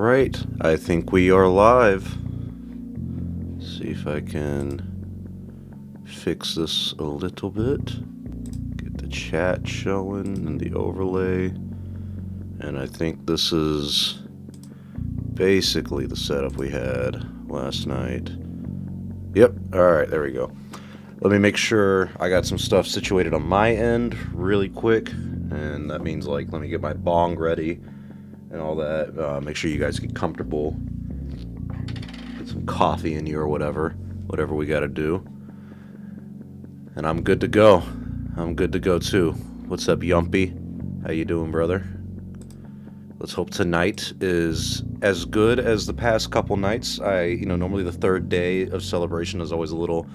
Alright, I think we are live. See if I can fix this a little bit. Get the chat showing and the overlay. And I think this is basically the setup we had last night. Yep, alright, there we go. Let me make sure I got some stuff situated on my end really quick. And that means, like, let me get my bong ready and all that. Make sure you guys get comfortable. Get some coffee in you or whatever we gotta do. And I'm good to go. I'm good to go too. What's up, Yumpy? How you doing, brother? Let's hope tonight is as good as the past couple nights. Normally the third day of celebration is always a little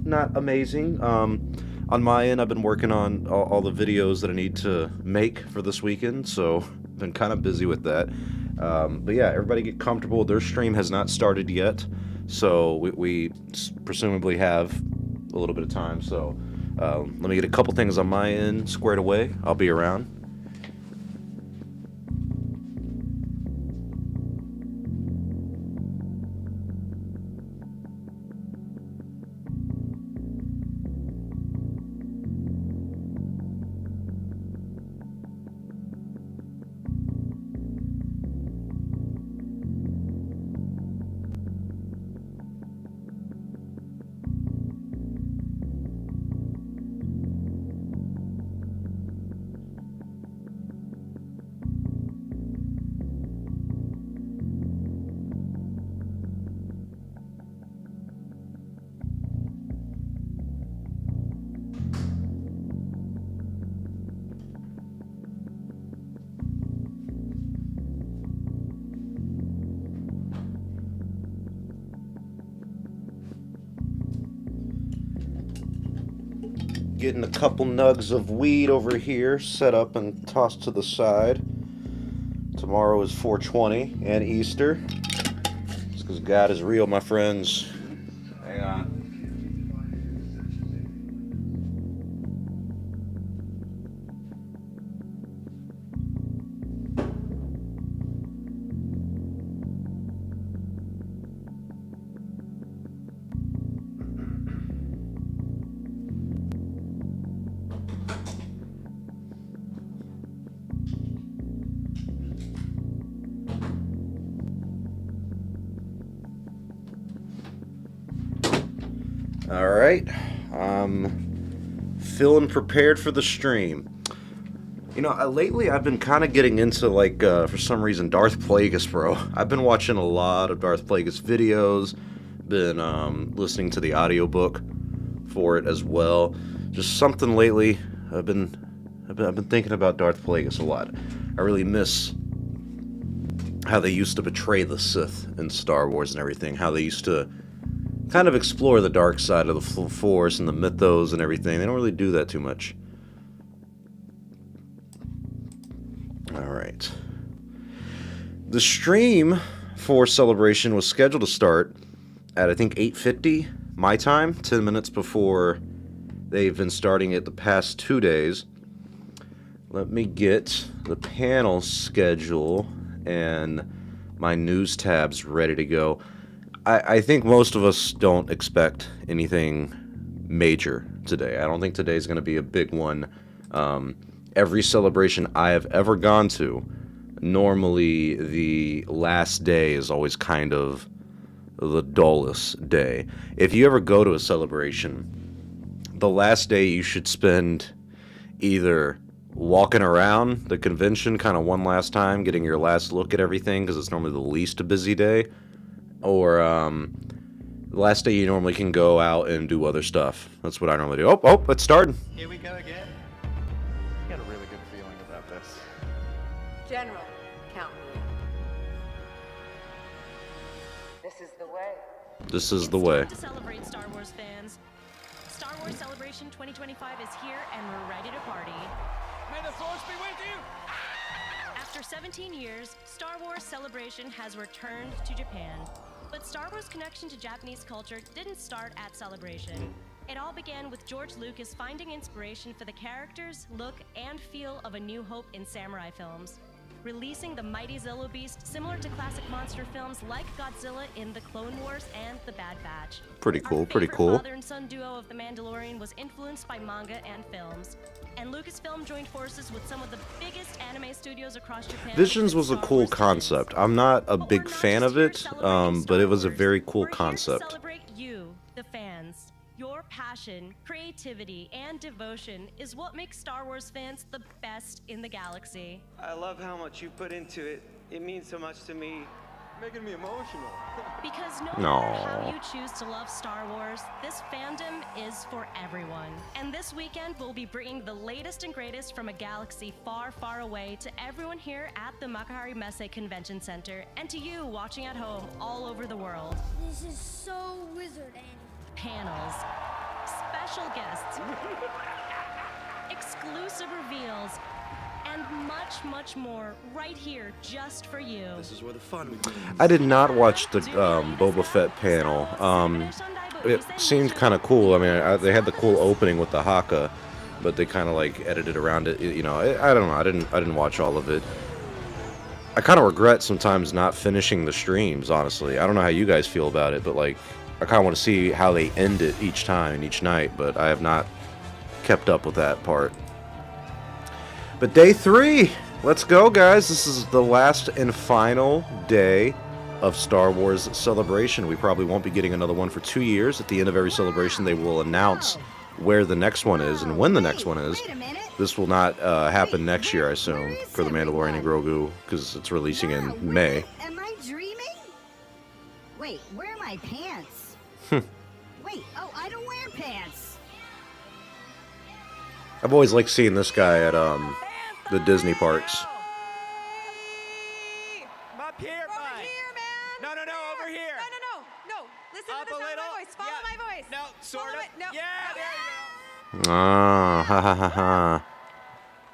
not amazing. On my end, I've been working on all the videos that I need to make for this weekend, so I've been kind of busy with that. But yeah, everybody get comfortable. Their stream has not started yet, so we presumably have a little bit of time. So let me get a couple things on my end squared away. I'll be around. Getting a couple nugs of weed over here set up and tossed to the side. Tomorrow is 420 and Easter. It's because God is real, my friends. Hang on. Alright, feeling prepared for the stream. Lately I've been kind of getting into, for some reason, Darth Plagueis, bro. I've been watching a lot of Darth Plagueis videos, been listening to the audiobook for it as well. Just something lately, I've been thinking about Darth Plagueis a lot. I really miss how they used to betray the Sith in Star Wars and everything, how they used to kind of explore the dark side of the Force and the mythos and everything. They don't really do that too much. Alright. The stream for Celebration was scheduled to start at, I think, 8:50 my time, 10 minutes before they've been starting it the past 2 days. Let me get the panel schedule and my news tabs ready to go. I think most of us don't expect anything major today. I don't think today's going to be a big one. Every celebration I have ever gone to, normally the last day is always kind of the dullest day. If you ever go to a celebration, the last day you should spend either walking around the convention kind of one last time, getting your last look at everything, because it's normally the least busy day, or the last day you normally can go out and do other stuff. That's what I normally do. Oh, it's starting. Here we go again. I got a really good feeling about this. General, count me in. This is the way. This is the way. To celebrate, Star Wars fans. Star Wars Celebration 2025 is here and we're ready to party. May the Force be with you! After 17 years, Star Wars Celebration has returned to Japan. But Star Wars' connection to Japanese culture didn't start at Celebration. It all began with George Lucas finding inspiration for the characters, look, and feel of A New Hope in samurai films. releasing the mighty Zillo beast similar to classic monster films like Godzilla in The Clone Wars and The Bad Batch. Pretty cool, Our pretty favorite cool. father and son duo of The Mandalorian was influenced by manga and films. And Lucasfilm joined forces with some of the biggest anime studios across Japan. Visions to was a Star cool Wars concept. fans. I'm not a But big we're not fan just of here it, celebrating but it was a Star very Wars. cool We're here to concept. celebrate you, the fans. Your passion, creativity, and devotion is what makes Star Wars fans the best in the galaxy. I love how much you put into it. It means so much to me. Making me emotional. Because no No. matter how you choose to love Star Wars, this fandom is for everyone. And this weekend, we'll be bringing the latest and greatest from a galaxy far, far away to everyone here at the Makuhari Messe Convention Center, and to you watching at home all over the world. This is so wizard, Annie. Panels, special guests, exclusive reveals, and much, much more right here just for you. This is where the fun begins. I did not watch the Boba Fett panel. It seemed kind of cool. I mean, they had the cool opening with the haka, but they kind of like edited around it. You know, I don't know. I didn't watch all of it. I kind of regret sometimes not finishing the streams. Honestly, I don't know how you guys feel about it, but like, I kind of want to see how they end it each time, each night. But I have not kept up with that part. But day 3, let's go, guys. This is the last and final day of Star Wars Celebration. We probably won't be getting another one for 2 years. At the end of every celebration, they will announce where the next one is and when the next one is. Wait a minute. This will not happen next year, I assume, for The Mandalorian and Grogu, because it's releasing in May. Am I dreaming? Wait, where are my pants? Wait, oh, I don't wear pants. I've always liked seeing this guy at the Disney parks. Up here, Over bud. here, man! No, over here. No. Listen Up to a the sound little. of my voice. Follow Yeah. my voice. No, sort Follow of. it. No. Yeah, there you Ah, ha ha ha ha.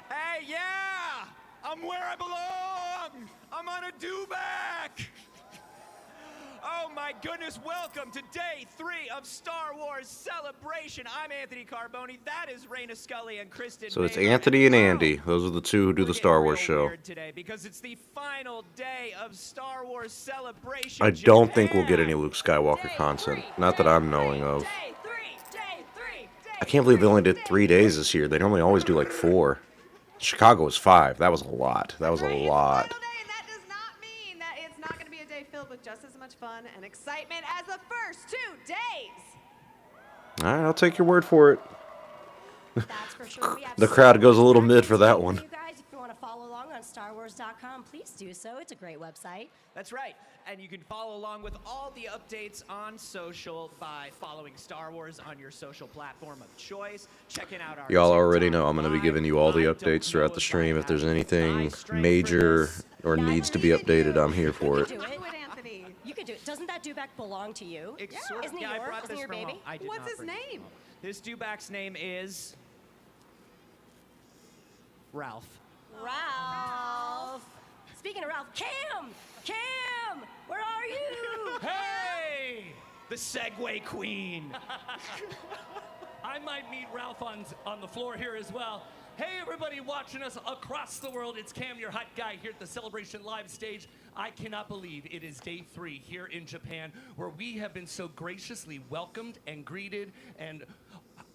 go. Hey, yeah! I'm where I belong! I'm on a do-back! Oh my goodness, welcome to day 3 of Star Wars Celebration. I'm Anthony Carboni, that is Raina Scully and Kristen So it's Baylor. Anthony and Wow. Andy. Those are the two who do We're the getting Star Wars real show. weird today because it's the final day of Star Wars Celebration. I don't think we'll get Japan. any Luke Skywalker content. Not that I'm knowing of. Day three. I can't believe they only did 3 days this year. They normally always do like 4. Chicago was 5. That was a lot. That was a lot. It's the final day, and that does not mean that it's not going to be a day filled with just as much fun and excitement as the first 2 days. All right, I'll take your word for it. That's for sure. We have The so crowd goes a many little mid content for that today one. You guys, if you want to follow along on StarWars.com, please do so. It's a great website. That's right. And you can follow along with all the updates on social by following Star Wars on your social platform of choice. Checking out our Y'all already TikTok know I'm going to be Live. giving you all the I don't updates throughout know the if stream. I If there's have anything eye strength for major this. or Yeah, I needs to be believe in you. updated, I'm here for You it. can do it. Do it, Anthony. You could do it. Doesn't that dewback belong to you? It's Yeah. sort of- Isn't he yeah, I yours? brought Isn't this your from baby? home. I did What's not his bring this name? from home. This dewback's name is Ralph. Ralph. Speaking of Ralph, Cam, where are you? Hey! The Segway Queen. I might meet Ralph on the floor here as well. Hey, everybody watching us across the world. It's Cam, your hot guy, here at the Celebration Live stage. I cannot believe it is day 3 here in Japan, where we have been so graciously welcomed and greeted and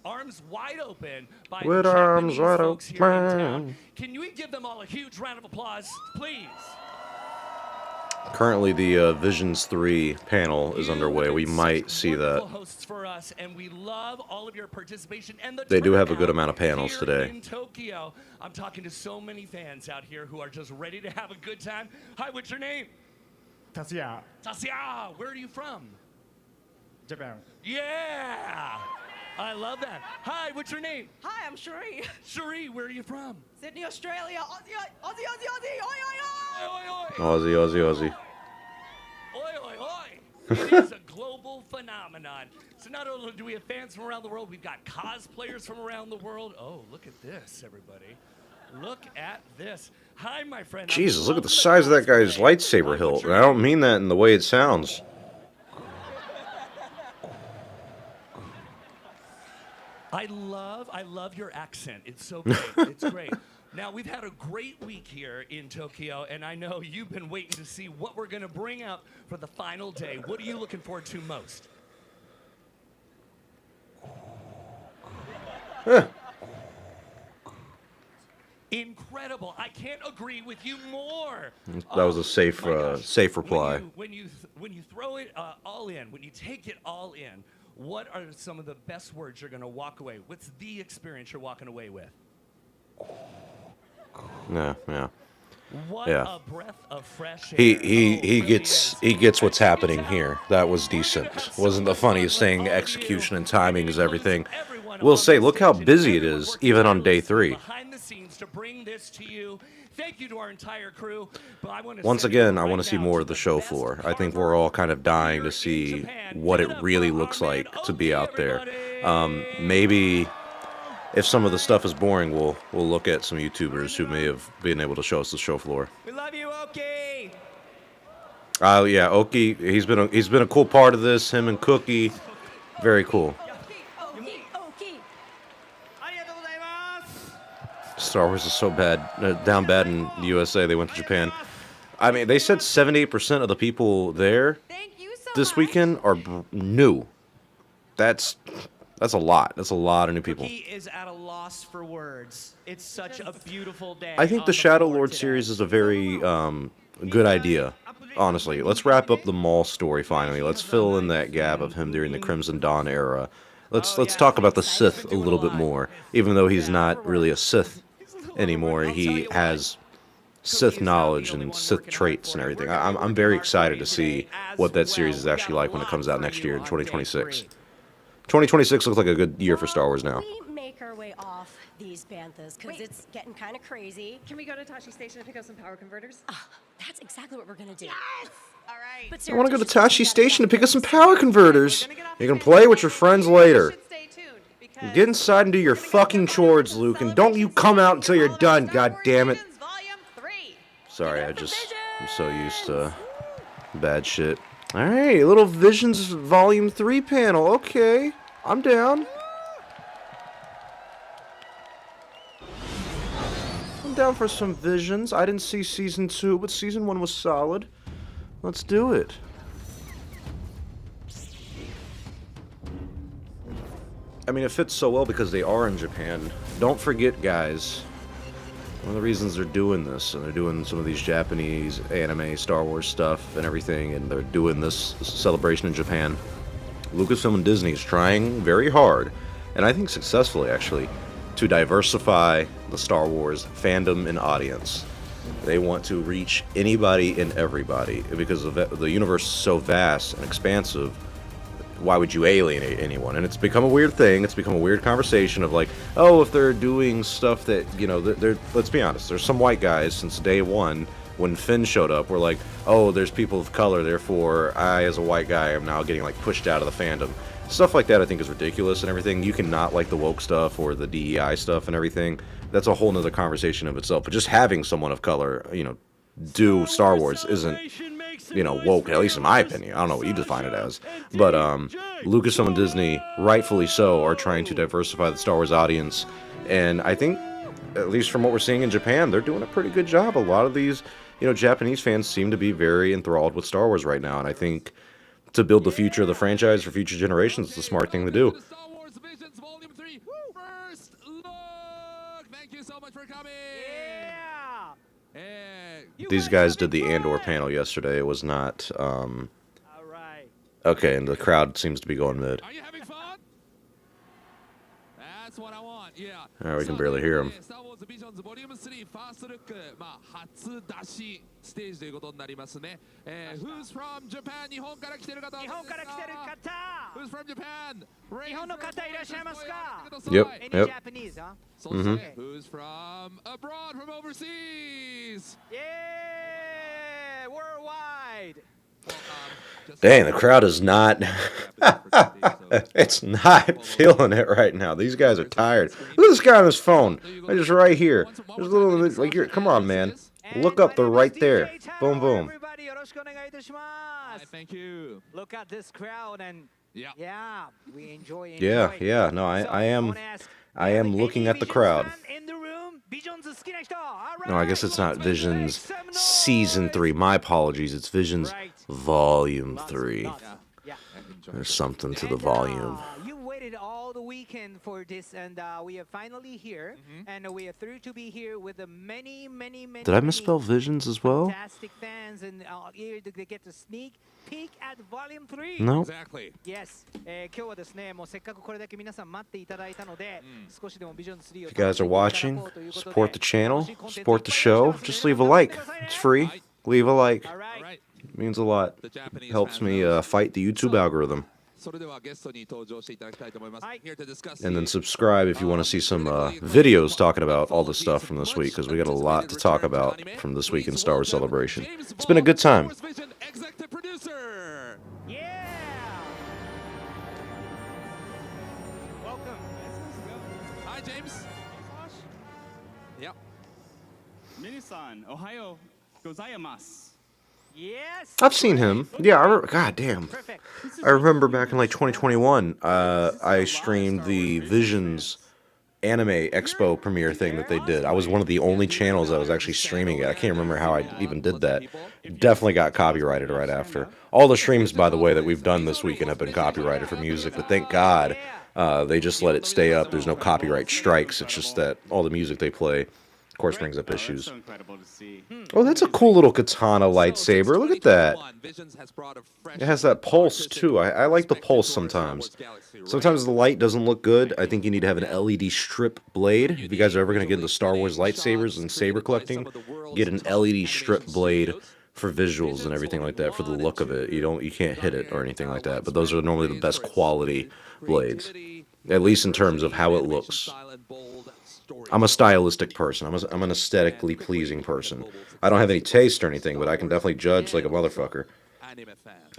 arms wide open by With the arms Japanese wide folks here in open. town. Can we give them all a huge round of applause, please? Currently, the Visions 3 panel is You underway. have We been might such see that. wonderful hosts for us, and we love all of your participation and the They do have a good turnout amount of panels here today. in Tokyo. I'm talking to so many fans out here who are just ready to have a good time. Hi, what's your name? Tatsuya, Tatsuya. Where are you from? Japan. Yeah, I love that. Hi, what's your name? Hi, I'm Cherie. Cherie. Where are you from? Sydney, Australia. Aussie. Oi, oi, oi. Oi, oi, oi. Aussie. Oi, oi, oi. It is a global phenomenon. So not only do we have fans from around the world, we've got cosplayers from around the world. Oh, look at this, everybody. Look at this. Hi, my friend. Jesus, look at the size of that guy's lightsaber hilt. And I don't mean that in the way it sounds. I love your accent. It's so great. It's great. Now, we've had a great week here in Tokyo, and I know you've been waiting to see what we're going to bring out for the final day. What are you looking forward to most? Incredible. I can't agree with you more. That was a safe safe reply. When you throw it all in, when you take it all in, what are some of the best words you're going to walk away? What's the experience you're walking away with? Yeah. What Yeah. a breath of fresh air. He gets what's happening here. That was decent. Wasn't the funniest thing. Execution and timing is everything. We'll say, look how busy it is, even on day 3. Behind the scenes to bring this to you. Thank you to our entire crew. But I want to Once again, I want to see more of the show floor. I think we're all kind of dying to see what it really looks like to be out there. Maybe if some of the stuff is boring, we'll look at some YouTubers who may have been able to show us the show floor. We love you, Oki. Yeah, Oki, he's been a cool part of this. Him and Cookie, very cool. Star Wars is so bad, down bad in the USA. They went to Japan. I mean, they said 78% of the people there this weekend are new. That's a lot. That's a lot of new people. He is at a loss for words. It's such a beautiful day. I think the Shadow Lord series is a very good idea. Honestly, let's wrap up the Maul story finally. Let's fill in that gap of him during the Crimson Dawn era. Let's talk about the Sith a little bit more. Even though he's not really a Sith anymore, he has Sith knowledge and Sith traits and everything. I'm very excited to see what that series is actually like when it comes out next year in 2026. 2026 looks like a good year for Star Wars now. We make our way off these banthas because it's getting kind of crazy. Can we go to Tashi Station and pick up some power converters? That's exactly what we're gonna do. Yes! All right. But I want to go to Tashi Station to pick up some power converters. You can play with your friends later. Get inside and do your fucking chores, Luke, and don't you come out until you're done, god damn it. Sorry, I'm so used to bad shit. Alright, a little Visions Volume 3 panel. Okay, I'm down. I'm down for some Visions. I didn't see Season 2, but Season 1 was solid. Let's do it. I mean, it fits so well because they are in Japan. Don't forget, guys, one of the reasons they're doing this, and they're doing some of these Japanese anime, Star Wars stuff and everything, and they're doing this celebration in Japan. Lucasfilm and Disney is trying very hard, and I think successfully, actually, to diversify the Star Wars fandom and audience. They want to reach anybody and everybody, because the universe is so vast and expansive. Why would you alienate anyone? And it's become a weird thing. It's become a weird conversation of like, oh, if they're doing stuff that, you know, let's be honest, there's some white guys since day one when Finn showed up were like, oh, there's people of color, therefore I, as a white guy, am now getting like pushed out of the fandom. Stuff like that I think is ridiculous and everything. You can not like the woke stuff or the DEI stuff and everything. That's a whole nother conversation of itself. But just having someone of color, you know, do Star Wars isn't, you know, woke, at least in my opinion. I don't know what you define it as. But Lucasfilm and Disney, rightfully so, are trying to diversify the Star Wars audience. And I think, at least from what we're seeing in Japan, they're doing a pretty good job. A lot of these, you know, Japanese fans seem to be very enthralled with Star Wars right now. And I think to build the future of the franchise for future generations is the smart thing to do. Star Wars Visions Volume 3. First look. Thank you so much for coming. These guys did the Andor panel yesterday. It was not, All right. okay, and the crowd seems to be going mid. Are you having fun? That's what I want. Yeah. Alright, we can barely hear him. Star Wars Visions Volume 3 First Look 初出しステージということになりますね。Who's from Japan? 日本から来てる方。日本から来てる方。Who's from Japan? 日本の方いらっしゃいますか？ Yep, Any yep. Japanese, huh? そして Who's from abroad, from overseas? Yeah, worldwide. Dang, the crowd is not, it's not feeling it right now. These guys are tired. Look at this guy on his phone. They're just right here. There's a little, like, you're, come on, man. Look up, they're right there. Boom, boom. Everybody, よろしくお願いいたします。Thank you. Look at this crowd and Yeah. Yeah, we enjoy. Yeah, yeah. No, I am looking at the crowd. No, I guess it's not Visions Season 3. My apologies. It's Visions Volume 3. There's something to the volume. You waited all the weekend for this, and we are finally here, and we are thrilled to be here with the many. Did I misspell Visions as well? Fantastic fans, and here they get to sneak peek at Volume 3. No. Exactly. Yes. 今日はですね、もうせっかくこれだけ皆さん待っていただいたので、少しでもビジョン3を If you guys are watching, support the channel, support the show, just leave a like. It's free. Leave a like. All right. Right. Means a lot. Helps me fight the YouTube algorithm. それではゲストに登場していただきたいと思います。Here to discuss And then subscribe if you want to see some videos talking about all the stuff from this week, because we got a lot to talk about from this week in Star Wars Celebration. It's been a good time. Executive producer. Yeah. Welcome. Hi, James. Yep. Minisan, Ohio gozaimasu. Yes. I've seen him. Yeah, God damn. Perfect. I remember back in like 2021, I streamed the Visions anime expo premiere thing that they did. I was one of the only channels that was actually streaming it. I can't remember how I even did that. Definitely got copyrighted right after. All the streams, by the way, that we've done this weekend have been copyrighted for music, but thank God they just let it stay up. There's no copyright strikes. It's just that all the music they play, of course, brings up issues. So incredible to see. Oh, that's a cool little katana lightsaber. Look at that. It has that pulse, too. I like the pulse sometimes. Sometimes the light doesn't look good. I think you need to have an LED strip blade. If you guys are ever going to get into Star Wars lightsabers and saber collecting, get an LED strip blade for visuals and everything like that, for the look of it. You can't hit it or anything like that, but those are normally the best quality blades, at least in terms of how it looks. I'm a stylistic person. I'm an aesthetically pleasing person. I don't have any taste or anything, but I can definitely judge like a motherfucker.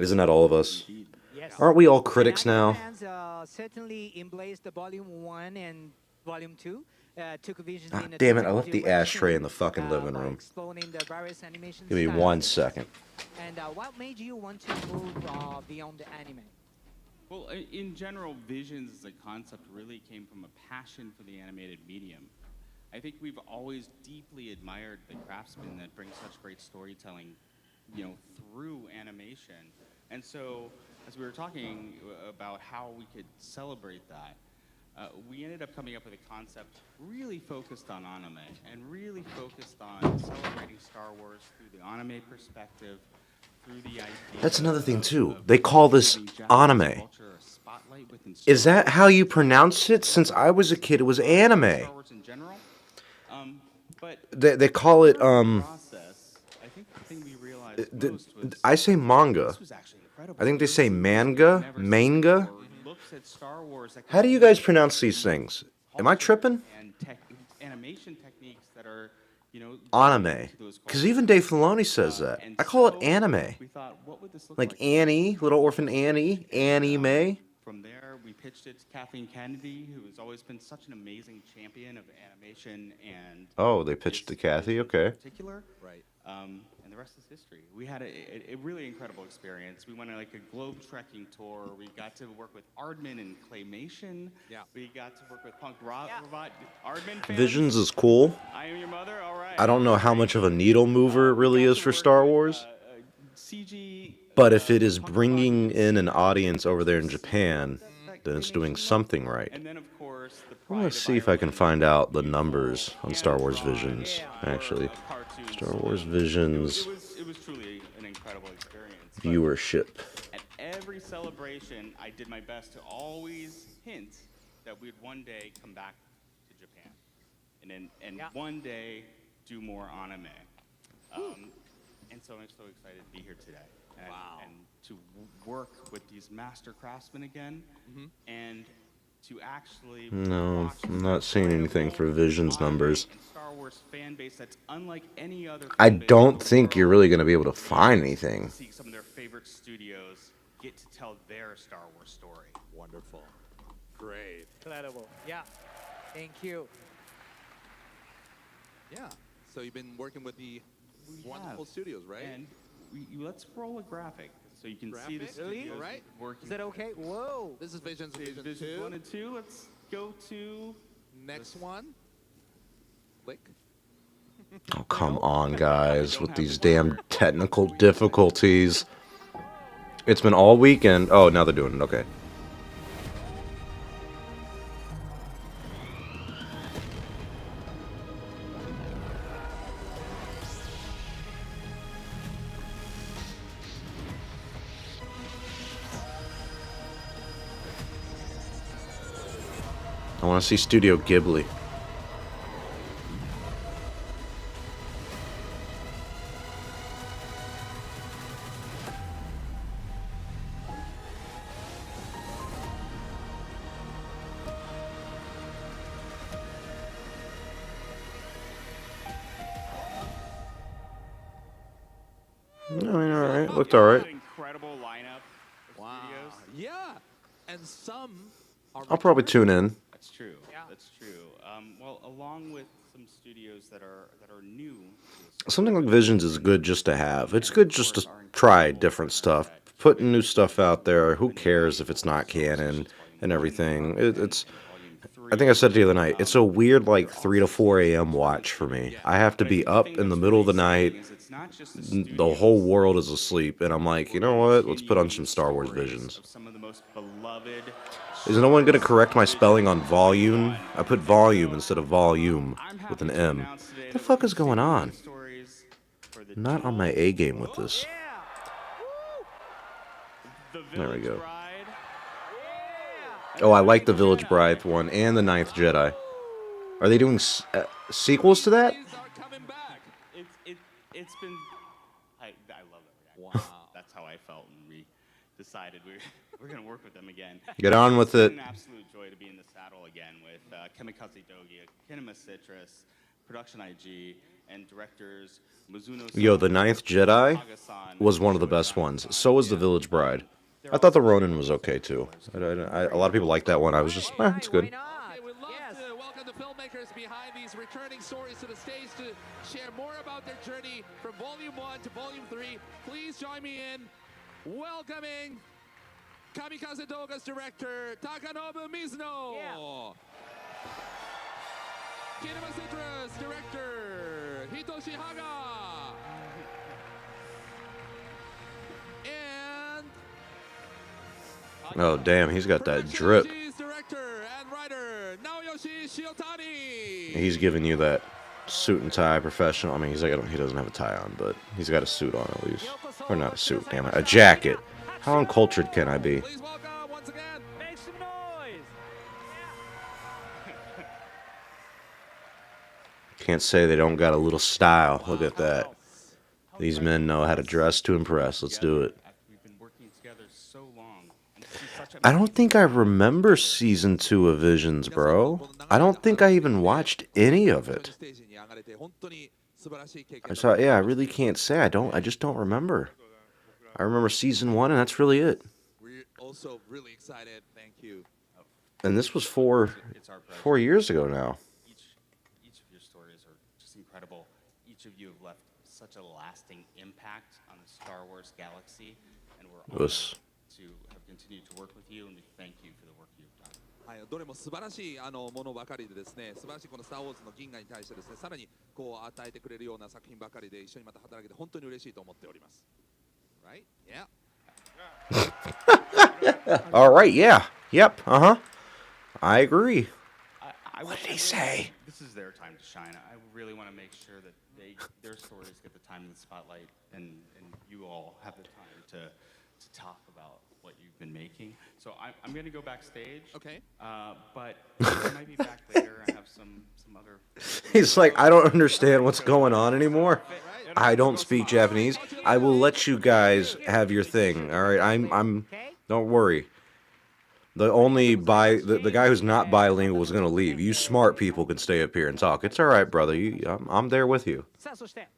Isn't that all of us? Aren't we all critics now? Fans certainly embraced the Volume 1 and Volume 2. Took Visions Ah, in a damn it, I different left the direction, ashtray in the fucking living by room. exploring the various animation Give me styles. 1 second. And what made you want to move beyond the anime? Well, in general, Visions as a concept really came from a passion for the animated medium. I think we've always deeply admired the craftsmen that bring such great storytelling, through animation. And so, as we were talking about how we could celebrate that, we ended up coming up with a concept really focused on anime and really focused on celebrating Star Wars through the anime perspective, through the idea. That's another thing too. They call this anime. Is that how you pronounce it? Since I was a kid, it was anime. Star Wars in general, but They call it process, I think the thing we realized most was I say manga. this was actually incredible. I think they say manga, manga. Looks at Star Wars that How do you guys pronounce these things? Am I tripping? and animation techniques that are, Anime. Because even Dave Filoni says that. I call it anime. We thought, what would this look Like Annie, Little Orphan Annie, Anime. From there, we pitched it to Kathleen Kennedy, who has always been such an amazing champion of animation and. Oh, they pitched to Kathy, okay. In particular, right? And the rest is history. We had a really incredible experience. We went on like a globe trekking tour. We got to work with Aardman and claymation. Yeah. We got to work with Punk Robot. Aardman fans. Visions is cool. I am your mother. All right. I don't know how much of a needle mover it really is for Star Wars. CG. But if it is bringing in an audience over there in Japan, then it's doing something right. And then, of course, the I'm going to see if I can find out the numbers on Star Wars Visions, actually. Star Wars Visions It was truly an incredible experience. But viewership. at every celebration, I did my best to always hint that we'd one day come back to Japan, and one day do more anime. And so I'm so excited to be here today. And to work with these master craftsmen again, and to actually No, watch I'm not seeing anything for Visions numbers. and Star Wars fan base that's unlike any other. I fan base don't in the think you're world. really going to be able to find anything. See some of their favorite studios get to tell their Star Wars story. Wonderful. Great. Incredible. Yeah. Thank you. Yeah. So you've been working with the wonderful studios, right? And let's roll a graphic. So you can see the Graphic? studios All right. working. Is that okay? Whoa. This is Visions Visions Vision 1 2. and 2. Let's go to Next one. Click. Oh, come on, guys, with these damn technical difficulties. It's been all weekend. Oh, now they're doing it. Okay. I want to see Studio Ghibli. I mean, alright. Looked alright. incredible lineup of Wow. studios. Yeah. And some are I'll probably tune in. That's true. Yeah. That's true. Well, along with some studios that are new. Something like Visions is good just to have. It's good just to try different stuff. Putting new stuff out there. Who cares if it's not canon and everything? It's. I think I said it the other night. It's a weird, like, 3 to 4 a.m. watch for me. I have to be up in the middle of the night. The whole world is asleep, and I'm like, you know what? Let's put on some Star Wars Visions. Some of the most beloved. Is no one going to correct my spelling on volume? I put volume instead of volume with an M. What the fuck is going on? Not on my A game with this. There we go. Oh, I like the Village Bride one and the Ninth Jedi. Are they doing sequels to that? It's been. I love it. Wow. That's how I felt when we decided we're gonna work with them again. Get on with it. It's an absolute joy to be in the saddle again with Kamikaze Dogi, Kinema Citrus, Production IG, and directors Mizuno. Yo, the Ninth Jedi was one of the best ones. So was the Village Bride. I thought the Ronin was okay too. A lot of people like that one. I was just, it's good. Okay, we'd love to welcome the filmmakers behind these returning stories to the stage to share more about their journey from Volume 1 to Volume 3. Please join me in welcoming Kamikaze Doga's director, Takanobu Mizuno. Kinema Citrus director, Hitoshi Haga. And Oh, damn, he's got that drip. director and writer, Naoyoshi Shiotani. He's giving you that suit and tie professional. I mean, he doesn't have a tie on, but he's got a suit on at least. Or not a suit, damn it. A jacket. How uncultured can I be? Please welcome once again. Make some noise. Can't say they don't got a little style. Look at that. These men know how to dress to impress. Let's do it. We've been working together so long. And to see such I don't think I remember Season 2 of Visions, bro. I don't think I even watched any of it. So, yeah, I really can't say. I just don't remember. I remember Season 1, and that's really it. We're also really excited. Thank you. And this was 4 years ago now. Each of your stories are just incredible. Each of you have left such a lasting impact on the Star Wars galaxy, and we're honored to have continued to work with you, and we thank you for the work you've done. はい、どれも素晴らしいものばかりでですね、素晴らしいこのスター・ウォーズの銀河に対してですね、さらにこう与えてくれるような作品ばかりで一緒にまた働けて本当に嬉しいと思っております。Right? Yeah. All right, yeah. Yep, uh-huh. I agree. What did he say? This is their time to shine. I really want to make sure that their stories get the time in the spotlight, and you all have the time to talk about what you've been making. So I'm going to go backstage. Okay. But I might be back later. I have some other. He's like, I don't understand what's going on anymore. I don't speak Japanese. I will let you guys have your thing. All right, I'm. Don't worry. The guy who's not bilingual was gonna leave. You smart people can stay up here and talk. It's all right, brother. I'm there with you. さあそして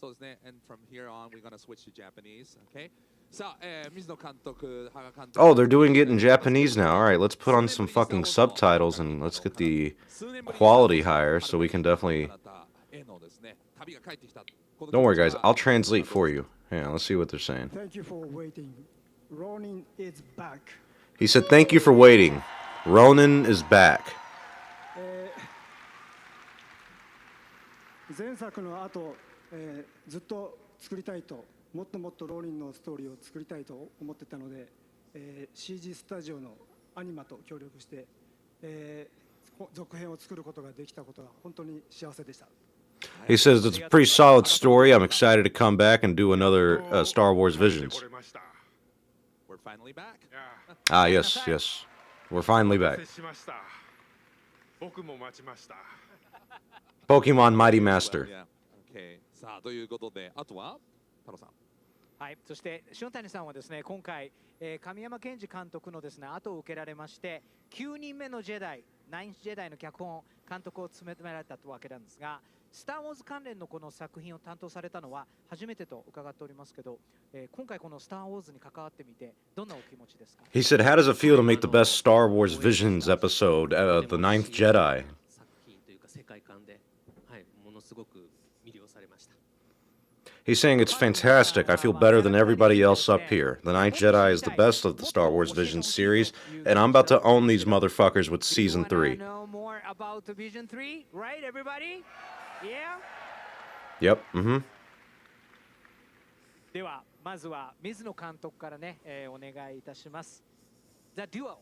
そうですね。And from here on, we're gonna switch to Japanese. Okay. さあ、水野監督、羽賀監督。 Oh, they're doing it in Japanese now. All right, let's put on some fucking subtitles and let's get the quality higher so we can definitely. へのですね、旅が帰ってきた Don't worry, guys. I'll translate for you. Yeah, let's see what they're saying. Thank you for waiting. Ronin is back. He said, "Thank you for waiting. Ronin is back." 前作の後、ずっと作りたいと、もっともっとローリンのストーリーを作りたいと思ってたので、CG スタジオのアニマと協力して、続編を作ることができたことが本当に幸せでした。He says it's a pretty solid story. I'm excited to come back and do another Star Wars Visions. We're finally back. Ah, yes, yes. We're finally back. Pokemon Mighty Master. Okay. さあということで、あとは太郎さん。はい、そして塩谷さんはですね、今回、神山健二監督のですね後を受けられまして、9人目のジェダイ、ナインジェダイの脚本監督を務められたわけなんですが、スター・ウォーズ関連のこの作品を担当されたのは初めてと伺っておりますけど、今回このスター・ウォーズに関わってみてどんなお気持ちですか？ He said, "How does it feel to make the best Star Wars Visions episode, The Ninth Jedi?" 作品というか世界観で、はい、ものすごく魅了されました。 He's saying it's fantastic. I feel better than everybody else up here. The Ninth Jedi is the best of the Star Wars Visions series, and I'm about to own these motherfuckers with Season 3. Know more about the Vision 3, right, everybody? Yeah? Yep, mm-hmm. ではまずは水野監督からね、お願いいたします。The Duel、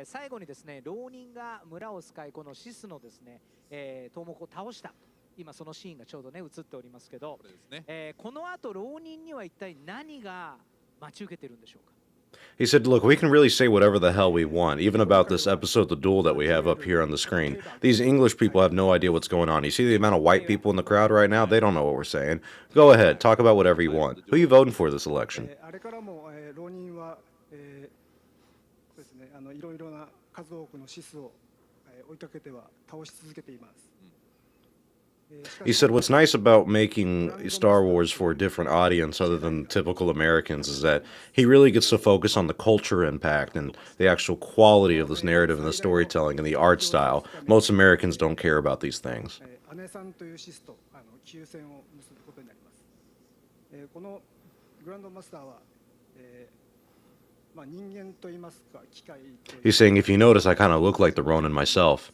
最後にですね、浪人が村を使いこのシスのですね、頭目を倒した。今そのシーンがちょうどね映っておりますけど、この後浪人には一体何が待ち受けてるんでしょうか？ He said, "Look, we can really say whatever the hell we want, even about this episode, The Duel, that we have up here on the screen. These English people have no idea what's going on. You see the amount of white people in the crowd right now? They don't know what we're saying. Go ahead, talk about whatever you want. Who are you voting for this election?" あれからも、浪人は、そうですね、いろいろな数多くのシスを、追いかけては倒し続けています。 He said, "What's nice about making Star Wars for a different audience other than typical Americans is that he really gets to focus on the culture impact and the actual quality of this narrative and the storytelling and the art style. Most Americans don't care about these things." 姉さんというシスと休戦を結ぶことになります。このグランドマスターは、人間といいますか機械という。 He's saying, "If you notice, I kind of look like the Ronin myself.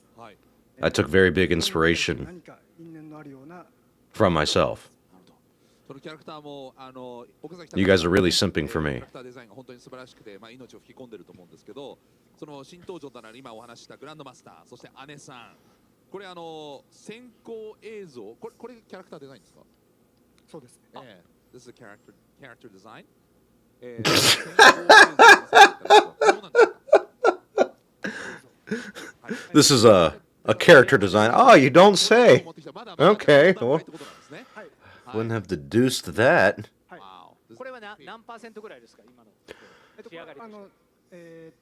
I took very big inspiration from myself. You guys are really simping for me." デザインが本当に素晴らしくて、命を吹き込んでると思うんですけど、その新登場となる今お話したグランドマスター、そして姉さん、これ先行映像、これキャラクターデザインですか？そうですね。This is a character design. This is a character design. Oh, you don't say. Okay. Well, wouldn't have deduced that. これは何%ぐらいですか今の仕上がり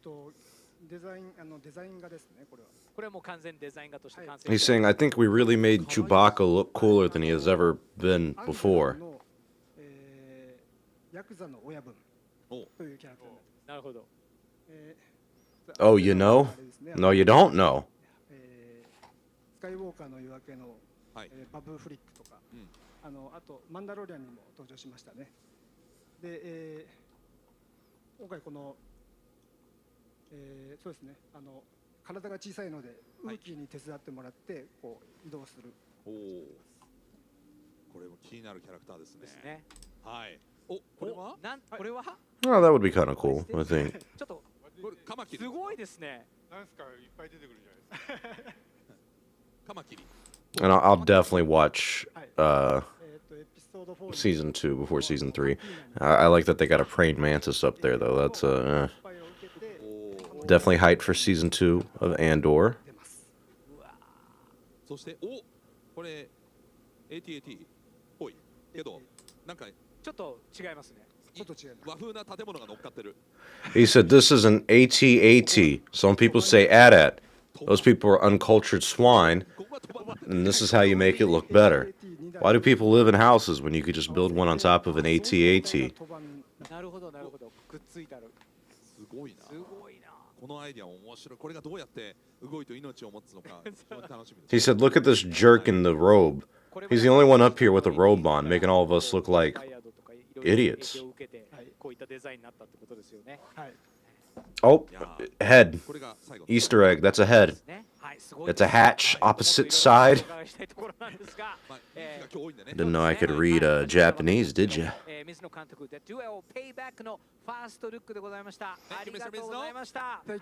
として？デザインがですね、これは。これはもう完全デザイン画として完成。 He's saying, "I think we really made Chewbacca look cooler than he has ever been before." ヤクザの親分というキャラクター。なるほど。Oh, you know? No, you don't know. スカイウォーカーの夜明けのバブフリックとか、あとマンダロリアンにも登場しましたね。で、今回この、そうですね、体が小さいのでウーキーに手伝ってもらってこう移動する。これも気になるキャラクターですね。はい。これは？これは？ Oh, that would be kind of cool, I think. ちょっとすごいですね。なんすかいっぱい出てくるじゃないですか。カマキリ。 And I'll definitely watch season 2 before season 3. I like that they got a praying mantis up there, though. That's definitely hyped for season 2 of Andor. そしてこれ AT-AT っぽいけどなんかちょっと違いますね。和風な建物が乗っかってる。 He said this is an AT-AT. Some people say AT-AT. Those people are uncultured swine, and this is how you make it look better. Why do people live in houses when you could just build one on top of an AT-AT? なるほどなるほど。くっついたる。すごいな。このアイディア面白い。これがどうやって動いて命を持つのか楽しみです。 He said, "Look at this jerk in the robe. He's the only one up here with a robe on, making all of us look like idiots. Oh, head. Easter egg. That's a head. It's a hatch, opposite side. Didn't know I could read Japanese, did you? Thank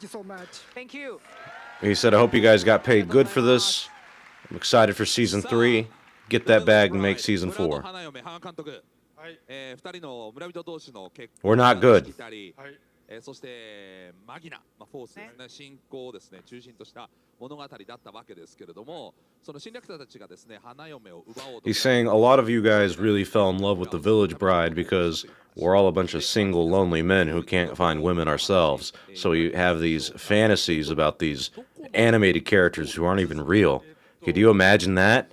you so much. Thank you. He said, I hope you guys got paid good for this. I'm excited for season 3. Get that bag and make season 4. We're not good. そしてマギナ、フォースですね、信仰をですね中心とした物語だったわけですけれども、その侵略者たちがですね花嫁を奪おうと。He's saying a lot of you guys really fell in love with the village bride because we're all a bunch of single, lonely men who can't find women ourselves. So you have these fantasies about these animated characters who aren't even real. Could you imagine that?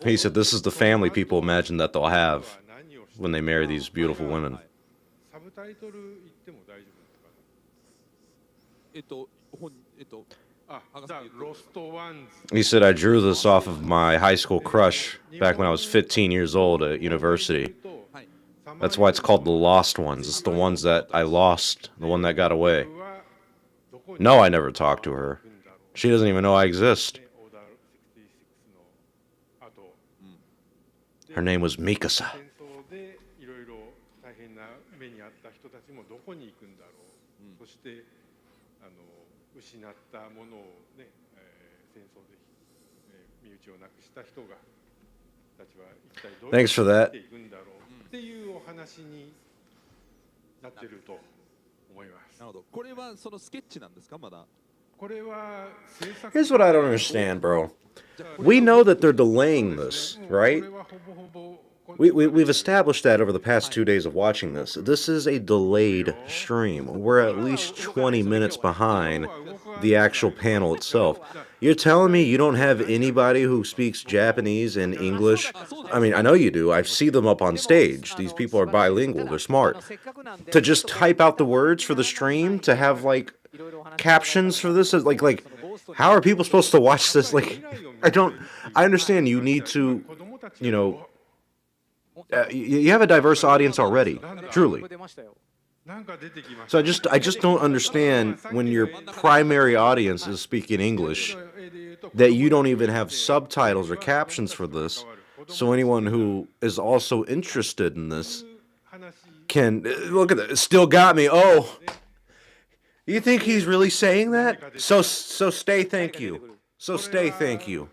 He said this is the family people imagine that they'll have when they marry these beautiful women. He said, I drew this off of my high school crush back when I was 15 years old at university. That's why it's called the Lost Ones. It's the ones that I lost, the one that got away. No, I never talked to her. She doesn't even know I exist. Her name was Mikkelsen. Thanks for that. Here's what I don't understand, bro. We know that they're delaying this, right? We've established that over the past 2 days of watching this. This is a delayed stream. We're at least 20 minutes behind the actual panel itself. You're telling me you don't have anybody who speaks Japanese and English? I mean, I know you do. I see them up on stage. These people are bilingual. They're smart. To just type out the words for the stream, to have, like, captions for this, like, how are people supposed to watch this? Like, I understand you need to, you know, you have a diverse audience already, truly. So I just don't understand when your primary audience is speaking English that you don't even have subtitles or captions for this. So anyone who is also interested in this can look at that. It still got me. Oh, you think he's really saying that? So stay, thank you. So stay, thank you.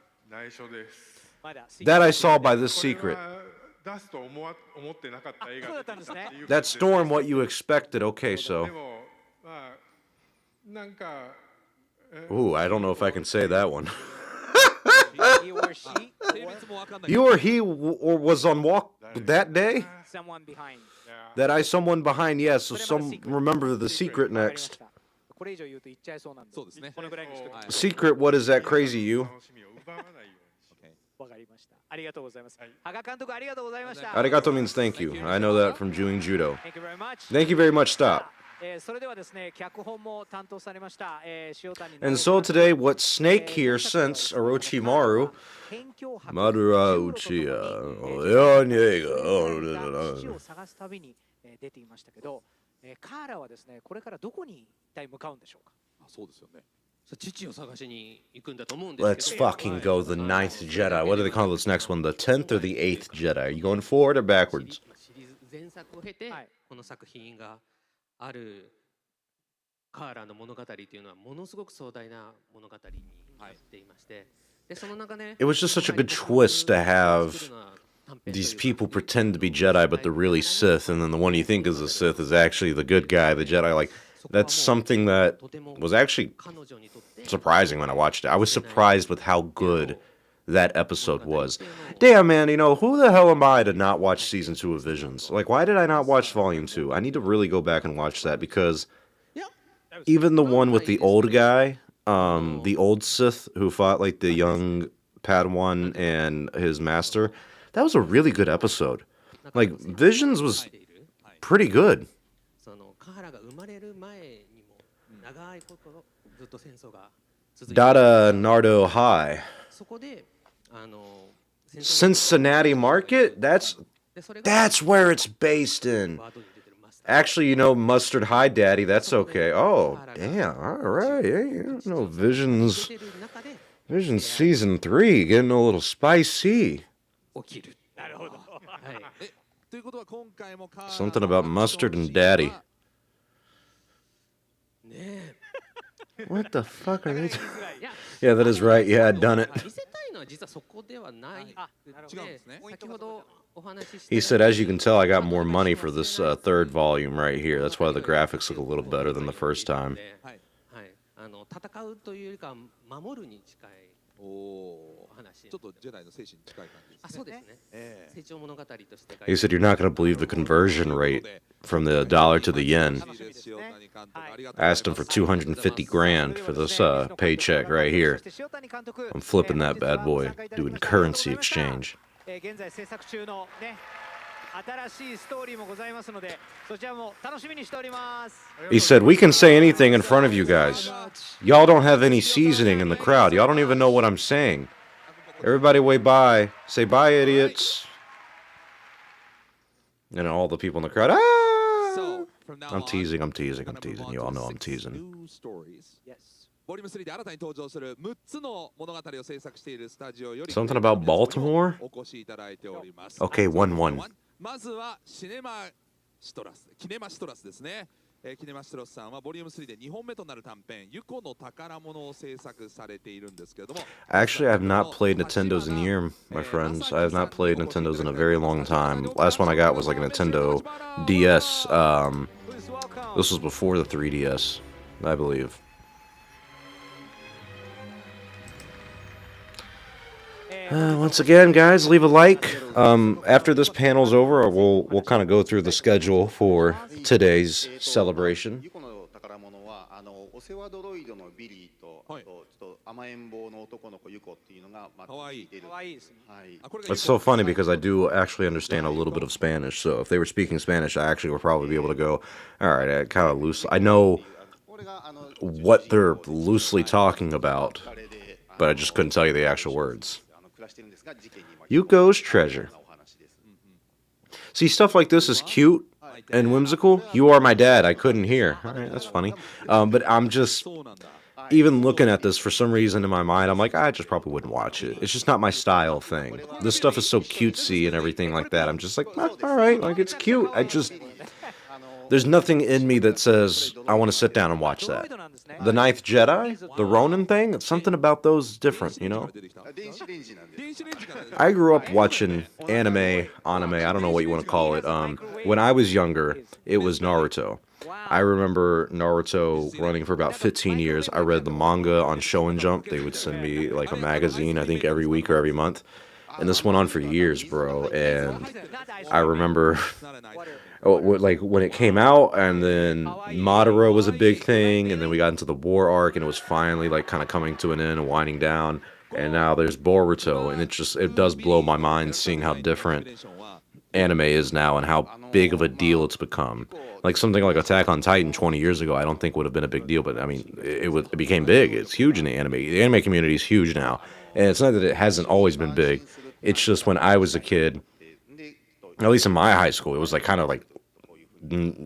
That I saw by this secret. That's Storm what you expected. Okay, so. Ooh, I don't know if I can say that one. You or he or was on walk that day? Someone behind. That I someone behind, yes. So remember the secret next. Secret, what is that crazy you? Arigato means thank you. I know that from doing judo. Thank you very much. Thank you very much, stop. And so today, what Snake here since Orochimaru, Madara Uchiha, カーラはですね、これからどこに一体向かうんでしょうか。そうですよね。父を探しに行くんだと思うんですけど。 Let's fucking go the 9th Jedi. What do they call this next one? The 10th or the 8th Jedi? Are you going forward or backwards? シリーズ前作を経て、この作品があるカーラの物語というのはものすごく壮大な物語になっていまして、でその中ね。It was just such a good twist to have these people pretend to be Jedi, but they're really Sith, and then the one you think is a Sith is actually the good guy, the Jedi. Like, that's something that was actually surprising when I watched it. I was surprised with how good that episode was. Damn, man, you know, who the hell am I to not watch Season 2 of Visions? Like, why did I not watch Volume 2? I need to really go back and watch that, because even the one with the old guy, the old Sith who fought, like, the young Padawan and his master, that was a really good episode. Like, Visions was pretty good. Dada Nardo High. そこで戦闘 Cincinnati Market? That's where it's based in. Actually, you know, Mustard High Daddy, that's okay. Oh, damn. All right. Hey, you know, Visions Season 3, getting a little spicy. 起きる。なるほど。はい。ということは今回も Something about mustard and daddy. ね What the fuck are they doing? Yeah, that is right. Yeah, I'd done it. 見せたいのは実はそこではない。違うんですね。先ほどお話しした He said, as you can tell, I got more money for this third volume right here. That's why the graphics look a little better than the first time. はい。戦うというよりか守るに近い。おお。ちょっとジェダイの精神に近い感じですね。あ、そうですね。成長物語として。He said, you're not going to believe the conversion rate from the dollar to the yen. I asked him for 250 grand for this paycheck right here. I'm flipping that bad boy, doing currency exchange. 現在制作中のね新しいストーリーもございますのでそちらも楽しみにしております He said, we can say anything in front of you guys. Y'all don't have any seasoning in the crowd. Y'all don't even know what I'm saying. Everybody wave bye. Say bye, idiots. And all the people in the crowd, ah! I'm teasing. You all know I'm teasing. Volume 3で新たに登場する6つの物語を制作しているスタジオより Something about Baltimore? お越しいただいております。Okay, 1-1. まずはキネマシトラスですね。キネマシトラスさんはボリューム3で2本目となる短編ユコの宝物を制作されているんですけれども Actually, I have not played Nintendos in a year, my friends. I have not played Nintendos in a very long time. Last one I got was like a Nintendo DS. This was before the 3DS, I believe. Once again, guys, leave a like. After this panel's over, we'll kind of go through the schedule for today's celebration. お世話ドロイドのビリーと、ちょっと甘えん坊の男の子ユコっていうのがまた出る。可愛いですね。はい。 It's so funny because I do actually understand a little bit of Spanish. So if they were speaking Spanish, I actually would probably be able to go, all right, I kind of loose. I know what they're loosely talking about, but I just couldn't tell you the actual words. Yuko's treasure. See, stuff like this is cute and whimsical. You are my dad. I couldn't hear. All right, that's funny. But I'm just, even looking at this, for some reason in my mind, I'm like, I just probably wouldn't watch it. It's just not my style thing. This stuff is so cutesy and everything like that. I'm just like, all right, like it's cute. There's nothing in me that says I want to sit down and watch that. The Ninth Jedi, the Ronin thing, it's something about those is different, you know? I grew up watching anime, I don't know what you want to call it. When I was younger, it was Naruto. I remember Naruto running for about 15 years. I read the manga on Shonen Jump. They would send me like a magazine, I think every week or every month. And this went on for years, bro. And I remember like when it came out, and then Madara was a big thing, and then we got into the war arc, and it was finally like kind of coming to an end and winding down. And now there's Boruto, and it does blow my mind seeing how different anime is now and how big of a deal it's become. Like something like Attack on Titan 20 years ago, I don't think would have been a big deal, but I mean, it became big. It's huge in the anime. The anime community is huge now, and it's not that it hasn't always been big. It's just when I was a kid, at least in my high school, it was like kind of like,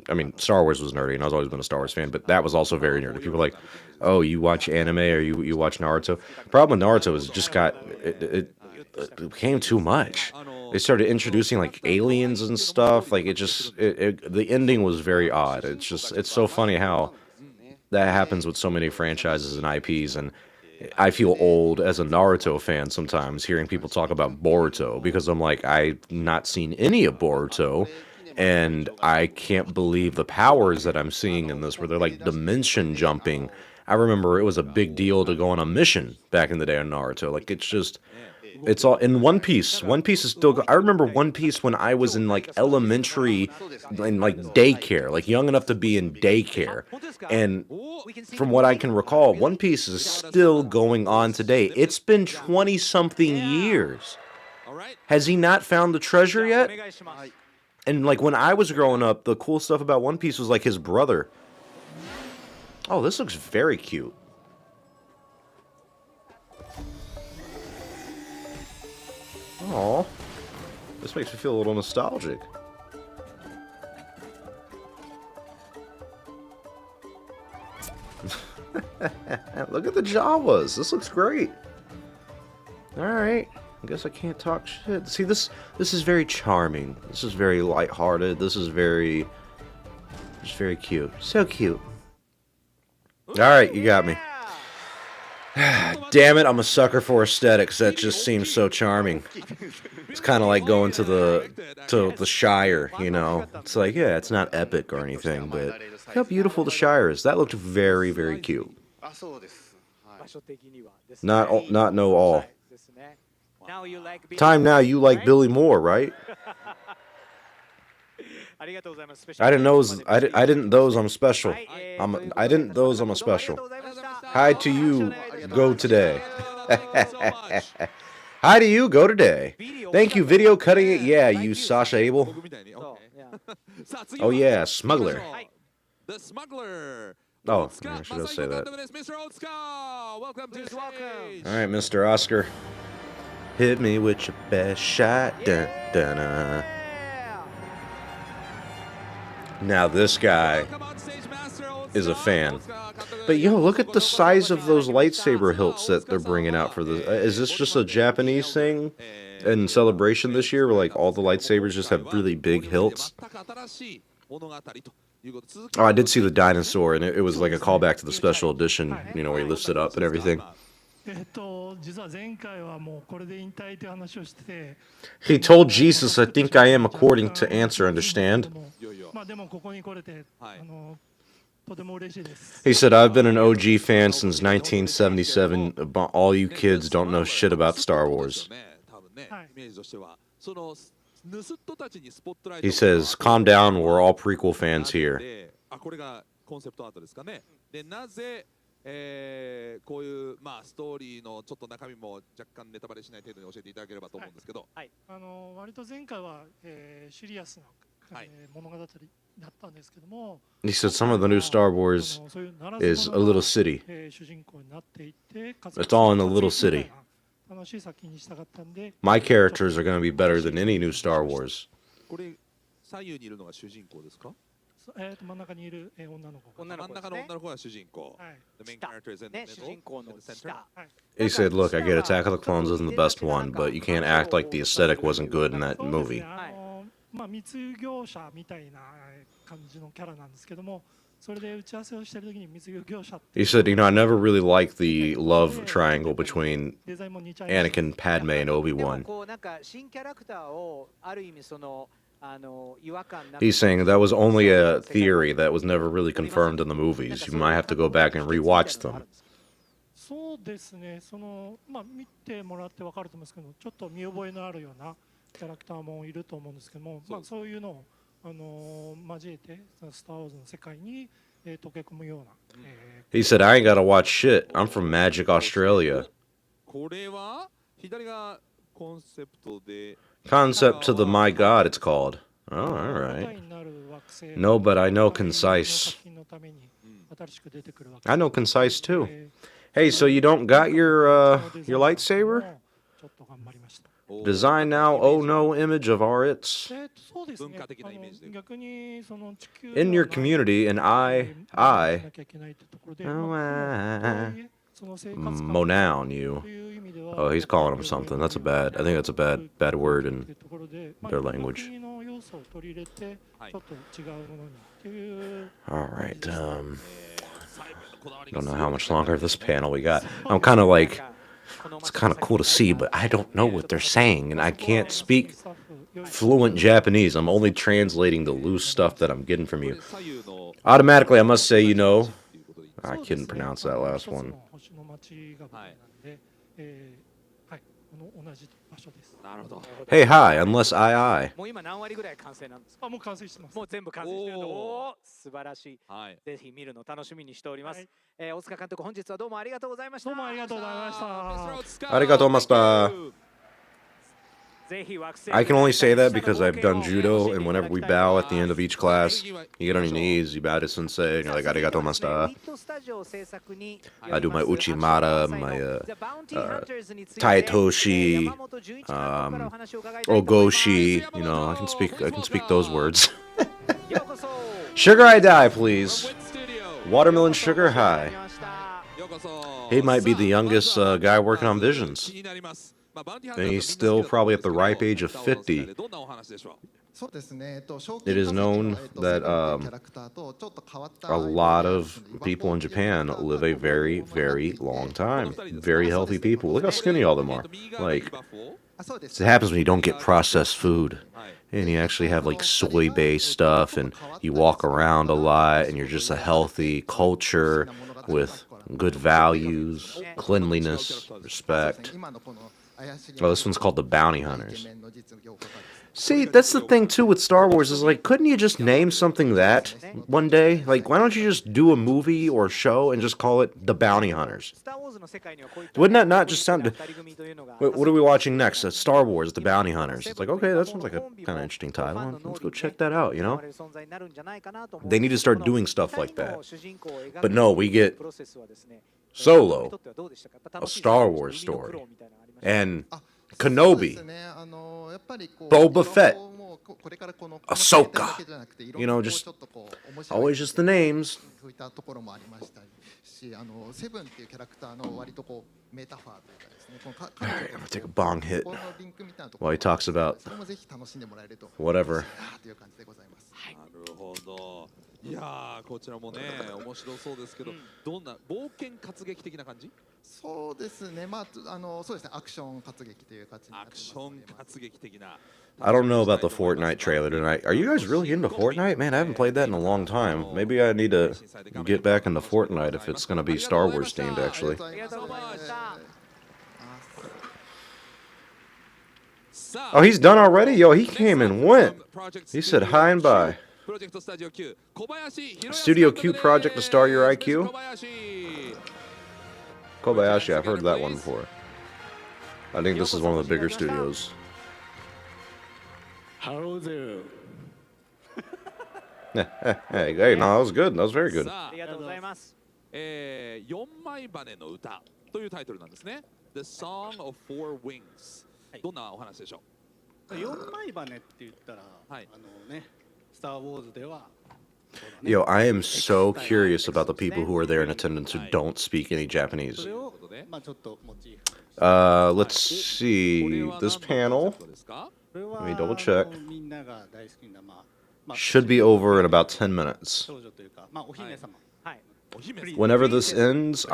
I mean, Star Wars was nerdy, and I've always been a Star Wars fan, but that was also very nerdy. People were like, oh, you watch anime or you watch Naruto? Problem with Naruto is it just got, it became too much. They started introducing like aliens and stuff. Like the ending was very odd. It's so funny how that happens with so many franchises and IPs, and I feel old as a Naruto fan sometimes hearing people talk about Boruto, because I'm like, I've not seen any of Boruto, and I can't believe the powers that I'm seeing in this, where they're like dimension jumping. I remember it was a big deal to go on a mission back in the day on Naruto. Like it's all in One Piece. One Piece is still. I remember One Piece when I was in like elementary, in like daycare, like young enough to be in daycare. And from what I can recall, One Piece is still going on today. It's been 20-something years. Has he not found the treasure yet? And like when I was growing up, the cool stuff about One Piece was like his brother. Oh, this looks very cute. Oh, this makes me feel a little nostalgic. Look at the Jawas. This looks great. Alright. I guess I can't talk shit. See, this is very charming. This is very lighthearted. This is very... just very cute. So cute. Alright, you got me. Damn it, I'm a sucker for aesthetics. That just seems so charming. It's kind of like going to the Shire, you know? It's like, yeah, it's not epic or anything, but look how beautiful the Shire is. That looked very, very cute. Not know all. Time now you like Billy Moore, right? I didn't know. I didn't those. I'm special. I didn't those. I'm a special. Hi to you. Go today. Hi to you. Go today. Thank you. Video cutting it. Yeah, you Sasha Abel. Oh yeah, smuggler. The smuggler. Oh, I should have said that. Mr. Otsuka, welcome to the stage. All right, Mr. Oscar. Hit me with your best shot. Dun, dun, dun. Now this guy is a fan. But yo, look at the size of those lightsaber hilts that they're bringing out for this. Is this just a Japanese thing in Celebration this year where like all the lightsabers just have really big hilts? Oh, I did see the dinosaur, and it was like a callback to the special edition, you know, where he lifts it up and everything. He told Jesus, I think I am according to answer, understand? He said, I've been an OG fan since 1977. All you kids don't know shit about Star Wars. He says, calm down, we're all prequel fans here. こういうまあストーリーのちょっと中身も若干ネタバレしない程度に教えていただければと思うんですけど、はい、割と前回は、シリアスな、物語だったんですけども、He said some of the new Star Wars is a little city. It's all in a little city. My characters are going to be better than any new Star Wars. これ左右にいるのが主人公ですか？真ん中にいる女の子。真ん中の女の子が主人公。The main character is in the middle, in the center. He said, look, I get Attack of the Clones isn't the best one, but you can't act like the aesthetic wasn't good in that movie. まあ密業者みたいな感じのキャラなんですけども、それで打ち合わせをしてる時に密業者。He said, you know, I never really liked the love triangle between Anakin, Padme, and Obi-Wan. He's saying that was only a theory that was never really confirmed in the movies. You might have to go back and rewatch them. そうですね。まあ見てもらってわかると思うんですけど、ちょっと見覚えのあるようなキャラクターもいると思うんですけども、まあそういうのを交えてスター・ウォーズの世界に溶け込むような。He said, I ain't gotta watch shit. I'm from Magic, Australia. これは左がコンセプトで。Concept to the My God, it's called. Oh, all right. No, but I know concise. I know concise too. Hey, so you don't got your lightsaber? Design now, oh no image of our its. In your community, and Monown, you. Oh, he's calling him something. I think that's a bad word in their language. Alright, don't know how much longer of this panel we got. I'm kind of like, it's kind of cool to see, but I don't know what they're saying, and I can't speak fluent Japanese. I'm only translating the loose stuff that I'm getting from you. Automatically, I must say, you know, I couldn't pronounce that last one. Hey, hi, unless I. もう今何割ぐらい完成なんですか？もう完成してます。もう全部完成してるの。おお、素晴らしい。ぜひ見るの楽しみにしております。大塚監督、本日はどうもありがとうございました。どうもありがとうございました。ありがとうございました。I can only say that because I've done judo, and whenever we bow at the end of each class, you get on your knees, you bow to sensei, and you're like, arigato master. I do my uchimata, my taitoshi, ogoshi, you know, I can speak those words. Sugar I die, please. Watermelon Sugar High. He might be the youngest guy working on Visions. And he's still probably at the ripe age of 50. It is known that a lot of people in Japan live a very, very long time. Very healthy people. Look how skinny all of them are. Like, it happens when you don't get processed food. And you actually have like soy-based stuff, and you walk around a lot, and you're just a healthy culture with good values, cleanliness, respect. Oh, this one's called the Bounty Hunters. See, that's the thing too with Star Wars is like, couldn't you just name something that one day? Like, why don't you just do a movie or show and just call it The Bounty Hunters? Wouldn't that not just sound... What are we watching next? Star Wars, The Bounty Hunters. It's like, okay, that sounds like a kind of interesting title. Let's go check that out, you know? They need to start doing stuff like that. But no, we get Solo, a Star Wars story, and Kenobi, Boba Fett, Ahsoka, you know, just always just the names. I'm gonna take a bong hit while he talks about whatever. いやーこちらもね面白そうですけど、どんな冒険活劇的な感じ？そうですね。まあそうですね。アクション活劇という感じになってます。アクション活劇的な。I don't know about the Fortnite trailer tonight. Are you guys really into Fortnite? Man, I haven't played that in a long time. Maybe I need to get back into Fortnite if it's going to be Star Wars themed, actually. Oh, he's done already? Yo, he came and went. He said hi and bye. Studio Q project to star your IQ? Kobayashi, I've heard that one before. I think this is one of the bigger studios. Hello there. Hey, no, that was good. That was very good. 4枚羽の歌というタイトルなんですね。The Song of Four Wings。どんなお話でしょう。4枚羽って言ったら、スター・ウォーズでは。Yo, I am so curious about the people who are there in attendance who don't speak any Japanese. Let's see. This panel, let me double check, should be over in about 10 minutes. Whenever this ends,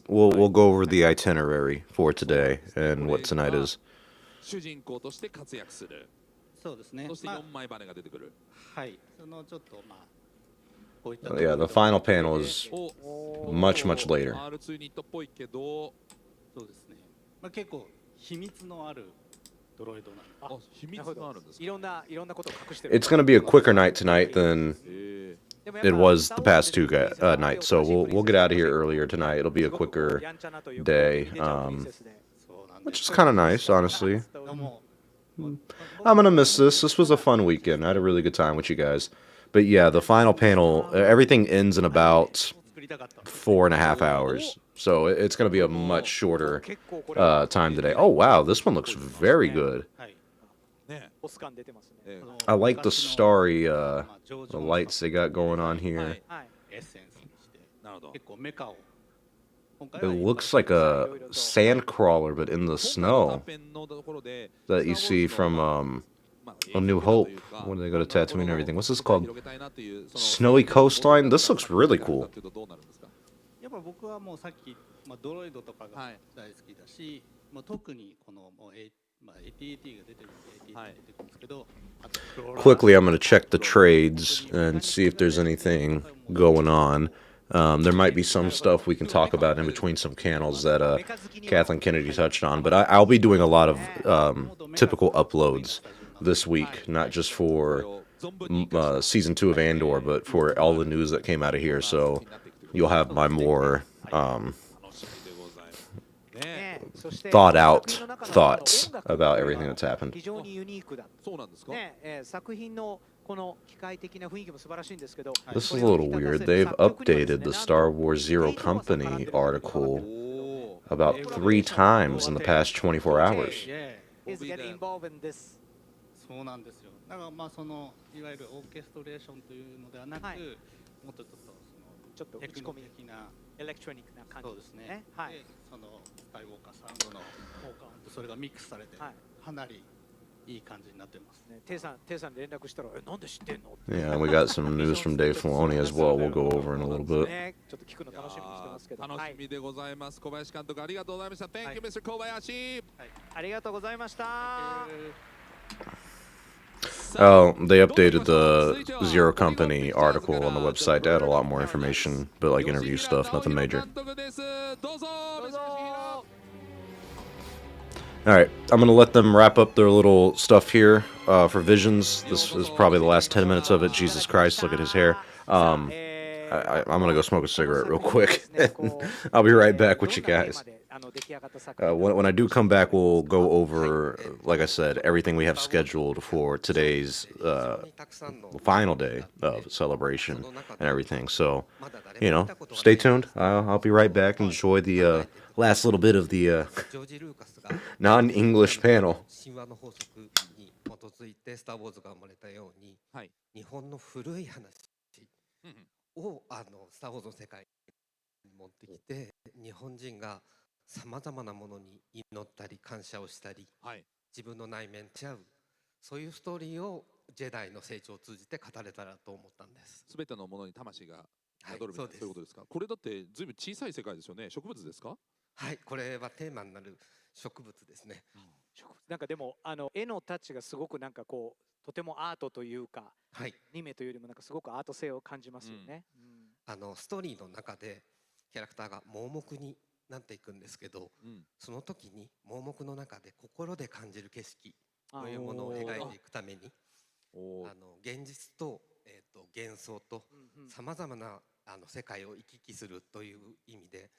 we'll go over the itinerary for today and what tonight is. 主人公として活躍する。そうですね。そして4枚羽が出てくる。はい。そのちょっとまあ。Yeah, the final panel is much, much later. R2 っぽいけど、そうですね。まあ結構秘密のあるドロイドなんで。秘密があるんですか。いろんなことを隠してる。It's going to be a quicker night tonight than it was the past two nights, so we'll get out of here earlier tonight. It'll be a quicker day, which is kind of nice, honestly. I'm gonna miss this. This was a fun weekend. I had a really good time with you guys. But yeah, the final panel, everything ends in about 4.5 hours. So it's going to be a much shorter time today. Oh, wow. This one looks very good. I like the starry the lights they got going on here. It looks like a sand crawler, but in the snow that you see from A New Hope when they go to Tatooine and everything. What's this called? Snowy Coastline? This looks really cool. やっぱ僕はもうさっきドロイドとかが大好きだし、特にこのAT-AT が出てるんで AT-AT が出てくるんですけど。Quickly, I'm going to check the trades and see if there's anything going on. There might be some stuff we can talk about in between some panels that Kathleen Kennedy touched on, but I'll be doing a lot of typical uploads this week, not just for season 2 of Andor, but for all the news that came out of here. So you'll have my more thought out thoughts about everything that's happened. 非常にユニークだ。そうなんですか。作品のこの機械的な雰囲気も素晴らしいんですけど。This is a little weird. They've updated the Star Wars Zero Company article about 3 times in the past 24 hours. Is getting involved in this. そうなんですよ。だからまあそのいわゆるオーケストレーションというのではなく、もっとちょっと打ち込み的なエレクトロニックな感じですね。はい。そのスカイウォーカーサウンドの効果音とそれがミックスされて、かなりいい感じになってます。テイさん連絡したらなんで知ってんの？ Yeah, we got some news from Dave Filoni as well. We'll go over in a little bit. ちょっと聞くの楽しみにしてますけど。楽しみでございます。小林監督ありがとうございました。Thank you, Mr. 小林。ありがとうございました。Oh, they updated the Zero Company article on the website to add a lot more information, but like interview stuff, nothing major. Alright, I'm gonna let them wrap up their little stuff here for Visions. This is probably the last 10 minutes of it. Jesus Christ, look at his hair. I'm gonna go smoke a cigarette real quick. I'll be right back with you guys. When I do come back, we'll go over, like I said, everything we have scheduled for today's final day of celebration and everything. So, you know, stay tuned. I'll be right back. Enjoy the last little bit of the non-English panel. さまざまなものに祈ったり感謝をしたり、自分の内面ちゃうそういうストーリーをジェダイの成長を通じて語れたらと思ったんです。すべてのものに魂が宿るみたいな、そういうことですか。これだってずいぶん小さい世界ですよね。植物ですか？はい、これはテーマになる植物ですね。なんかでも絵のタッチがすごくなんかこうとてもアートというか、アニメというよりもなんかすごくアート性を感じますよね。ストーリーの中でキャラクターが盲目になっていくんですけど、その時に盲目の中で心で感じる景色というものを描いていくために現実と、幻想とさまざまな世界を行き来するという意味で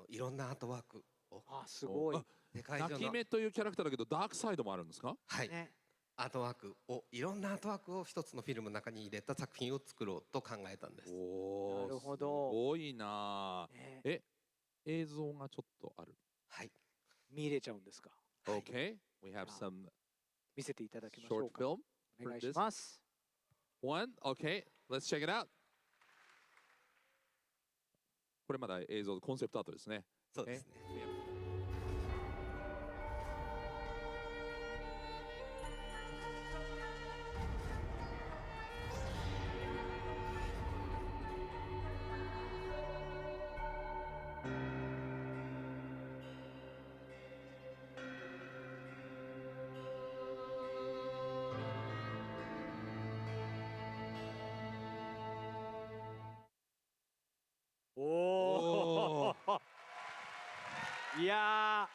いろんなアートワークをすごい泣き目というキャラクターだけどダークサイドもあるんですか？はい、アートワークをいろんなアートワークを一つのフィルムの中に入れた作品を作ろうと考えたんです。なるほど。すごいな。映像がちょっとある。はい。見れちゃうんですか。Okay, we have some 見せていただきましょうか。 short film. お願いします。One, okay, let's check it out. これまだ映像コンセプトアートですね。そうですね。いや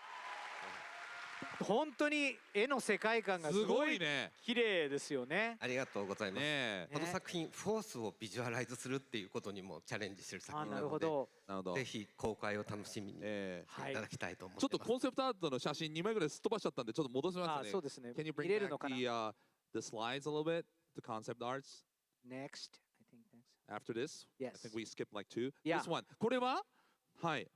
ー、本当に絵の世界観がすごい綺麗ですよね。ありがとうございます。この作品、フォースをビジュアライズするっていうことにもチャレンジしている作品なので、ぜひ公開を楽しみにしていただきたいと思います。ちょっとコンセプトアートの写真2枚ぐらいすっ飛ばしちゃったんで、ちょっと戻しますね。そうですね。Can you bring back the slides a little bit, the concept arts? Next, I think next. After this, yes. I think we skipped like 2. This one. これははい。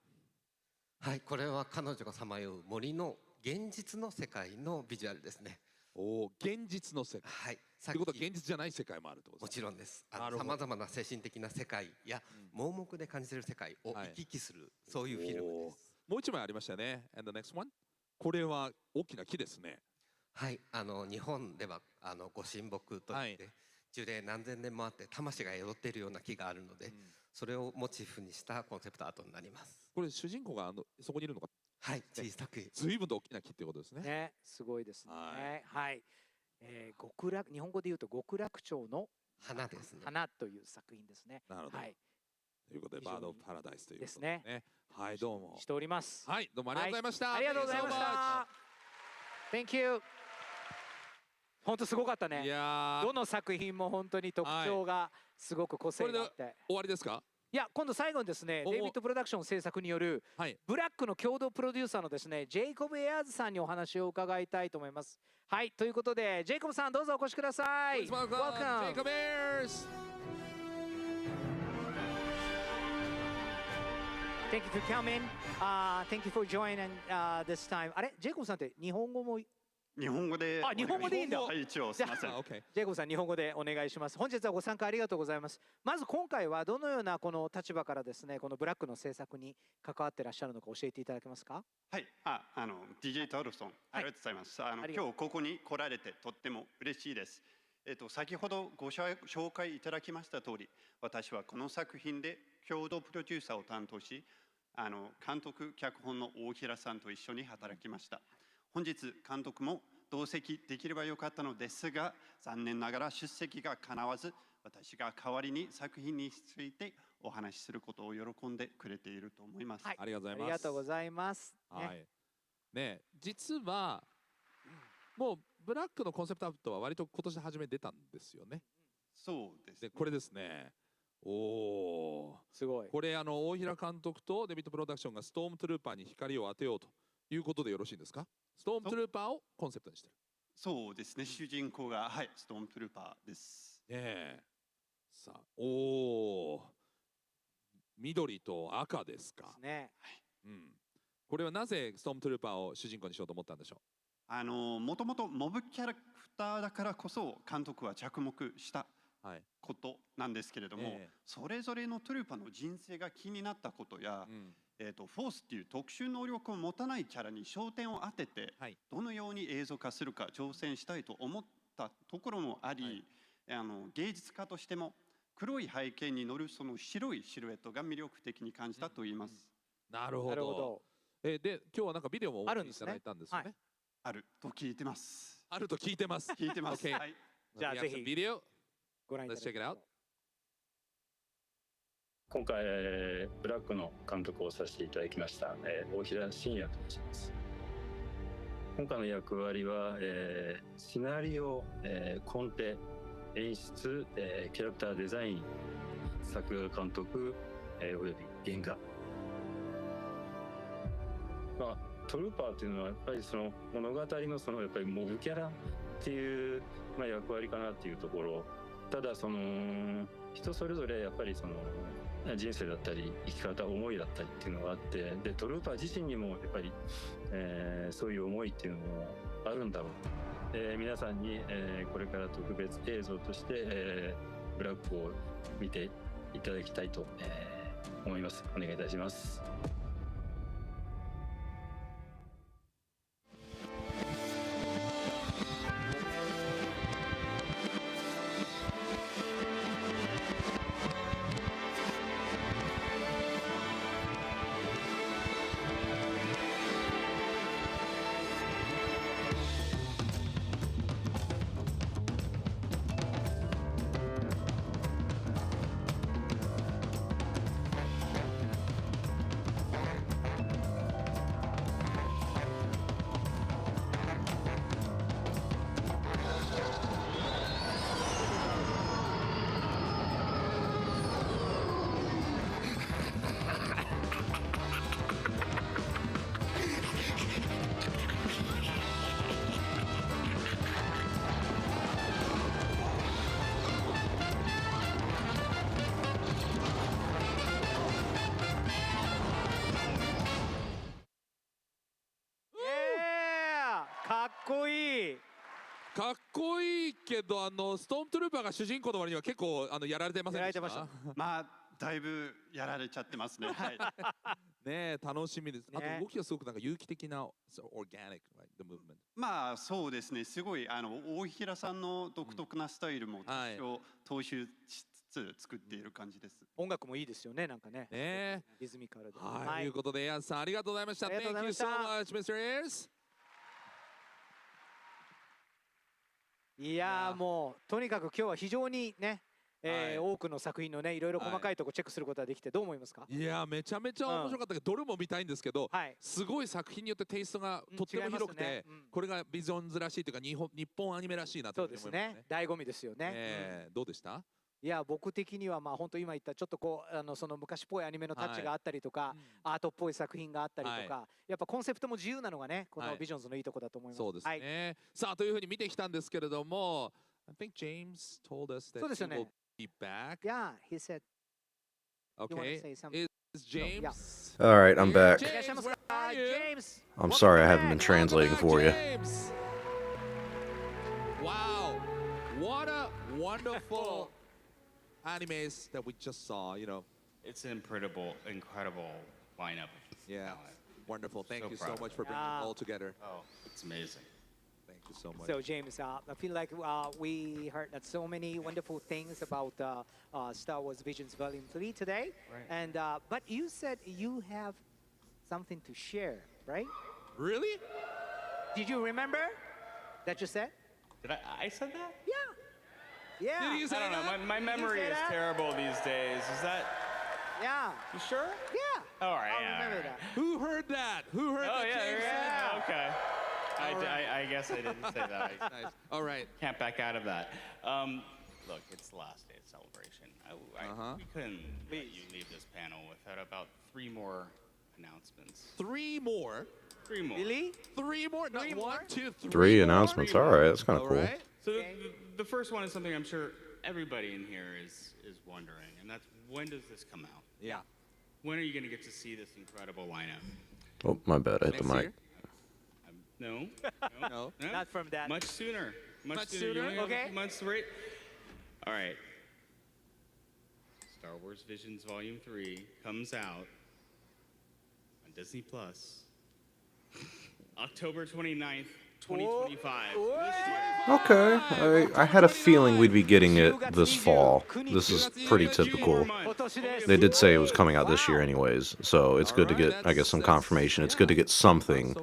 はい、これは彼女がさまよう森の現実の世界のビジュアルですね。おお、現実の世界。はい。ということは現実じゃない世界もあるってことですか？もちろんです。さまざまな精神的な世界や盲目で感じている世界を行き来する、そういうフィルムです。もう一枚ありましたよね。And the next one? これは大きな木ですね。はい、日本ではご神木といって樹齢何千年もあって魂が宿っているような木があるので、それをモチーフにしたコンセプトアートになります。これ主人公がそこにいるのか？はい、小さく。ずいぶんと大きな木ってことですね。ね、すごいですね。はい。極楽、日本語で言うと極楽鳥の花ですね。花という作品ですね。なるほど。はい。ということでバードオブパラダイスということですね。はい、どうも。しております。はい、どうもありがとうございました。ありがとうございました。Thank you。本当すごかったね。どの作品も本当に特徴がすごく個性があって。終わりですか？いや、今度最後にですね、デイビッドプロダクション制作による、ブラックの共同プロデューサーのですね、ジェイコブ・エアーズさんにお話を伺いたいと思います。はい、ということで、ジェイコブさんどうぞお越しください。Welcome, Jacob Ayers. Thank you for coming. Thank you for joining this time. あれ、ジェイコブさんって日本語も日本語で。あ、日本語でいいんだ。はい、一応すみません。ジェイコブさん、日本語でお願いします。本日はご参加ありがとうございます。まず今回はどのようなこの立場からですね、このブラックの制作に関わってらっしゃるのか教えていただけますか。はい、DJ タルソン、ありがとうございます。今日ここに来られてとっても嬉しいです。先ほどご紹介いただきました通り、私はこの作品で共同プロデューサーを担当し、監督脚本の大平さんと一緒に働きました。本日監督も同席できればよかったのですが、残念ながら出席が叶わず、私が代わりに作品についてお話しすることを喜んでくれていると思います。ありがとうございます。ありがとうございます。はい。ね、実はもうブラックのコンセプトアップは割と今年初め出たんですよね。そうですね。でこれですね。おお。すごい。これ大平監督とデビッドプロダクションがストームトゥルーパーに光を当てようということでよろしいんですか。ストームトゥルーパーをコンセプトにしてる。そうですね。主人公がはいストームトゥルーパーです。ねえ。さあ、おお。緑と赤ですか。ですね。はい。うん。これはなぜストームトゥルーパーを主人公にしようと思ったんでしょう。もともとモブキャラクターだからこそ監督は着目したことなんですけれども、それぞれのトゥルーパーの人生が気になったことや、フォースっていう特殊能力を持たないキャラに焦点を当てて、どのように映像化するか挑戦したいと思ったところもあり、芸術家としても黒い背景に乗るその白いシルエットが魅力的に感じたと言います。なるほど。で今日はなんかビデオもお持ちいただいたんですよね。あると聞いてます。あると聞いてます。聞いてます。はい。じゃあぜひビデオご覧いただきます。今回ブラックの監督をさせていただきました大平信也と申します。今回の役割はシナリオ、コンテ、演出、キャラクターデザイン、作画監督、および原画。トルーパーっていうのはやっぱりその物語のそのやっぱりモブキャラっていう役割かなっていうところ。ただその人それぞれやっぱりその人生だったり生き方思いだったりっていうのがあって、でトルーパー自身にもやっぱり、そういう思いっていうのもあるんだろう。皆さんに、これから特別映像として、ブラックを見ていただきたいと、思います。お願いいたします。かっこいい。かっこいいけどストームトゥルーパーが主人公の割には結構やられてませんでした。まあだいぶやられちゃってますね。はい。ねえ楽しみです。あと動きがすごくなんか有機的な organic the movement。まあそうですね。すごい大平さんの独特なスタイルも踏襲しつつ作っている感じです。音楽もいいですよね、なんかね。ねリズミカルで。はい。ということでエアンさんありがとうございました。Thank you so much, Mr. Ayers。いやもうとにかく今日は非常にね、多くの作品のねいろいろ細かいとこチェックすることができてどう思いますか。いやめちゃめちゃ面白かったけど、どれも見たいんですけど、すごい作品によってテイストがとっても広くて、これがビジョンズらしいというか日本アニメらしいなと思いますね。そうですね、醍醐味ですよね。どうでした？いや、僕的にはまあ本当今言ったちょっとこうその昔っぽいアニメのタッチがあったりとか、アートっぽい作品があったりとか、やっぱコンセプトも自由なのがね、このビジョンズのいいとこだと思います。そうですね。さあというふうに見てきたんですけれども、I think James told us that he will be back. Yeah, he said. Okay. Is James? All right, I'm back. James, where are you? James. I'm sorry I haven't been translating for you. James. Wow, what a wonderful animes that we just saw. You know, it's an incredible lineup. Yeah, wonderful. Thank you so proud. much for bringing it all together. Oh, it's amazing. Thank you so much. So James, I feel like we heard that so many wonderful things about Star Wars Visions Volume 3 today. Right. And but you said you have something to share, right? Really? Did you remember that you said? Did I said that? Yeah. Yeah. Did you say I don't know. that? My memory is terrible these days. Is that? Yeah. You sure? Yeah. All right. I Yeah. remember that. Who heard that? Who heard Oh that? yeah. James? Yeah. Okay. All I guess I didn't say that. Nice. All right. Can't back out of that. Look, it's the last day of celebration. We couldn't let you leave this panel without about 3 more announcements. 3 more. 3 more. Really? 3 more? Not 1, 2, 3. 3 announcements. All right, that's kind of cool. Right. So the first one is something I'm sure everybody in here is wondering, and that's when does this come out? Yeah. When are you going to get to see this incredible lineup? Oh, my bad. I hit the Next mic. year? No. No. Not from that. Much sooner. Much You sooner? only have a Okay. few months to wait. All right. Star Wars Visions Volume 3 comes out on Disney Plus October 29th, 2025. Okay, I had a feeling we'd be getting it this fall. This is pretty typical. They did say it was coming out this year anyways, so it's good to get, I guess, some confirmation. It's good to get something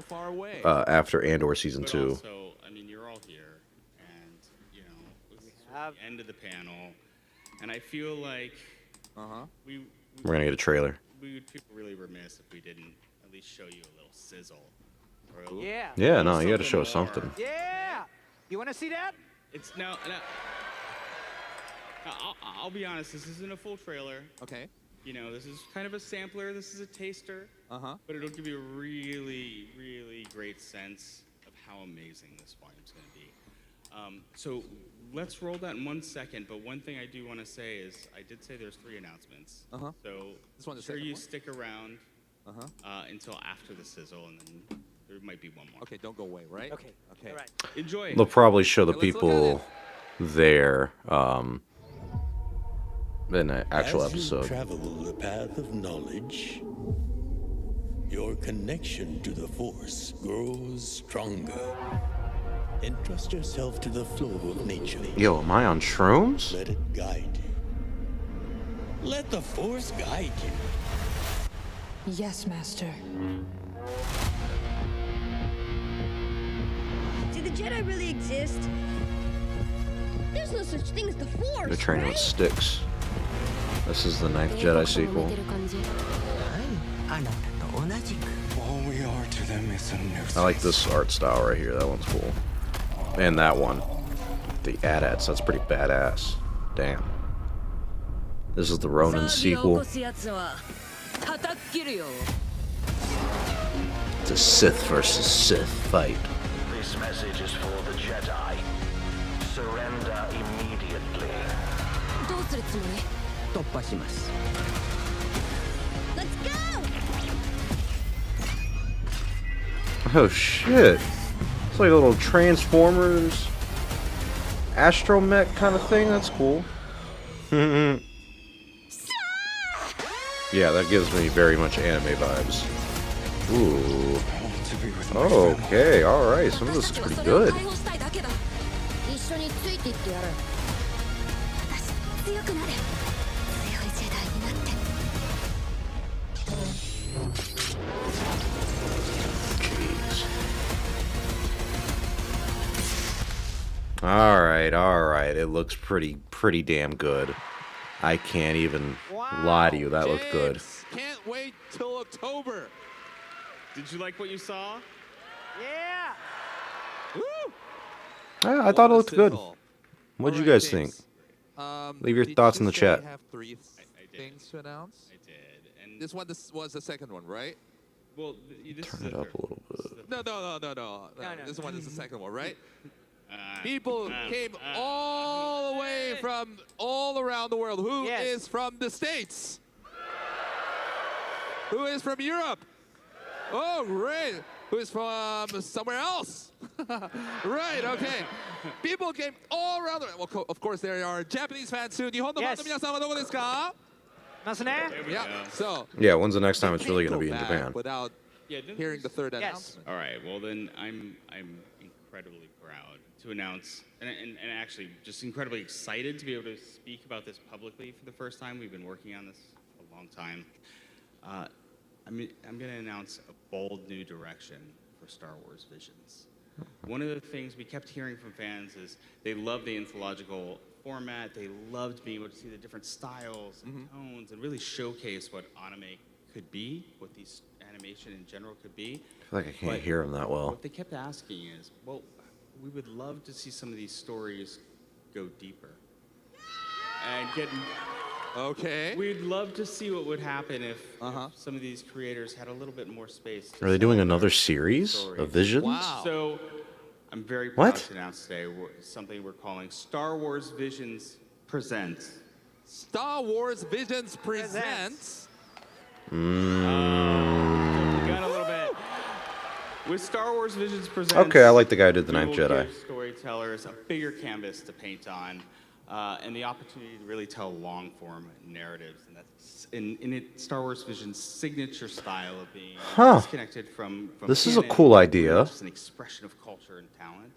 after Andor Season 2. Also, I mean, you're all here, and, you know, this is the end of the panel, and I feel like We're going to get a trailer. we would feel really remiss if we didn't at least show you a little sizzle. Or a Yeah. Yeah, no, you got to show more. something. Yeah. You want to see that? It's now. I'll be honest. This isn't a full trailer. Okay. You know, this is kind of a sampler. This is a taster. But it'll give you a really, really great sense of how amazing this volume's going to be. So let's roll that in 1 second. But one thing I do want to say is I did say there's 3 announcements. So This one, the sure second you one? stick around until after the sizzle, and then there might be one more. Okay, don't go away, right? Okay. Okay. All right. Enjoy it. They'll probably show the Okay, let's look at people there in an actual As you episode. travel the path of knowledge, your connection to the Force grows stronger. Entrust yourself to the flow of nature. Yo, am I on shrooms? Let it guide you. Let the Force guide you. Yes, Master. Do the Jedi really exist? There's no such thing as the Force. They're training with right? sticks. This is the 9th Jedi sequel. All we are to them is a nuisance. I like this art style right here. That one's cool. And that one. The AT-ATs. That's pretty badass. Damn. This is the Ronin sequel. It's a Sith versus Sith fight. This message is for the Jedi. Surrender immediately. Let's go! Oh shit. It's like a little Transformers astromech kind of thing. That's cool. Yeah, that gives me very much anime vibes. Ooh. Okay, alright. Some of this is pretty good. Alright. It looks pretty damn good. I can't even lie to you. That looked good. Can't wait till October. Did you like what you saw? Yeah. Woo! I thought it looked good. What did you guys think? Leave your did thoughts you in the say chat. you have three things to announce? I did. And This one was the second one, right? well, this Turn is it the up third. a little bit. No. This one is the second one, right? People came all the way from all around the world. Who is from the States? Who is from Europe? Oh, great. Who is from somewhere else? Right, okay. People came all around the world. Well, of course, there are Japanese fans too. 日本のファンの皆さんはどこですか? ますね。 Yeah, so Yeah, when's the next time it's really can't going to be go in back Japan? without hearing the third announcement. All right. Well, then I'm incredibly proud to announce, and actually just incredibly excited to be able to speak about this publicly for the first time. We've been working on this for a long time. I'm going to announce a bold new direction for Star Wars Visions. One of the things we kept hearing from fans is they love the anthological format. They loved being able to see the different styles and tones and really showcase what anime could be, what these animation in general could be. I feel like I can't But hear him that well. What they kept asking is, well, we would love to see some of these stories go deeper and get. Okay. We'd love to see what would happen if some of these creators had a little bit more space. Are they doing another series of Visions? Wow. So I'm very proud What? to announce today something we're calling Star Wars Visions Presents. Star Wars Visions presents. Got a little bit. With Star Wars Visions Presents. Okay, I like the guy who did The we Ninth will Jedi. give storytellers a bigger canvas to paint on, and the opportunity to really tell long-form narratives, and that's in it Star Wars Vision's signature style of being disconnected from This is a canon, cool idea. Just an expression of culture and talent.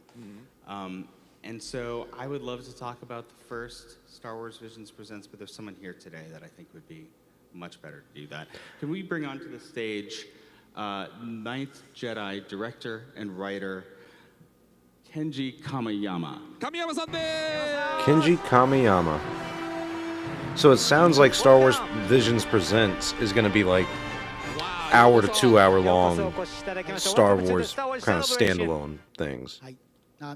And so I would love to talk about the first Star Wars Visions Presents, but there's someone here today that I think would be much better to do that. Can we bring onto the stage Ninth Jedi director and writer Kenji Kamiyama. Kamiyama-san desu! Kenji Kamiyama. So it sounds like Star Wars Visions Presents is going to be like hour to 2 hour long Star Wars kind of standalone things.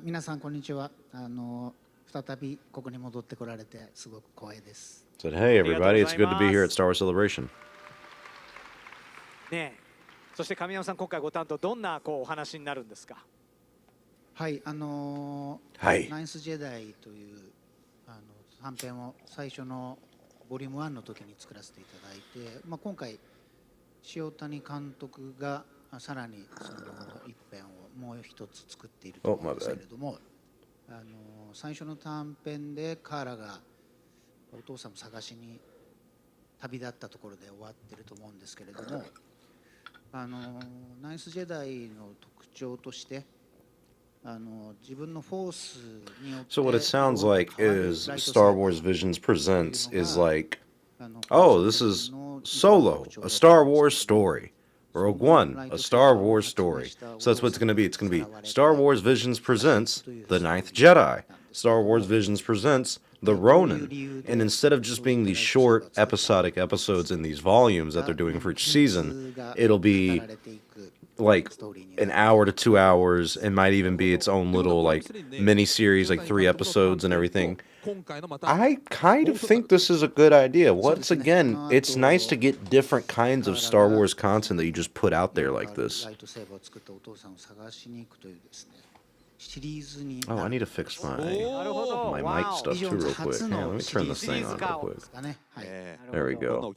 皆さんこんにちは。再びここに戻ってこられてすごく光栄です。 Said, hey everybody, it's good to be here at Star Wars Celebration. ねえ、そして神山さん今回ご担当どんなお話になるんですか。はい、はいナインスジェダイという短編を最初のボリューム1の時に作らせていただいて、今回塩谷監督がさらにその一編をもう一つ作っていると思うんですけれども、最初の短編でカーラがお父さんを探しに旅立ったところで終わってると思うんですけれども、ナインスジェダイの特徴として自分のフォースによって So what it sounds like is Star Wars Visions Presents is like, oh, this is Solo, a Star Wars story. Rogue One, a Star Wars story. So that's what it's going to be. It's going to be Star Wars Visions Presents The Ninth Jedi. Star Wars Visions Presents The Ronin. And instead of just being these short episodic episodes in these volumes that they're doing for each season, it'll be like an hour to 2 hours. It might even be its own little like mini series, like 3 episodes and everything. I kind of think this is a good idea. Once again, it's nice to get different kinds of Star Wars content that you just put out there like this. Oh, I need to fix my mic stuff too real quick. Hang on, let me turn this thing on real quick. There we go.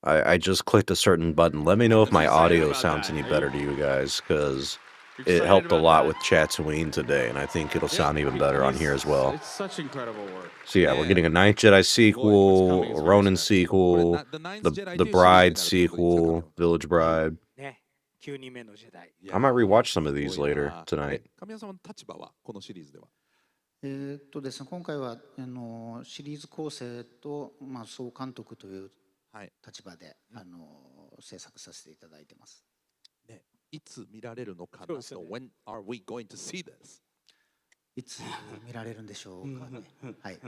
I just clicked a certain button. Let me know if my audio sounds any better to you guys, because it helped a lot with Tatooine today, and I think it'll sound even better on here as well. It's such incredible work. So yeah, we're getting a Ninth Jedi sequel, a Ronin sequel, the Bride sequel, Village Bride. ね、9人目のジェダイ。 I might rewatch some of these later tonight. 神谷さんの立場はこのシリーズでは。ですね、今回はシリーズ構成と総監督という立場で制作させていただいてます。ね、いつ見られるのかなと。When are we going to see this? いつ見られるんでしょうかね。はい。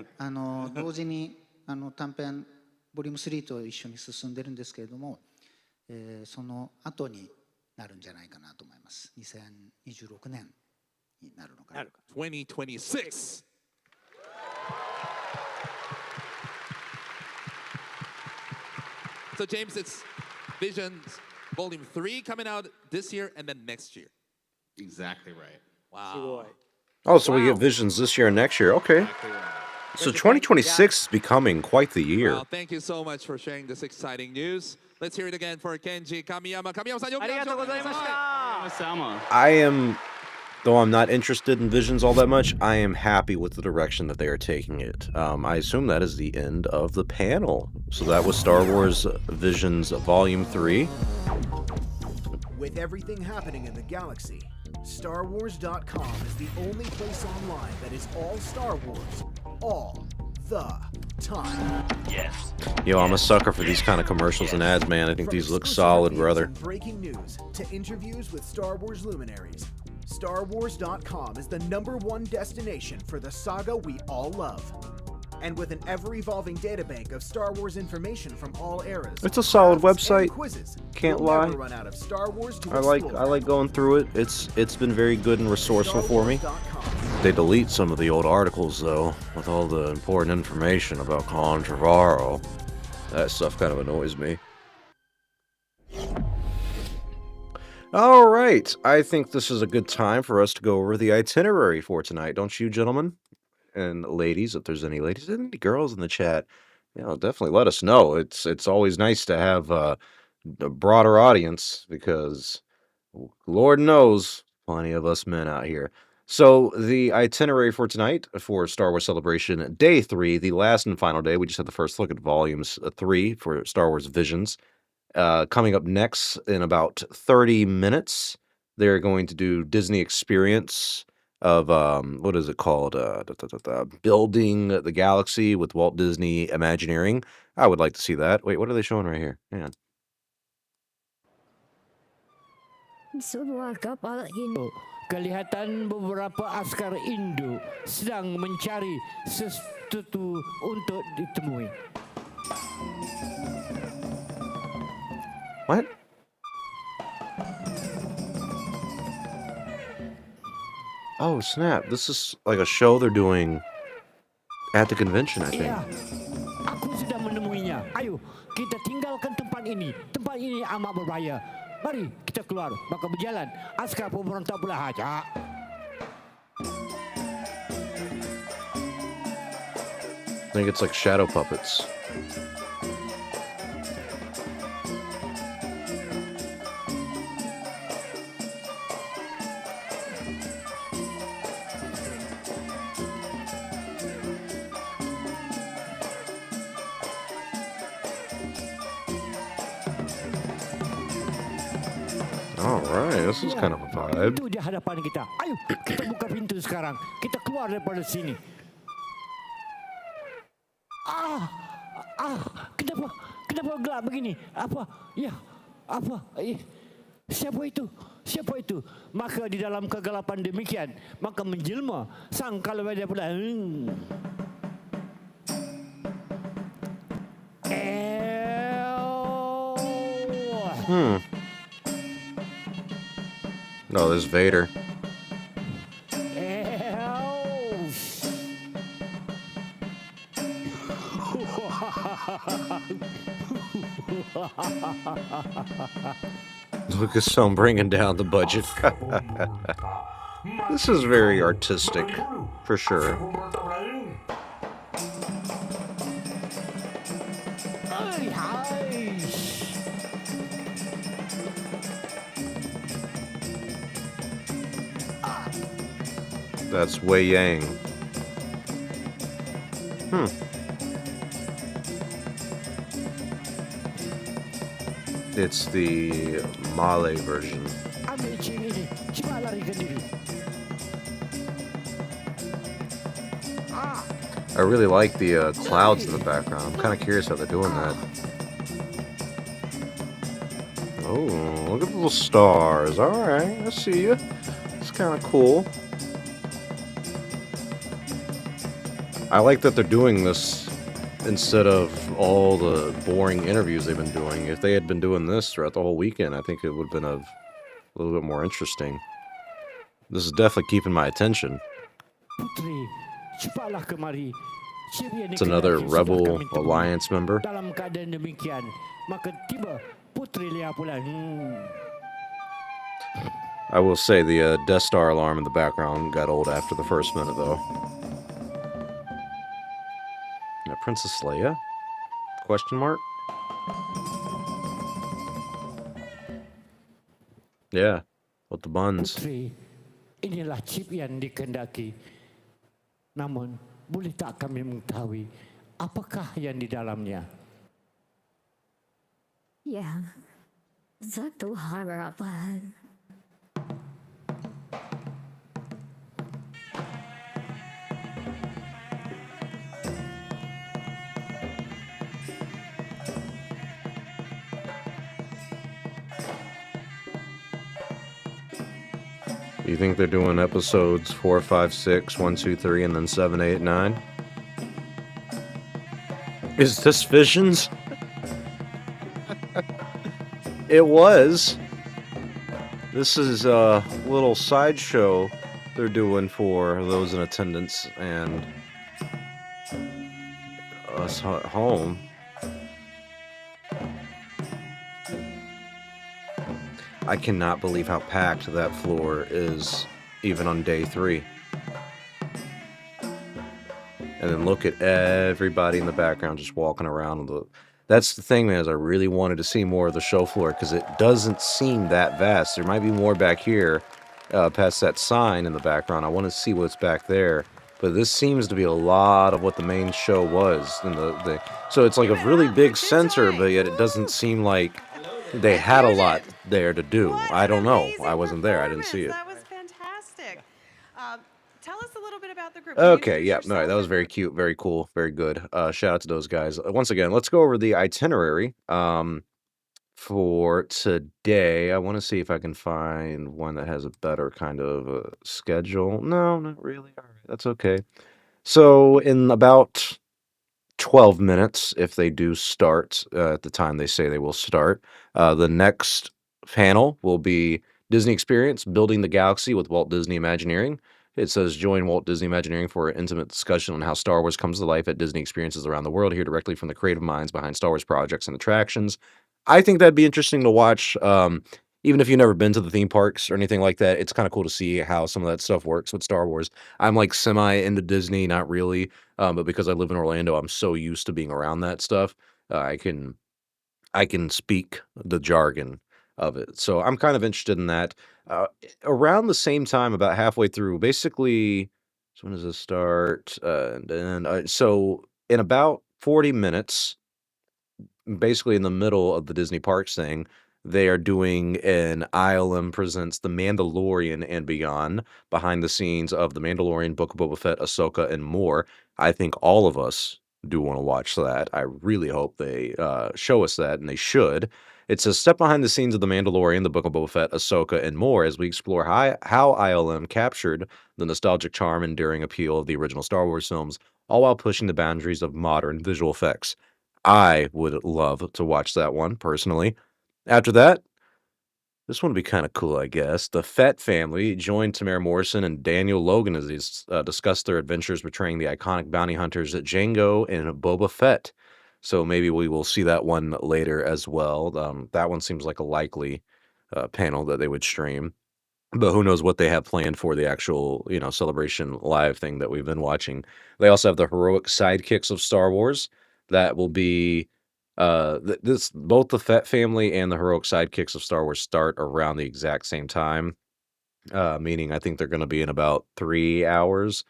同時に短編ボリューム3と一緒に進んでるんですけれども、その後になるんじゃないかなと思います。2026年になるのかな。2026. So James, it's Visions Volume 3 coming out this year and then next year. Exactly right. Wow. Oh, so we get Visions this year and next year. Okay. So 2026 is becoming quite the year. Well, thank you so much for sharing this exciting news. Let's hear it again for Kenji Kamiyama. Kamiyama-san, よくいらっしゃいました。 I am, though I'm not interested in Visions all that much, I am happy with the direction that they are taking it. I assume that is the end of the panel. So that was Star Wars Visions Volume 3. With everything happening in the galaxy, StarWars.com is the only place online that is all Star Wars, all the time. Yes. Yo, I'm a sucker for these kind of commercials and ads, man. I think these look solid, brother. From breaking news to interviews with Star Wars luminaries, StarWars.com is the #1 destination for the saga we all love. And with an ever-evolving databank of Star Wars information from all eras, It's a solid crafts, and website. quizzes, Can't you'll lie. never run out of Star Wars to I like going through it. It's been very good and resourceful for me. They delete some of the old articles though, with all the important information about Controversial. That stuff kind of annoys me. All right, I think this is a good time for us to go over the itinerary for tonight, don't you, gentlemen and ladies? If there's any ladies and any girls in the chat, definitely let us know. It's always nice to have a broader audience because Lord knows plenty of us men out here. So the itinerary for tonight for Star Wars Celebration Day 3, the last and final day. We just had the first look at Volumes 3 for Star Wars Visions. Coming up next in about 30 minutes, they're going to do Disney Experience of, what is it called? Building the Galaxy with Walt Disney Imagineering. I would like to see that. Wait, what are they showing right here? Hang on. Sebuah kapal Indo. Kelihatan beberapa askar Indo sedang mencari sesuatu untuk ditemui. What? Oh, snap. This is like a show they're doing at the convention, I think. Iya, aku sudah menemuinya. Ayo, kita tinggalkan tempat ini. Tempat ini amat berbahaya. Mari kita keluar, maka berjalan. Askar pemberontak pula haja. I think it's like shadow puppets. Alright, this is kind of a vibe. Itu di hadapan kita. Ayo, kita buka pintu sekarang. Kita keluar daripada sini. Kenapa gelap begini? Apa? Ya, apa? Siapa itu? Siapa itu? Maka di dalam kegelapan demikian, maka menjelma sang Kalaweda pula. No, there's Vader. Lucasfilm bringing down the budget. This is very artistic, for sure. That's Wei Yang. It's the Malay version. I really like the clouds in the background. I'm kind of curious how they're doing that. Oh, look at the little stars. Alright, I see you. It's kind of cool. I like that they're doing this instead of all the boring interviews they've been doing. If they had been doing this throughout the whole weekend, I think it would have been a little bit more interesting. This is definitely keeping my attention. Putri, cepatlah kemari. ship yang It's another dikendaki sudah Rebel kami temui. Alliance member. Dalam keadaan demikian, maka tiba Putri Leia pula. I will say the Death Star alarm in the background got old after the first minute, though. Yeah, Princess Leia? Question mark? Yeah, with the buns. Putri, inilah chip yang dikendaki. Namun, boleh tak kami mengetahui apakah yang di dalamnya? Ya, satu harapan. You think they're doing episodes 4, 5, 6, 1, 2, 3, and then 7, 8, 9? Is this Visions? It was. This is a little sideshow they're doing for those in attendance and us at home. I cannot believe how packed that floor is, even on day 3. And then look at everybody in the background just walking around. That's the thing, man, is I really wanted to see more of the show floor, because it doesn't seem that vast. There might be more back here, past that sign in the background. I want to see what's back there. But this seems to be a lot of what the main show was. So it's like a really big center, but yet it doesn't seem like they had a lot there to do. I don't know. I wasn't there. I didn't see it. That was fantastic. Tell us a little bit about the group. Okay, yeah, all right, that was very cute, very cool, very good. Shout out to those guys. Once again, let's go over the itinerary for today. I want to see if I can find one that has a better kind of schedule. No, not really. All right, that's okay. So in about 12 minutes, if they do start at the time they say they will start, the next panel will be Disney Experience, Building the Galaxy with Walt Disney Imagineering. It says, join Walt Disney Imagineering for an intimate discussion on how Star Wars comes to life at Disney experiences around the world, here directly from the creative minds behind Star Wars projects and attractions. I think that'd be interesting to watch. Even if you've never been to the theme parks or anything like that, it's kind of cool to see how some of that stuff works with Star Wars. I'm like semi into Disney, not really, but because I live in Orlando, I'm so used to being around that stuff. I can speak the jargon of it. So I'm kind of interested in that. Around the same time, about halfway through, basically, so when does this start? So in about 40 minutes, basically in the middle of the Disney Parks thing, they are doing an ILM presents The Mandalorian and Beyond, behind the scenes of The Mandalorian, Book of Boba Fett, Ahsoka, and more. I think all of us do want to watch that. I really hope they show us that, and they should. It's a step behind the scenes of The Mandalorian, The Book of Boba Fett, Ahsoka, and more, as we explore how ILM captured the nostalgic charm and enduring appeal of the original Star Wars films, all while pushing the boundaries of modern visual effects. I would love to watch that one, personally. After that, this one would be kind of cool, I guess. The Fett family joined Tamara Morrison and Daniel Logan as they discuss their adventures portraying the iconic bounty hunters Jango and Boba Fett. So maybe we will see that one later as well. That one seems like a likely panel that they would stream. But who knows what they have planned for the actual, Celebration Live thing that we've been watching. They also have the heroic sidekicks of Star Wars. That will be both the Fett family and the heroic sidekicks of Star Wars start around the exact same time. Meaning I think they're going to be in about 3 hours.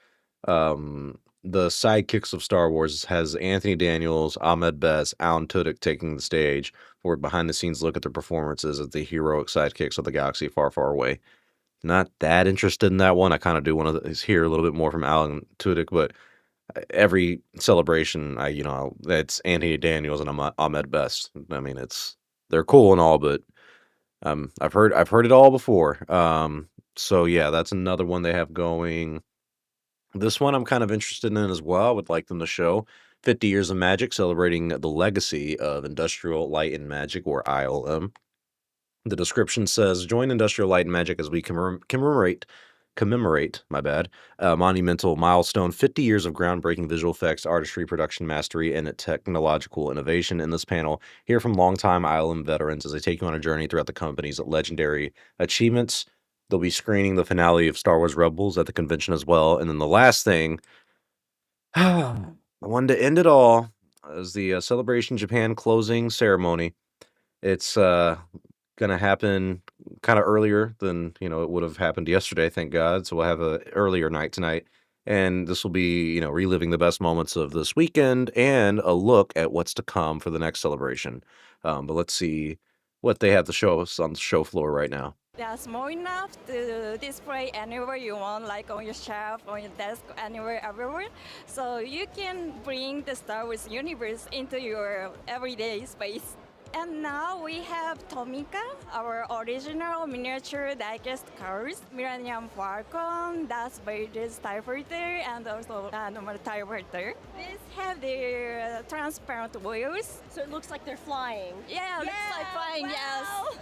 The Sidekicks of Star Wars has Anthony Daniels, Ahmed Best, Alan Tudyk taking the stage for a behind-the-scenes look at their performances as the heroic sidekicks of the galaxy far, far away. Not that interested in that one. I kind of do want to hear a little bit more from Alan Tudyk, but every celebration, it's Anthony Daniels and Ahmed Best. I mean, they're cool and all, but I've heard it all before. So yeah, that's another one they have going. This one I'm kind of interested in as well. I would like them to show 50 Years of Magic, celebrating the legacy of Industrial Light and Magic, or ILM. The description says, join Industrial Light and Magic as we commemorate commemorate, my bad, a monumental milestone, 50 years of groundbreaking visual effects, artistry, production mastery, and technological innovation. In this panel, hear from longtime ILM veterans as they take you on a journey throughout the company's legendary achievements. They'll be screening the finale of Star Wars Rebels at the convention as well. And then the last thing, the one to end it all, is the Celebration Japan closing ceremony. It's gonna happen kind of earlier than it would have happened yesterday, thank God. So we'll have a earlier night tonight, and this will be reliving the best moments of this weekend and a look at what's to come for the next celebration. But let's see what they have to show us on the show floor right now. They're small enough to display anywhere you want, like on your shelf, on your desk, anywhere, everywhere. So you can bring the Star Wars universe into your everyday space. And now we have Tomika, our original miniature digest cars, Millennium Falcon, Darth Vader's TIE Fighter, and also normal TIE Fighter. These have their transparent wheels. So it looks like they're flying. Yeah, looks like flying, wow. yes.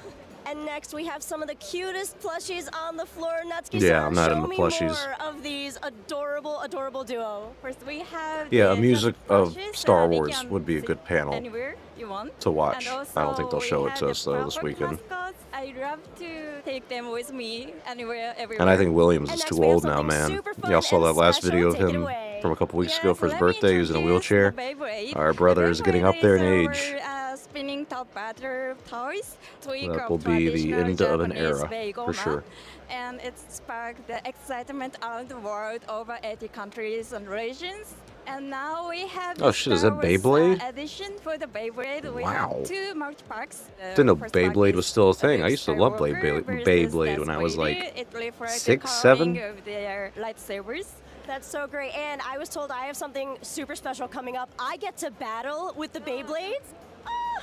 And next we have some of the cutest plushies on the floor. Natsuki, Yeah, I'm not show into me plushies. more of these adorable, adorable duo. First we have Yeah, a the music of plushies, Star they Wars can would be a sit good panel anywhere you want. to watch. And I don't think they'll also show we it to have us the though this proper weekend. mascots. I love to take them with me anywhere, everywhere. And I think Williams And is next too we have old now, something man. super fun Y'all saw and that last special. video of Take it him away. from a couple weeks Yes, ago for his let me birthday using a introduce the wheelchair. Beyblade. Our brother is getting up there in age. Our, spinning top battle toys. Tweak That of will be the traditional end of an Japanese era, bagel for map. sure. And it sparked the excitement around the world, over 80 countries and regions. And now we have Oh the shit, is Star that Wars, Beyblade? edition for the Beyblade. We Wow. have two multi-packs. Didn't know First pack Beyblade is was still a thing. I Luke used to love Skywalker Beyblade when I was versus like Darth Vader. It reflects the 6, coloring 7. of their lightsabers. That's so great. And I was told I have something super special coming up. I get to battle with the Beyblades. Ah,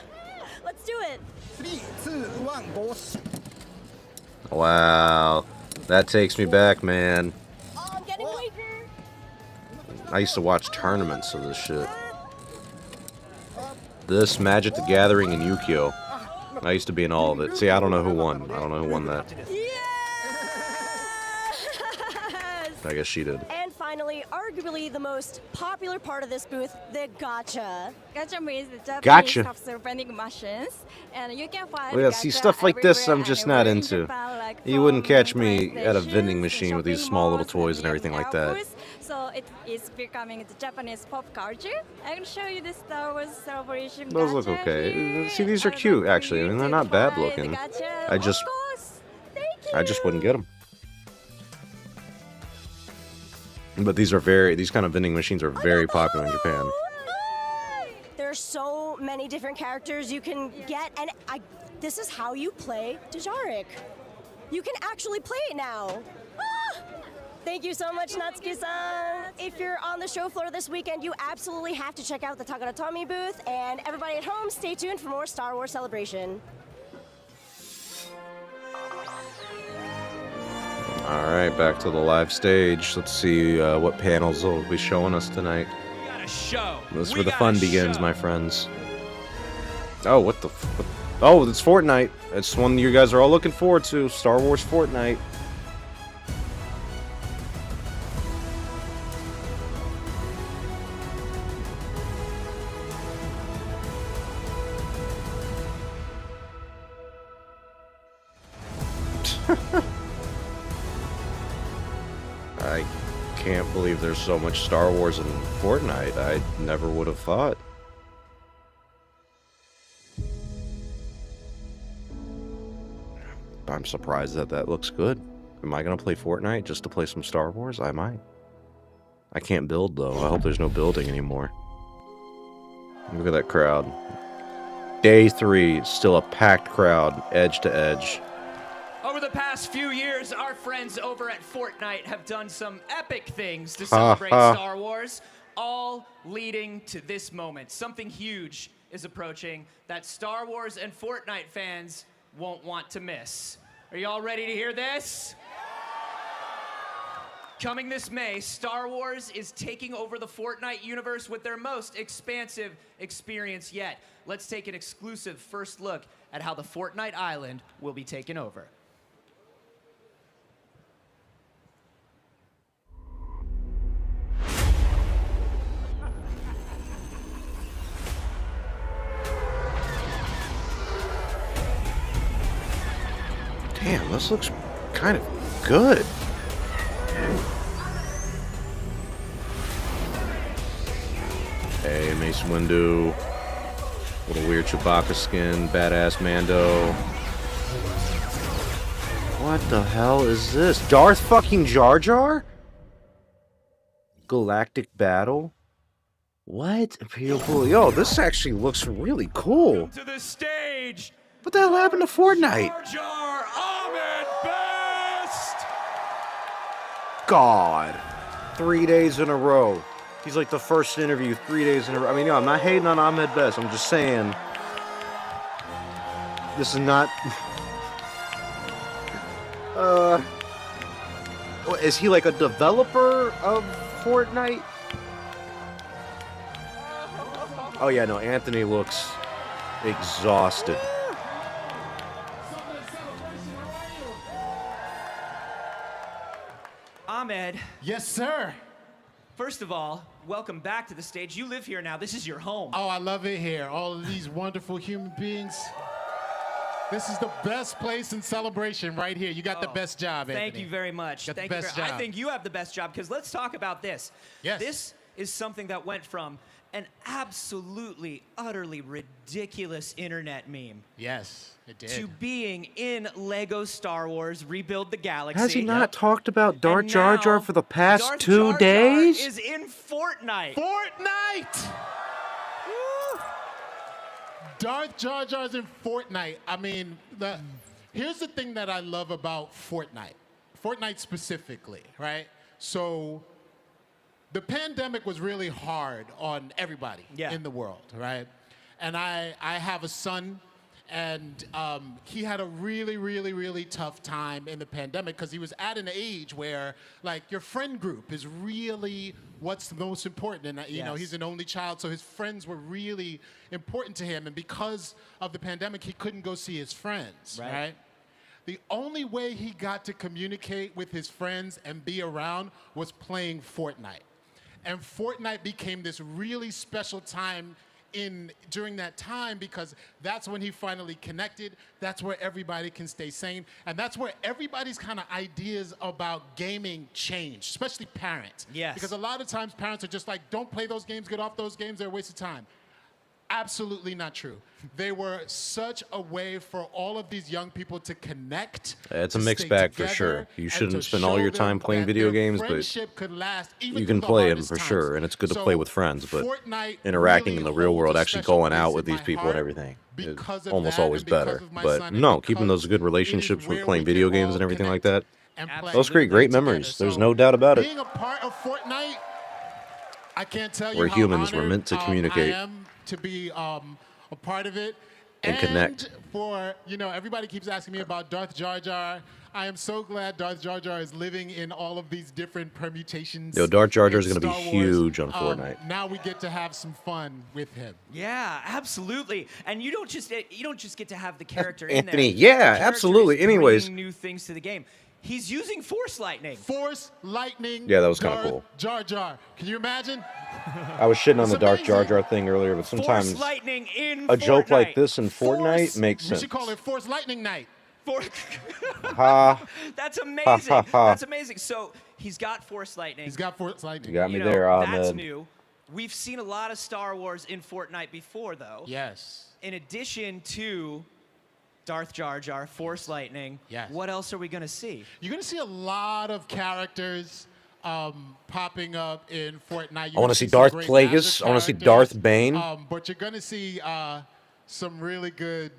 let's do it. 3, 2, 1, go. Wow, that takes me back, man. Oh, I'm getting weaker. I used to watch tournaments of this shit. This, Magic the Gathering, and Yu-Gi-Oh. I used to be in all of it. See, I don't know who won. I don't know who won that. I guess she did. And finally, arguably the most popular part of this booth, the gacha. Gacha means the Japanese Gotcha. capture vending machines, and you can find Well, yeah, see, gacha stuff like this I'm everywhere, just not anywhere in into. Japan, like You wouldn't from catch me at a PlayStations vending to machine with these shopping small little malls toys and and everything like that. airports. So it is becoming the Japanese pop culture. I can show you the Star Wars celebration. Those look gacha okay. here. See, these are cute, actually. I mean, they're not bad looking. I just wouldn't get them. But these kind of vending machines are very popular in Japan. There's so many different characters you can get, and this is how you play Djarik. You can actually play it now. Ah! Thank you so much, Natsuki-san. If you're on the show floor this weekend, you absolutely have to check out the Takaratomi booth. And everybody at home, stay tuned for more Star Wars Celebration. All right, back to the live stage. Let's see what panels they'll be showing us tonight. Show. This is where the fun begins, my friends. Oh, what the... Oh, it's Fortnite. It's one you guys are all looking forward to. Star Wars Fortnite. I can't believe there's so much Star Wars in Fortnite. I never would have thought. I'm surprised that looks good. Am I gonna play Fortnite just to play some Star Wars? I might. I can't build though. I hope there's no building anymore. Look at that crowd. Day 3, still a packed crowd, edge to edge. Over the past few years, our friends over at Fortnite have done some epic things to celebrate Star Wars, all leading to this moment. Something huge is approaching that Star Wars and Fortnite fans won't want to miss. Are y'all ready to hear this? Coming this May, Star Wars is taking over the Fortnite universe with their most expansive experience yet. Let's take an exclusive first look at how the Fortnite island will be taken over. Damn, this looks kind of good. Hey, Mace Windu. Little weird Chewbacca skin. Badass Mando. What the hell is this? Darth fucking Jar Jar? Galactic Battle? What? Imperial Pool. Yo, this actually looks really cool. To the stage. What the hell happened to Fortnite? Jar Jar Ahmed Best. God. 3 days in a row. He's like the first interview 3 days in a row. I mean, yo, I'm not hating on Ahmed Best. I'm just saying. This is not. Is he like a developer of Fortnite? Oh yeah, no, Anthony looks exhausted. Ahmed. Yes, sir. First of all, welcome back to the stage. You live here now. This is your home. Oh, I love it here. All of these wonderful human beings. This is the best place in celebration right here. You got the best job, Anthony. Thank you very much. Got the Thank best you. job. I think you have the best job because let's talk about this. Yes. This is something that went from an absolutely, utterly ridiculous internet meme. Yes, it did. To being in Lego Star Wars Rebuild the Galaxy. Has he not talked about Darth Jar Jar for the past Darth 2 Jar Jar days? is in Fortnite. Fortnite! Darth Jar Jar's in Fortnite. I mean, here's the thing that I love about Fortnite. Fortnite specifically, right? So the pandemic was really hard on everybody in the world, right? And I have a son, and he had a really, really, really tough time in the pandemic because he was at an age where, like, your friend group is really what's the most important. And, you know, he's an only child, so his friends were really important to him. And because of the pandemic, he couldn't go see his friends, right? The only way he got to communicate with his friends and be around was playing Fortnite. And Fortnite became this really special time during that time because that's when he finally connected. That's where everybody can stay sane. And that's where everybody's kind of ideas about gaming change, especially parents. Yes. Because a lot of times parents are just like, don't play those games, get off those games, they're a waste of time. Absolutely not true. They were such a way for all of these young people to connect. It's a mixed bag for sure. You shouldn't spend all your time playing video games, but you can play them for sure, and it's good to play with friends. But interacting in the real world, actually going out with these people and everything, is almost always better. But no, keeping those good relationships with playing video games and everything like that, those create great memories. There's no doubt about it. Being a part of Fortnite, I can't tell you We're how humans. We're honored, meant to communicate. I am to be a part of it. And connect. For, you know, everybody keeps asking me about Darth Jar Jar. I am so glad Darth Jar Jar is living in all of these different permutations. Yo, Darth Jar Jar is in going to be Star Wars. huge on Fortnite. Now we get to have some fun with him. Yeah, absolutely. And you don't just get to have the character Anthony, in there. yeah, The character absolutely. is Anyways. bringing new things to the game. He's using Force Lightning. Force Lightning. Yeah, that was kind of Darth cool. Jar Jar. Can you imagine? I was shitting on the It's Darth Jar amazing. Jar thing earlier, but sometimes Force Lightning in a joke Fortnite. like this in Fortnite makes We sense. should call it Force Lightning Night. Ha. That's Ha, amazing. ha, ha. That's amazing. So he's got Force Lightning. He's got Force Lightning. You got me know, there, That's Ahmed. new. We've seen a lot of Star Wars in Fortnite before, though. Yes. In addition to Darth Jar Jar, Force Lightning, Yes. what else are we going to see? You're going to see a lot of characters popping up in Fortnite. I want to see Darth Plagueis. I want to see Darth Bane. But you're going to see some really good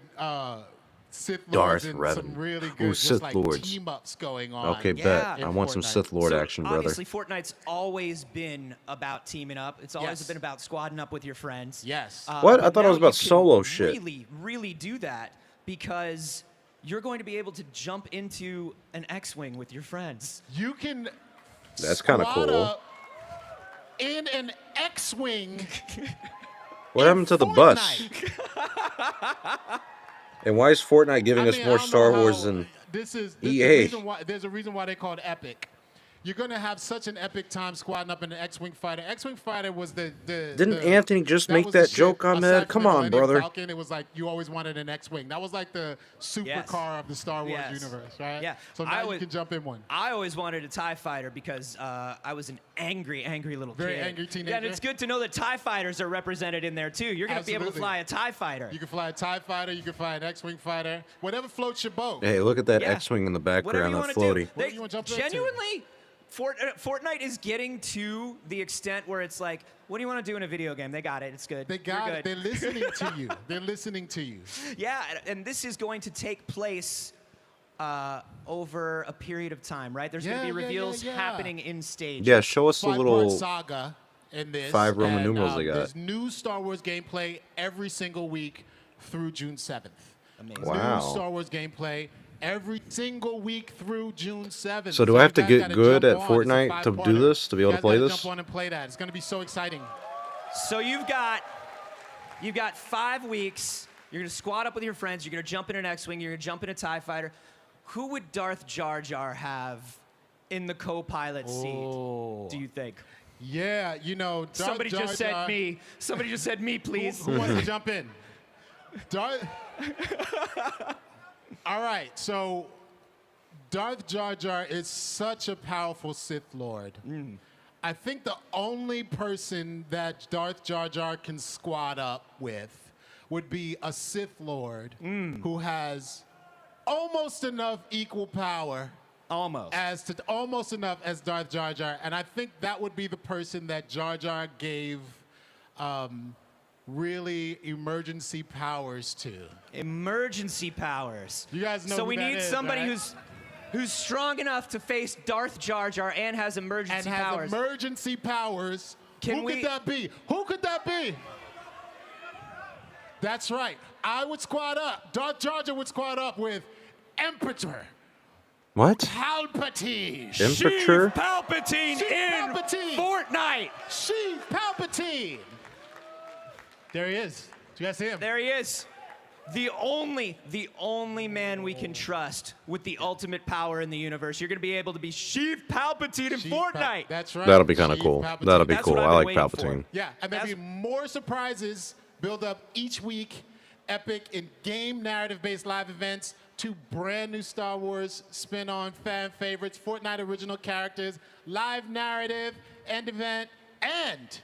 Sith Darth Lords and Revan. some really Ooh, good just Sith like Lords. team-ups going on. Okay, bet. I want some Sith Lord So, action, brother. Obviously, Fortnite's always been about teaming up. It's always Yes. been about squadding up with your friends. Yes. What? I but thought it was now about you can solo shit. Really, really do that because you're going to be able to jump into an X-Wing with your friends. You can That's kind of squad cool. up in an X-Wing. What happened to the bus? And why is Fortnite giving us more Star Wars than There's EA? a reason why they call it epic. you're going to have such an epic time squatting up in an X-Wing fighter. X-Wing fighter was Didn't Anthony just make was that the joke, shit. Ahmed? Aside Come from the on, Millennium brother. Falcon, it was like you always wanted an X-Wing. That was like the supercar of the Star Wars universe, right? Yeah. So now you can jump in one. I always wanted a TIE fighter because I was an angry little kid. Very angry teenager. Yeah, and it's good to know that TIE fighters are represented in there too. You're going to be able to fly a TIE fighter. You can fly a TIE fighter, you can fly an X-Wing fighter, whatever floats your boat. Hey, look at that Yeah. X-Wing in the Whatever background, you that wanna floaty. do. Genuinely, Fortnite is getting to the extent where it's like, what do you want to do in a video game? They got it. It's good. They got it. They're listening to you. They're listening to you. Yeah, and this is going to take place over a period of time, right? There's going to be reveals happening in stage. Yeah, show us a Five-part little saga in this. 5 Roman and, numerals they got. There's new Star Wars gameplay every single week through June 7th. Amazing. Wow. New Star Wars gameplay every single week through June 7th. So do I have to you guys get gotta good jump at on. It's a Fortnite to do five-parter. this, to be able You to guys play gotta this? Jump on and play that. It's going to be so exciting. So you've got 5 weeks. You're going to squad up with your friends. You're going to jump in an X-Wing. You're going to jump in a TIE fighter. Who would Darth Jar Jar have in the co-pilot seat, do you think? Yeah, you know, Darth Somebody Jar just said Jar- me. Somebody just said me, please. Who wants to jump in? Darth. All right, so Darth Jar Jar is such a powerful Sith Lord. I think the only person that Darth Jar Jar can squad up with would be a Sith Lord who has almost enough equal power. Almost enough as Darth Jar Jar, and I think that would be the person that Jar Jar gave really emergency powers to. Emergency powers. You guys know So who we that need is, somebody right? who's strong enough to face Darth Jar Jar and has emergency and has powers. emergency powers. Can Who we- could that be? Who could that be? That's right. I would squad up. Darth Jar Jar would squad up with Emperor What? Palpatine. Emperor? Palpatine in Fortnite. Sheev Palpatine. There he is. Do you guys see him? There he is. The only man we can trust with the ultimate power in the universe. You're going to be able to be Sheev Palpatine in Fortnite. That's right. That'll be kind of Sheev cool. Palpatine. That'll be That's cool. what I've I been like waiting for. Palpatine. Yeah, and there'll be more surprises build up each week. Epic in-game narrative-based live events, 2 brand new Star Wars spin-on fan favorites, Fortnite original characters, live narrative, end event, and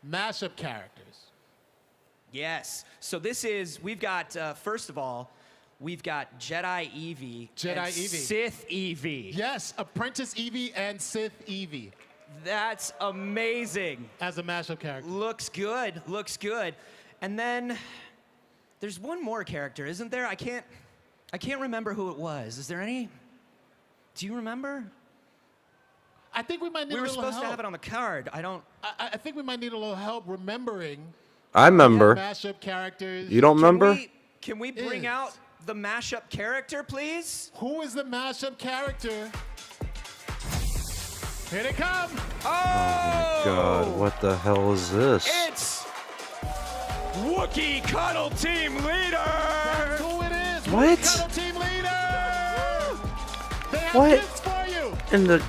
mashup characters. Yes. So we've got, first of all, we've got Jedi Eevee. Jedi and Eevee. Sith Eevee. Yes, Apprentice Eevee and Sith Eevee. That's amazing. As a mashup character. Looks good. Looks good. And then there's one more character, isn't there? I can't remember who it was. Is there any? Do you remember? I think we might need We a were little supposed help. to have it on the card. I think we might need a little help remembering. I remember. Mashup characters. You don't remember? Can we bring out the mashup character, please? Who is the mashup character? Here they come. Oh my god, what the hell is this? It's Wookiee Cuddle Team Leader. That's who it is. What? Wookiee Cuddle Team Leader. They have What gifts for you. in the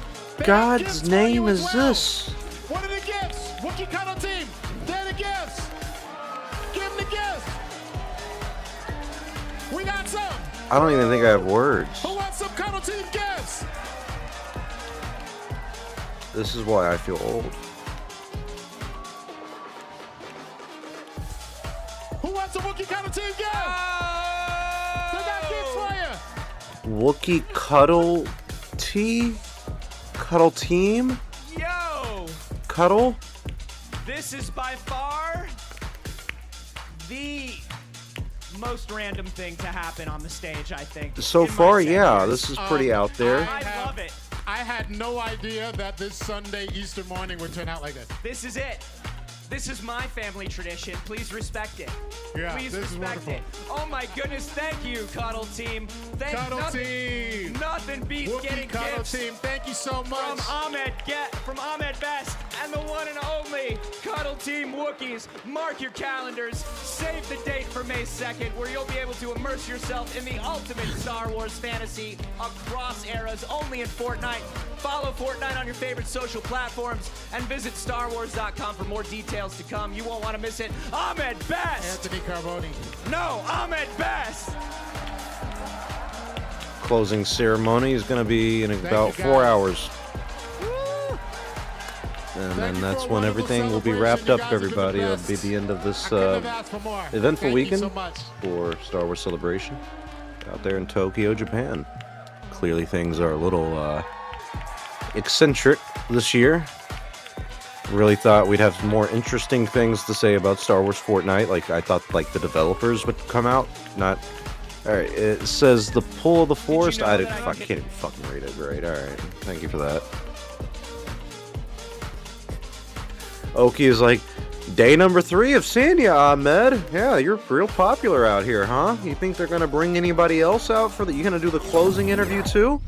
God's name is this? What are the gifts? Wookiee Cuddle Team. They're the gifts. Give them the gifts. We got some. I don't even think I have words. Who wants some Cuddle Team gifts? This is why I feel old. Who wants a Wookiee Cuddle Team gift? They got gifts for you. Wookiee Cuddle Cuddle Team? Yo! Cuddle? This is by far the most random thing to happen on the stage, I think. So in my far, 10 yeah, years. this is pretty out there. I love it. I had no idea that this Sunday Easter morning would turn out like this. This is it. This is my family tradition. Please respect it. Yeah, Please this is respect wonderful. it. Oh my goodness, thank you, Cuddle Team. Cuddle Team. Nothing beats Wookiee getting Cuddle gifts Team, thank you so much. from Ahmed Best and the one and only Cuddle Team Wookiees, mark your calendars. Save the date for May 2nd, where you'll be able to immerse yourself in the ultimate Star Wars fantasy across eras, only in Fortnite. Follow Fortnite on your favorite social platforms and visit StarWars.com for more details to come. You won't want to miss it. Ahmed Best! Anthony Carboni. No, Ahmed Best! Closing ceremony is going to be in about 4 hours. And then that's when everything will be wrapped up, everybody. It'll be the end of this eventful weekend for Star Wars Celebration out there in Tokyo, Japan. Clearly things are a little eccentric this year. Really thought we'd have some more interesting things to say about Star Wars Fortnite. Like, I thought like the developers would come out, not... Alright, it says the pull of the forest. I can't even fucking read it right. Alright, thank you for that. Oki is like, day number 3 of seeing ya, Ahmed. Yeah, you're real popular out here, huh? You think they're gonna bring anybody else out for that? You gonna do the closing interview too?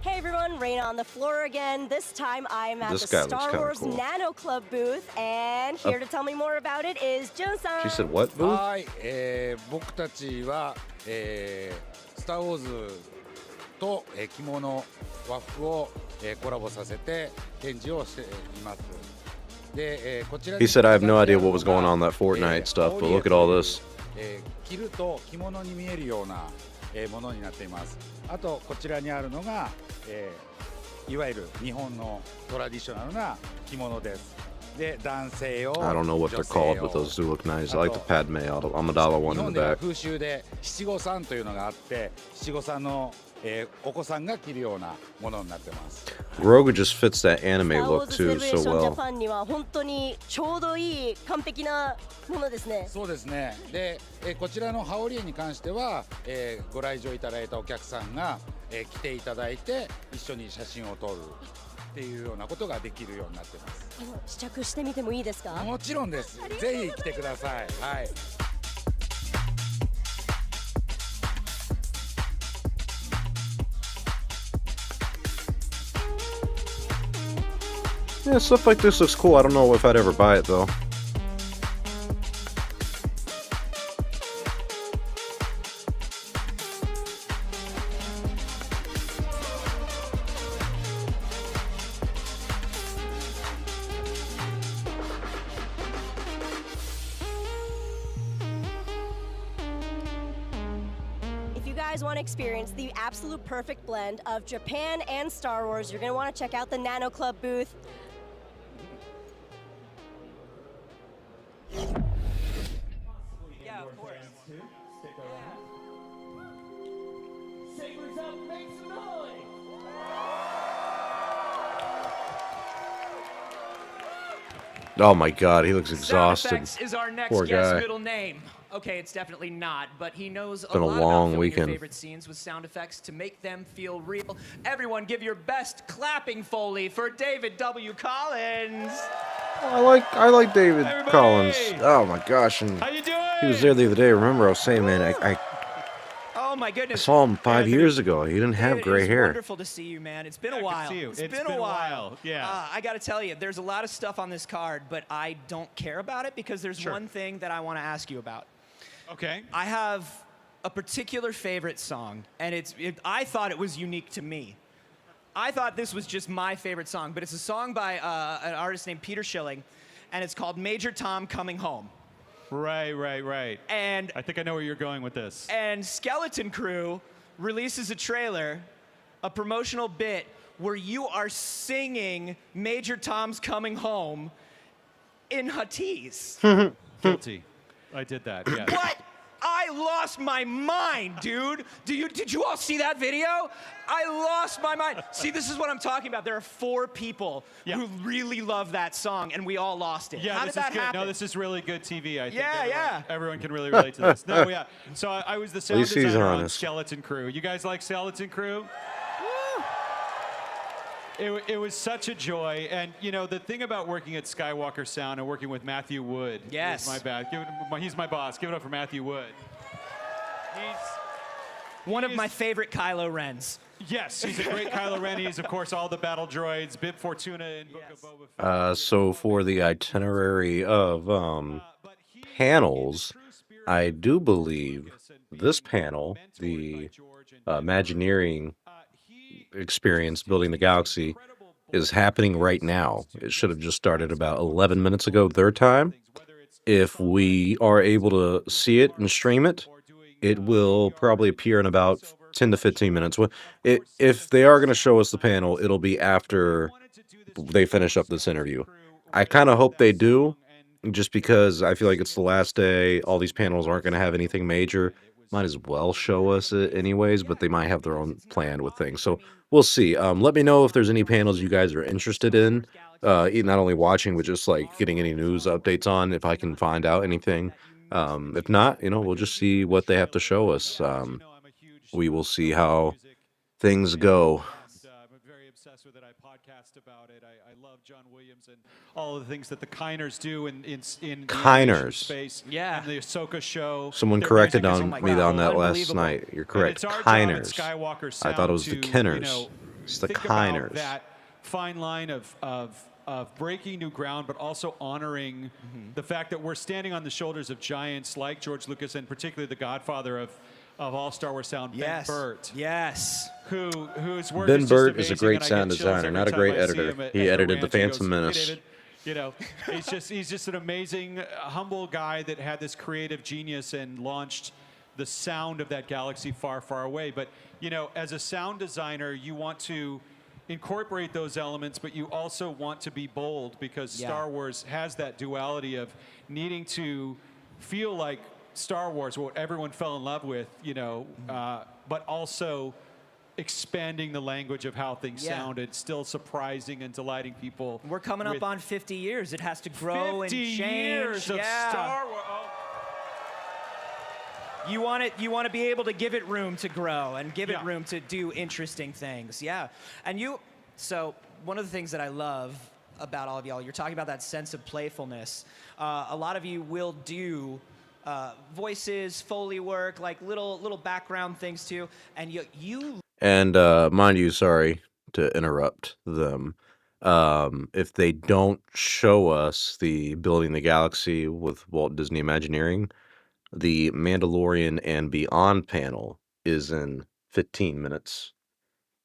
Hey everyone, Raina on the floor again. This time I'm at This the guy looks Star kinda Wars cool. Nano Club booth, and here to tell me more about it is Jun-san. She said what booth? はい、僕たちは、スター・ウォーズと、着物和服を、コラボさせて展示をしています。で、こちら He said, I have no idea what was going on in that Fortnite stuff, but look at all this. 着ると着物に見えるような、ものになっています。あとこちらにあるのが、いわゆる日本のトラディショナルな着物です。で、男性用、 I don't know what they're called, but those do look nice. I like the Padme Amidala one 日 in 本 the では back. 風習で七五三というのがあって、七五三の、お子さんが着るようなものになってます。 Grogu just fits that anime スター・ウォー look ズ・セレ too ブレー so ション・ジャ well. パンには本当にちょうどいい完璧なものですね。そうですね。で、こちらの羽織に関しては、ご来場いただいたお客さんが、来ていただいて一緒に写真を撮るっていうようなことができるようになってます。試着してみてもいいですか？もちろんです。ぜひ来てください。はい。Yeah, stuff like this looks cool. I don't know if I'd ever buy it though. If you guys want to experience the absolute perfect blend of Japan and Star Wars, you're going to want to check out the Nano Club booth. Yeah, of course. Sabers up, make some noise! Oh my god, he looks Sound exhausted. Effects is our next Poor guest's guy. middle name. Okay, it's definitely not, but he knows been a lot long about filming weekend. your favorite scenes with sound effects to make them feel real. Everyone give your best clapping Foley for David W. Collins. I like David Collins. Oh my gosh, and How you doing? he was there the other day. Remember, I was saying, man, I Oh my I goodness. saw him 5 years ago. He didn't have David, gray it's hair. wonderful to see you, man. It's been a while. It's been a while. I got to tell you, there's a lot of stuff on this card, but I don't care about it because there's one thing that I want to ask you about. Okay. I have a particular favorite song, and I thought it was unique to me. I thought this was just my favorite song, but it's a song by an artist named Peter Schilling, and it's called Major Tom Coming Home. Right. And I think I know where you're going with this. And Skeleton Crew releases a trailer, a promotional bit, where you are singing Major Tom's Coming Home in Huttese. Guilty. I did that, yeah. What? I lost my mind, dude. Did you all see that video? I lost my mind. See, this is what I'm talking about. There are 4 people who really love that song, and we all lost it. Yeah, How this did that is good. happen? No, this is really good TV. I think Yeah. everyone can really relate to this. No, yeah. So I was the sound least he's designer on honest. Skeleton Crew. You guys like Skeleton Crew? It was such a joy, and you know the thing about working at Skywalker Sound and working with Matthew Wood. Yes. My bad. He's my boss. Give it up for Matthew Wood. One of my favorite Kylo Rens. Yes, he's a great Kylo Ren. He's, of course, all the battle droids, Bib Fortuna and Book of Boba Fett. So for the itinerary of panels, I do believe this panel, the Imagineering experience building the galaxy, is happening right now. It should have just started about 11 minutes ago their time. If we are able to see it and stream it, it will probably appear in about 10 to 15 minutes. If they are going to show us the panel, it'll be after they finish up this interview. I kind of hope they do, just because I feel like it's the last day. All these panels aren't going to have anything major. Might as well show us it anyways, but they might have their own plan with things. So we'll see. Let me know if there's any panels you guys are interested in, not only watching, but just like getting any news updates on, if I can find out anything. If not, we'll just see what they have to show us. We will see how things go. I'm very obsessed with it. I podcast about it. I love John Williams and all of the things that the Kiners do in the animation space. Yeah. And the Ahsoka show. Someone Their corrected music is, on me on that last night. You're correct. And it's our job at Kiners. Skywalker I thought it was the Sound to, Kenners. It's the think about Kiners. that fine line of breaking new ground, but also honoring the fact that we're standing on the shoulders of giants like George Lucas and particularly the godfather of all Star Wars sound, Ben Burtt. Yes. Whose work Ben is just Burtt is a amazing, great and I sound get chills designer, every not a time great I see editor. him at He the edited The ranch. He Phantom goes, "Hey, Menace." David," he's just an amazing, humble guy that had this creative genius and launched the sound of that galaxy far, far away. But as a sound designer, you want to incorporate those elements, but you also want to be bold, because Star Wars has that duality of needing to feel like Star Wars, what everyone fell in love with, but also expanding the language of how things sounded, still surprising and delighting people. We're coming up on 50 years. It has to grow and 50 change. years of Star Wars. You want to be able to give it room to grow and give it room to do interesting things. Yeah. And so one of the things that I love about all of y'all, you're talking about that sense of playfulness. A lot of you will do voices, Foley work, like little background things too. And you And mind you, sorry to interrupt them. If they don't show us the Building the Galaxy with Walt Disney Imagineering, the Mandalorian and Beyond panel is in 15 minutes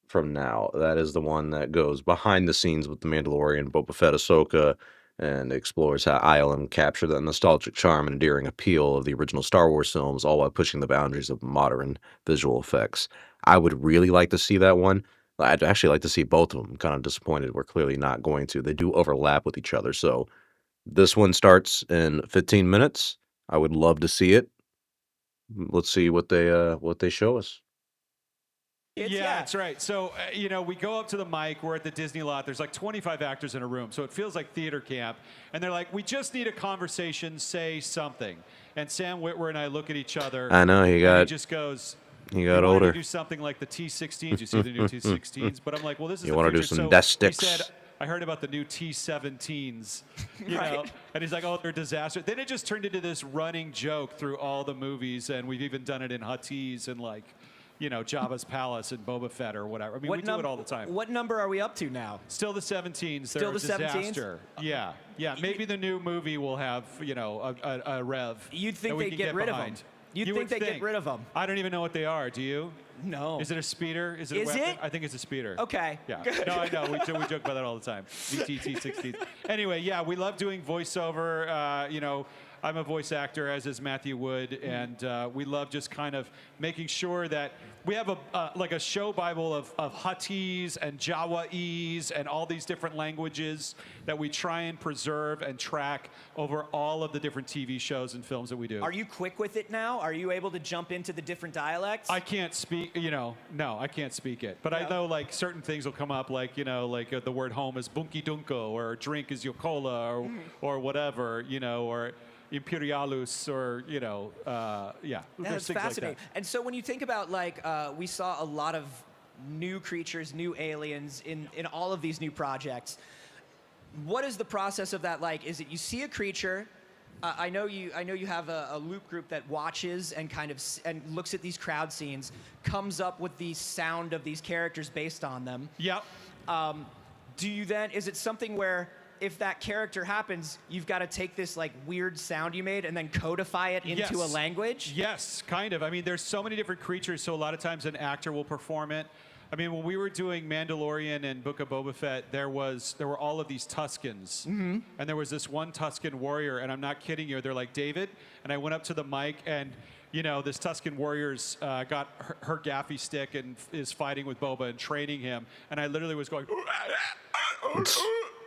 from now. That is the one that goes behind the scenes with the Mandalorian, Boba Fett, Ahsoka, and explores how ILM captured the nostalgic charm and endearing appeal of the original Star Wars films, all while pushing the boundaries of modern visual effects. I would really like to see that one. I'd actually like to see both of them. I'm kind of disappointed we're clearly not going to. They do overlap with each other. So this one starts in 15 minutes. I would love to see it. Let's see what they show us. Yeah, that's right. So, we go up to the mic. We're at the Disney lot. There's like 25 actors in a room. So it feels like theater camp. And they're like, we just need a conversation, say something. And Sam Witwer and I look at each other. I know, he just goes, he got "You wanted older. to do something like the T-16s. You see the new T-16s. But I'm like, well, this is You the wanna do future. some So desk he sticks? said, I heard about the new T-17s, you know, and he's like, oh, they're a disaster. Then it just turned into this running joke through all the movies, and we've even done it in Huttese and like, Jabba's Palace and Boba Fett or whatever. I mean, we do it all the time. What number are we up to now? Still the 17s. Still They're the a 17s? disaster. Yeah. Maybe the new movie will have, a rev. You'd that think we they'd can get rid of behind. them. You'd You think would they'd get rid of them. I don't even know what they are. Do you? No. Is it a speeder? Is it a Is weapon? it? I think it's a speeder. Okay. Yeah. Good. No, I know. We joke about that all the time. VTT-16. Anyway, yeah, we love doing voiceover. I'm a voice actor, as is Matthew Wood, and we love just kind of making sure that we have a show Bible of Huttese and Jawaese and all these different languages that we try and preserve and track over all of the different TV shows and films that we do. Are you quick with it now? Are you able to jump into the different dialects? I can't speak, no, I can't speak it. But I know like certain things will come up, like, the word home is bunky dunko, or drink is yokola, or whatever, or imperialus, or, That's fascinating. And so when you think about, we saw a lot of new creatures, new aliens in all of these new projects. What is the process of that like? Is it you see a creature, I know you have a loop group that watches and kind of and looks at these crowd scenes, comes up with the sound of these characters based on them. Yep. Do you then, is it something where if that character happens, you've got to take this like weird sound you made and then codify it into a language? Yes, kind of. I mean, there's so many different creatures, so a lot of times an actor will perform it. I mean, when we were doing Mandalorian and Book of Boba Fett, there were all of these Tuskens. Mm-hmm. And there was this one Tusken warrior, and I'm not kidding you, they're like, David, and I went up to the mic, and you know, this Tusken warrior's got her gaffy stick and is fighting with Boba and training him, and I literally was going,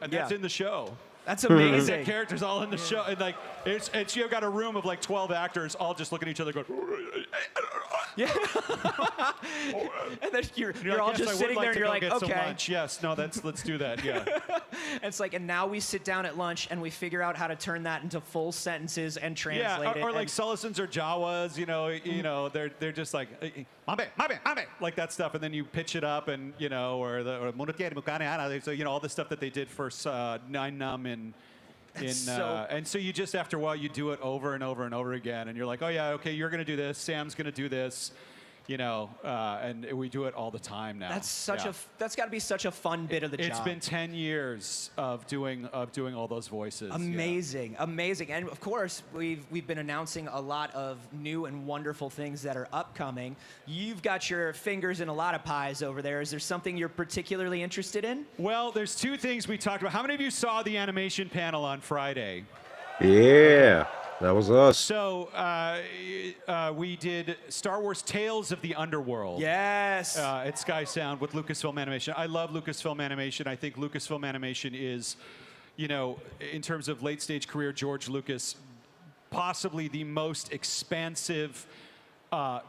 and that's in the show. That's amazing. The characters all in the show, and like it's you've got a room of like 12 actors all just looking at each other going. Yeah. And then you're like, all yes, just I would sitting like there and to you're go like, get some okay. lunch. Yes, no, let's do that. Yeah. And it's like, and now we sit down at lunch and we figure out how to turn that into full sentences and translate it. Or like Sullivans or Jawas, you know, they're just like, mabe, like that stuff, and then you pitch it up, and you know, so you know all the stuff that they did for Nine Num and. And so you just, after a while, you do it over and over and over again, and you're like, oh yeah, okay, you're gonna do this, Sam's gonna do this, you know, and we do it all the time now. That's that's got to be such a fun bit of the job. It's been 10 years of doing all those voices. Amazing, amazing, and of course we've been announcing a lot of new and wonderful things that are upcoming. You've got your fingers in a lot of pies over there. Is there something you're particularly interested in? Well, there's two things we talked about. How many of you saw the animation panel on Friday? Yeah, that was us. So we did Star Wars Tales of the Underworld. Yes. At Sky Sound with Lucasfilm Animation. I love Lucasfilm Animation. I think Lucasfilm Animation is, you know, in terms of late stage career, George Lucas, possibly the most expansive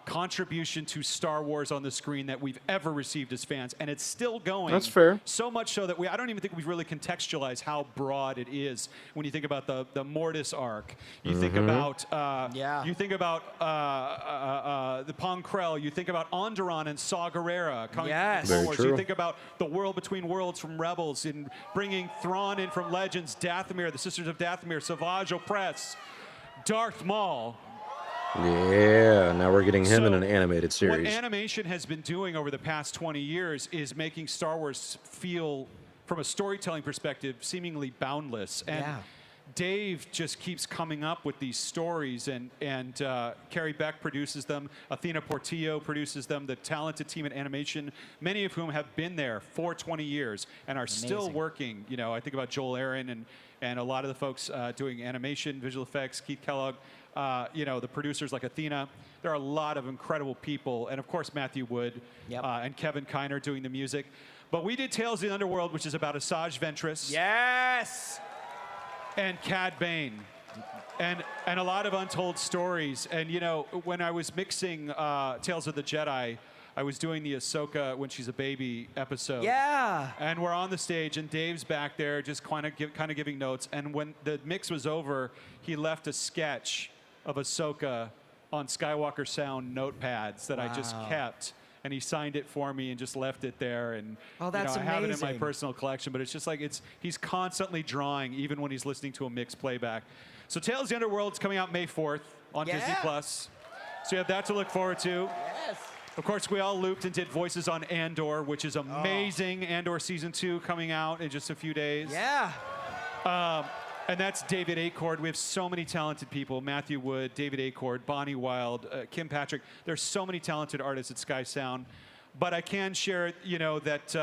contribution to Star Wars on the screen that we've ever received as fans, and it's still going. That's fair. So much so that I don't even think we've really contextualized how broad it is when you think about the Mortis arc. You think about you think about the Pong Krell. You think about Onderon and Saw Gerrera coming forward. Very You true. think about the World Between Worlds from Rebels, and bringing Thrawn in from Legends, Dathomir, the Sisters of Dathomir, Savage Opress, Darth Maul. Yeah, now we're getting him in an animated series. What animation has been doing over the past 20 years is making Star Wars feel, from a storytelling perspective, seemingly boundless. And Dave just keeps coming up with these stories, and Carrie Beck produces them, Athena Portillo produces them, the talented team at animation, many of whom have been there for 20 years and are still working. You know, I think about Joel Aaron and a lot of the folks doing animation, visual effects, Keith Kellogg. You know, the producers like Athena. There are a lot of incredible people. And of course, Matthew Wood and Kevin Kiner doing the music. But we did Tales of the Underworld, which is about Asajj Ventress. Yes! And Cad Bane. And a lot of untold stories. And, you know, when I was mixing Tales of the Jedi, I was doing the Ahsoka when she's a baby episode. Yeah. And we're on the stage, and Dave's back there just kind of giving notes. And when the mix was over, he left a sketch of Ahsoka on Skywalker Sound notepads that I just kept. And he signed it for me and just left it there. And oh, that's I have it in my amazing. personal collection, but it's just like he's constantly drawing, even when he's listening to a mixed playback. So Tales of the Underworld's coming out May 4th on Disney Plus. So you have that to look forward to. Yes. Of course, we all looped and did voices on Andor, which is amazing. Andor Season 2 coming out in just a few days. Yeah. And that's David Acord. We have so many talented people. Matthew Wood, David Acord, Bonnie Wild, Kim Patrick. There's so many talented artists at Sky Sound. But I can share, you know, that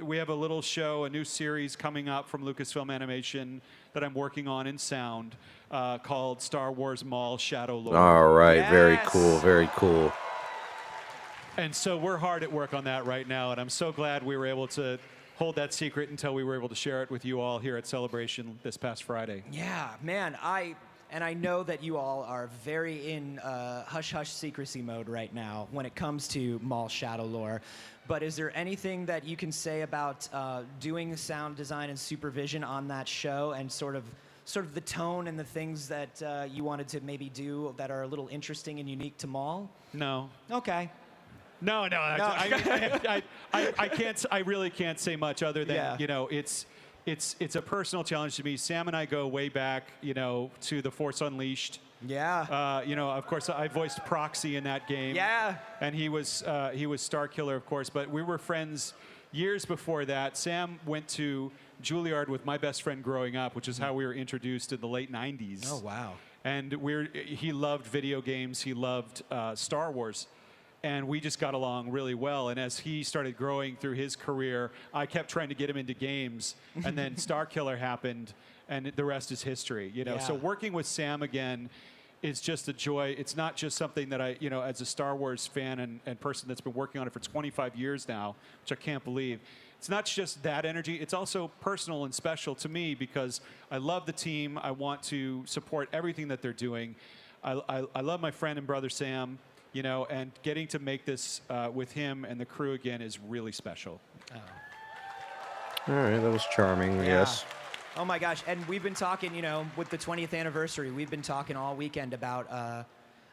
we have a little show, a new series coming up from Lucasfilm Animation that I'm working on in sound called Star Wars Maul Shadow Lord. All right, very cool, very cool. And so we're hard at work on that right now, and I'm so glad we were able to hold that secret until we were able to share it with you all here at Celebration this past Friday. Yeah, man, I know that you all are very in hush-hush secrecy mode right now when it comes to Maul Shadow Lore. But is there anything that you can say about doing sound design and supervision on that show, and sort of the tone and the things that you wanted to maybe do that are a little interesting and unique to Maul? No. Okay. No. I can't. I really can't say much other than you know, it's it's a personal challenge to me. Sam and I go way back, to The Force Unleashed. Yeah. Of course, I voiced Proxy in that game. Yeah. And he was Starkiller, of course. But we were friends years before that. Sam went to Juilliard with my best friend growing up, which is how we were introduced in the late 90s. Oh, wow. And he loved video games. He loved Star Wars. And we just got along really well. And as he started growing through his career, I kept trying to get him into games. And then Starkiller happened, and the rest is history. Yeah. So working with Sam again is just a joy. It's not just something that I, as a Star Wars fan and person that's been working on it for 25 years now, which I can't believe. It's not just that energy. It's also personal and special to me because I love the team. I want to support everything that they're doing. I love my friend and brother Sam. And getting to make this with him and the crew again is really special. Oh. All right, that was charming, I guess. Oh my gosh, and we've been talking, with the 20th anniversary, we've been talking all weekend about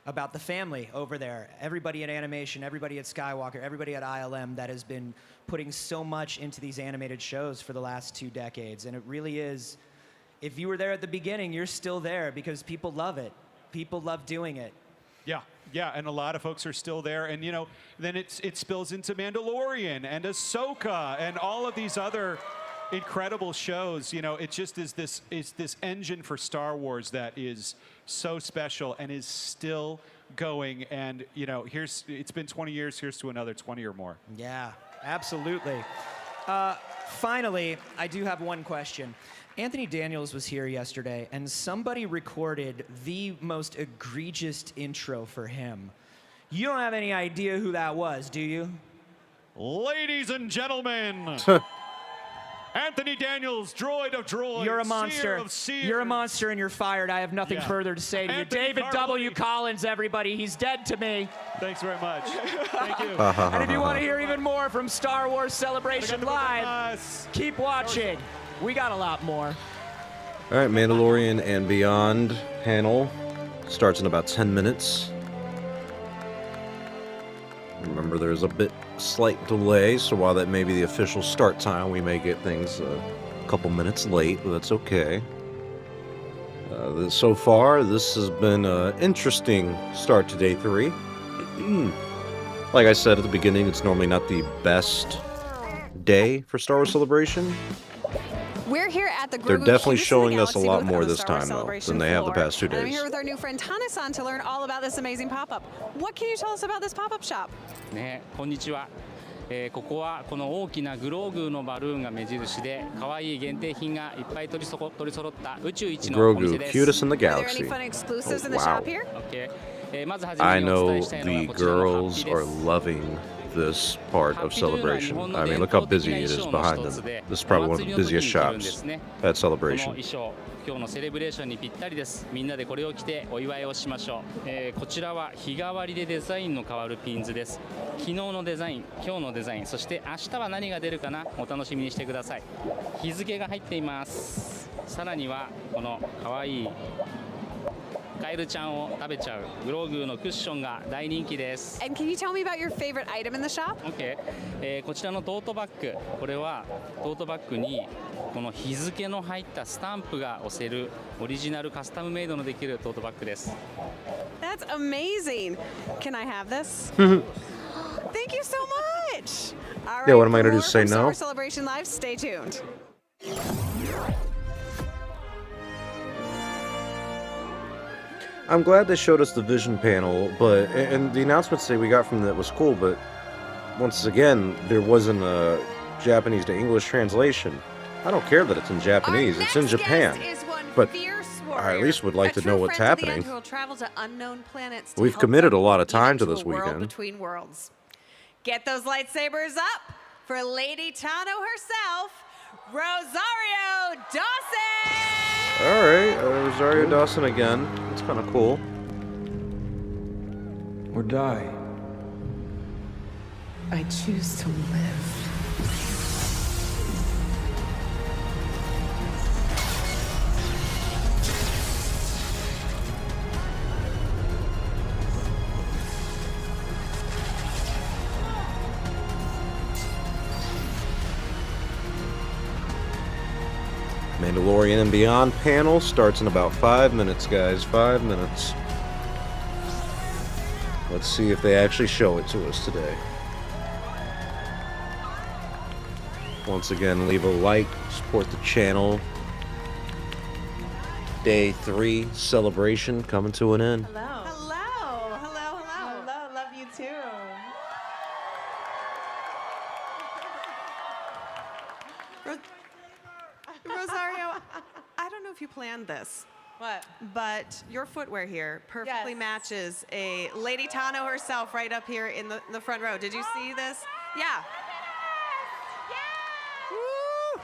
the family over there. Everybody at animation, everybody at Skywalker, everybody at ILM that has been putting so much into these animated shows for the last 2 decades. And it really is, if you were there at the beginning, you're still there because people love it. People love doing it. Yeah, and a lot of folks are still there, and then it spills into Mandalorian and Ahsoka and all of these other incredible shows. It just is this engine for Star Wars that is so special and is still going. And it's been 20 years. Here's to another 20 or more. Yeah, absolutely. Finally, I do have one question. Anthony Daniels was here yesterday, and somebody recorded the most egregious intro for him. You don't have any idea who that was, do you? Ladies and gentlemen, Anthony Daniels, droid of droids. You're a monster. Seer of seers. You're a monster, and you're fired. I have nothing further to say to you. Anthony David W. Collins, everybody. He's dead to me. Thanks very much. Thank you. And if you want to hear even more from Star Wars Celebration Live, keep watching. We got a lot more. All right, Mandalorian and Beyond panel starts in about 10 minutes. Remember, there's a slight delay, so while that may be the official start time, we may get things a couple minutes late, but that's okay. So far, this has been an interesting start to day 3. Like I said at the beginning, it's normally not the best day for Star Wars Celebration. We're here at the They're Grogu definitely Cutest in showing the us a Galaxy lot booth more on the this Star Wars time, though, Celebration than they have the floor. past 2 And I'm days. here with our new friend Tana-san to learn all about this amazing pop-up. What can you tell us about this pop-up shop? ね、こんにちは。ここはこの大きなグローグのバルーンが目印で、可愛い限定品がいっぱい取り揃った宇宙一のお店です。 Grogu, cutest in the Are there galaxy. any fun exclusives in the wow. shop here? Okay. I know the girls are loving this part of Celebration. I mean, look how busy it is behind them. This is probably one of the busiest shops at Celebration. 今日のセレブレーションにぴったりです。みんなでこれを着てお祝いをしましょう。こちらは日替わりでデザインの変わるピンズです。昨日のデザイン、今日のデザイン、そして明日は何が出るかな、お楽しみにしてください。日付が入っています。さらにはこの可愛いカエルちゃんを食べちゃうグローグのクッションが大人気です。 And can you tell me about your favorite item in the shop? OK、こちらのトートバッグ、これはトートバッグにこの日付の入ったスタンプが押せるオリジナルカスタムメイドのできるトートバッグです。 That's amazing. Can I have this? Thank you so much. All right, Yeah, what am I gonna do, more say from Star no? Wars Celebration Live. Stay tuned. I'm glad they showed us the vision panel, but and the announcements that we got from that was cool, but once again, there wasn't a Japanese to English translation. I don't care that it's in Japanese, it's in Japan. But I at least would like to know what's happening. We've committed a lot of time to this weekend. Between worlds. Get those lightsabers up for Lady Tano herself, Rosario Dawson! Alright, Rosario Dawson again. It's kind of cool. Or die. I choose to live. Mandalorian and Beyond panel starts in about 5 minutes, guys. 5 minutes. Let's see if they actually show it to us today. Once again, leave a like, support the channel. Day 3 celebration coming to an end. Hello. Hello. Hello. Hello. Hello. Love you too. Rosario, I don't know if you planned this. What? But your footwear here perfectly matches a Lady Tano herself right up here in the front row. Did you see this? Yeah. Woo!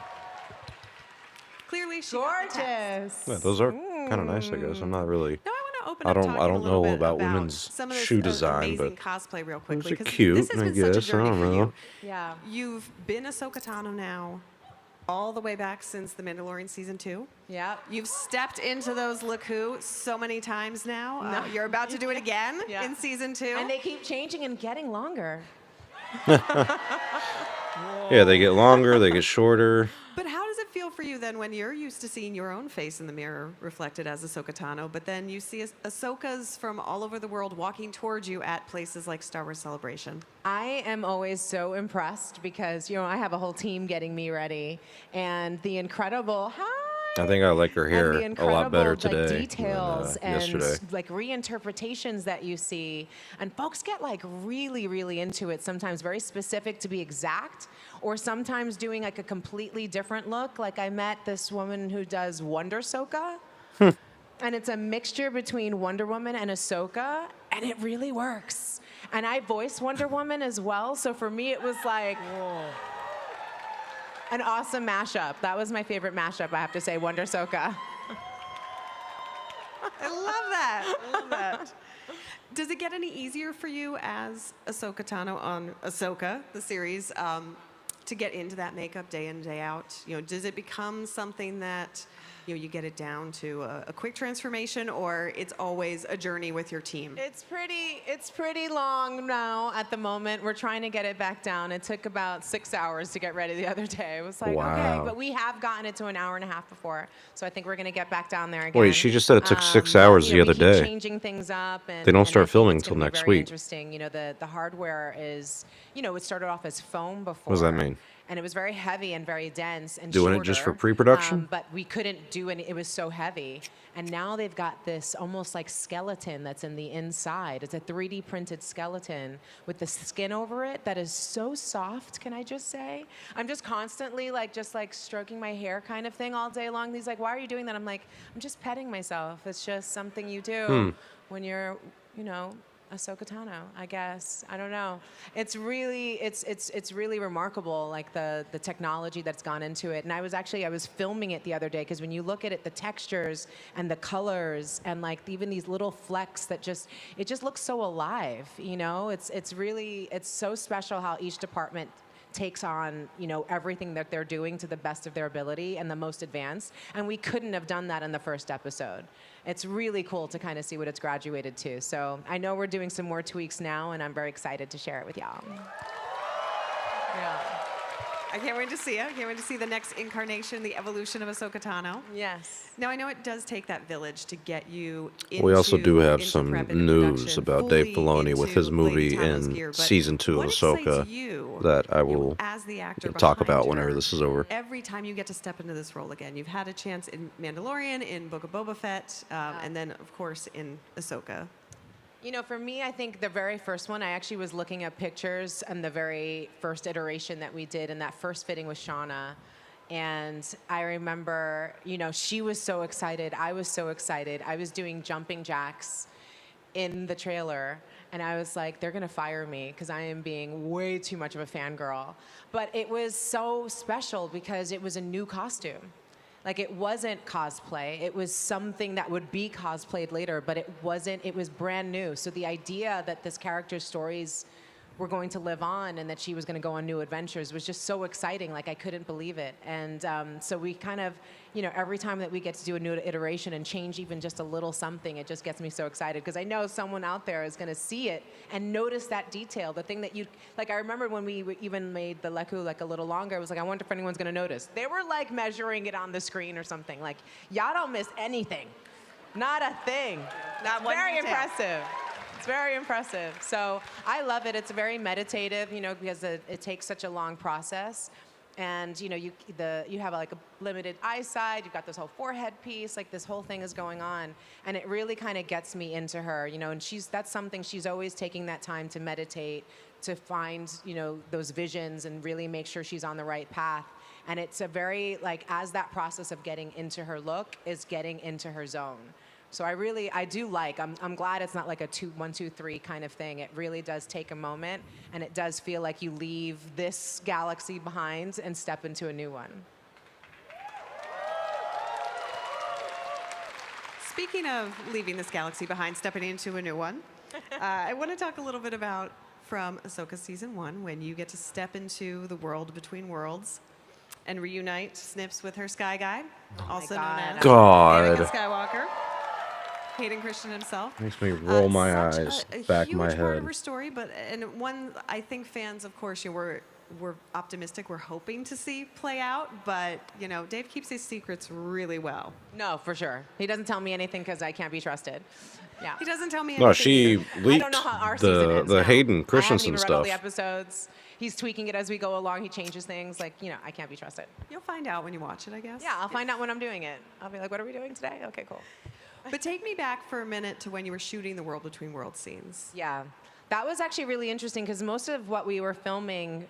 Clearly she gorgeous. Yeah, those are kind of nice, I guess. I'm not really. No, I want to open I up don't. talking I don't a little know bit about women's some of this shoe design, amazing but cosplay real those quickly. are 'Cause cute. This has I been such a guess. I journey don't for know. you. Yeah. You've been Ahsoka Tano now all the way back since The Mandalorian Season 2. Yeah. You've stepped into those look who so many times now. No. You're about to do it again Yeah. in Season 2. And they keep changing and getting longer. Yeah, they get longer. They get shorter. But how does it feel for you then when you're used to seeing your own face in the mirror reflected as Ahsoka Tano, but then you see Ahsokas from all over the world walking towards you at places like Star Wars Celebration? I am always so impressed because, I have a whole team getting me ready. And the incredible, I think I like her hair and the a lot better incredible, today details than and yesterday. like reinterpretations that you see, and folks get like really into it. Sometimes very specific to be exact, or sometimes doing like a completely different look. Like I met this woman who does Wonder Ahsoka, and it's a mixture between Wonder Woman and Ahsoka, and it really works. And I voice Wonder Woman as well, so for me it was like. Whoa. An awesome mashup. That was my favorite mashup, I have to say, Wonder Ahsoka. I love that. I love that. Does it get any easier for you as Ahsoka Tano on Ahsoka, the series, to get into that makeup day in, day out? Does it become something that you get it down to a quick transformation, or it's always a journey with your team? It's pretty long now at the moment. We're trying to get it back down. It took about 6 hours to get ready the other day. It was like, Wow. okay, but we have gotten it to an hour and a half before. So I think we're going to get back down there again. Wait, she just said it took 6 hours the other we keep day. changing things up. And, They don't and I start think filming it's till gonna be next very week. Interesting. The hardware is, it started off as foam before. What does that mean? And it was very heavy and very dense and Doing it just for shorter, pre-production? but we couldn't do any. It was so heavy. And now they've got this almost like skeleton that's in the inside. It's a 3D printed skeleton with the skin over it that is so soft, can I just say? I'm just constantly just stroking my hair kind of thing all day long. He's like, why are you doing that? I'm like, I'm just petting myself. It's just something you do when you're, Ahsoka Tano, I guess. I don't know. It's really remarkable, like the technology that's gone into it. And I was filming it the other day, because when you look at it, the textures and the colors and even these little flecks that it just looks so alive. It's so special how each department takes on, everything that they're doing to the best of their ability and the most advanced. And we couldn't have done that in the first episode. It's really cool to kind of see what it's graduated to. So I know we're doing some more tweaks now, and I'm very excited to share it with y'all. Yeah. I can't wait to see it. I can't wait to see the next incarnation, the evolution of Ahsoka Tano. Yes. Now, I know it does take that village to get you into We also do have into some prep and news production, about Dave fully Filoni with his into movie Lady Tano's in gear. But season 2 of what excites Ahsoka you, that I will as the actor talk behind about whenever her, this is over. every time you get to step into this role again? You've had a chance in Mandalorian, in Book of Boba Fett, and then, of course, in Ahsoka. For me, I think the very first one, I actually was looking at pictures and the very first iteration that we did in that first fitting with Shauna. And I remember, she was so excited. I was so excited. I was doing jumping jacks in the trailer. And I was like, they're going to fire me because I am being way too much of a fangirl. But it was so special because it was a new costume. It wasn't cosplay. It was something that would be cosplayed later, but it wasn't. It was brand new. So the idea that this character's stories were going to live on and that she was going to go on new adventures was just so exciting. Like, I couldn't believe it. And so we kind of, every time that we get to do a new iteration and change even just a little something, it just gets me so excited because I know someone out there is going to see it and notice that detail, the thing that like, I remember when we even made the Leku like a little longer, it was like, I wonder if anyone's going to notice. They were like measuring it on the screen or something. Like, y'all don't miss anything. Not a thing. Not one Very detail. impressive. It's very impressive. So I love it. It's very meditative, because it takes such a long process. And you have like a limited eyesight. You've got this whole forehead piece. Like, this whole thing is going on, and it really kind of gets me into her. And that's something she's always taking that time to meditate, to find those visions and really make sure she's on the right path. And it's a very as that process of getting into her look is getting into her zone. So I do like, I'm glad it's not like a 1, 2, 3 kind of thing. It really does take a moment, and it does feel like you leave this galaxy behind and step into a new one. Speaking of leaving this galaxy behind, stepping into a new one, I want to talk a little bit about from Ahsoka Season 1, when you get to step into the world between worlds and reunite Snips with her Sky Guy, also known as Anakin Skywalker. Hayden Christian himself. Makes me roll my eyes back in my Huge part head. of her story, and one I think fans, of course, we're optimistic. We're hoping to see play out, but Dave keeps his secrets really well. No, for sure. He doesn't tell me anything because I can't be trusted. Yeah. He doesn't tell me anything. No, she I leaked don't know how our season ends the now. Hayden I Christensen haven't even read all stuff. the episodes. He's tweaking it as we go along. He changes things. I can't be trusted. You'll find out when you watch it, I guess. Yeah, I'll find out when I'm doing it. I'll be like, what are we doing today? Okay, cool. But take me back for a minute to when you were shooting the World Between Worlds scenes. Yeah, that was actually really interesting because most of what we were filming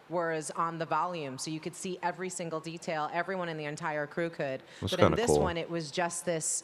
was on the volume, so you could see every single detail. Everyone in the entire crew could. That's But in kinda this cool. one, it was just this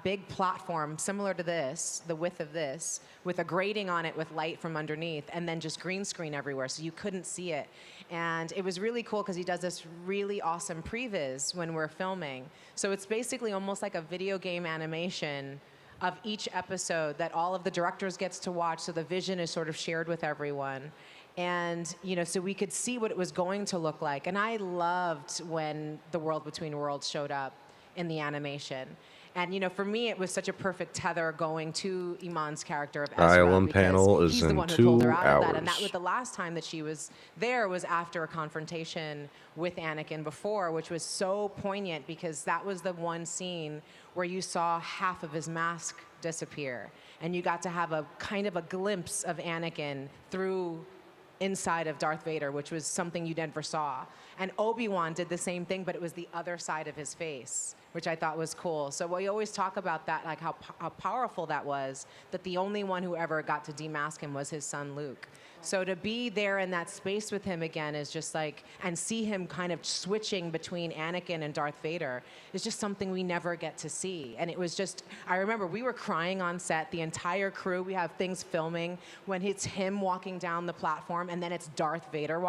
big platform similar to this, the width of this, with a grating on it with light from underneath, and then just green screen everywhere, so you couldn't see it. And it was really cool because he does this really awesome previs when we're filming. So it's basically almost like a video game animation of each episode that all of the directors gets to watch, so the vision is sort of shared with everyone. And, so we could see what it was going to look like. And I loved when the World Between Worlds showed up in the animation. And, for me, it was such a perfect tether going to Iman's character of Ezra. Island because panel is he's the in one who pulled her 2 out of that. And that hours. was the last time that she was there was after a confrontation with Anakin before, which was so poignant because that was the one scene where you saw half of his mask disappear. And you got to have a kind of a glimpse of Anakin through inside of Darth Vader, which was something you never saw. And Obi-Wan did the same thing, but it was the other side of his face, which I thought was cool. So we always talk about that, like how powerful that was, that the only one who ever got to demask him was his son Luke. So to be there in that space with him again is just and see him kind of switching between Anakin and Darth Vader is just something we never get to see. And it was just, I remember we were crying on set, the entire crew, we have things filming when it's him walking down the platform and then it's Darth Vader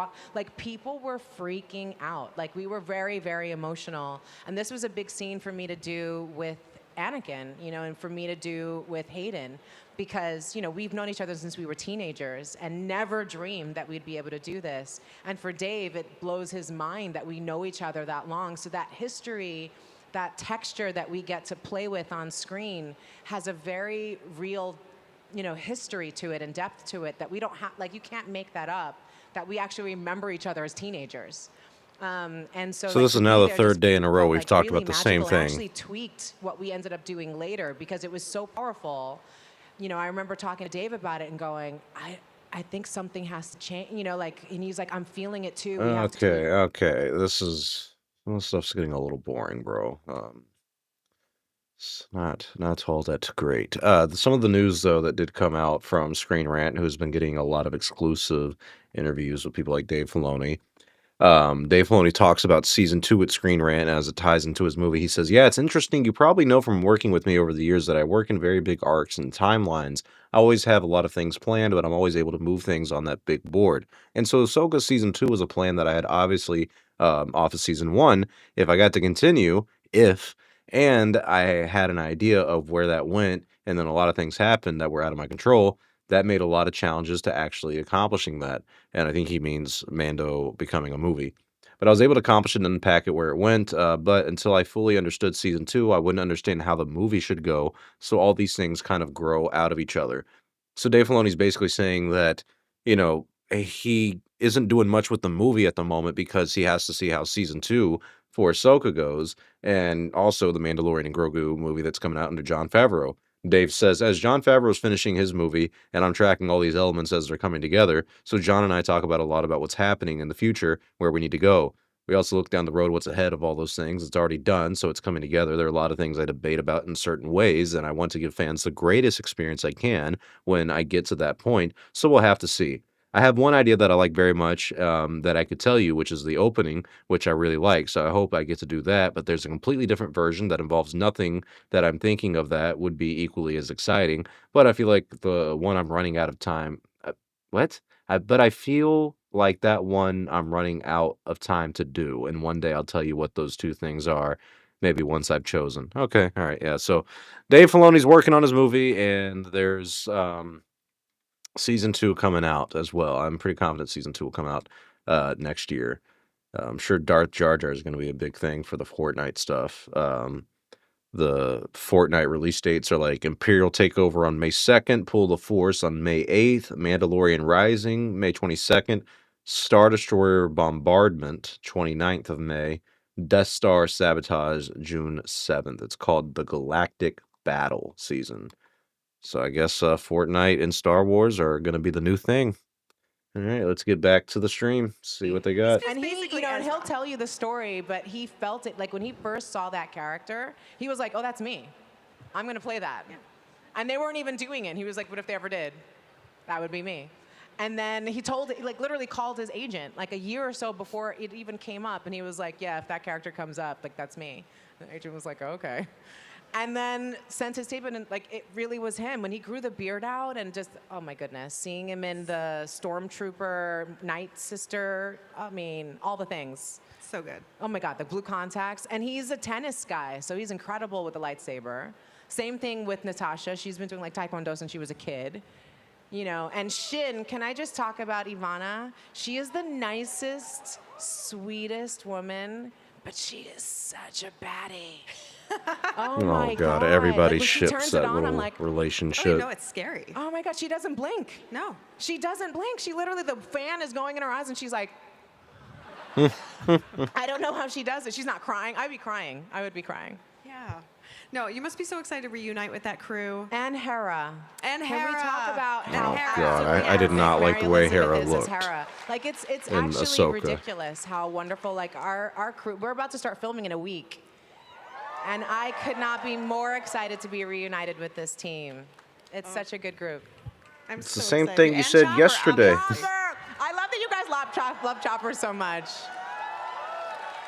people were freaking out. We were very, very emotional. And this was a big scene for me to do with Anakin, and for me to do with Hayden. Because, we've known each other since we were teenagers and never dreamed that we'd be able to do this. And for Dave, it blows his mind that we know each other that long. So that history, that texture that we get to play with on screen has a very real, history to it and depth to it that we don't have, you can't make that up, that we actually remember each other as teenagers. And so So this is now the they're third just day in a row we've talked really about the same magical. It thing. actually tweaked what we ended up doing later because it was so powerful. I remember talking to Dave about it and going, I think something has to change, and he's like, I'm feeling it too. We have to Okay. This stuff's getting a little boring, bro. It's not all that great. Some of the news though that did come out from Screen Rant, who's been getting a lot of exclusive interviews with people like Dave Filoni. Dave Filoni talks about season 2 with Screen Rant as it ties into his movie. He says, yeah, it's interesting. You probably know from working with me over the years that I work in very big arcs and timelines. I always have a lot of things planned, but I'm always able to move things on that big board. And so Ahsoka season 2 was a plan that I had obviously off of season 1. If I got to continue, and I had an idea of where that went, and then a lot of things happened that were out of my control, that made a lot of challenges to actually accomplishing that. And I think he means Mando becoming a movie. But I was able to accomplish it and unpack it where it went. But until I fully understood season 2, I wouldn't understand how the movie should go. So all these things kind of grow out of each other. So Dave Filoni's basically saying that, he isn't doing much with the movie at the moment because he has to see how season 2 for Ahsoka goes, and also the Mandalorian and Grogu movie that's coming out under Jon Favreau. Dave says, as Jon Favreau is finishing his movie, and I'm tracking all these elements as they're coming together, so John and I talk about a lot about what's happening in the future, where we need to go. We also look down the road, what's ahead of all those things. It's already done, so it's coming together. There are a lot of things I debate about in certain ways, and I want to give fans the greatest experience I can when I get to that point, so we'll have to see. I have one idea that I like very much that I could tell you, which is the opening, which I really like. So I hope I get to do that. But there's a completely different version that involves nothing that I'm thinking of that would be equally as exciting. But I feel like the one I'm running out of time. But I feel like that one I'm running out of time to do. And one day I'll tell you what those two things are. Maybe once I've chosen. Okay. All right. Yeah. So Dave Filoni's working on his movie, and there's season 2 coming out as well. I'm pretty confident season 2 will come out next year. I'm sure Darth Jar Jar is going to be a big thing for the Fortnite stuff. The Fortnite release dates are like Imperial Takeover on May 2nd, Pull the Force on May 8th, Mandalorian Rising May 22nd, Star Destroyer Bombardment 29th of May, Death Star Sabotage June 7th. It's called the Galactic Battle Season. So I guess Fortnite and Star Wars are going to be the new thing. All right, let's get back to the stream, see what they got. And and he'll tell you the story, but he felt it, like when he first saw that character, he was like, oh, that's me. I'm going to play that. Yeah. And they weren't even doing it. He was like, but if they ever did, that would be me. And then he literally called his agent, like a year or so before it even came up, and he was like, yeah, if that character comes up, like, that's me. And the agent was like, okay. And then sent his tape, and it really was him. When he grew the beard out and just, oh my goodness, seeing him in the Stormtrooper, Night Sister, I mean, all the things. So good. Oh my God, the blue contacts. And he's a tennis guy, so he's incredible with the lightsaber. Same thing with Natasha. She's been doing Taekwondo since she was a kid. And Shin, can I just talk about Ivana? She is the nicest, sweetest woman, but she is such a baddie. Oh my God! Everybody ships that little relationship. Oh, no, it's scary. Oh my God, she doesn't blink. No, she doesn't blink. She literally, the fan is going in her eyes, and she's like, I don't know how she does it. She's not crying. I'd be crying. I would be crying. Yeah. No, you must be so excited to reunite with that crew. And Hera. And Hera. Can we talk about how God, I did not like the way Hera looked. It's in actually Ahsoka. ridiculous how wonderful. Our crew. We're about to start filming in a week. And I could not be more excited to be reunited with this team. It's such a good group. It's the same thing you said yesterday. I love that you guys love Chopper so much.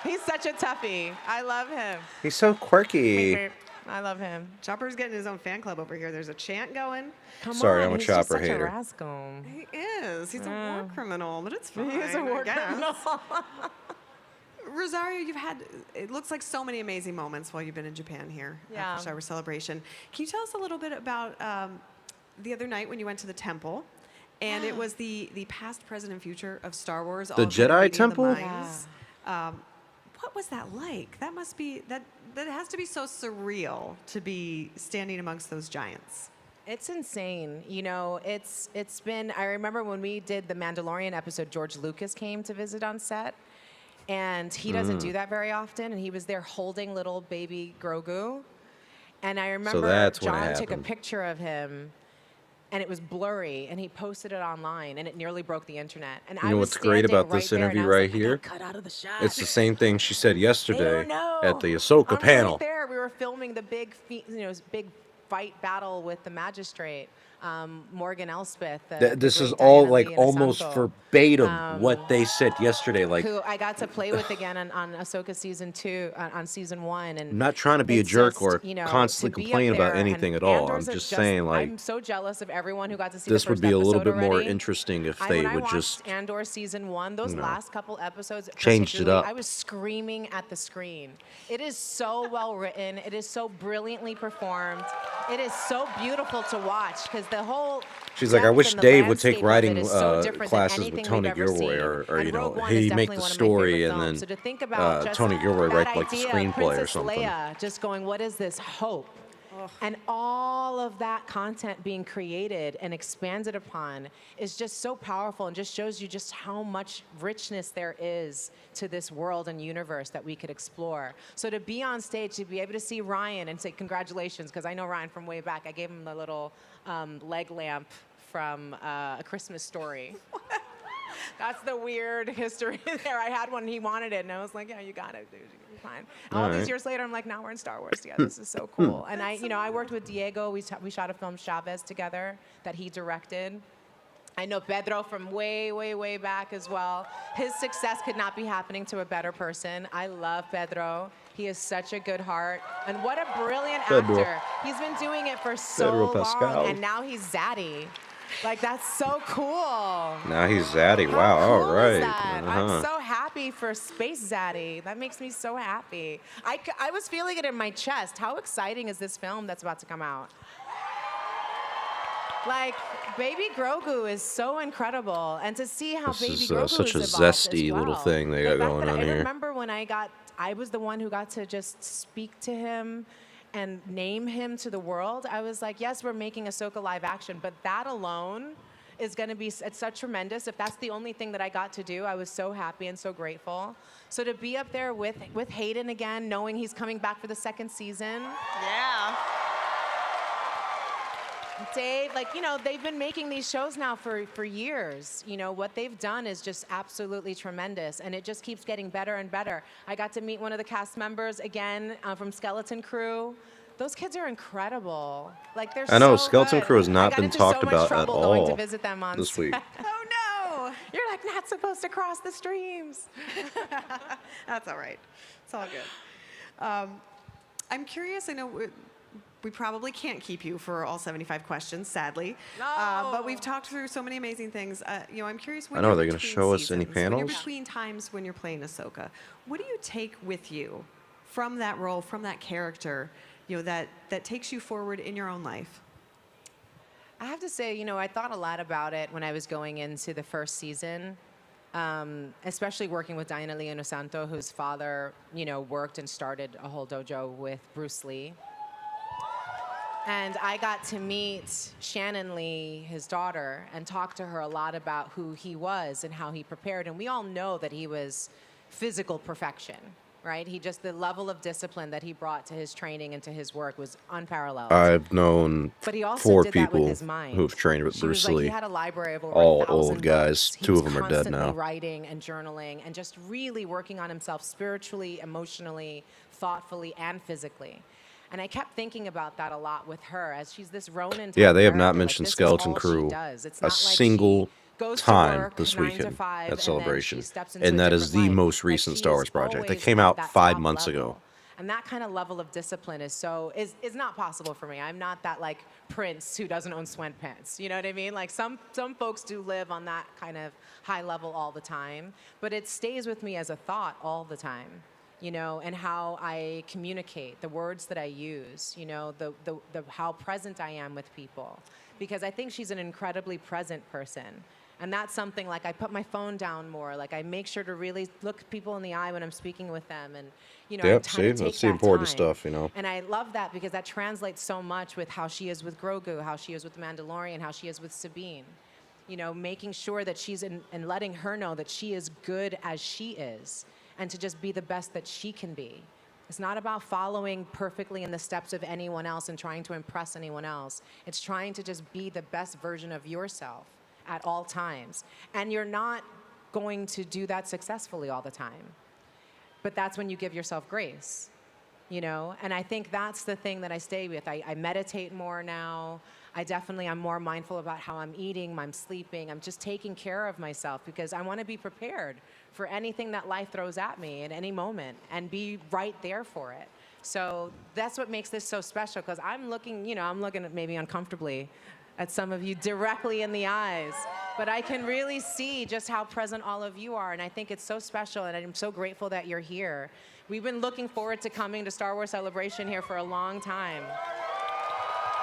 He's such a toughie. I love him. He's so quirky. I love him. Chopper's getting his own fan club over here. There's a chant going. Sorry, I'm a Chopper hater. hater. A rascal. He is. He's a war criminal, but it's fine. He is a war criminal. Rosario, you've had, it looks like so many amazing moments while you've been in Japan here for Star Wars Celebration. Can you tell us a little bit about the other night when you went to the temple, and it was the past, present, and future of Star Wars. The Jedi temple? What was that like? That must be, that has to be so surreal to be standing amongst those giants. It's insane. It's been, I remember when we did the Mandalorian episode, George Lucas came to visit on set. And he doesn't do that very often. And he was there holding little baby Grogu. And I remember John took a picture of him, and it was blurry, and he posted it online, and it nearly broke the internet. And you know what's great about this interview right here? Cut out of the shot. It's the same thing she said yesterday at the Ahsoka panel. Right there, we were filming the big fight battle with the magistrate. Morgan Elspeth. This is all almost verbatim what they said yesterday. Who I got to play with again on Ahsoka season 2, on season 1. And I'm not trying to be a jerk or constantly complain about anything at all. I'm just saying, I'm so jealous of everyone who got to see this the first would be a little bit already. more interesting if they would just. Andor season 1, those last couple episodes changed it up. I was screaming at the screen. It is so well written. It is so brilliantly performed. It is so beautiful to watch because the whole. She's like, I depth wish and the Dave would take landscape of it writing is so different than classes with anything Tony we've ever Gilroy, seen. or And you know, Rogue One is he make definitely the one of my story favorite and films. then So to think about just Tony Gilroy that write like the idea of screenplay or Princess something. Leia just going, what is this hope? And all of that content being created and expanded upon is just so powerful and just shows you just how much richness there is to this world and universe that we could explore. So to be on stage, to be able to see Ryan and say congratulations, because I know Ryan from way back. I gave him the little leg lamp from A Christmas Story. That's the weird history there. I had one, he wanted it, and I was like, yeah, you got it, dude. You're fine. All these years later, I'm like, now we're in Star Wars together. This is so cool. And I worked with Diego. We shot a film, Chavez, together that he directed. I know Pedro from way, way, way back as well. His success could not be happening to a better person. I love Pedro. He has such a good heart. And what a brilliant Pedro. actor. He's been doing it for so Pedro Pascal. long, and now he's Zaddy. Like, that's so cool. Now he's Zaddy. How Wow, cool all right. is that? I'm Uh-huh. so happy for Space Zaddy. That makes me so happy. I was feeling it in my chest. How exciting is this film that's about to come out? Like, Baby Grogu is so incredible. And to see how This Baby is Grogu such a has evolved as zesty little well. thing they The got fact going that on I here. remember when I was the one who got to just speak to him and name him to the world. I was like, yes, we're making Ahsoka live action, but that alone is going to be it's such tremendous. If that's the only thing that I got to do, I was so happy and so grateful. So to be up there with Hayden again, knowing he's coming back for the second season. Yeah. Dave, like, you know, they've been making these shows now for years. You know, what they've done is just absolutely tremendous, and it just keeps getting better and better. I got to meet one of the cast members again from Skeleton Crew. Those kids are incredible. Like, they're I know, so Skeleton good. Crew has I not got been into talked so much about at trouble going to all visit them on this week. set. Oh, no! You're, like, not supposed to cross the streams. That's all right. It's all good. I'm curious. I know we probably can't keep you for all 75 questions, sadly. No. But we've talked through so many amazing things. You know, I'm curious. When I know, you're are they gonna between show us any seasons, when you're panels? between times when you're playing Ahsoka, what do you take with you from that role, from that character, you know, that takes you forward in your own life? I have to say, you know, I thought a lot about it when I was going into the first season, especially working with Diana Leono Santo, whose father, you know, worked and started a whole dojo with Bruce Lee. And I got to meet Shannon Lee, his daughter, and talk to her a lot about who he was and how he prepared. And we all know that he was physical perfection, right? The level of discipline that he brought to his training and to his work was unparalleled. I've known But he also 4 did that with people his mind. who've trained with She was Bruce like, Lee. he had a library of over all 1,000 old guys. books. He 2 was of them are dead constantly now. writing and journaling and just really working on himself spiritually, emotionally, thoughtfully, and physically. And I kept thinking about that a lot with her, as she's this Ronin type Yeah, they have character. not Like, mentioned this is Skeleton all she Crew does. It's a not like she single goes to time work this 9 to weekend 5, and at then Celebration. she steps into And a that is different the life. most Like, recent she Star is Wars project. That always came at out that 5 top months level. ago. And that kind of level of discipline is not possible for me. I'm not that like Prince who doesn't own sweatpants. You know what I mean? Like some folks do live on that kind of high level all the time, but it stays with me as a thought all the time. You know, and how I communicate, the words that I use, you know, the how present I am with people. Because I think she's an incredibly present person. And that's something, like, I put my phone down more. Like, I make sure to really look people in the eye when I'm speaking with them. And, you know, Yep, I see, kind of take that's the that important time. stuff, you know. And I love that because that translates so much with how she is with Grogu, how she is with the Mandalorian, how she is with Sabine. You know, making sure that she's and letting her know that she is good as she is, and to just be the best that she can be. It's not about following perfectly in the steps of anyone else and trying to impress anyone else. It's trying to just be the best version of yourself at all times. And you're not going to do that successfully all the time. But that's when you give yourself grace, you know? And I think that's the thing that I stay with. I meditate more now. I'm more mindful about how I'm eating, I'm sleeping. I'm just taking care of myself because I want to be prepared for anything that life throws at me at any moment and be right there for it. So that's what makes this so special, because I'm looking at maybe uncomfortably at some of you directly in the eyes, but I can really see just how present all of you are, and I think it's so special, and I'm so grateful that you're here. We've been looking forward to coming to Star Wars Celebration here for a long time.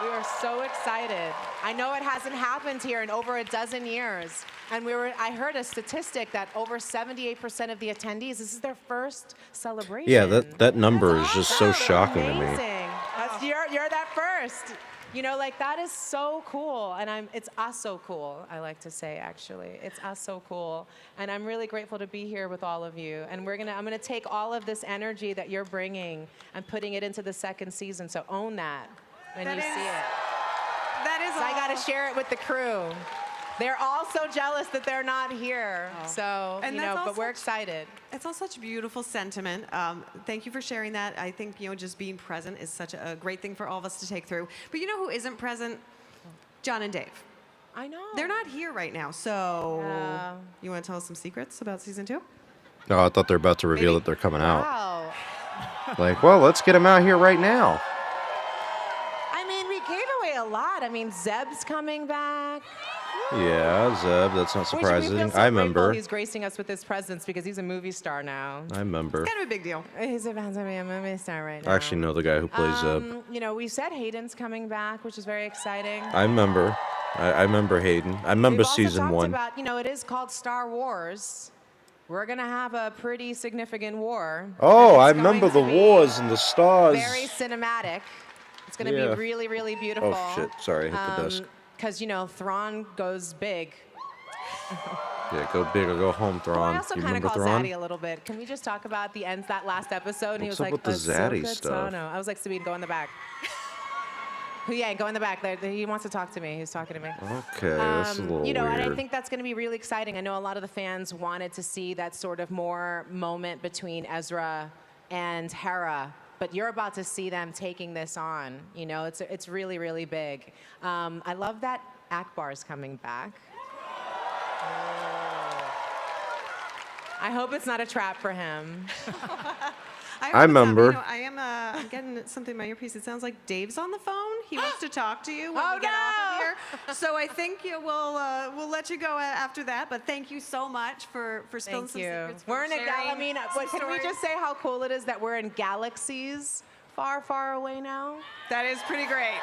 We are so excited. I know it hasn't happened here in over a dozen years. And I heard a statistic that over 78% of the attendees, this is their first celebration. Yeah, that number is just so shocking to me. Amazing. You're that first. You know, like that is so cool, and it's us so cool. I like to say, actually, it's us so cool, and I'm really grateful to be here with all of you. And I'm gonna take all of this energy that you're bringing and putting it into the second season. So own that when you see it. That is. So I got to share it with the crew. They're all so jealous that they're not here. So, And you that's know, but also- we're excited. It's all such beautiful sentiment. Thank you for sharing that. I think, you know, just being present is such a great thing for all of us to take through. But you know who isn't present? John and Dave. I know. They're not here right now. So you want to tell us some secrets about season 2? No, I thought they were about to reveal that they're coming out. Wow. Like, well, let's get them out here right now. I mean, we gave away a lot. I mean, Zeb's coming back. Yeah, Zeb, that's not Which we surprising. feel so I grateful remember. he's gracing us with his presence because he's a movie star now. I remember. Kind of a big deal. He's about to be a movie star right now. I actually know the guy who plays Zeb. You know, we said Hayden's coming back, which is very exciting. I remember. I remember Hayden. I remember We've also season talked 1. about, you know, it is called Star Wars. We're going to have a pretty significant war. Oh, and I it's remember going the to be wars and the stars. Very cinematic. It's going to Yeah. be really, really beautiful. Oh, shit. Sorry, I hit the desk. Because, you know, Thrawn goes big. Yeah, go big or go home, Thrawn. I also You kind of remember call Thrawn? Zaddy a little bit. Can we just talk about the ends that last episode? And he What's was up like, with the Zaddy Ahsoka stuff? Tano. I was like, Sabine, go in the back. Yeah, go in the back. He wants to talk to me. He's talking to me. Okay, that's a little You know, weird. and I think that's going to be really exciting. I know a lot of the fans wanted to see that sort of more moment between Ezra and Hera, but you're about to see them taking this on. You know, it's really, really big. I love that Akbar's coming back. I hope it's not a trap for him. I remember. You know, I'm getting something in my earpiece. It sounds like Dave's on the phone. He wants to talk to you when we get off of here. So I think we'll let you go after that. But thank you so much for spilling Thank some you. secrets. We're in a sharing I mean, some can we stories. just say how cool it is that we're in galaxies far, far away now? That is pretty great.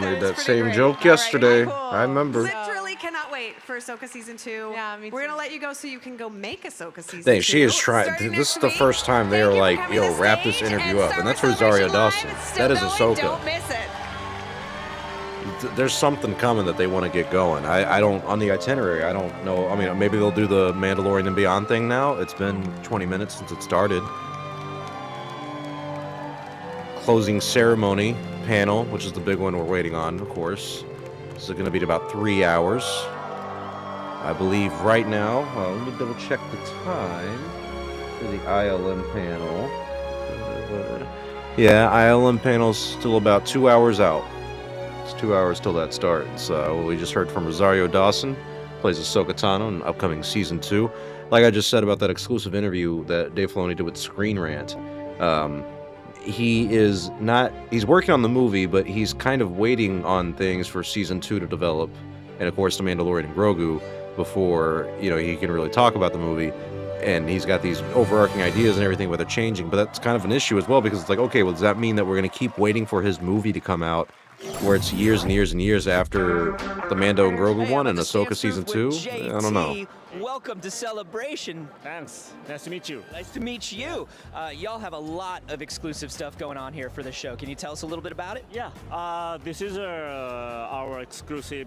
Made that same joke yesterday. I remember. Literally cannot wait for Ahsoka season 2. Yeah, me too. We're gonna let you go so you can go make Ahsoka season 2. Dang, she is trying. This is the first time they are like, yo, wrap this interview up. And that's Rosario Dawson. That is Ahsoka. Don't miss it. There's something coming that they want to get going. I don't, on the itinerary, I don't know. I mean, maybe they'll do the Mandalorian and Beyond thing now. It's been 20 minutes since it started. Closing ceremony panel, which is the big one we're waiting on, of course. This is going to be about 3 hours. I believe right now, let me double check the time for the ILM panel. Yeah, ILM panel's still about 2 hours out. It's 2 hours till that starts. We just heard from Rosario Dawson, plays Ahsoka Tano in upcoming season 2. Like I just said about that exclusive interview that Dave Filoni did with Screen Rant, he's working on the movie, but he's kind of waiting on things for season 2 to develop, and of course the Mandalorian and Grogu, before, you know, he can really talk about the movie. And he's got these overarching ideas and everything, but they're changing. But that's kind of an issue as well, because it's like, okay, well, does that mean that we're going to keep waiting for his movie to come out, where it's years and years and years after the Mando and Grogu one and Ahsoka season 2? I don't know. Welcome to Celebration. Thanks. Nice to meet you. Nice to meet you. Y'all have a lot of exclusive stuff going on here for the show. Can you tell us a little bit about it? Yeah. This is our exclusive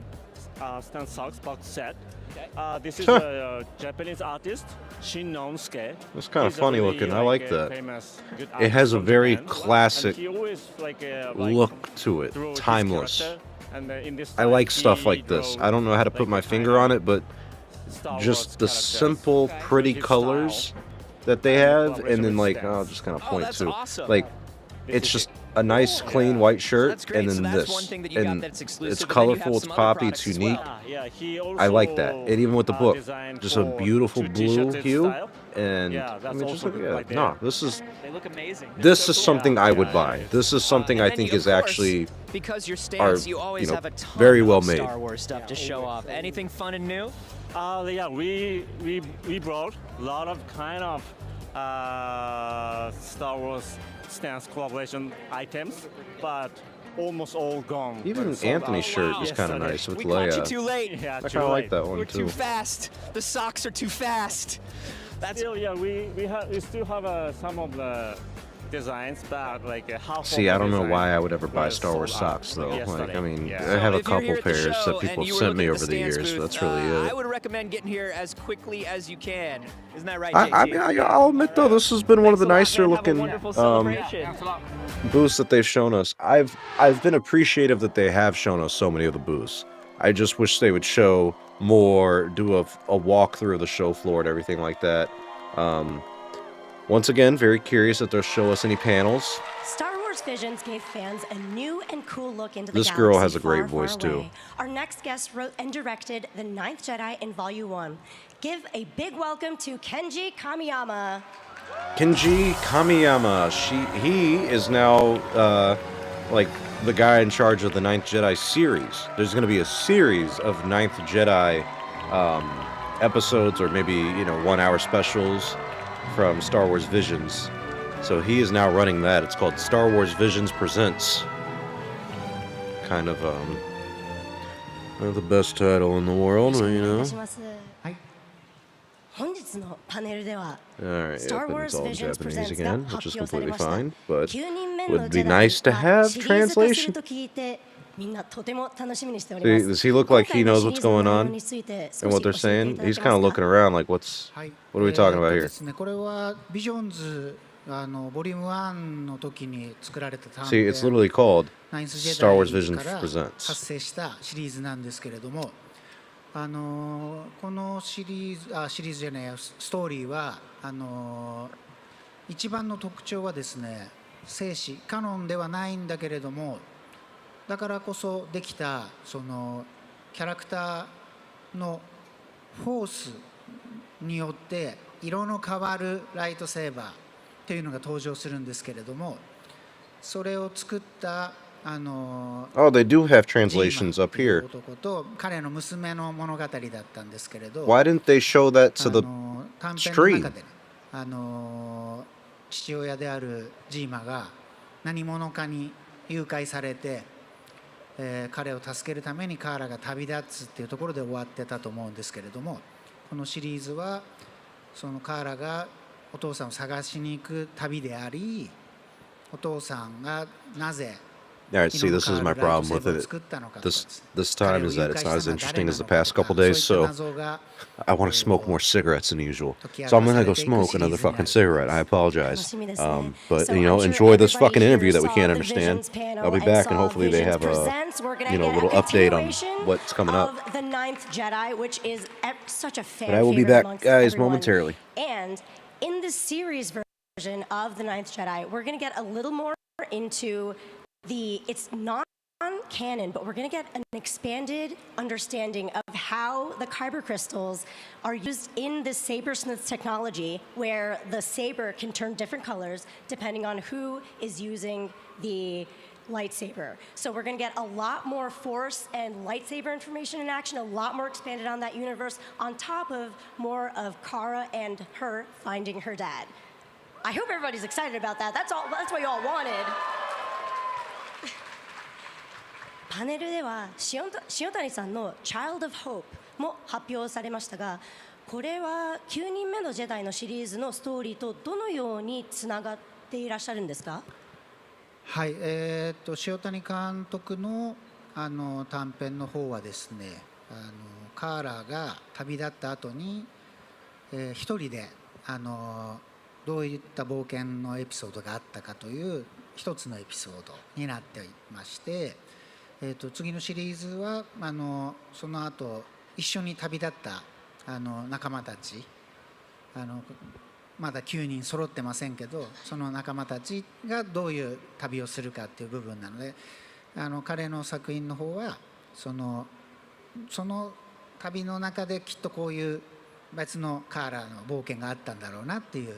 Stan Socks box set. Okay. This is a Japanese artist, Shin Nonsuke. It's kind of He's a funny really, looking. I like that. famous, good It has artist a from very Japan. classic And he always, like, look to it, drew his timeless. character. And, in this I style, like stuff he like this. drew, I don't know how to put my finger on it, but Star just Wars the characters simple, pretty his colors that they have, and then like, I'll just kind of point that's to, awesome. like, it's just a nice, clean white shirt, That's great. and then So that's this, one thing that you got and that's exclusive, it's and then you have colorful, it's some other poppy, it's products as unique. well. Yeah, he also I like that, and even with the book, designed just a for beautiful two blue t-shirts hue, style. and Yeah, I that's mean, just also look at right it. there. No, this is They look amazing. this is something I would buy. This is something I And think then, is of course, actually because your stands, are, you always have a ton very of well made. Star Wars stuff to show off. Anything fun and new? Yeah, we brought a lot of kind of Star Wars stance collaboration items, but almost all gone. Even Anthony's shirt is kind of nice with We Leia. caught you too late. I kind of like that one We're too. too fast. The socks are too fast. That's still, yeah. We still have some of the designs, but like half. See, of I the don't know design why I would ever buy was Star Wars sold out socks though. Like, yesterday. I mean, Yeah. I have So a if you're here couple at the pairs show that people and you were sent me looking at over the Stan's years, booth, but that's really I it. would recommend getting here as quickly as you can. Isn't that right, I JT? mean, I'll admit though, this has been one of the nicer Have a looking wonderful celebration. booths that they've shown us. I've been appreciative that they have shown us so many of the booths. I just wish they would show more, do a walkthrough of the show floor and everything like that. Once again, very curious if they'll show us any panels. Star Wars Visions gave fans a new and cool look into the This galaxy girl has a far, great voice, far too. away. Our next guest wrote and directed The Ninth Jedi in Volume 1. Give a big welcome to Kenji Kamiyama. Kenji Kamiyama. He is now like the guy in charge of the Ninth Jedi series. There's going to be a series of Ninth Jedi episodes, or maybe 1 hour specials from Star Wars Visions. So he is now running that. It's called Star Wars Visions Presents. Kind of the best title in the world, Alright, Star yep, and See, it's all in Visions Japanese Presents again,がwhich is発表され completely ました。 fine, but 9人目の would be ジェダイ nice to は have シリーズ化する translation. と聞いてみんなとても楽しみにしており See, ます。 does he look like he 今回の knows シリ what's ーズの going 内容 on について and what they're 少し教えて saying? いただ He's け kind ま of すか？ looking around like, what are we talking about で here? すね、これはビジョンズボリューム1の時に作られた短 See, 編 it's literally called ナインスジェ Star ダ Wars イ Visions から Presents. 発生したシリーズなんですけれども、このシリーズじゃないストーリーは一番の特徴はですね、静止カノンではないんだけれども、だからこそできたそのキャラクターのフォースによって色の変わるライトセーバーというのが登場するんですけれども、それを作ったOh, they do have translations up here. 男と彼の娘の物語だったんですけれど、 Why didn't they show that to the 短編の stream? 中で父親であるジーマが何者かに誘拐されて、彼を助けるためにカーラが旅立つっていうところで終わってたと思うんですけれども、このシリーズはそのカーラがお父さんを探しに行く旅であり、お父さんがなぜ Alright, see, this is my problem with it. This time is that it's not as interesting as the past couple days, so I want to smoke more cigarettes than usual. So I'm gonna go smoke another fucking cigarette. I apologize. But, enjoy this fucking interview that we can't understand. I'll be back, and hopefully they have a, little update on what's coming up. Of the Ninth Jedi, which is such a fan But I will be favorite back, amongst guys, everyone. momentarily. And in the series version of the Ninth Jedi, we're going to get a little more into it's non-canon, but we're going to get an expanded understanding of how the kyber crystals are used in the sabersmith technology, where the saber can turn different colors depending on who is using the lightsaber. So we're going to get a lot more Force and lightsaber information in action, a lot more expanded on that universe, on top of more of Cara and her finding her dad. I hope everybody's excited about that. That's what you all wanted. パネルでは塩谷さんの Child of Hope も発表されましたが、これは9人目のジェダイのシリーズのストーリーとどのようにつながっていらっしゃるんですか？はい、塩谷監督の短編の方はですね、カーラが旅立った後に、一人でどういった冒険のエピソードがあったかという一つのエピソードになっていまして、次のシリーズはその後一緒に旅立った仲間たち、まだ9人揃ってませんけど、その仲間たちがどういう旅をするかっていう部分なので、彼の作品の方はその旅の中できっとこういう別のカーラーの冒険があったんだろうなっていう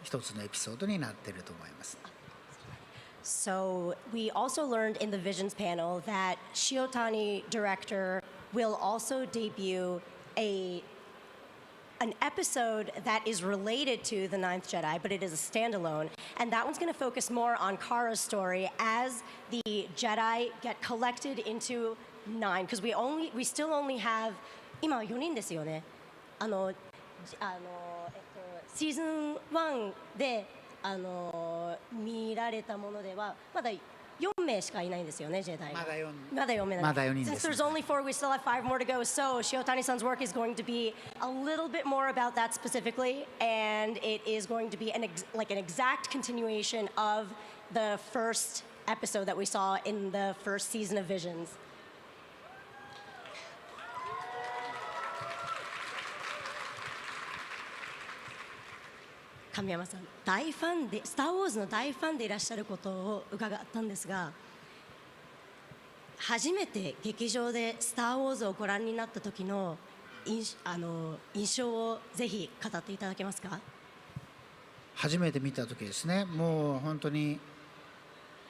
一つのエピソードになっていると思います。So we also learned in the Visions panel that Shiotani director will also debut a an episode that is related to The Ninth Jedi, but it is a standalone. And that one's going to focus more on Kara's story as the Jedi get collected into 9. Because we still only have, 今4人ですよね。シーズン1で見られたものではまだ4名しかいないんですよね、ジェダイ。まだ4名。まだ4人です。Since there's only 4, we still have 5 more to go. So Shiotani-san's work is going to be a little bit more about that specifically, and it is going to be an exact continuation of the first episode that we saw in the first season of Visions. 神山さん、大ファンでスター・ウォーズの大ファンでいらっしゃることを伺ったんですが、初めて劇場でスター・ウォーズをご覧になった時の印象をぜひ語っていただけますか？初めて見た時ですね、もう本当に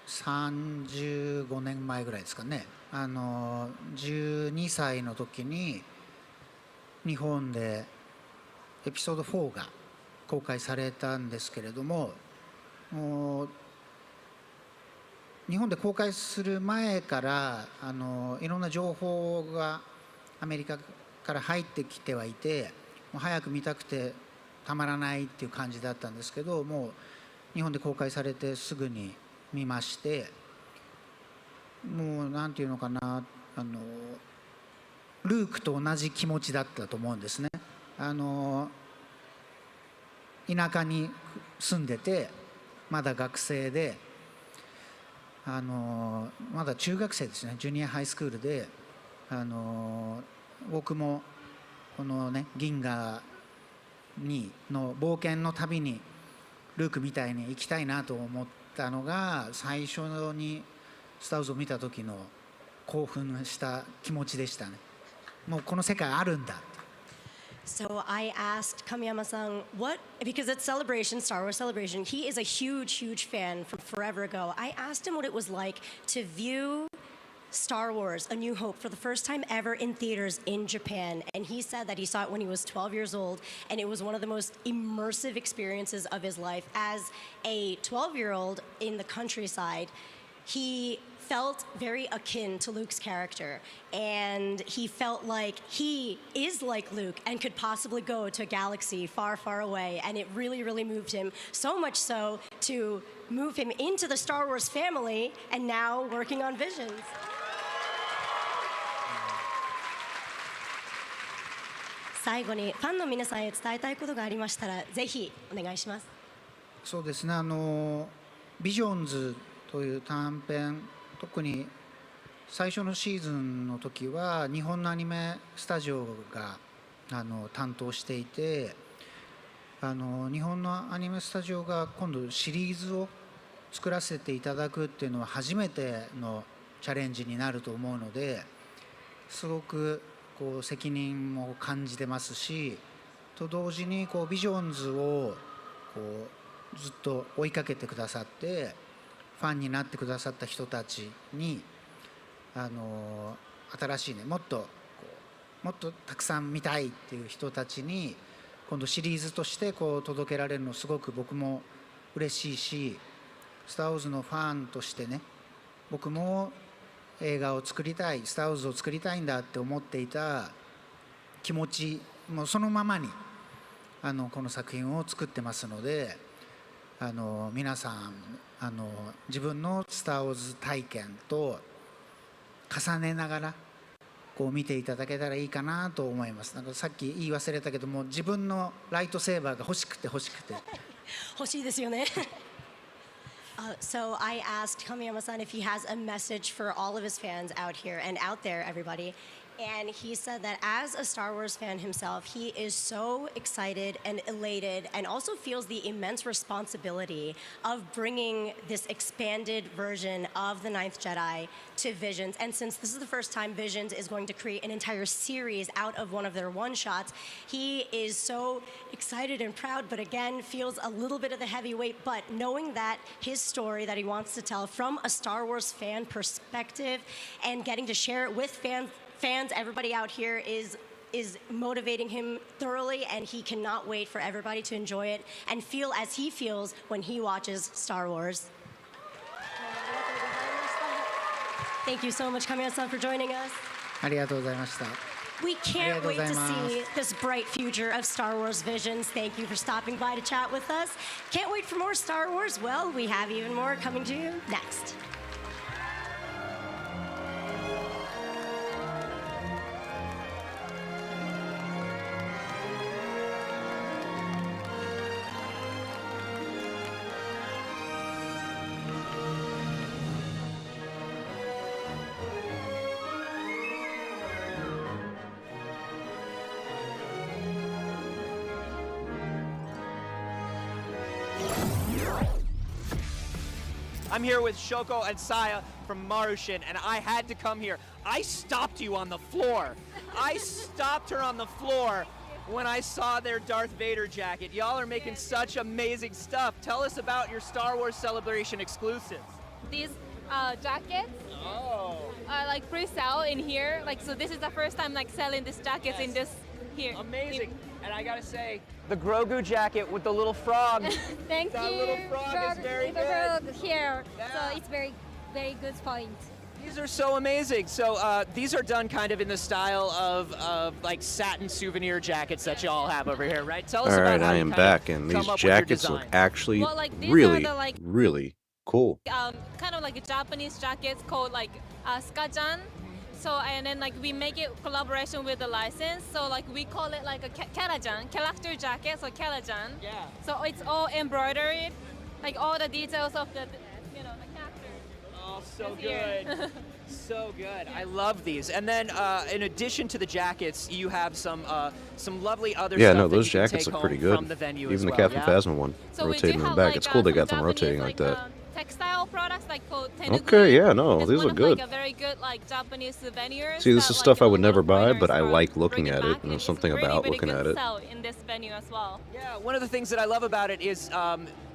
35年前ぐらいですかね。12歳の時に日本でエピソード4が公開されたんですけれども、もう日本で公開する前からいろんな情報がアメリカから入ってきてはいて、もう早く見たくてたまらないっていう感じだったんですけど、もう日本で公開されてすぐに見まして、もうなんていうのかな、ルークと同じ気持ちだったと思うんですね。田舎に住んでてまだ学生でまだ中学生ですね、ジュニアハイスクールで僕もこのね銀河の冒険の旅にルークみたいに行きたいなと思ったのが最初にスター・ウォーズを見た時の興奮した気持ちでしたね。もうこの世界あるんだ。So I asked Kamiyama-san because it's Celebration, Star Wars Celebration, he is a huge, huge fan from forever ago. I asked him what it was like to view Star Wars, A New Hope, for the first time ever in theaters in Japan. And he said that he saw it when he was 12 years old, and it was one of the most immersive experiences of his life. As a 12-year-old in the countryside, he felt very akin to Luke's character, and he felt like he is like Luke and could possibly go to a galaxy far, far away, and it really, really moved him, so much so to move him into the Star Wars family and now working on Visions. 最後にファンの皆さんへ伝えたいことがありましたらぜひお願いします。そうですね、ビジョンズという短編、特に最初のシーズンの時は日本のアニメスタジオが担当していて、日本のアニメスタジオが今度シリーズを作らせていただくっていうのは初めてのチャレンジになると思うので、すごくこう責任も感じてますし、と同時にこうビジョンズをこうずっと追いかけてくださってファンになってくださった人たちに新しいね、もっとたくさん見たいっていう人たちに今度シリーズとしてこう届けられるのすごく僕も嬉しいし、スター・ウォーズのファンとしてね、僕も映画を作りたい、スター・ウォーズを作りたいんだって思っていた気持ちもそのままにこの作品を作ってますので、皆さん自分のスター・ウォーズ体験と重ねながらこう見ていただけたらいいかなと思います。なんかさっき言い忘れたけども、自分のライトセーバーが欲しくて欲しくて欲しいですよね。So I asked Kamiyama-san if he has a message for all of his fans out here and out there, everybody. And he said that as a Star Wars fan himself, he is so excited and elated and also feels the immense responsibility of bringing this expanded version of The Ninth Jedi to Visions. And since this is the first time Visions is going to create an entire series out of one of their one-shots, he is so excited and proud, but again, feels a little bit of the heavy weight. But knowing that his story that he wants to tell from a Star Wars fan perspective and getting to share it with fans, everybody out here, is is motivating him thoroughly, and he cannot wait for everybody to enjoy it and feel as he feels when he watches Star Wars. Thank you so much, Kamina-san, for joining us. ありがとうございました。 We can't wait to ありがとうございます。 see this bright future of Star Wars visions. Thank you for stopping by to chat with us. Can't wait for more Star Wars? Well, we have even more coming to you next. I'm here with Shoko and Saya from Marushin, and I had to come here. I stopped you on the floor. I stopped her on the floor when I saw their Darth Vader jacket. Y'all are making such amazing stuff. Tell us about your Star Wars Celebration exclusives. These jackets are like pre-sale in here. Like, so this is the first time like selling these jackets in this here. Amazing. And I gotta say, the Grogu jacket with the little frog. Thank that you. little frog is very good. Here, so it's very good point. These are so amazing. So these are done kind of in the style of like satin souvenir jackets that y'all have over here, right? Tell us All about right, how I you am kind back, of and come these up with your jackets look design. actually Well, like, these are really, the, like- really cool. Kind of like a Japanese jackets called like skajan. So and then like we make it collaboration with the license. So like we call it like a karajan, character jacket, so karajan. Yeah. So it's all embroidered, like all the details of the, you know, the character. Oh, so is here. good. So good. I love these. And then in addition to the jackets, you have some lovely other Yeah, stuff no, that those you can jackets take look pretty home good. from the venue Even as the well, Captain yeah? Phasma one, So we rotating do in the have, back. like, It's cool they some got them Japanese, rotating like that. Textile products like called tenugui. Okay, yeah, no, It's these one look of, good. Like, a very good like Japanese souvenirs. See, this that, is like, stuff a I would lot never of buy, foreigners but I are like looking bringing at back, it, and and there's it's something really, about really looking good at it. sell in this venue as well. Yeah, one of the things that I love about it is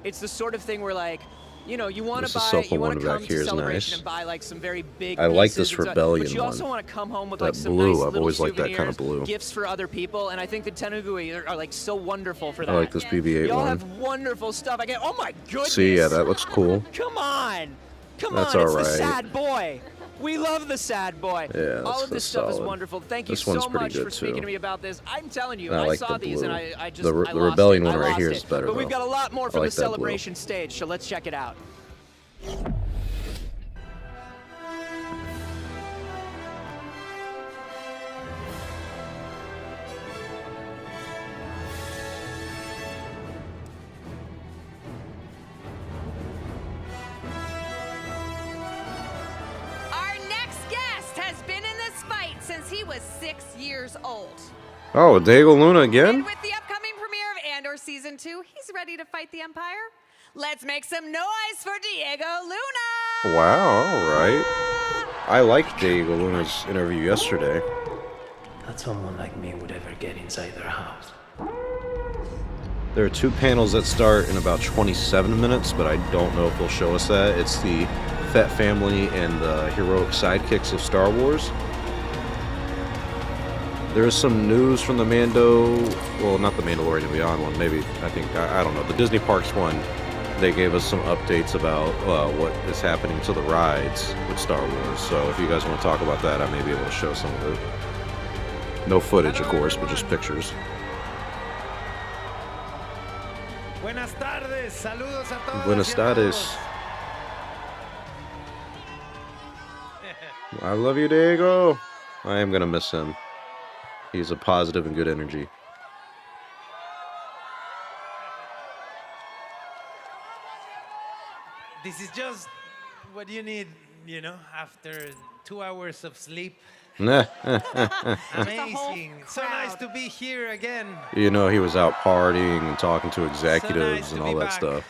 it's the sort of thing where like, you know, you want This to buy, Ahsoka you want one to back come here to is Celebration nice. and buy like some very big I like pieces this and stuff, Rebellion but you also one. want to come home with That like some blue, nice I've little always liked that kind of souvenirs, blue. gifts for other people, and I think the tenugui are like so wonderful for that. I like this BB-8 Y'all one. have wonderful stuff. I get, oh my goodness. See, yeah, that looks cool. Come on. Come That's on, all it's the right. sad boy. We love the sad boy. Yeah, all of that's this stuff is solid. wonderful. Thank you This one's so pretty much good, for speaking too. to me about this. I'm telling you, I I like saw the these and blue. I just The I lost Rebellion it. one I right lost here it. is better, But we've though. got a lot more I from like the that blue. celebration stage, so let's check it out. Our next guest has been in this fight since he was 6 years old. Oh, Diego Luna again? With the upcoming premiere of Andor Season 2, he's ready to fight the Empire. Let's make some noise for Diego Luna! Wow, all right. I liked Diego Luna's interview yesterday. That someone like me would ever get inside their house. There are two panels that start in about 27 minutes, but I don't know if they'll show us that. It's the Fett family and the heroic sidekicks of Star Wars. There's some news from the Mando, well, not the Mandalorian Beyond one, maybe, I don't know, the Disney Parks one. They gave us some updates about what is happening to the rides with Star Wars. So if you guys want to talk about that, I may be able to show some of it. No footage, of course, but just pictures. Buenas tardes, saludos a todos. Buenas tardes. I love you, Diego. I am gonna miss him. He's a positive and good energy. This is just what you need, you know, after 2 hours of sleep. Amazing. So nice to be here again. You know, he was out partying and talking to So executives nice and to all be that back. stuff.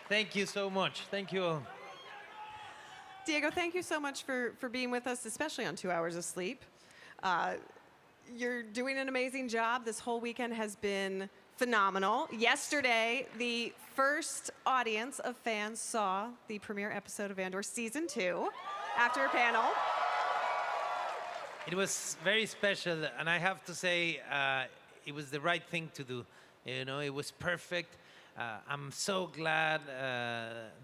Thank you so much. Thank you all. Diego, thank you so much for being with us, especially on 2 hours of sleep. You're doing an amazing job. This whole weekend has been phenomenal. Yesterday, the first audience of fans saw the premiere episode of Andor Season 2 after a panel. it was very special, and I have to say, it was the right thing to do. You know, it was perfect. I'm so glad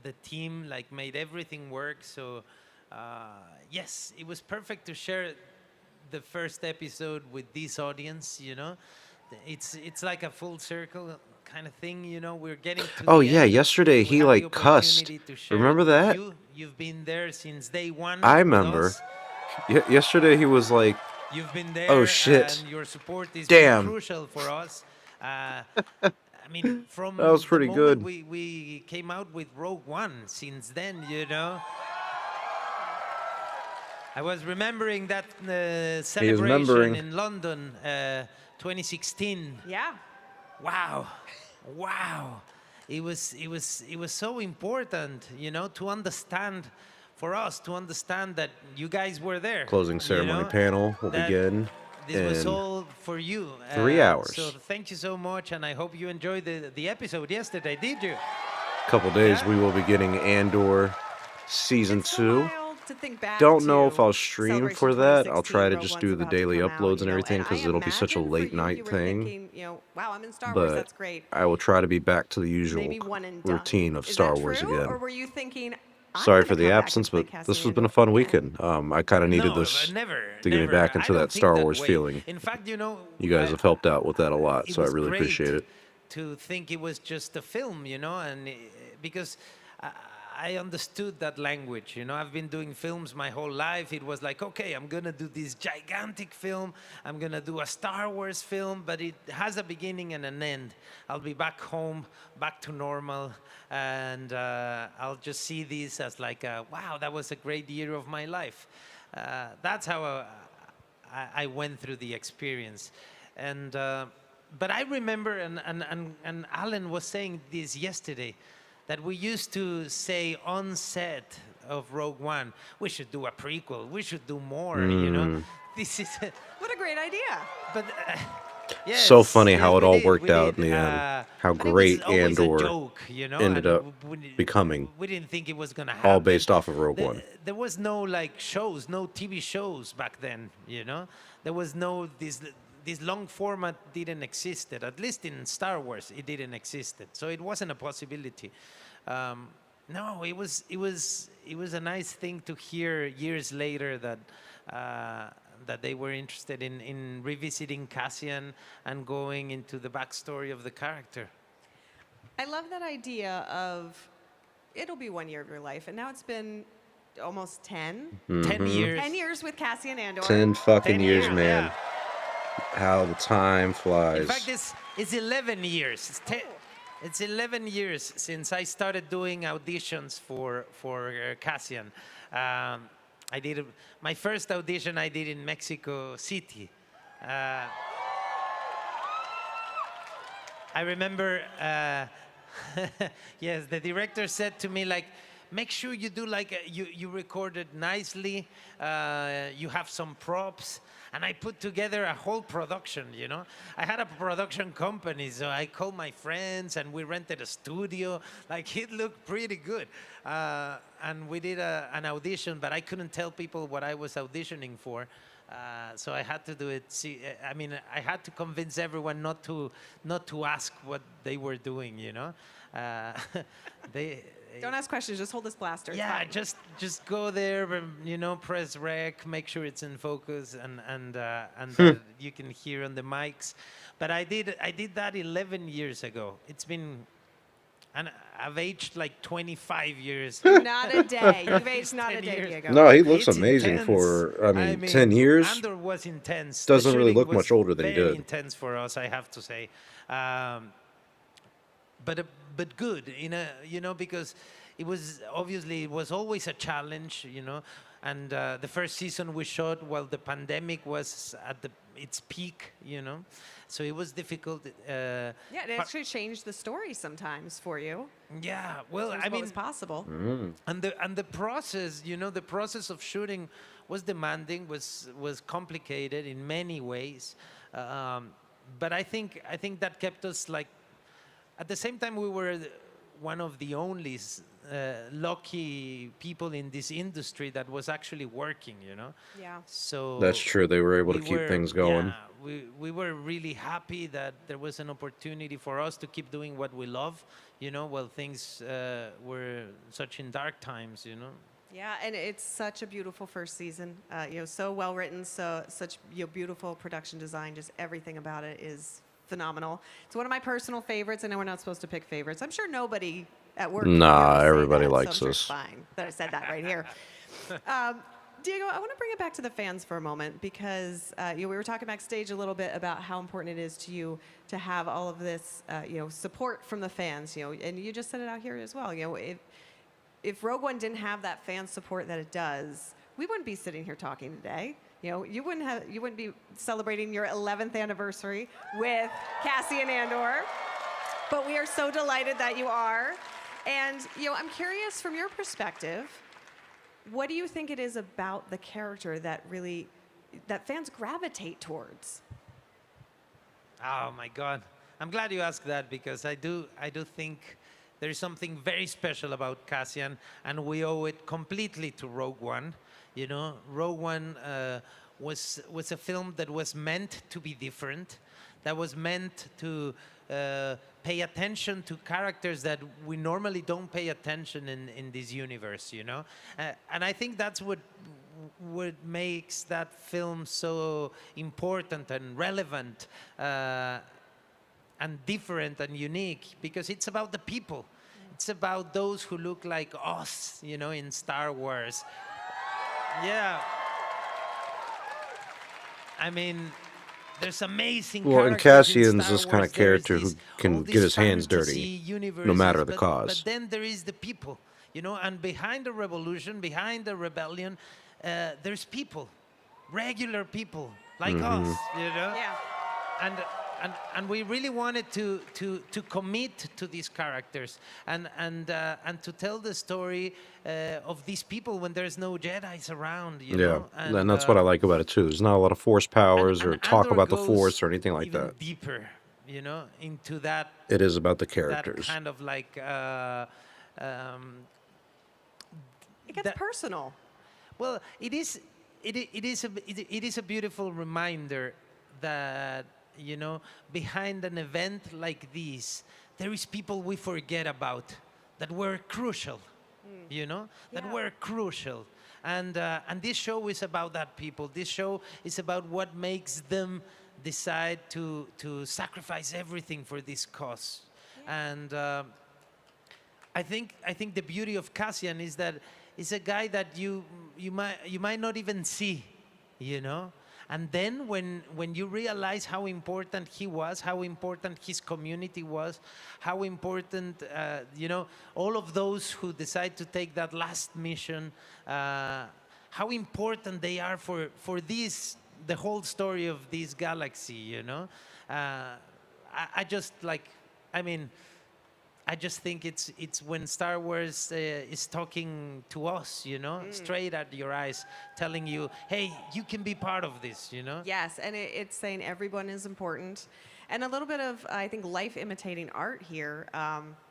the team like made everything work. So yes, it was perfect to share the first episode with this audience. You know, it's like a full circle kind of thing. You know, we're getting to Oh the yeah, end. yesterday We he have the like cussed. opportunity to share Remember it with that? You've been there since day one. I with remember. us. Yesterday he was like, You've been there, "Oh shit, and your support is damn." crucial for us. I mean, from That was pretty the moment good. we came out with Rogue One, since then, you know. I was remembering that celebration remembering. in London, 2016. Yeah. Wow, wow. It was so important, you know, to understand, for us to understand that you guys were there. Closing you ceremony know, panel will that begin This was in all for you. 3 hours. So thank you so much, and I hope you enjoyed the episode yesterday. Did you? Couple days we will be getting Andor season 2. To think back Don't know to if I'll stream Celebration for that. I'll 2016, try to Rogue just One's do the about to daily come out, uploads you and know, everything and because I it'll be such a imagine for late you, night you were thing. thinking, you know, wow, I'm in Star Wars, But that's great. I will try to be back to the usual Maybe one and done. routine of Is Star that Wars true? again. Or were you thinking, Sorry for the absence, but this has been a fun weekend. I kind of needed this to get me back into that Star Wars feeling. In fact, you know, You guys have helped out with that a lot, it so I was really great appreciate it. to think it was just a film, you know, and because I understood that language, you know. I've been doing films my whole life. It was like, okay, I'm gonna do this gigantic film. I'm gonna do a Star Wars film, but it has a beginning and an end. I'll be back home, back to normal, and I'll just see this as like, wow, that was a great year of my life. That's how I went through the experience, and but I remember, and Alan was saying this yesterday, that we used to say on set of Rogue One, we should do a prequel, we should do more, you know. This is What a great idea. but yes, So funny how yes, it we all did, worked we out in did. the end. How but it was great always a Andor joke, you know, ended and up becoming. we didn't think it was gonna happen. All based off of Rogue One. There was no like shows, no TV shows back then, you know. There was no this long format didn't exist. At least in Star Wars, it didn't exist. So it wasn't a possibility. No, it was a nice thing to hear years later that that they were interested in revisiting Cassian and going into the backstory of the character. I love that idea of it'll be 1 year of your life, and now it's been almost 10. 10 years. 10 years with Cassian Andor. 10 fucking 10 years, years, man. yeah. How the time flies. In fact, it's 11 years. It's 11 years since I started doing auditions for Cassian. I did my first audition. I did in Mexico City. I remember. Yes, the director said to me like, make sure you do like you record it nicely. You have some props. And I put together a whole production, you know. I had a production company, so I called my friends and we rented a studio. Like, it looked pretty good. And we did an audition, but I couldn't tell people what I was auditioning for. So I had to do it. I mean, I had to convince everyone not to ask what they were doing, you know. Don't ask questions, just hold this blaster. It's Yeah, fine. just go there, you know, press rec, make sure it's in focus, and you can hear on the mics. But I did that 11 years ago. It's been, and I've aged like 25 years. Not a day. You've aged not a 10 day, years. Diego. No, he looks It's amazing intense. for, I mean, 10 years. Andor was intense. Doesn't The really shooting look was much older than he very did. intense for us, I have to say. But good, you know, because it was always a challenge, you know. And the first season we shot while the pandemic was at its peak, you know. So it was difficult. Yeah, it actually changed the story sometimes for you. Yeah, well, Shows I what mean, was possible. and the process, you know, the process of shooting was demanding, was complicated in many ways. But I think that kept us like. At the same time, we were one of the only lucky people in this industry that was actually working, you know. Yeah. So That's true. They were able to we keep were- things going. Yeah, we were really happy that there was an opportunity for us to keep doing what we love, you know, while things were such in dark times, you know. Yeah, and it's such a beautiful first season. You know, so well written, such beautiful production design. Just everything about it is phenomenal. It's one of my personal favorites. I know we're not supposed to pick favorites. I'm sure nobody at work. Nah, would say everybody that, so likes I'm sure this. it's fine that I said that right here. Diego, I want to bring it back to the fans for a moment because we were talking backstage a little bit about how important it is to you to have all of this, support from the fans. You know, and you just said it out here as well. You know, if Rogue One didn't have that fan support that it does, we wouldn't be sitting here talking today. You know, you wouldn't be celebrating your 11th anniversary with Cassian Andor. But we are so delighted that you are. And, I'm curious from your perspective, what do you think it is about the character that fans gravitate towards? Oh my God, I'm glad you asked that because I do think there is something very special about Cassian, and we owe it completely to Rogue One. You know, Rogue One was a film that was meant to be different, that was meant to pay attention to characters that we normally don't pay attention in this universe, you know? And I think that's what makes that film so important and relevant and different and unique, because it's about the people. It's about those who look like us, you know, in Star Wars. Yeah. I mean, there's amazing Well, and characters in Cassian's Star this kind Wars. of There is character who all can these get his hands fantasy dirty, no universes, matter the but cause. then there is the people, you know, and behind the revolution, behind the rebellion, there's people, regular people like us, you know. Yeah. And we really wanted to commit to these characters and to tell the story of these people when there's no Jedis around, you know. And that's what I like about it too. There's not a lot of Force powers or talk Andor about the goes Force or anything like even that. deeper, you know, into that. It is about the That characters. kind of like. It gets personal. Well, it is a beautiful reminder that, you know, behind an event like this, there is people we forget about that were crucial, you know, that were crucial. And this show is about that people. This show is about what makes them decide to sacrifice everything for this cause. And I think the beauty of Cassian is that it's a guy that you might not even see, you know. And then when you realize how important he was, how important his community was, how important, you know, all of those who decide to take that last mission, how important they are for the whole story of this galaxy, you know. I just like, I mean, I just think it's when Star Wars is talking to us, you know, straight at your eyes, telling you, hey, you can be part of this, you know? Yes, and it's saying everyone is important. And a little bit of, I think, life imitating art here.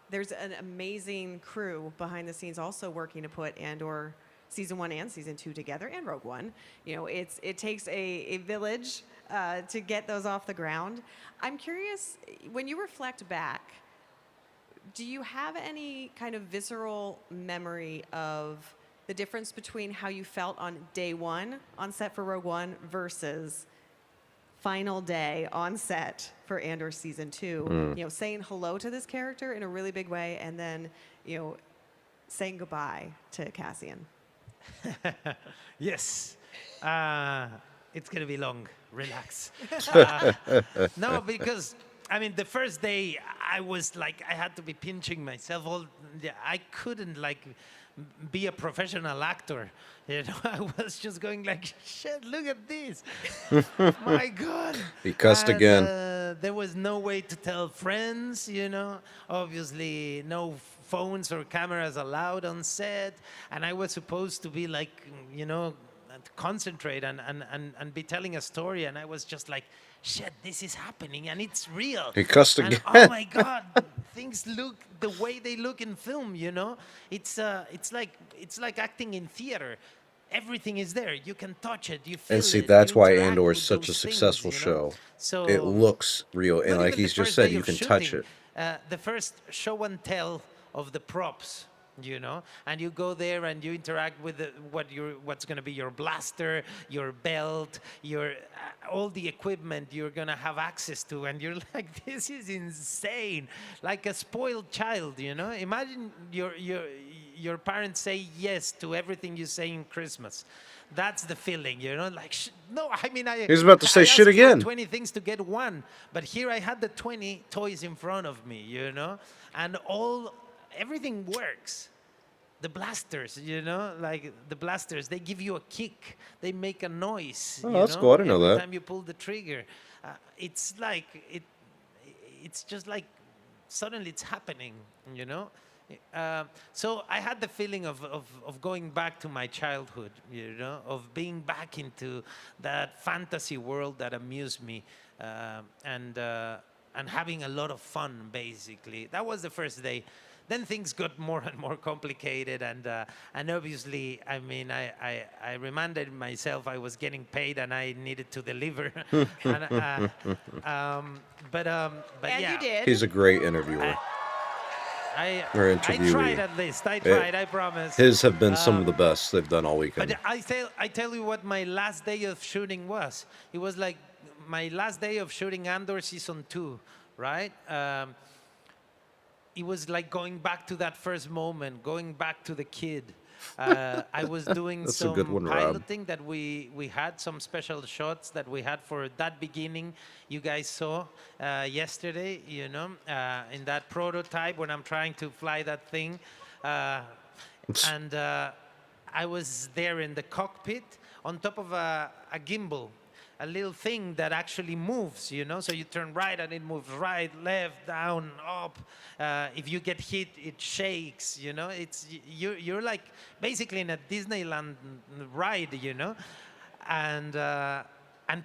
There's an amazing crew behind the scenes also working to put Andor Season 1 and Season 2 together, and Rogue One. You know, it takes a village to get those off the ground. I'm curious, when you reflect back, do you have any kind of visceral memory of the difference between how you felt on day one on set for Rogue One versus final day on set for Andor Season 2? You know, saying hello to this character in a really big way and then, you know, saying goodbye to Cassian. Yes. It's going to be long. Relax. No, because, I mean, the first day I was like, I had to be pinching myself. I couldn't like be a professional actor. You know, I was just going like, shit, look at this. My God. He cussed And, again. There was no way to tell friends, you know. Obviously, no phones or cameras allowed on set. And I was supposed to be like, you know, concentrate and be telling a story. And I was just like, shit, this is happening and it's real. He cussed And, again. oh my God, things look the way they look in film. You know, it's like acting in theater. Everything is there. You can touch it. You feel And see, it. that's you why interact Andor is with such a those successful things, you know? show. So It looks real, and not like even the he's just first said, day you of can touch shooting, it. the first show and tell of the props, you know, and you go there and you interact with what's going to be your blaster, your belt, your all the equipment you're going to have access to, and you're like, this is insane, like a spoiled child, you know. Imagine your parents say yes to everything you say in Christmas. That's the feeling, you know, like, no, I mean, He's about to say I shit asked for again. 20 things to get one, but here I had the 20 toys in front of me, you know, and everything works. The blasters, you know, like the blasters, they give you a kick, they make a noise. Oh, you that's know, cool. I didn't know every that. time you pull the trigger, it's like it's just like suddenly it's happening, you know. So I had the feeling of going back to my childhood, you know, of being back into that fantasy world that amused me, and having a lot of fun. Basically, that was the first day. Then things got more and more complicated, and obviously, I mean, I reminded myself I was getting paid and I needed to deliver. But yeah, you did. He's a great interviewer. I Interviewee. tried at least. I tried. I promise. His have been some of the best they've done all weekend. But I tell you what my last day of shooting was. It was like my last day of shooting Andor season 2, right? It was like going back to that first moment, going back to the kid. I was doing That's a some good one, Rob. piloting that we had some special shots that we had for that beginning you guys saw yesterday, you know, in that prototype when I'm trying to fly that thing. And I was there in the cockpit on top of a gimbal, a little thing that actually moves, you know, so you turn right and it moves right, left, down, up. If you get hit, it shakes, you know. You're like basically in a Disneyland ride, you know, and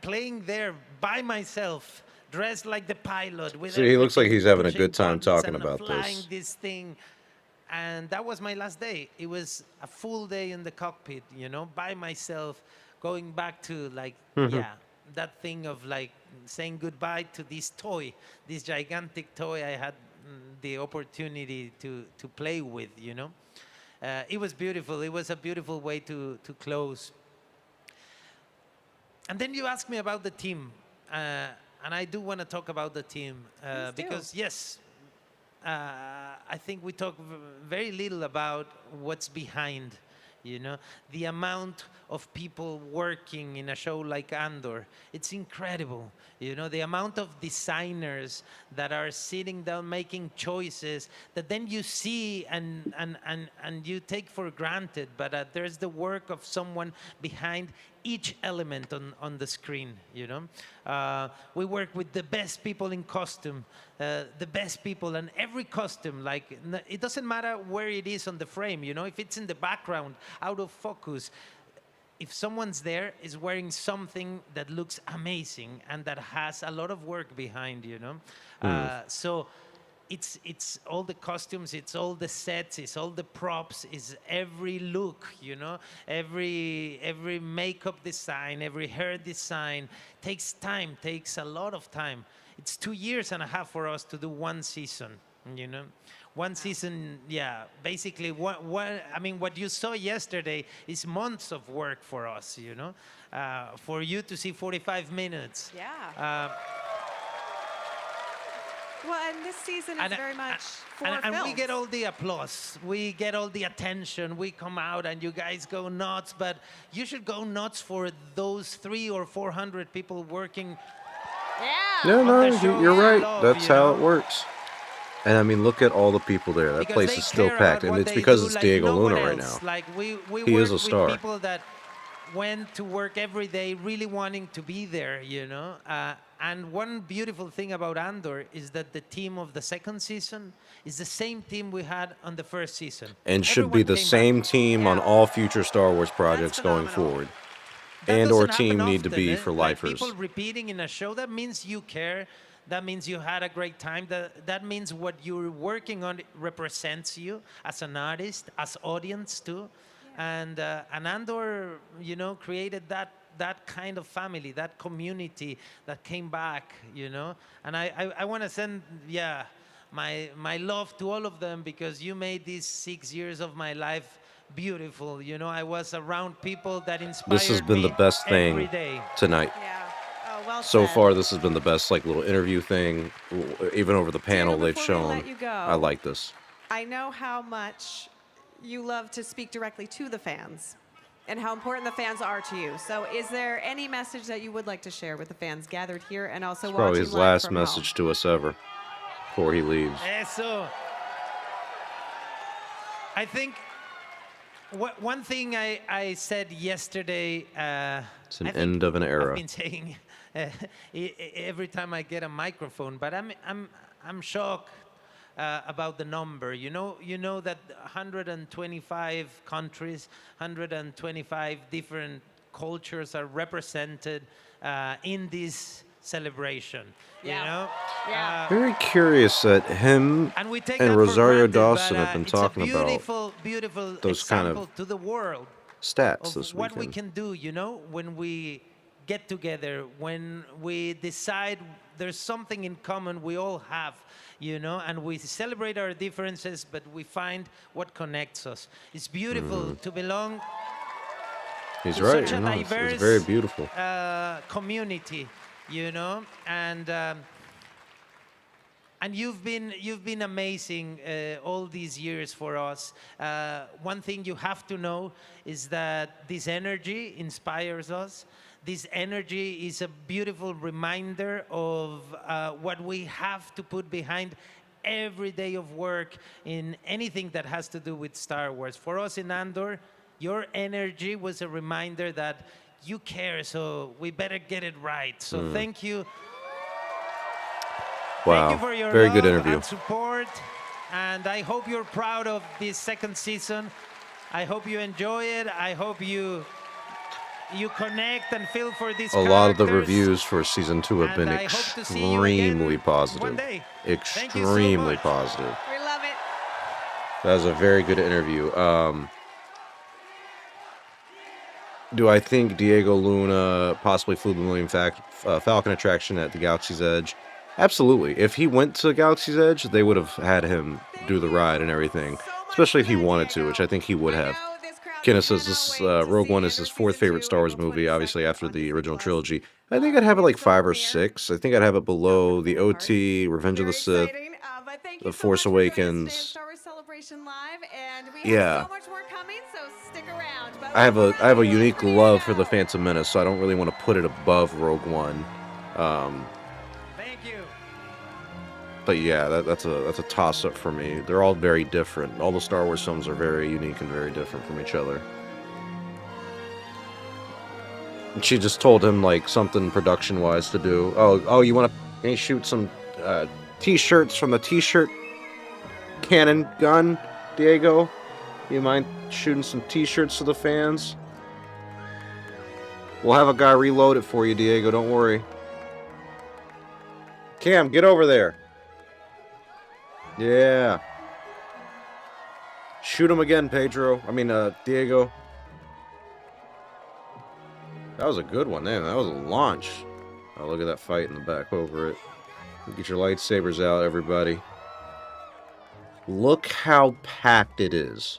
playing there by myself, dressed like the pilot. With See, he looks like he's having a pushing good time buttons talking and about flying this. this thing. And that was my last day. It was a full day in the cockpit, you know, by myself, going back to like, yeah, that thing of like saying goodbye to this toy, this gigantic toy I had the opportunity to play with, you know. It was beautiful. It was a beautiful way to close. And then you asked me about the team. And I do want to talk about the team because, yes, I think we talk very little about what's behind, you know, the amount of people working in a show like Andor. It's incredible, you know, the amount of designers that are sitting down making choices that then you see and you take for granted, but there's the work of someone behind each element on the screen, you know. We work with the best people in costume, the best people, and every costume, like, it doesn't matter where it is on the frame, you know, if it's in the background, out of focus, if someone's there is wearing something that looks amazing and that has a lot of work behind, you know. So it's all the costumes, it's all the sets, it's all the props, it's every look, you know, every makeup design, every hair design takes time, takes a lot of time. It's 2.5 years for us to do one season, you know. One season, yeah, basically I mean, what you saw yesterday is months of work for us, you know, for you to see 45 minutes. Yeah. Well, and this season is very much for and we films. get all the applause, we get all the attention, we come out and you guys go nuts, but you should go nuts for those 300 or 400 people working. Yeah, no, you're right. Love, That's you how know? it works. And I mean, look at all the people there. That Because place they is still care packed, about and what it's they because do it's like Diego no one Luna right else. now. Like we He work is a with star. people that went to work every day really wanting to be there, you know. And one beautiful thing about Andor is that the team of the second season is the same team we had on the first season. And should be the same team on all future Star Wars projects going forward. That And or doesn't happen team need to often, be eh? for Like lifers. people repeating in a show, that means you care, That means you had a great time. That means what you're working on represents you as an artist, as audience too. And Andor, you know, created that kind of family, that community that came back, you know. And I want to send, my love to all of them, because you made these 6 years of my life beautiful. You know, I was around people that inspired me. This has been the best every thing day. tonight. Well So said. far, this has been the best, like, little interview thing. Even over the panel they've before we shown. let you go, I like this. I know how much you love to speak directly to the fans and how important the fans are to you. So is there any message that you would like to share with the fans gathered here and also It's probably watching his live last from home? message to us ever before he leaves. So, I think one thing I said yesterday. It's an end of an era. I've been saying every time I get a microphone, but I'm shocked about the number. You know that 125 countries, 125 different cultures are represented in this celebration. You know. Very curious that him And we take and that for Rosario granted, Dawson but, have been it's a talking about beautiful those kind example of to the world stats of this what we weekend. can do, you know, when we get together, when we decide there's something in common we all have, you know, and we celebrate our differences, but we find what connects us. It's beautiful to belong He's to right. such a No, it's diverse very beautiful. community, you know, and you've been amazing all these years for us. One thing you have to know is that this energy inspires us. This energy is a beautiful reminder of what we have to put behind every day of work in anything that has to do with Star Wars. For us in Andor, your energy was a reminder that you care, so we better get it right. So thank you. Wow. Thank you for your Very love good interview. and support, and I hope you're proud of this second season. I hope you enjoy it. I hope you connect and feel for these A lot of the characters. reviews for season 2 have been And I hope to see you again extremely positive. one day. Extremely positive. We love it. That was a very good interview. Do I think Diego Luna possibly flew the Millennium Falcon attraction at the Galaxy's Edge? Absolutely. If he went to Galaxy's Edge, they would have had him do the ride and everything, especially if he wanted to, which I think he would have. Kenneth says this Rogue One is his 4th favorite Star Wars movie, obviously after the original trilogy. I think I'd have it like 5 or 6. I think I'd have it below the OT, Revenge of the Sith, The Force Awakens. Star Wars Celebration Live, and we Yeah. have so much more coming, so stick around. But I have a unique love for the Phantom Menace, so I don't really want to put it above Rogue One. Thank you. But yeah, that's a toss-up for me. They're all very different. All the Star Wars films are very unique and very different from each other. And she just told him like something production-wise to do. Oh, you want to shoot some T-shirts from the T-shirt cannon gun, Diego? You mind shooting some T-shirts to the fans? We'll have a guy reload it for you, Diego. Don't worry. Cam, get over there. Yeah. Shoot him again, Pedro. I mean, Diego. That was a good one, man. That was a launch. Oh, look at that fight in the back over it. Get your lightsabers out, everybody. Look how packed it is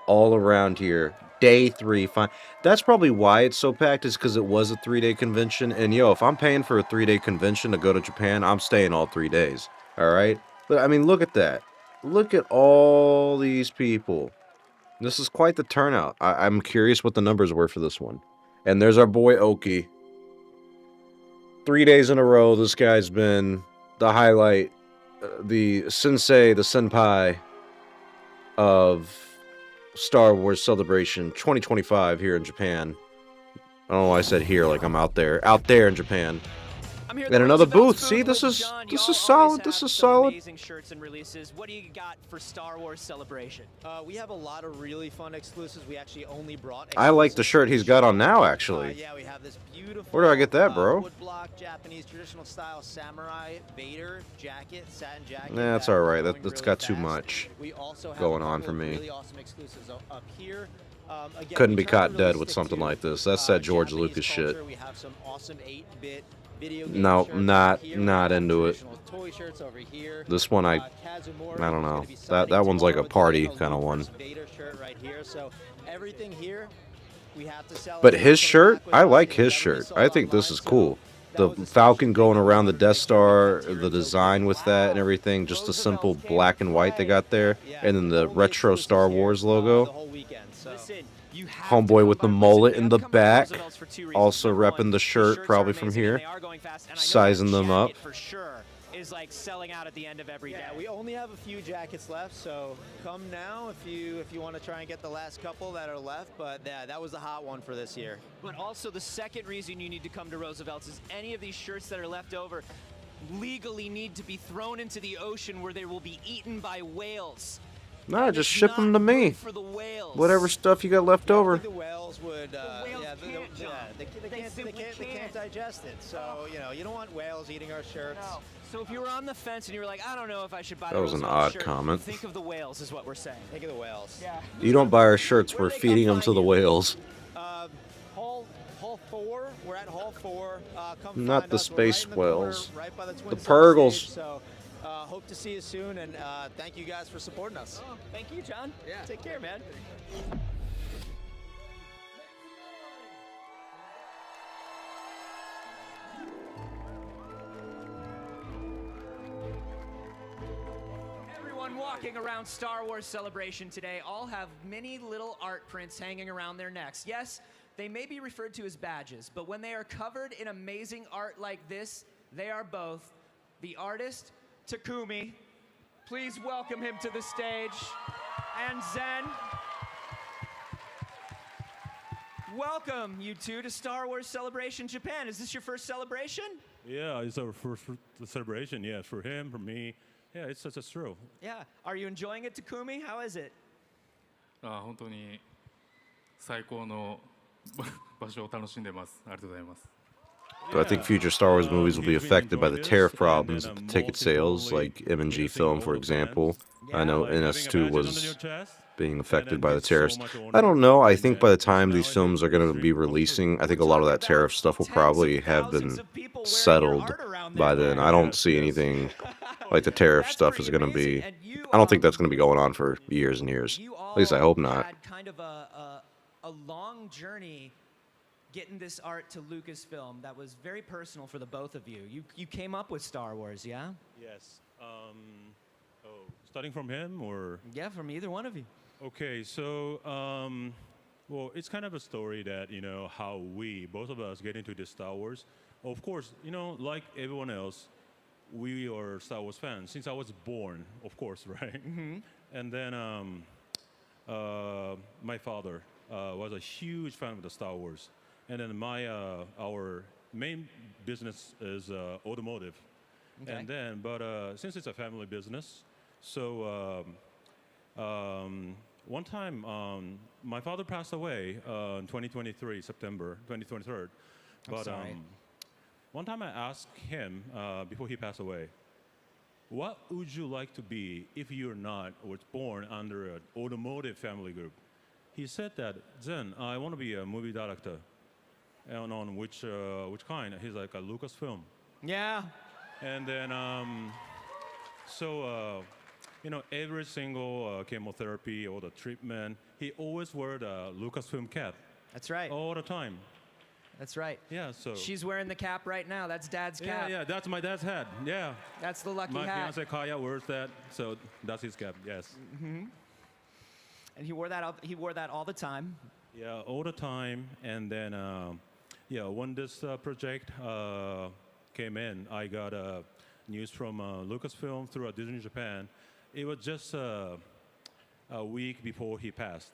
all around here. Day 3. Fine. That's probably why it's so packed, is because it was a 3-day convention. And yo, if I'm paying for a 3-day convention to go to Japan, I'm staying all 3 days. All right? But I mean, look at that. Look at all these people. This is quite the turnout. I'm curious what the numbers were for this one. And there's our boy Oki. 3 days in a row, this guy's been the highlight, the sensei, the senpai of Star Wars Celebration 2025 here in Japan. I don't know why I said here, like I'm out there in Japan. I'm here at And the another Roosevelt's booth. See, booth this with is John. this Y'all is solid. always This have is some solid. amazing shirts and releases. What do you got for Star Wars Celebration? We have a lot of really fun exclusives. We actually only brought. I like the shirt he's got on now, actually. Yeah, we have this beautiful. Where do I get that, bro? Woodblock Japanese traditional style samurai Vader jacket, satin jacket. Nah, that's all right. That's got too much We also have going a on couple for of me. Really awesome exclusives up here. Again, Couldn't we be try to caught really dead with stick something to, like this. That's that George Japanese Lucas shit. culture. We have some awesome 8-bit video game No, shirts not over here. not into it. Traditional toy shirts over here. This one I don't know. That one's like a party kind of one. Vader shirt right here. So everything here we have to sell. But his shirt, I like his shirt. I think this is cool. The Falcon going around the Death Star, the design with that and everything, just the simple black and white they got there, and then the retro Star Wars logo. Homeboy with the mullet in the back, also repping the shirt probably from here, sizing them up. For sure is like selling out at the end of every day. Yeah, we only have a few jackets left, so come now if you want to try and get the last couple that are left. But yeah, that was the hot one for this year. But also the second reason you need to come to Roosevelt's is any of these shirts that are left over legally need to be thrown into the ocean where they will be eaten by whales. Nah, just ship them to me. Whatever stuff you got left over. The whales would, they can't digest it. So you don't want whales eating our shirts. No. So if you were on the fence and you were like, I don't know if I should buy That was an Roosevelt's odd shirt, comment. think of the whales is what we're saying. Think of the whales. Yeah. You don't buy our shirts, we're feeding them to the whales. Hall 4. We're at Hall 4. Come Not find the us. We're right space in the corner, whales. right by the The Twin Suns Purgles. stage, so hope to see you soon, and thank you guys for supporting us. Oh, thank you, John. Yeah. Take care, man. Everyone walking around Star Wars Celebration today all have many little art prints hanging around their necks. Yes, they may be referred to as badges, but when they are covered in amazing art like this, they are both the artist, Takumi. Please welcome him to the stage. And Zen. Welcome, you two, to Star Wars Celebration Japan. Is this your first celebration? Yeah, it's our first celebration. Yeah, for him, for me. Yeah, it's such a thrill. Yeah. Are you enjoying it, Takumi? How is it? 本当に最高の場所を楽しんでます。ありがとうございます。 So I think future Star Wars movies will be affected by the tariff problems with the ticket sales, like M&G Film, for example. I know NS2 was being affected by the tariffs. I don't know. I think by the time these films are going to be releasing, I think a lot of that tariff stuff will probably have been settled by then. I don't see anything like the tariff stuff is going to be. I don't think that's going to be going on for years and years. At least I hope not. Had kind of a long journey getting this art to Lucasfilm that was very personal for the both of you. You came up with Star Wars, yeah? Yes. Starting from him or? Yeah, from either one of you. Okay, so well, it's kind of a story that how we both of us get into this Star Wars. Of course, like everyone else, we are Star Wars fans since I was born. Of course, right? Mm-hmm. And then my father was a huge fan of the Star Wars. And then our main business is automotive. Okay. And then, but since it's a family business, so one time my father passed away in 2023, September 2023. But one time I asked him before he passed away, what would you like to be if you're not was born under an automotive family group? He said that, Zen, I want to be a movie director. And on which kind? He's like a Lucasfilm. Yeah. And then, every single chemotherapy or the treatment, he always wore the Lucasfilm cap. That's right. All the time. That's right. Yeah, so. She's wearing the cap right now. That's Dad's cap. Yeah, that's my dad's hat. Yeah. That's the lucky my hat. My fiance Kaya wears that, so that's his cap. Yes. Mm-hmm. And he wore that all the time. Yeah, all the time. And then, when this project came in, I got news from Lucasfilm through Disney Japan. It was just a week before he passed.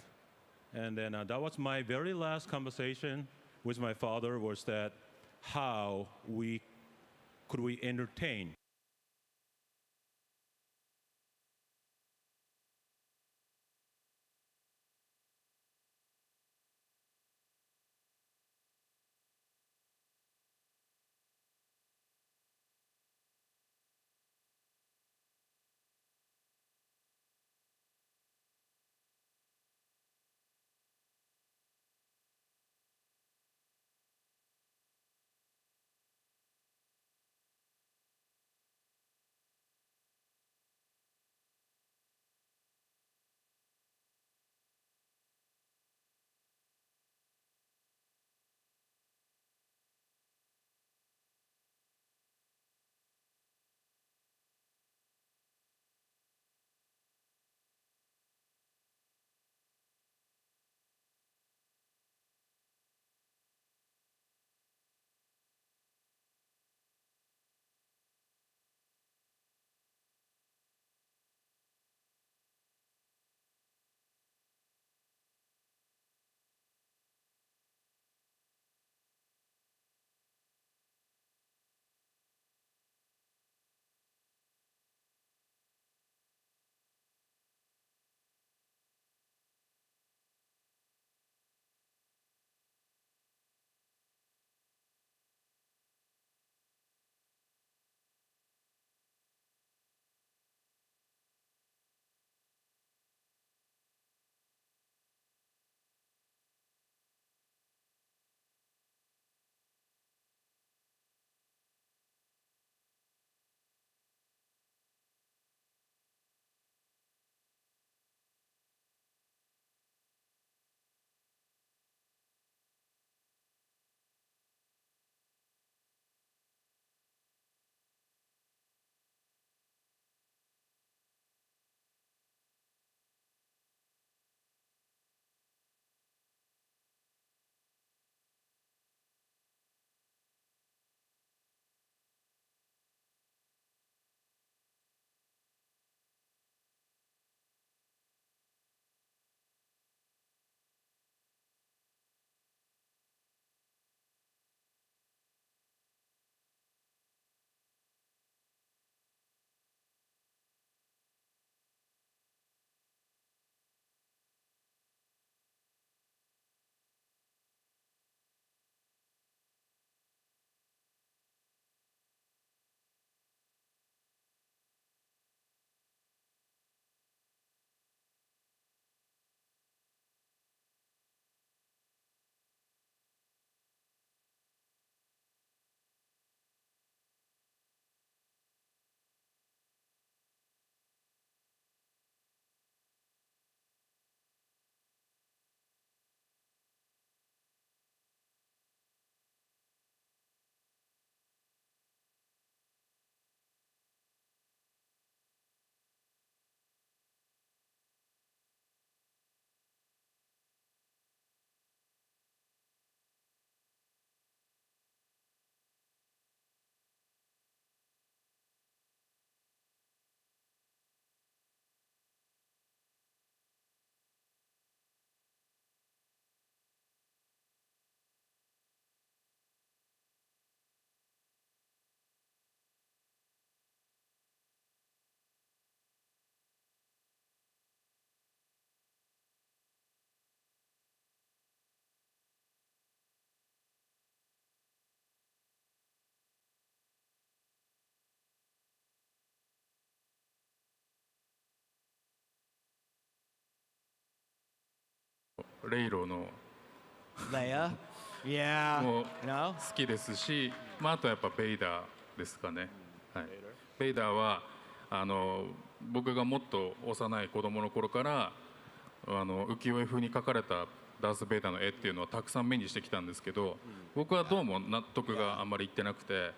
And then that was my very last conversation with my father, was that how we could we entertain?レイロの Leia? Yeah. も No? 好きですし、まあ、あとやっぱベイダーですかね。はい、ベイダーは僕がもっと幼い子供の頃から浮世絵風に描かれたダース・ベイダーの絵っていうのはたくさん目にしてきたんですけど、僕はどうも納得があんまりいってなくて、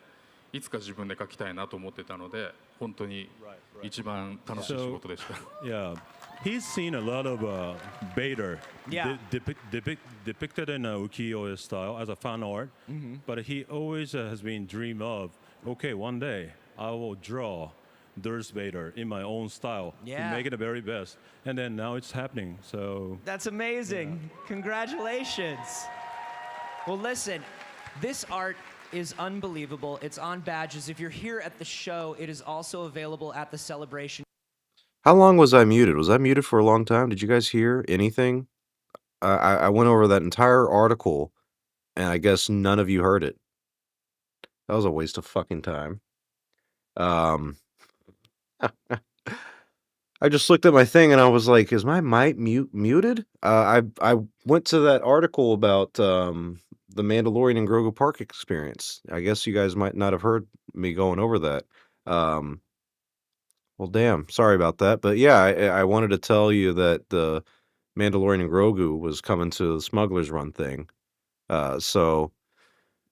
いつか自分で描きたいなと思ってたので、本当に一番楽しい仕事でした。Yeah, he's seen a lot of Vader Yeah. depicted in a ukiyo-e style as a fan art, but he always has been dream of, okay, one day I will draw Darth Vader in my own style Yeah. to make it the very best, and then now it's happening. So That's amazing. Congratulations. Well, listen, this art is unbelievable. It's on badges. If you're here at the show, it is also available at the celebration. How long was I muted? Was I muted for a long time? Did you guys hear anything? I went over that entire article, and I guess none of you heard it. That was a waste of fucking time. I just looked at my thing and I was like, "Is my mic muted?" I went to that article about the Mandalorian and Grogu Park experience. I guess you guys might not have heard me going over that. Well, damn, sorry about that. But yeah, I wanted to tell you that the Mandalorian and Grogu was coming to the Smuggler's Run thing. So,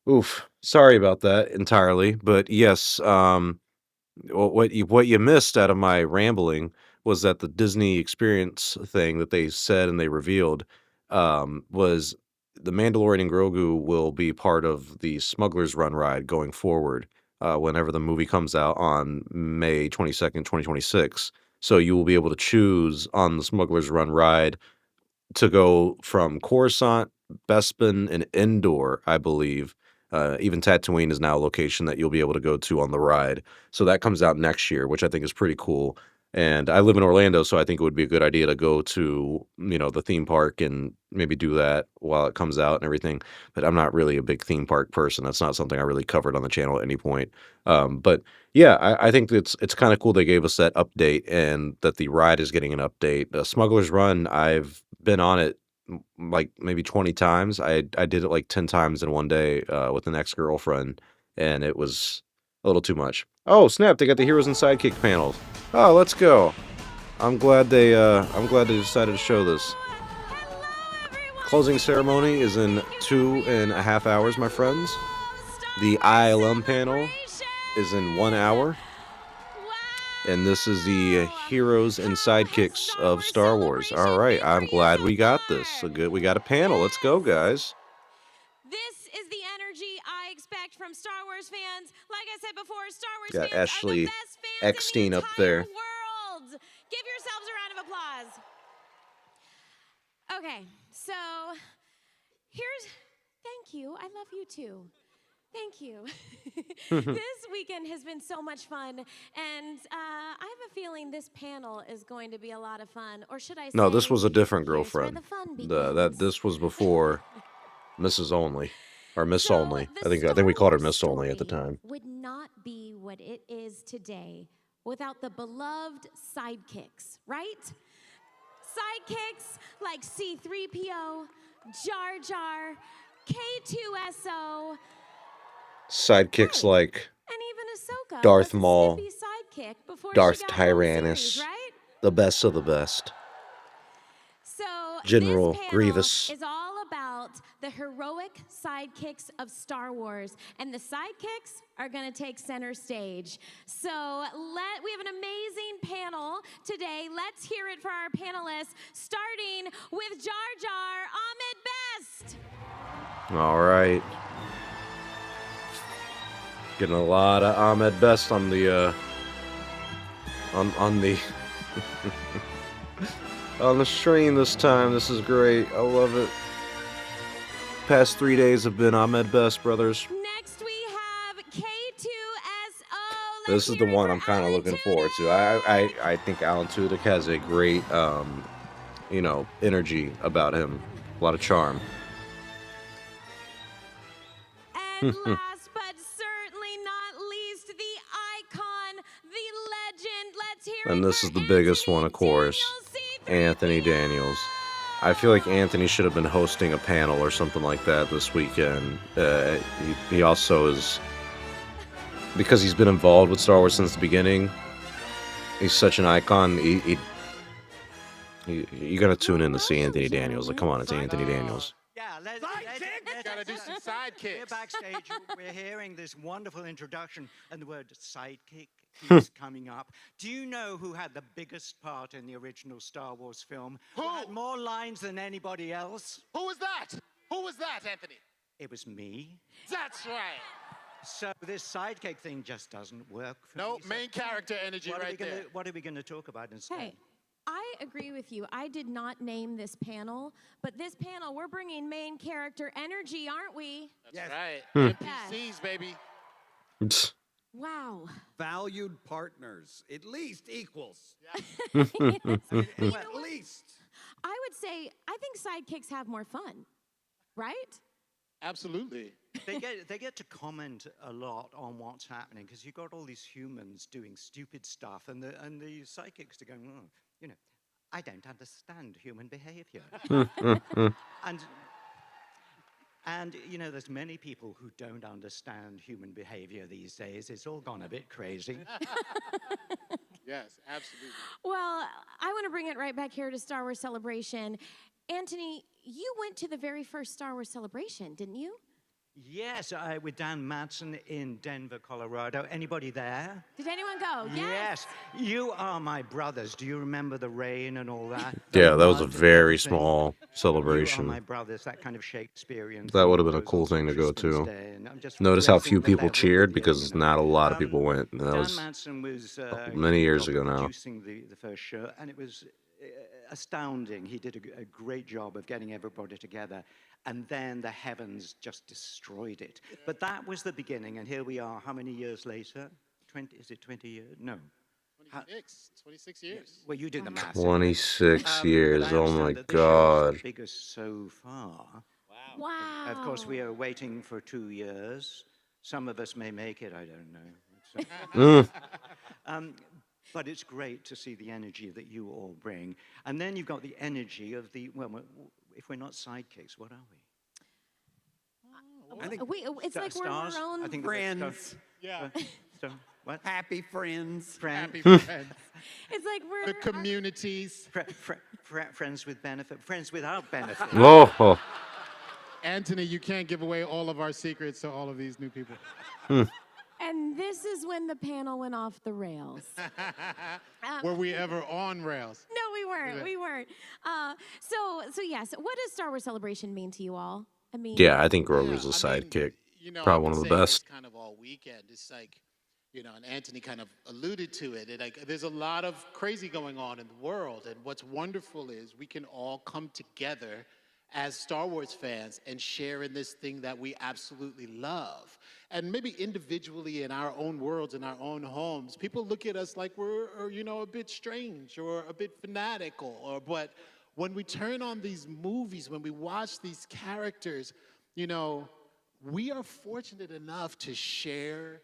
oof, sorry about that entirely. But yes, what you missed out of my rambling was that the Disney experience thing that they said and they revealed was the Mandalorian and Grogu will be part of the Smuggler's Run ride going forward whenever the movie comes out on May 22nd, 2026. So you will be able to choose on the Smuggler's Run ride to go from Coruscant, Bespin, and Endor, I believe. Even Tatooine is now a location that you'll be able to go to on the ride. So that comes out next year, which I think is pretty cool. And I live in Orlando, so I think it would be a good idea to go to, the theme park and maybe do that while it comes out and everything. But I'm not really a big theme park person. That's not something I really covered on the channel at any point. But yeah, I think it's kind of cool they gave us that update and that the ride is getting an update. Smuggler's Run, I've been on it like maybe 20 times. I did it like 10 times in one day with an ex-girlfriend, and it was a little too much. Oh, snap, they got the Heroes and Sidekick panels. Oh, let's go. I'm glad they decided to show this. Closing ceremony is in 2.5 hours, my friends. The ILM panel is in 1 hour. And this is the Heroes and Sidekicks of Star Wars. All right, I'm glad we got this. So good, we got a panel. Let's go, guys. This is the energy I expect from Star Wars fans. Like I said before, Star Wars Got fans Ashley are the best fans Eckstein in the up there. world. Give yourselves a round of applause. Okay, so thank you. I love you too. Thank you. This weekend has been so much fun, and I have a feeling this panel is going to be a lot of fun. Or should I say? No, this was a different girlfriend. the fun begins. This was before Mrs. Only or Miss Only. I think we called her Miss Only at the time. Would not be what it is today without the beloved sidekicks, right? Sidekicks like C-3PO, Jar Jar, K2SO. Sidekicks like And even Ahsoka, Darth was a Maul, snippy sidekick before Darth she got home Tyrannus, series, right? the best of the best. So General this panel Grievous. is all about the heroic sidekicks of Star Wars, and the sidekicks are going to take center stage. So we have an amazing panel today. Let's hear it for our panelists, starting with Jar Jar, Ahmed Best. All right. Getting a lot of Ahmed Best on the on the on the stream this time. This is great. I love it. Past 3 days have been Ahmed Best, brothers. Next we have K2SO. This is the one I'm kind of looking forward to. I think Alan Tudyk has a great energy about him. A lot of charm. And last but certainly not least, the icon, the legend. Let's hear And this is the biggest one, of course. Anthony Daniels. I feel like Anthony should have been hosting a panel or something like that this weekend. He also is, because he's been involved with Star Wars since the beginning, he's such an icon. You're going to tune in to see Anthony Daniels. Like, come on, it's Anthony Daniels. Yeah, let's gotta do some sidekicks. Here backstage, we're hearing this wonderful introduction, and the word sidekick keeps coming up. Do you know who had the biggest part in the original Star Wars film? Who had more lines than anybody else? Who was that? Who was that, Anthony? It was me. That's right. So this sidekick thing just doesn't work for me. No, main character energy right there. What are we going to talk about instead? Hey, I agree with you. I did not name this panel, but this panel, we're bringing main character energy, aren't we? That's right. Hmm. NPCs, baby. Wow. Valued partners, at least equals. Yes. At least. I would say, I think sidekicks have more fun, right? Absolutely. They get to comment a lot on what's happening because you've got all these humans doing stupid stuff, and the psychics are going, oh, you know, I don't understand human behavior. And you know, there's many people who don't understand human behavior these days. It's all gone a bit crazy. Yes, absolutely. Well, I want to bring it right back here to Star Wars Celebration. Anthony, you went to the very first Star Wars Celebration, didn't you? Yes, with Dan Madsen in Denver, Colorado. Anybody there? Did anyone go? Yes. You are my brothers. Do you remember the rain and all that? Yeah, that was a mud, very everything? small You are celebration. my brothers, that kind of Shakespearean. That thing would have been a goes cool on thing to go Christmas to. Day, and I'm just Notice how raising few the people level, cheered yeah, because you know. not a lot of people went. And that Dan was Madsen was many years involved ago in now. producing the first show, and it was astounding. He did a great job of getting everybody together, and then the heavens just destroyed it. But that was the beginning, and here we are. How many years later? 20? Is it 20 years? No. 26 years. Well, you do the math. 26 But years. I Oh understand my that this show is God. the biggest so far. Wow. Of course, we are waiting for 2 years. Some of us may make it. I don't know. But it's great to see the energy that you all bring. And then you've got the energy of the, well, if we're not sidekicks, what are we? I think It's like we're stars? our own I think friends. Yeah. What? Happy friends. Happy friends. It's like we're The communities. Friends with benefit, friends without benefit. Oh. Anthony, you can't give away all of our secrets to all of these new people. And this is when the panel went off the rails. Were we ever on rails? No, we weren't. We weren't. So yes. What does Star Wars Celebration mean to you all? I mean, Yeah, I think Grover's a sidekick. You know, Probably I've one of been the saying best. this kind of all weekend. It's like, you know, and Anthony kind of alluded to it. Like, there's a lot of crazy going on in the world, and what's wonderful is we can all come together as Star Wars fans and share in this thing that we absolutely love. And maybe individually in our own worlds, in our own homes, people look at us like we're, you know, a bit strange or a bit fanatical. But when we turn on these movies, when we watch these characters, you know, we are fortunate enough to share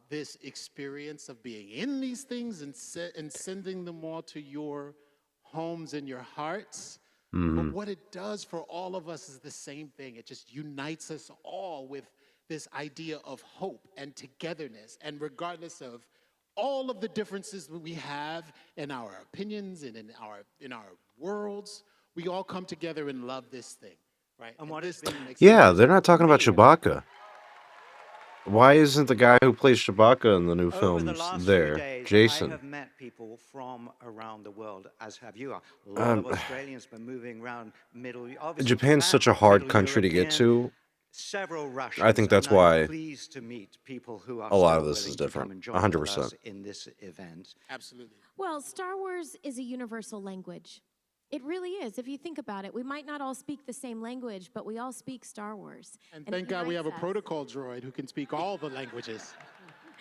this experience of being in these things and sending them all to your homes and your hearts. But what it does for all of us is the same thing. It just unites us all with this idea of hope and togetherness. And regardless of all of the differences that we have in our opinions and in our worlds, we all come together and love this thing, right? And what is Yeah, they're not talking about Chewbacca. Why isn't the guy who plays Chewbacca in the new Over films the last there? few days, Jason. I have met people from around the world, as have you. A lot of Australians been moving around obviously Japan's Japan, such a hard Middle country to get European, to. Several Russians. I think that's and I'm why pleased to meet people who are a lot of still this is willing to come different. and join with 100%. us in this event. Absolutely. Well, Star Wars is a universal language. It really is. If you think about it, we might not all speak the same language, but we all speak Star Wars. And thank God we have a unites us. protocol droid who can speak all the languages.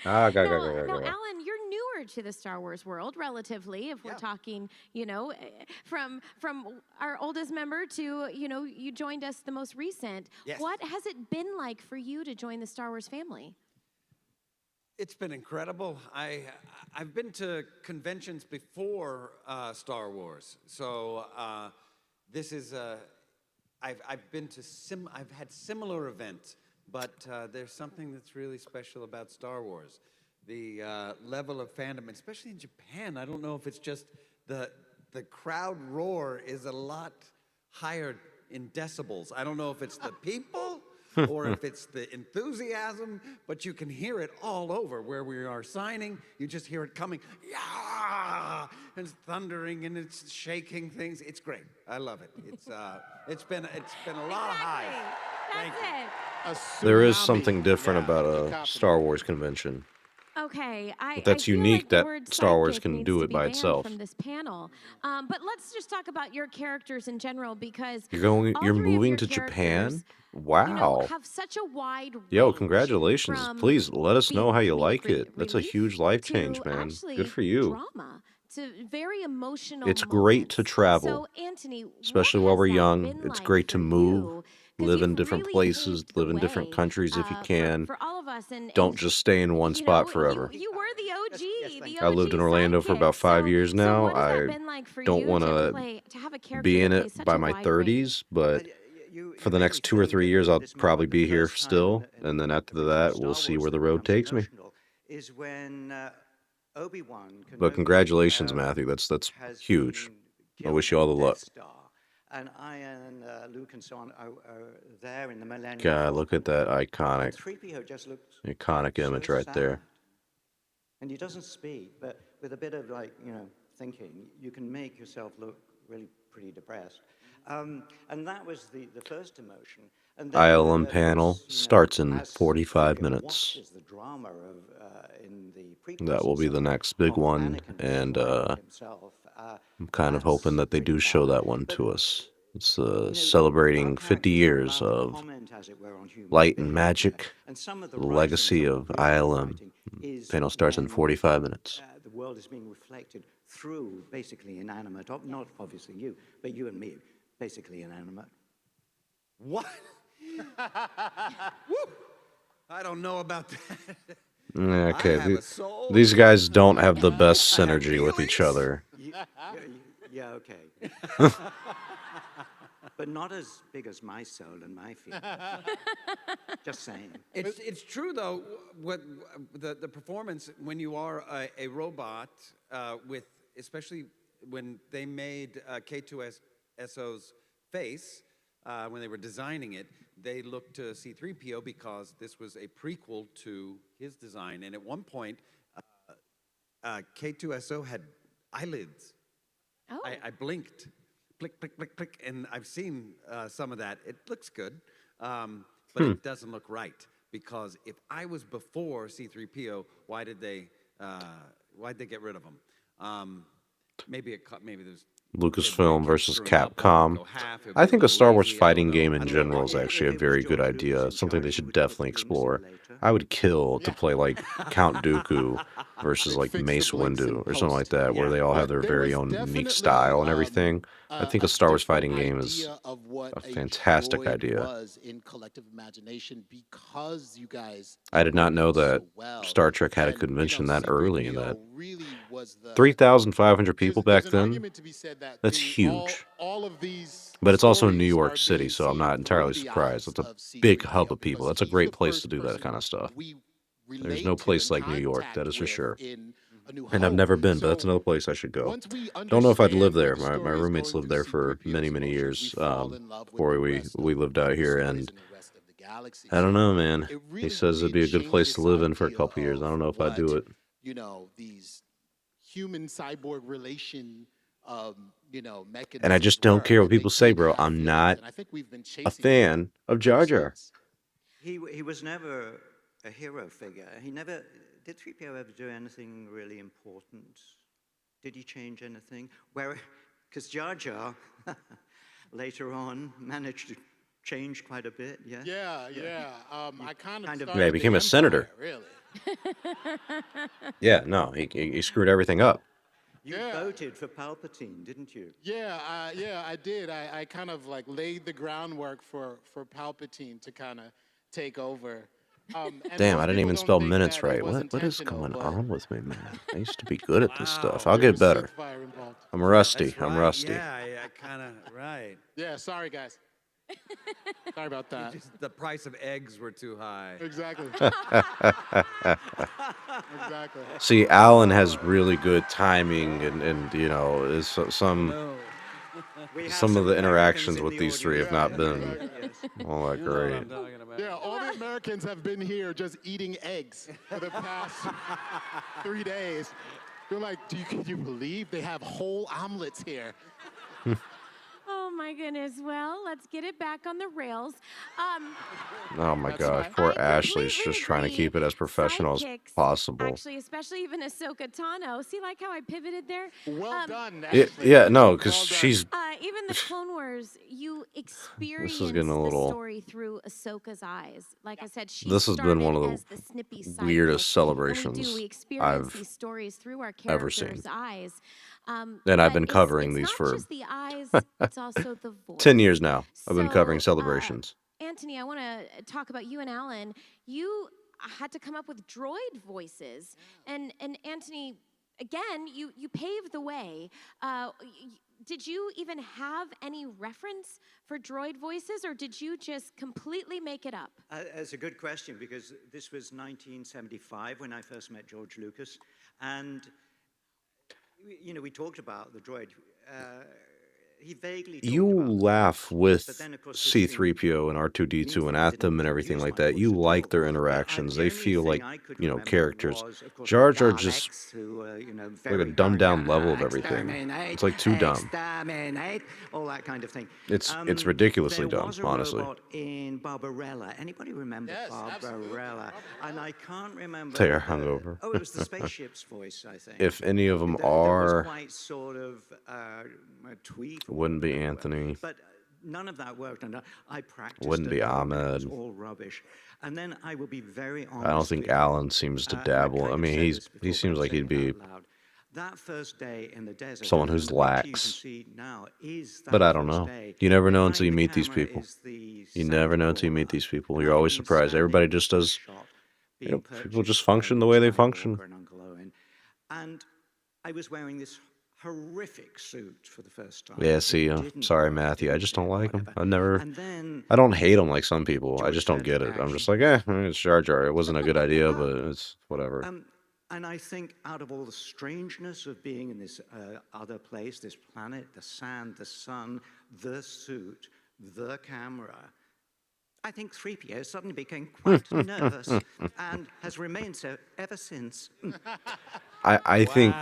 Now, Alan, you're newer to the Star Wars world, relatively, if we're talking, you know, from our oldest member to, you know, you joined us the most recent. Yes. What has it been like for you to join the Star Wars family? It's been incredible. I've been to conventions before Star Wars, so this is I've been to I've had similar events, but there's something that's really special about Star Wars. The level of fandom, especially in Japan. I don't know if it's just the crowd roar is a lot higher in decibels. I don't know if it's the people. Or if it's the enthusiasm, but you can hear it all over where we are signing. You just hear it coming, yeah, and it's thundering and it's shaking things. It's great. I love it. It's been a lot of highs. Thank you. There is something different about a Star Wars convention. Okay, But that's I feel unique like the that word Star Wars sidekick can needs do to it be by banned itself. from this panel. But let's just talk about your characters in general because You're all you're three of moving your to characters, Japan? Wow. have such a wide Yo, range congratulations. from Please let us know being how you comedic like it. That's a relief huge life change, to man. Good actually for you. drama to very emotional It's great moments. to travel, So, Anthony, especially what while has we're that young. been It's like great to for move, you? 'Cause live in you've different really places, paved the live in different way, countries if you can. for all of us, and Don't just stay in one spot forever. you were the OG, the I lived in Orlando for about 5 years now. what has that I been like for don't you want to have a character be in that it plays such by a my wide range? 30s, but for the next 2 or 3 years, I'll probably be here still, and then after that, we'll see where the road takes me. Is when Obi-Wan But congratulations, Matthew. That's huge. I wish you all the luck. and I and Luke and so on are there in the Millennium God, look at that iconic, 3PO just looks iconic image so right there. sad. And he doesn't speak, but with a bit of thinking, you can make yourself look really pretty depressed. And that was the first emotion. And then ILM there panel was, starts in as 45 3PO minutes. watches the drama of in the prequels That will and be so the on, next big of one, Anakin and finding himself, I'm kind of hoping that they do show that one to us. It's know, celebrating our 50 years allowed to of comment, as it were, on human light and behavior. magic, And some of the the legacy writing, of some of the visual ILM. writing is Panel starts in when, 45 minutes. The world is being reflected through basically inanimate, not obviously you, but you and me, basically inanimate. What? Woo! I don't know about that. Okay, have a soul. these guys don't have the best synergy with each other. Yeah, okay. But not as big as my soul and my feelings. Just saying. It's true though. What the performance when you are a robot with, especially when they made K2SO's face when they were designing it, they looked to C3PO because this was a prequel to his design, and at one point, K2SO had eyelids. Oh. I blinked, click, click, click, click, and I've seen some of that. It looks good, but it doesn't look right, because if I was before C3PO, why did they get rid of him? Maybe there's Lucasfilm versus Capcom. I think a Star Wars fighting game in general is actually a very good idea. Something they should definitely explore. I would kill to play like Count Dooku versus like Mace Windu or something like that, where they all have their very own unique style and everything. I think a Star Wars fighting game is a fantastic idea. Was in collective imagination because you guys. I did not know that Star Trek had a convention that early, and that 3,500 people back then. That's huge. But it's also in New York City, so I'm not entirely surprised. It's a big hub of people. That's a great place to do that kind of stuff. There's no place like New York, that is for sure. And I've never been, but that's another place I should go. Don't know if I'd live there. My roommates lived there for many, many years before we lived out here, and I don't know, man. He says it'd be a good place to live in for a couple years. I don't know if I'd do it. You know, these human cyborg relation, mechanisms. And I just don't care what people say, bro. I'm not a fan of Jar Jar. He was never a hero figure. Did 3PO ever do anything really important? Did he change anything? Because Jar Jar later on managed to change quite a bit. Yeah. Yeah. I kind of Yeah, he became a senator. Really. Yeah, no, he screwed everything up. You voted for Palpatine, didn't you? Yeah, I did. I kind of like laid the groundwork for Palpatine to kind of take over. Damn, I didn't even spell minutes right. What is going on with me, man? I used to be good at this stuff. I'll get better. I'm rusty. I'm rusty. Yeah, kind of right. Yeah, sorry guys. Sorry about that. The price of eggs were too high. Exactly. Exactly. See, Alan has really good timing, and you know, some of the interactions with these three have not been all that great. Yeah, all the Americans have been here just eating eggs for the past 3 days. They're like, can you believe they have whole omelets here? Oh my goodness. Well, let's get it back on the rails. Oh my gosh, poor Ashley's just trying to keep it as professional as Sidekicks, possible. Actually, especially even Ahsoka Tano. See, like how I pivoted there? Well done, Yeah, no, because she's. Even the Clone Wars, you experience This is getting a the little. story through Ahsoka's eyes. Like I said, she This has been one of started as the snippy the sidekick. weirdest What we celebrations we experience I've these stories through our ever characters' seen. eyes. And I've But been it's covering these not for just the eyes, it's also the voice. 10 years now. I've been covering So, celebrations. Anthony, I want to talk about you and Alan. You had to come up with droid voices. And Anthony, again, you paved the way. Did you even have any reference for droid voices, or did you just completely make it up? That's a good question, because this was 1975 when I first met George Lucas. And, you know, we talked about the droid. He vaguely You laugh with but then, of course, this C3PO and R2D2 and at them and everything like that. You like their interactions. They feel like, characters. Jar Jar just like a dumbed down level of everything. It's like too dumb. Exterminate, all that kind of thing. It's ridiculously there dumb, was a honestly. robot in Barbarella. Anybody remember Barbarella? And I can't remember. They are hungover. Oh, it was the spaceship's voice, I think. If any of them There was are, quite sort of a tweet. wouldn't be Anthony. But none of that worked, and I practiced. Wouldn't be it, and it was Ahmed. all rubbish. And then I will be very honest. I don't think with you. Alan seems to dabble. I mean, he seems like he'd be That first day in the desert, someone who's and what you can lax. see now is that But I don't first know. day. You never know Behind until you the meet these camera people. is the You never know until you meet these people. You're always surprised. Everybody just does. People just function the way they function. and Uncle Owen. And I was wearing this horrific suit for the first time. Yeah, It see, didn't sorry, work. Matthew. I just don't like him. I never. And then I don't hate him like some people. I just don't get it. I'm just like, it's Jar Jar. It wasn't a good idea, but it's whatever. And I think out of all the strangeness of being in this other place, this planet, the sand, the sun, the suit, the camera, I think 3PO suddenly became quite nervous and has remained so ever since. I think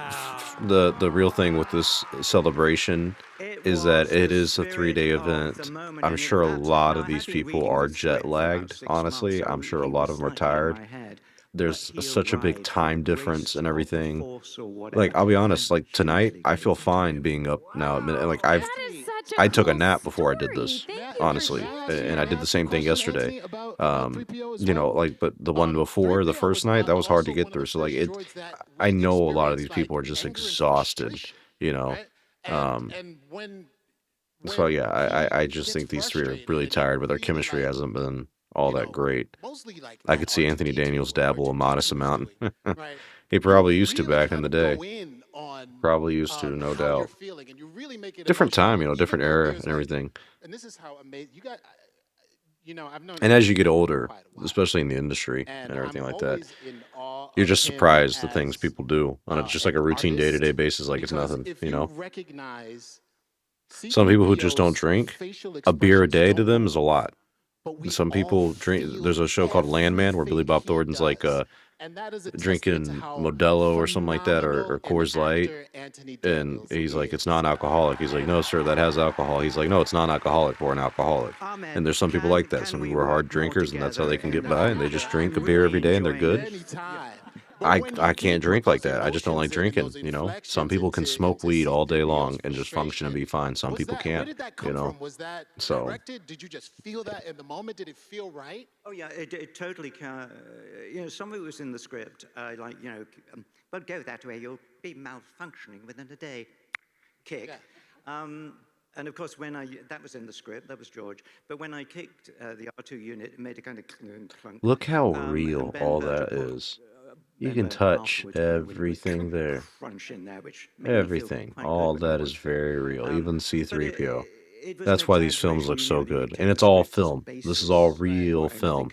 the real thing with this celebration is that it is a 3-day event. I'm sure a lot of these people are jet lagged, honestly. I'm sure a lot of them are tired. There's such a big time difference and everything. Like, I'll be honest, like tonight, I feel fine being up now. Like, I took a nap before I did this, honestly. And I did the same thing yesterday. But the one before, the first night, that was hard to get through. So, like, I know a lot of these people are just exhausted, So, yeah, I just think these three are really tired, but their chemistry hasn't been all that great. I could see Anthony Daniels dabble a modest amount. He probably used to back in the day. Probably used to, no doubt. Different time, different era and everything. And this is how amazing you got. I've known. And as you get older, especially in the industry and everything like that, you're just surprised the things people do on just like a routine day-to-day basis, like it's nothing, Recognize Some people who just don't drink, a beer a day to them is a lot. Some people drink. There's a show called Landman where Billy Bob Thornton's like drinking Modelo or something like that, or Coors Light, and he's like, it's non-alcoholic. He's like, no, sir, that has alcohol. He's like, no, it's non-alcoholic for an alcoholic. And there's some people like that. Some people are hard drinkers, and that's how they can get by, and they just drink a beer every day, and they're good. I can't drink like that. I just don't like drinking, Some people can smoke weed all day long and just function and be fine. Some people can't, Where did that come from? Was that So directed? Did you just feel that in the moment? Did it feel right? Oh yeah, it totally can. Some of it was in the script, but go that way, you'll be malfunctioning within a day. Kick. Yeah. And of course, that was in the script, that was George. But when I kicked the R2 unit, it made a kind of clunk. Look how real all that is. You can touch everything there. Crunch in there, which made me feel Everything. quite All good. that is very real. Even C3PO. It was That's an why these films look so good. And it's all film. This is all real film.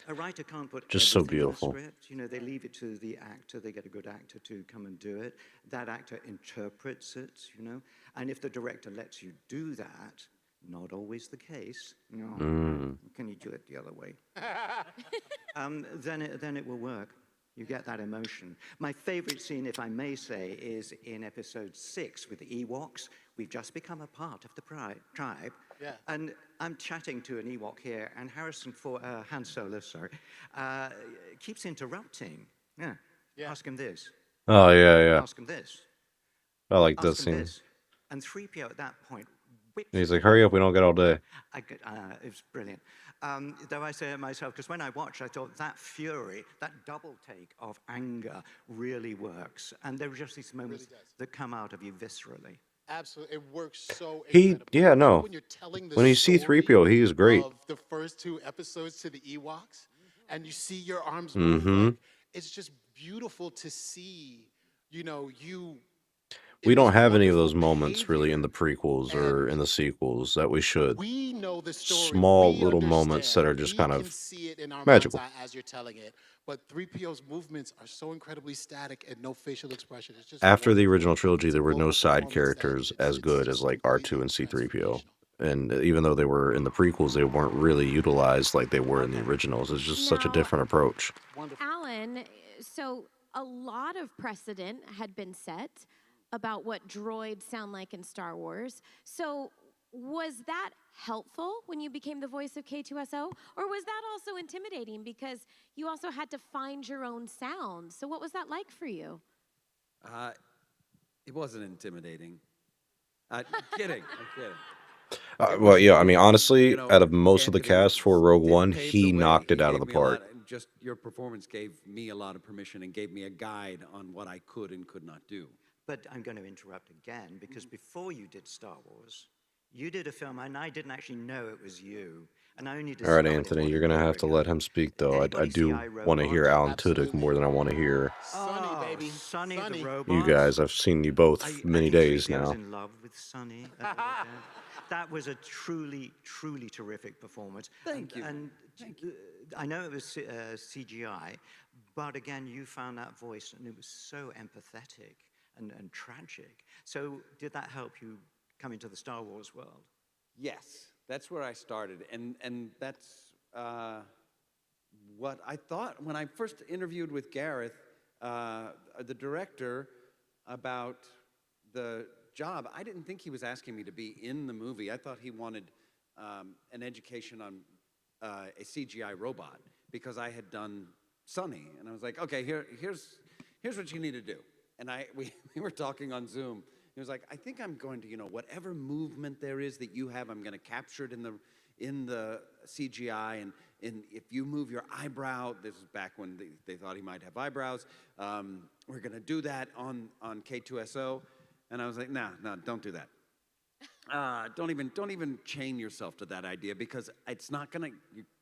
A writer can't put Just so everything in the beautiful. script. They leave it to the actor. They get a good actor to come and do it. That actor interprets it, And if the director lets you do that, not always the case. Can you do it the other way? Then it will work. You get that emotion. My favorite scene, if I may say, is in episode 6 with the Ewoks. we've just become a part of the tribe. Yeah. And I'm chatting to an Ewok here, and Han Solo, sorry, keeps interrupting. Yeah. Ask him this. Oh, yeah. Ask him this. I like Ask that him scene. this. And 3PO at that point whips He's like, hurry up, we don't get all day. it was brilliant. Though I say it myself, because when I watched, I thought that fury, that double take of anger really works. And there are just these moments that come out of you viscerally. Absolutely, it works so Yeah, no. when you're telling the When you see story 3PO, he is great. of the first 2 episodes to the Ewoks, and you see your arms move, Mm-hmm. like, it's just beautiful to see, We don't have any of those moments really in the prequels or in the sequels that we should. we know the story. Small we little moments that are just we kind can of see it in our magical. mind's eye as you're telling it, but 3PO's movements are so incredibly static and no facial expression. It's just After the original trilogy, there were no side characters as good as like R2 and C3PO. And even though they were in the prequels, they weren't really utilized like they were in the originals. It's just such a different approach. Alan, so a lot of precedent had been set about what droids sound like in Star Wars. So was that helpful when you became the voice of K2SO? Or was that also intimidating because you also had to find your own sound? So what was that like for you? It wasn't intimidating. Kidding. I'm kidding. Well, yeah, I mean, honestly, out of most of the cast for Rogue One, he knocked it out of the Gave me a lot park. just your performance gave me a lot of permission and gave me a guide on what I could and could not do. But I'm going to interrupt again, because before you did Star Wars, you did a film, and I didn't actually know it was you. And I only All right, discovered Anthony, it you're going to have to let him speak, though. I do want to hear Alan Tudyk more than I want to hear Sonny, baby. Sonny the robot. you guys. I've seen you both many days I was now. in love with Sonny. That was a truly, truly terrific performance. Thank you. And I know it was CGI, but again, you found that voice, and it was so empathetic and tragic. So did that help you come into the Star Wars world? Yes, that's where I started, and that's what I thought when I first interviewed with Gareth, the director, about the job. I didn't think he was asking me to be in the movie. I thought he wanted an education on a CGI robot because I had done Sonny, and I was like, okay, here's what you need to do. And we were talking on Zoom. He was like, I think I'm going to, whatever movement there is that you have, I'm going to capture it in the CGI. And if you move your eyebrow, this is back when they thought he might have eyebrows. We're going to do that on K2SO. And I was like, no, don't do that. Don't even chain yourself to that idea, because it's not gonna.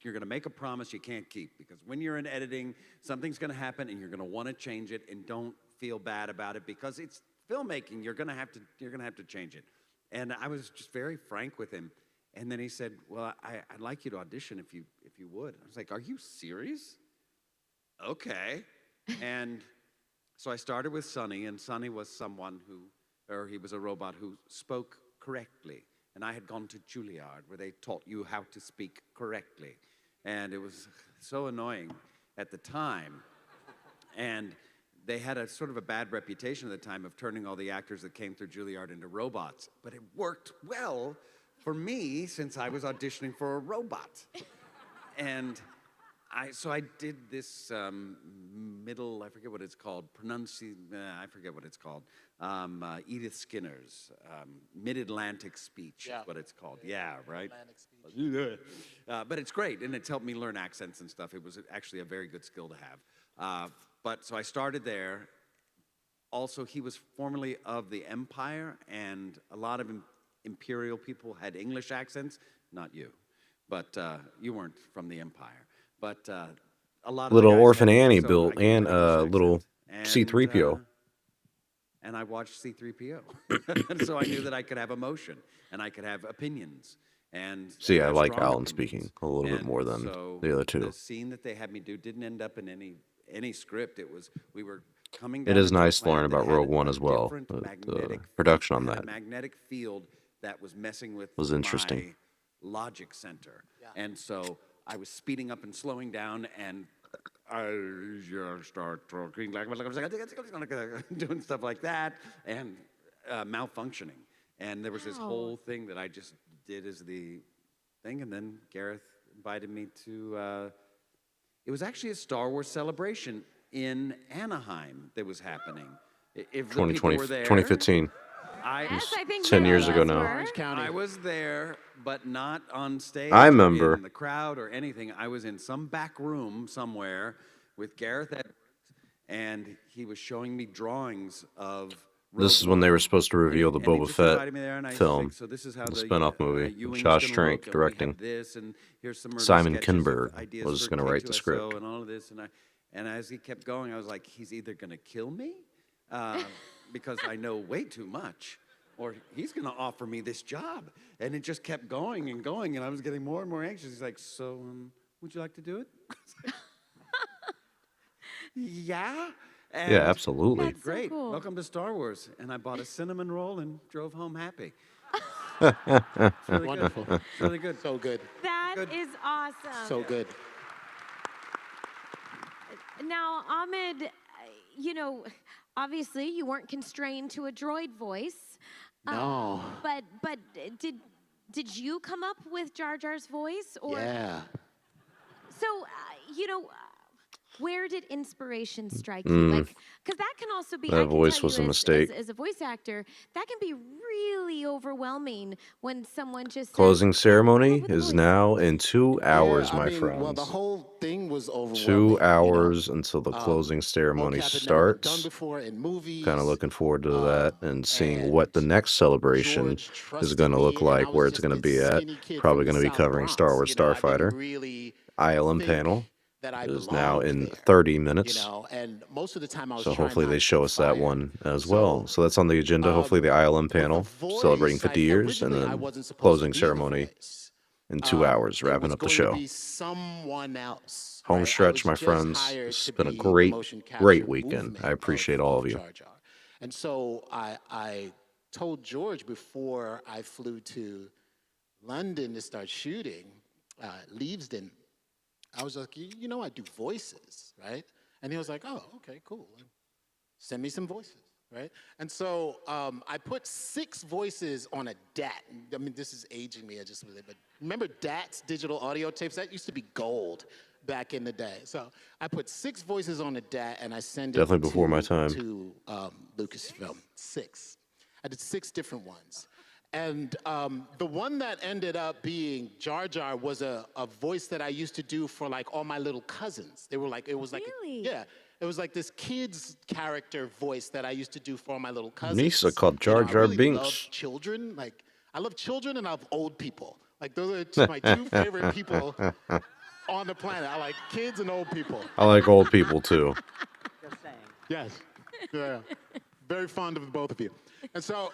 You're gonna make a promise you can't keep, because when you're in editing, something's gonna happen and you're gonna want to change it, and don't feel bad about it because it's filmmaking. You're gonna have to change it. And I was just very frank with him. And then he said, well, I'd like you to audition if you would. I was like, are you serious? Okay. And so I started with Sonny, and Sonny was he was a robot who spoke correctly. And I had gone to Juilliard, where they taught you how to speak correctly. And it was so annoying at the time. And they had a sort of a bad reputation at the time of turning all the actors that came through Juilliard into robots. But it worked well for me, since I was auditioning for a robot. And so I did this middle, I forget what it's called, I forget what it's called. Edith Skinner's mid-Atlantic speech is what it's called. Yeah, right? But it's great, and it's helped me learn accents and stuff. It was actually a very good skill to have. So I started there. Also, he was formerly of the Empire, and a lot of Imperial people had English accents. Not you, but you weren't from the Empire. But a lot of Little the guys Orphan had it, Annie so built, I gave and an English little accent. C3PO. And I watched C3PO, so I knew that I could have emotion and I could have opinions. And See, I have like strong Alan opinions. speaking a little bit more than So the other two. The scene that they had me do didn't end up in any script. It was we were coming down. It is into a nice to learn planet that about had Rogue a One as well. different The magnetic production on had a that magnetic field that was messing with was interesting. my logic center. And so I was speeding up and slowing down, and I just start talking like doing stuff like that, and malfunctioning. And there was this whole thing that I just did as the thing, and then Gareth invited me to, it was actually a Star Wars celebration in Anaheim that was happening. If the people were there, 2015. Yes, I think 10 many years of ago us now. were. I was there, but not on stage I or remember. in the crowd or anything. I was in some back room somewhere with Gareth Edwards, and he was showing me drawings of This is when they were supposed to reveal the and he Boba just invited Fett me there, and I was film, like, so this is how the the spin-off movie. Ewing's Josh gonna Trank look, and we directing. have this, and here's some early Simon sketches of Kinberg ideas was for going to write the K2SO script. and all of this, and as he kept going, I was like, he's either going to kill me because I know way too much, or he's going to offer me this job. And it just kept going, and I was getting more and more anxious. He's like, so would you like to do it? Yeah. And Yeah, absolutely. he said, great. Welcome to Star Wars. And I bought a cinnamon roll and drove home happy. It's really Wonderful. Good. It's really good. So good. That is awesome. So good. Now, Ahmed, you know, obviously you weren't constrained to a droid voice. No. But did you come up with Jar Jar's voice? Or Yeah. So, you know, where did inspiration strike you? Like, because that can also be. That I can voice tell was you a as- mistake. As a voice actor, that can be really overwhelming when someone just says, Closing ceremony is now in 2 hours, my friends. Well, the whole thing was overwhelming. 2 hours until the closing ceremony mocap had never been done starts. before in movies. Kind of looking forward to that and seeing what the next celebration is going to look like, where it's going to be at. Probably going to be covering Star Wars Starfighter. ILM panel is now in 30 minutes. And most of the time I was So trying hopefully not they to show us that one as well. So that's on the agenda. Hopefully the ILM panel celebrating 50 years and then closing ceremony in 2 hours, wrapping up the show. Someone else. Home stretch, my friends. It's been a great weekend. I appreciate all of you. And so I told George before I flew to London to start shooting, Leavesden, I was like, you know, I do voices, right? And he was like, oh, okay, cool. Send me some voices, right? And so I put 6 voices on a DAT. I mean, this is aging me, but remember DATs, digital audio tapes? That used to be gold back in the day. So I put 6 voices on a DAT, and I sent it Definitely before my time. to Lucasfilm. 6. I did 6 different ones. And the one that ended up being Jar Jar was a voice that I used to do for like all my little cousins. They were like, it was like, it was like this kid's character voice that I used to do for all my little cousins. Misa called Jar Jar I really Binks. love children. Like, I love children and I love old people. Like, those are my 2 favorite people on the planet. I like kids and old people. I like old people too. Just saying. Yes. Yeah. Very fond of both of you. And so.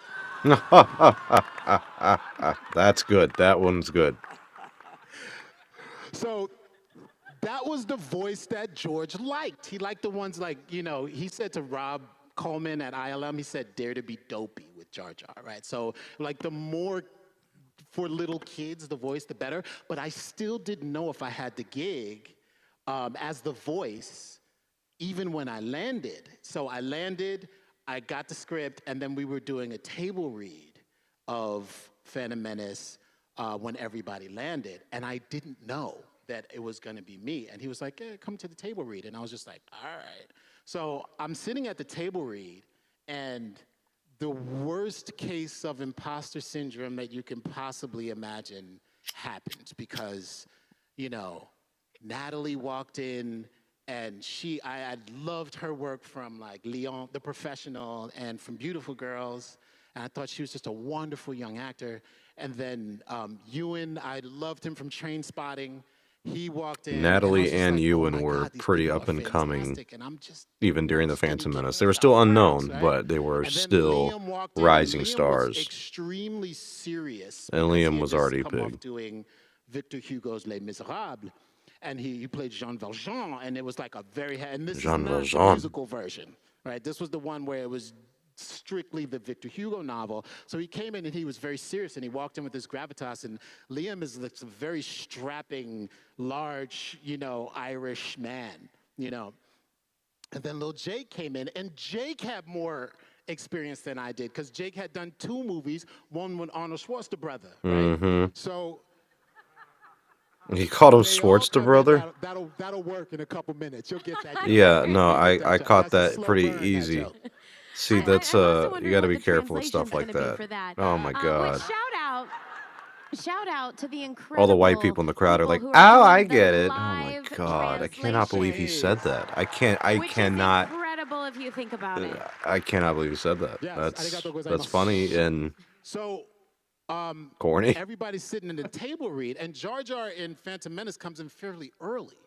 That's good. That one's good. So that was the voice that George liked. He liked the ones like, you know, he said to Rob Coleman at ILM, he said, dare to be dopey with Jar Jar, right? So like the more for little kids, the voice, the better. But I still didn't know if I had the gig as the voice, even when I landed. So I landed, I got the script, and then we were doing a table read of Phantom Menace when everybody landed, and I didn't know that it was going to be me. And he was like, yeah, come to the table read. And I was just like, all right. So I'm sitting at the table read, and the worst case of imposter syndrome that you can possibly imagine happened because, you know, Natalie walked in, and I had loved her work from like Leon, The Professional, and from Beautiful Girls. And I thought she was just a wonderful young actor. And then Ewan, I loved him from Train Spotting. He walked in. Natalie and Ewan were pretty up and coming, even during the Phantom Menace. They were still unknown, but they were still rising stars. Extremely serious. And Liam was already come off big. doing Victor Hugo's Les Miserables. And he played Jean Valjean, and it was like a very, and this Jean is not Valjean. the musical version, right? This was the one where it was strictly the Victor Hugo novel. So he came in and he was very serious, and he walked in with his gravitas, and Liam is like a very strapping, large, you know, Irish man, you know. And then little Jake came in, and Jake had more experience than I did because Jake had done 2 movies, one with Arnold Schwarzenegger, right? Mm-hmm. So He called him Schwarzenegger brother. that'll work in a couple minutes. You'll get that. Yeah, no, You'll get that I joke. caught That's a that slow pretty burn, that easy. joke. See, that's I'm also you wondering got to what be the careful with stuff translation's like gonna be that. for that. Oh my god. Which shout out to the incredible All the white people in the crowd are like, people who "Oh, are I doing the get it." Oh my live god, I cannot believe he said that. I which cannot. is incredible if you think about it. I cannot believe he said that. Yes, arigatou That's gozaimasu. funny and So, corny. everybody's sitting in the table read, and Jar Jar in Phantom Menace comes in fairly early,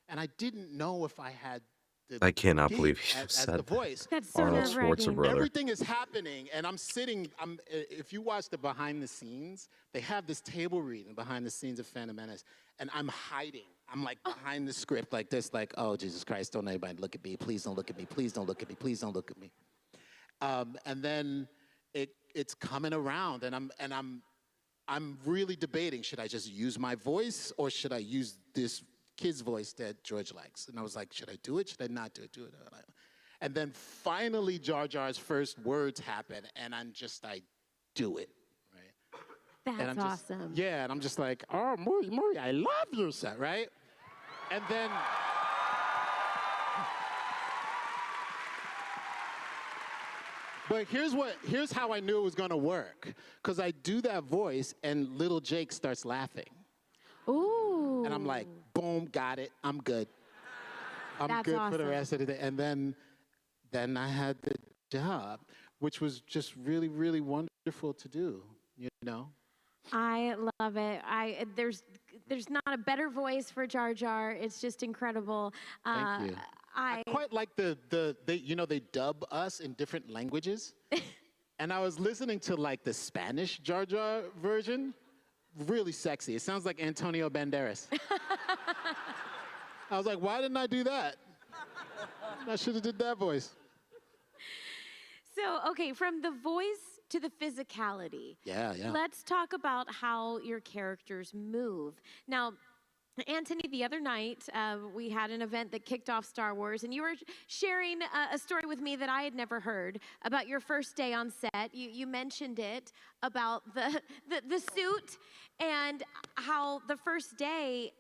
and I didn't know if I had the I cannot gig believe he as just the said voice. That's so Arnold nerve-wracking. Schwarzenegger brother. Everything is happening, and I'm sitting. If you watch the behind the scenes, they have this table reading behind the scenes of Phantom Menace, and I'm hiding. I'm like behind the script, like this, like, oh Jesus Christ, don't anybody look at me, please don't look at me, please don't look at me, please don't look at me. And then it's coming around, and I'm really debating: should I just use my voice or should I use this kid's voice that George likes? And I was like, should I do it? Should I not do it? And then finally, Jar Jar's first words happen, and I do it. That's And I'm just, awesome. yeah, and I'm just like, oh, Maury, I love you, son, right? And then, but here's how I knew it was gonna work. Because I do that voice, and little Jake starts laughing. Ooh. And I'm like, boom, got it, I'm good. I'm That's good for the awesome. rest of the day. And then I had the job, which was just really, really wonderful to do, you know? I love it. There's not a better voice for Jar Jar. It's just incredible. Thank you. I quite like they dub us in different languages. And I was listening to like the Spanish Jar Jar version. Really sexy. It sounds like Antonio Banderas. I was like, why didn't I do that? I should have did that voice. So, okay, from the voice to the physicality. Yeah. Let's talk about how your characters move. Now, Anthony, the other night, we had an event that kicked off Star Wars, and you were sharing a story with me that I had never heard about your first day on set. You mentioned it about the suit and how the first day,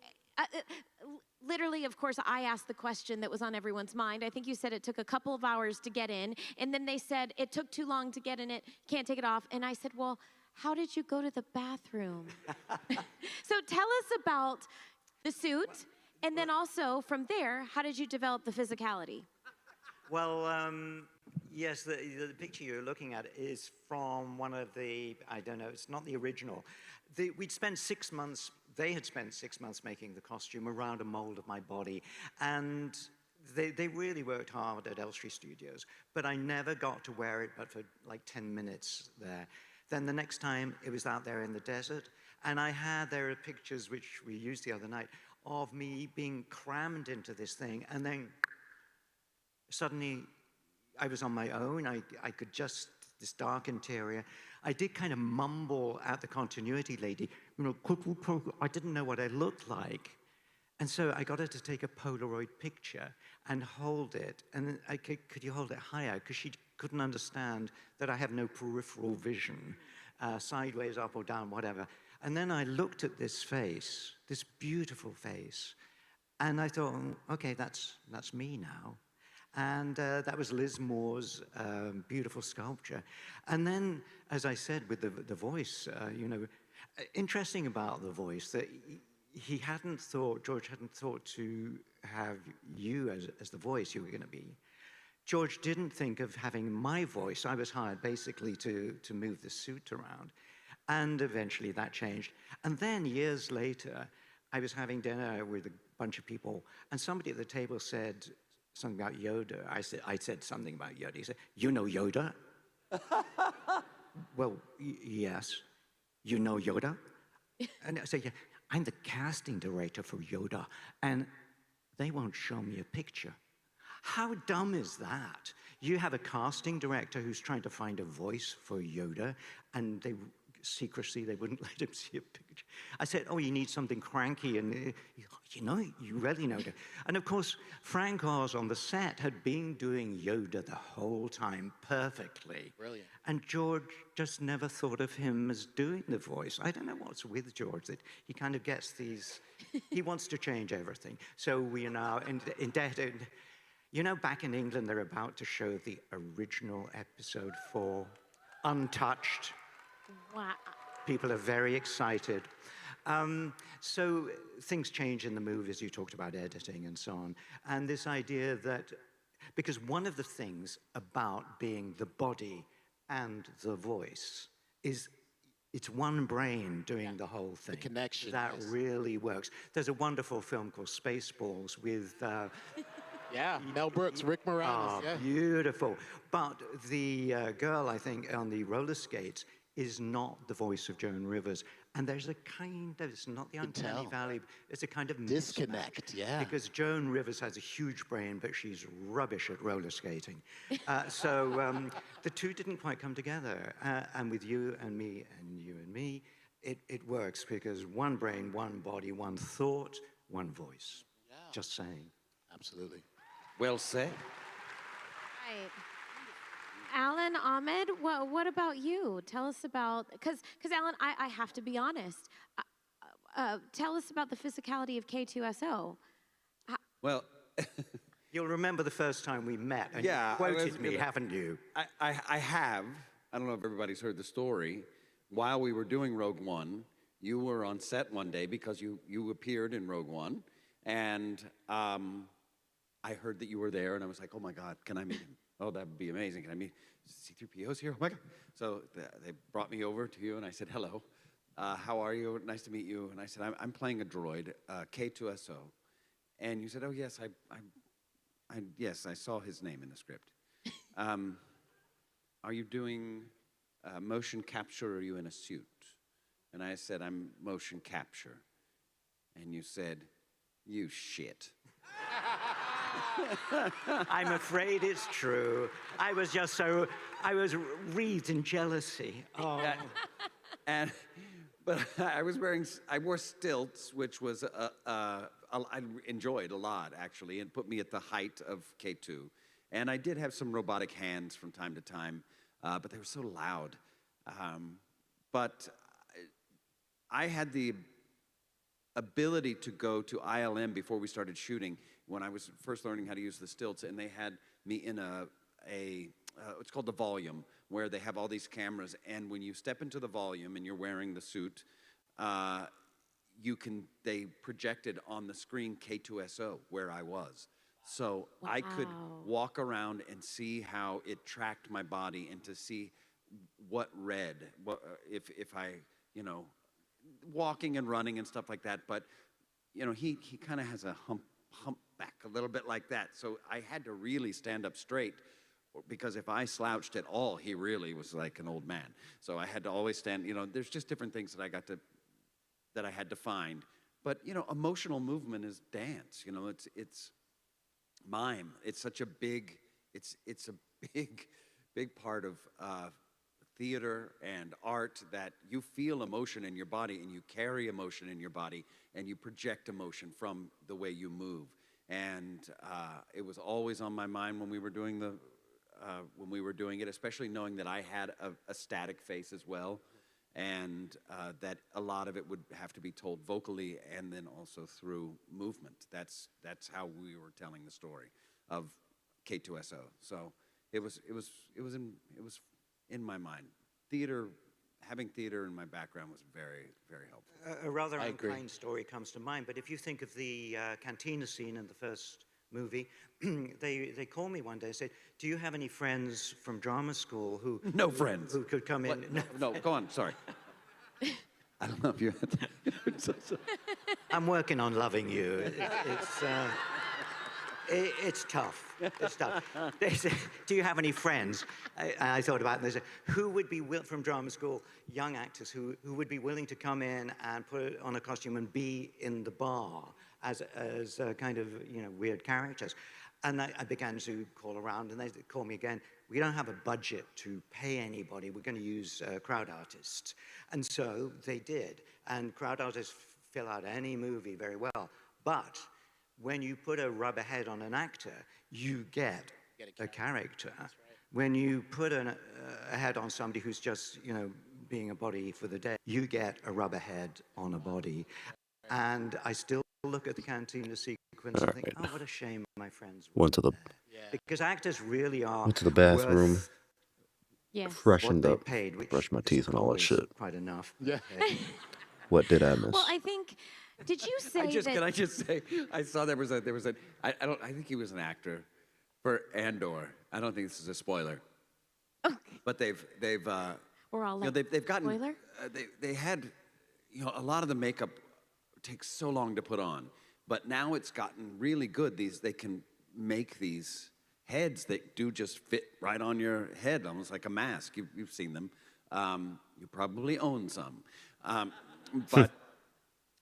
literally, of course, I asked the question that was on everyone's mind. I think you said it took a couple of hours to get in, and then they said it took too long to get in it, can't take it off. And I said, well, how did you go to the bathroom? So tell us about the suit, and then also from there, how did you develop the physicality? Well, yes, the picture you're looking at is from one of the, I don't know, it's not the original. We'd spent 6 months, they had spent 6 months making the costume around a mold of my body, and they really worked hard at Elstree Studios, but I never got to wear it but for like 10 minutes there. Then the next time, it was out there in the desert, and there are pictures which we used the other night of me being crammed into this thing, and then suddenly I was on my own. I could just, this dark interior. I did kind of mumble at the continuity lady, you know, I didn't know what I looked like. And so I got her to take a Polaroid picture and hold it. And I could you hold it higher? Because she couldn't understand that I have no peripheral vision, sideways, up or down, whatever. And then I looked at this face, this beautiful face, and I thought, okay, that's me now. And that was Liz Moore's beautiful sculpture. And then, as I said, with the voice, you know, interesting about the voice that George hadn't thought to have you as the voice you were going to be. George didn't think of having my voice. I was hired basically to move the suit around. And eventually that changed. And then years later, I was having dinner with a bunch of people, and somebody at the table said something about Yoda. I said something about Yoda. He said, you know Yoda? Well, yes. You know Yoda? And I said, yeah, I'm the casting director for Yoda, and they won't show me a picture. How dumb is that? You have a casting director who's trying to find a voice for Yoda, and secrecy, they wouldn't let him see a picture. I said, oh, you need something cranky, and you know, you really know it. And of course, Frank Oz on the set had been doing Yoda the whole time perfectly. Brilliant. And George just never thought of him as doing the voice. I don't know what's with George, that he kind of gets these, he wants to change everything. So we are now indebted. You know, back in England, they're about to show the original episode 4, untouched. Wow. People are very excited. So things change in the movies. You talked about editing and so on. And this idea that, because one of the things about being the body and the voice is it's one brain doing the whole thing. The connection. That yes. really works. There's a wonderful film called Spaceballs with... yeah, Mel Brooks, Rick Moranis. Yeah. Beautiful. But the girl, I think, on the roller skates is not the voice of Joan Rivers. And there's a kind of, it's not the uncanny valley, it's a kind of disconnect, yeah. Because Joan Rivers has a huge brain, but she's rubbish at roller skating. So the two didn't quite come together. And with you and me and you and me, it works because one brain, one body, one thought, one voice. Yeah. Just saying. Absolutely. Well said. Right. Alan, Ahmed, what about you? Tell us about, because Alan, I have to be honest. Tell us about the physicality of K2SO. Well, you'll remember the first time we met and Yeah, you quoted me, haven't you? I have. I don't know if everybody's heard the story. While we were doing Rogue One, you were on set one day because you appeared in Rogue One, and I heard that you were there, and I was like, oh my God, can I meet him? Oh, that would be amazing. Can I meet C-3PO's here? Oh my God. So they brought me over to you, and I said, hello. How are you? Nice to meet you. And I said, I'm playing a droid, K2SO. And you said, oh, yes, yes, I saw his name in the script. Are you doing motion capture, or are you in a suit? And I said, I'm motion capture. And you said, you shit. I'm afraid it's true. I was wreathed in jealousy. Oh. But I wore stilts, which was, I enjoyed a lot, actually, and put me at the height of K2. And I did have some robotic hands from time to time, but they were so loud. But I had the ability to go to ILM before we started shooting when I was first learning how to use the stilts, and they had me in it's called the volume, where they have all these cameras, and when you step into the volume and you're wearing the suit, they projected on the screen K2SO where I was. So I could walk around and see how it tracked my body and to see what read, if I, walking and running and stuff like that. But, he kind of has a hump back a little bit like that. So I had to really stand up straight, because if I slouched at all, he really was like an old man. So I had to always stand, there's just different things that I had to find. But, emotional movement is dance, it's mime. It's such a big, it's a big part of theater and art, that you feel emotion in your body and you carry emotion in your body and you project emotion from the way you move. And it was always on my mind when we were doing it, especially knowing that I had a static face as well, and that a lot of it would have to be told vocally and then also through movement. That's how we were telling the story of K2SO. So it was in my mind. Having theater in my background was very, very helpful. A rather unkind story comes to mind, but if you think of the cantina scene in the first movie, they called me one day and said, do you have any friends from drama school who... No friends. Who could come in? No, go on, sorry. I don't know if you had that. I'm working on loving you. It's tough. It's tough. They said, do you have any friends? I thought about it, and they said, who would be, from drama school, young actors who would be willing to come in and put on a costume and be in the bar as kind of, weird characters? And I began to call around, and they called me again. We don't have a budget to pay anybody. We're going to use crowd artists. And so they did. And crowd artists fill out any movie very well. But when you put a rubber head on an actor, you get a character. When you put a head on somebody who's just, being a body for the day, you get a rubber head on a body. And I still look at the cantina sequence and think, oh, what a shame my friends Went to the because actors really are went to the bathroom. worth Yes. Freshened what they up, paid, which brushed my is teeth and all that always shit. quite enough. Yeah. What did I miss? Well, I think. Did you say that? Can I just say? I saw there was a. I think he was an actor for Andor. I don't think this is a spoiler. Okay. But they've. We're all like, they've gotten. spoiler? They had, a lot of the makeup takes so long to put on, but now it's gotten really good. They can make these heads that do just fit right on your head, almost like a mask. You've seen them. You probably own some, but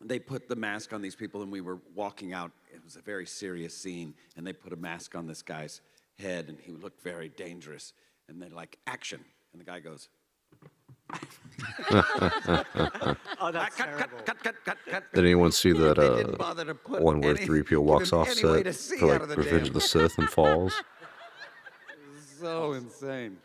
they put the mask on these people, and we were walking out. It was a very serious scene, and they put a mask on this guy's head, and he looked very dangerous. And they're like, action, and the guy goes. Oh, that's terrible. Cut. Did anyone see that They didn't bother to put one where any- 3PO walks give him off any way set to see for out of the Revenge damn of the Sith and falls? So insane.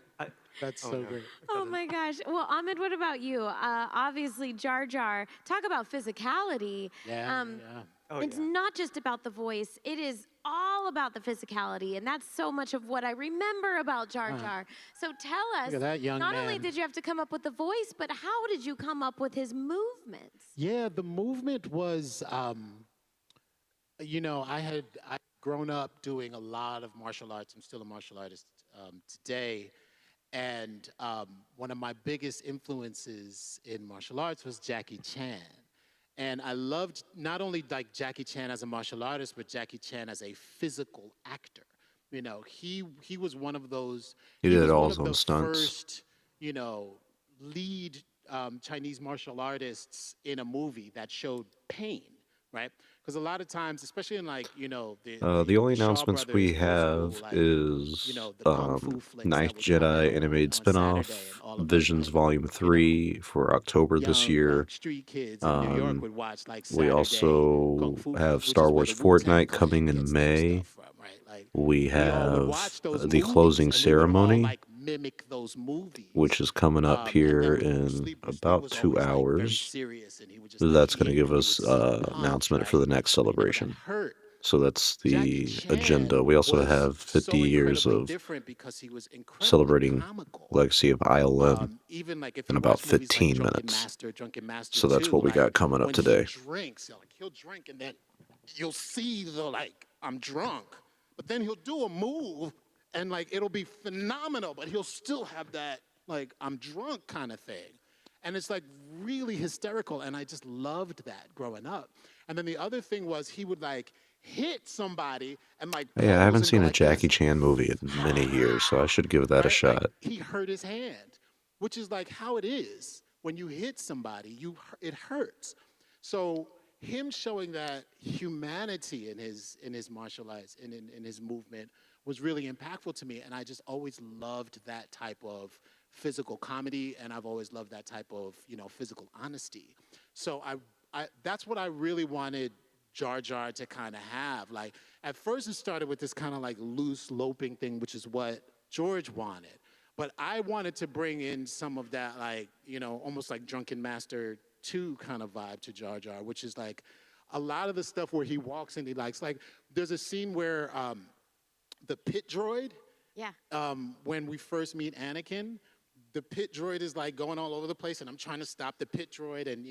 That's so great. Oh my gosh. Well, Ahmed, what about you? Obviously, Jar Jar. Talk about physicality. Yeah. It's not just about the voice. It is all about the physicality, and that's so much of what I remember about Jar Jar. So tell us, Look at that young not only man. did you have to come up with the voice, but how did you come up with his movements? Yeah, the movement was, I'd grown up doing a lot of martial arts. I'm still a martial artist today. And one of my biggest influences in martial arts was Jackie Chan. And I loved not only like Jackie Chan as a martial artist, but Jackie Chan as a physical actor. He was one of those. He did was all one his of own the stunts. First, lead Chinese martial artists in a movie that showed pain, right? Because a lot of times, especially in The only Shaw announcements we Brothers, have is Ninth Jedi animated spinoff, Visions Volume 3 for October this year. street kids in New York would watch We Saturday also Kung Fu have which Star is where Wars the Wu-Tang Fortnite coming in May. We we all would have watch those the movies, closing and we would all, ceremony, mimic those movies. which is coming up here in about 2 hours. That's going to give us announcement for the next celebration. So that's the agenda. We also have 50 years of celebrating legacy of ILM in about 15 minutes. So that's what we got coming up today. Drinks, he'll drink and then you'll see I'm drunk, but then he'll do a move and it'll be phenomenal, but he'll still have that I'm drunk kind of thing. And it's really hysterical, and I just loved that growing up. And then the other thing was he would hit somebody and Yeah, I haven't pose seen and a go Jackie Chan movie in many years, so I should give that a shot. he hurt his hand, which is how it is when you hit somebody, it hurts. So him showing that humanity in his martial arts and in his movement was really impactful to me, and I just always loved that type of physical comedy, and I've always loved that type of physical honesty. So I that's what I really wanted Jar Jar to kind of have. At first it started with this kind of loose loping thing, which is what George wanted. But I wanted to bring in some of that almost like Drunken Master 2 kind of vibe to Jar Jar, which is a lot of the stuff where he walks and he there's a scene where the pit droid, when we first meet Anakin, the pit droid is going all over the place and I'm trying to stop the pit droid and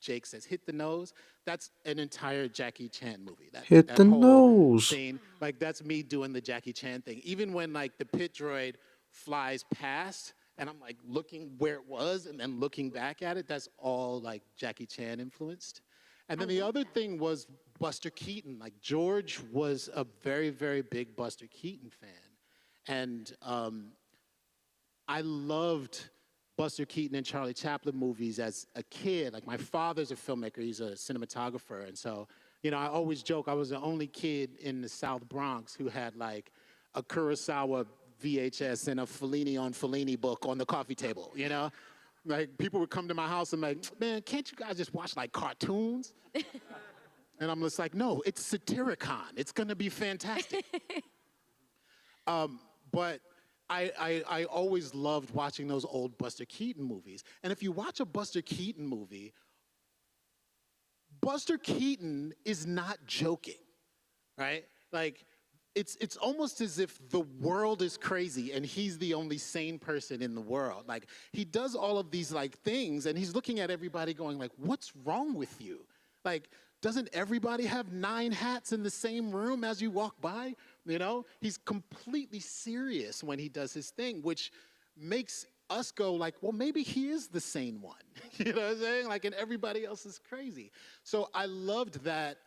Jake says, hit the nose. That's an entire Jackie Chan movie. Hit that the whole nose. Scene, that's me doing the Jackie Chan thing. Even when the pit droid flies past and I'm looking where it was and then looking back at it, that's all Jackie Chan influenced. And then the other thing was Buster Keaton. George was a very, very big Buster Keaton fan. And I loved Buster Keaton and Charlie Chaplin movies as a kid. My father's a filmmaker, he's a cinematographer. And so, I always joke I was the only kid in the South Bronx who had a Kurosawa VHS and a Filoni on Filoni book on the coffee table, People would come to my house and man, can't you guys just watch cartoons? And I'm just like, no, it's Satyricon. It's going to be fantastic. But I always loved watching those old Buster Keaton movies. And if you watch a Buster Keaton movie, Buster Keaton is not joking, right? Like, it's almost as if the world is crazy and he's the only sane person in the world. Like, he does all of these, like, things, and he's looking at everybody going, like, what's wrong with you? Like, doesn't everybody have 9 hats in the same room as you walk by? You know, he's completely serious when he does his thing, which makes us go like, well, maybe he is the sane one. You know what I'm saying? Like, and everybody else is crazy. So I loved that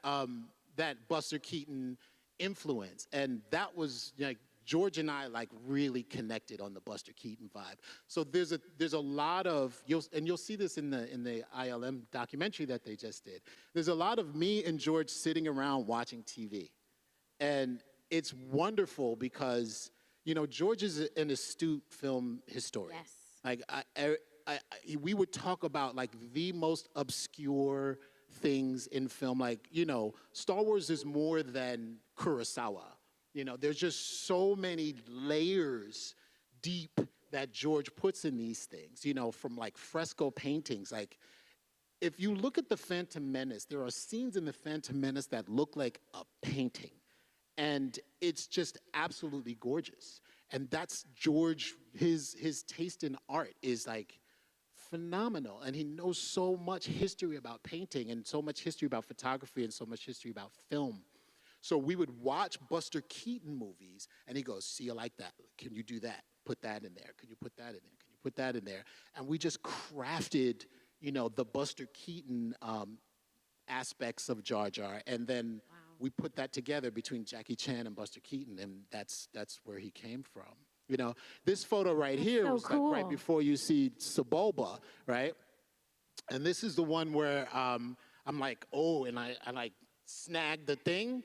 that Buster Keaton influence, and that was like George and I like really connected on the Buster Keaton vibe. So there's a lot of you'll see this in the ILM documentary that they just did. There's a lot of me and George sitting around watching TV, and it's wonderful because you know George is an astute film historian. Yes. Like we would talk about like the most obscure things in film, like you know Star Wars is more than Kurosawa. You know, there's just so many layers deep that George puts in these things, you know, from like fresco paintings. Like, if you look at The Phantom Menace, there are scenes in The Phantom Menace that look like a painting. And it's just absolutely gorgeous. And that's George, his taste in art is like phenomenal. And he knows so much history about painting and so much history about photography and so much history about film. So we would watch Buster Keaton movies, and he goes, see, you like that? Can you do that? Put that in there. Can you put that in there? Can you put that in there? And we just crafted, you know, the Buster Keaton aspects of Jar Jar, and then we put that together between Jackie Chan and Buster Keaton, and that's where he came from. You know, this photo right here was like right before you see Sebulba, right? And this is the one where I'm like, oh, and I like snag the thing.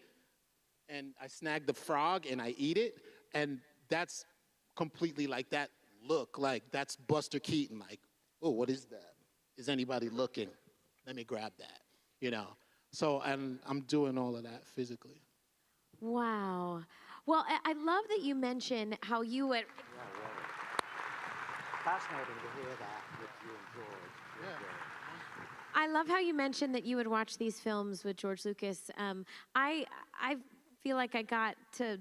And I snag the frog and I eat it, and that's completely like that look, like that's Buster Keaton, like, oh, what is that? Is anybody looking? Let me grab that, you know? So, and I'm doing all of that physically. Wow. Well, I love that you mentioned how you would... Fascinating to hear that with you and George. Yeah. I love how you mentioned that you would watch these films with George Lucas. I feel like I got to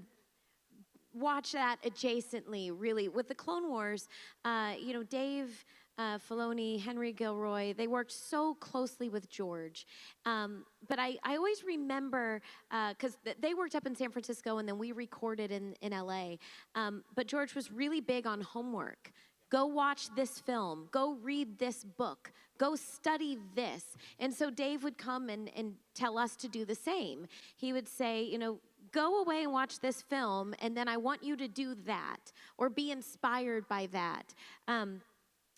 watch that adjacently, really. With the Clone Wars, you know, Dave Filoni, Henry Gilroy, they worked so closely with George. But I always remember, because they worked up in San Francisco and then we recorded in LA. But George was really big on homework. Go watch this film. Go read this book. Go study this. And so Dave would come and tell us to do the same. He would say, you know, go away and watch this film, and then I want you to do that or be inspired by that. And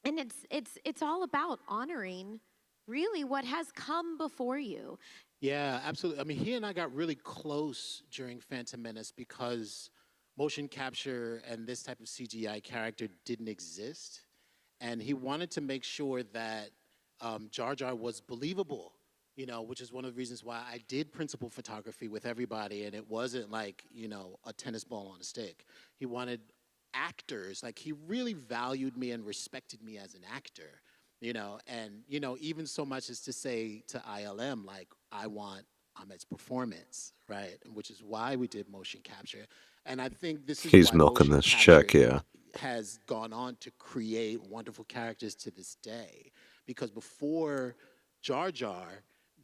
it's all about honoring really what has come before you. Yeah, absolutely. I mean, he and I got really close during Phantom Menace because motion capture and this type of CGI character didn't exist. And he wanted to make sure that Jar Jar was believable, you know, which is one of the reasons why I did principal photography with everybody, and it wasn't like, you know, a tennis ball on a stick. He wanted actors, like he really valued me and respected me as an actor, you know, and, you know, even so much as to say to ILM, like, I want Ahmed's performance, right? Which is why we did motion capture. And I think this is He's why milking motion this capture check, yeah. has gone on to create wonderful characters to this day. Because before Jar Jar,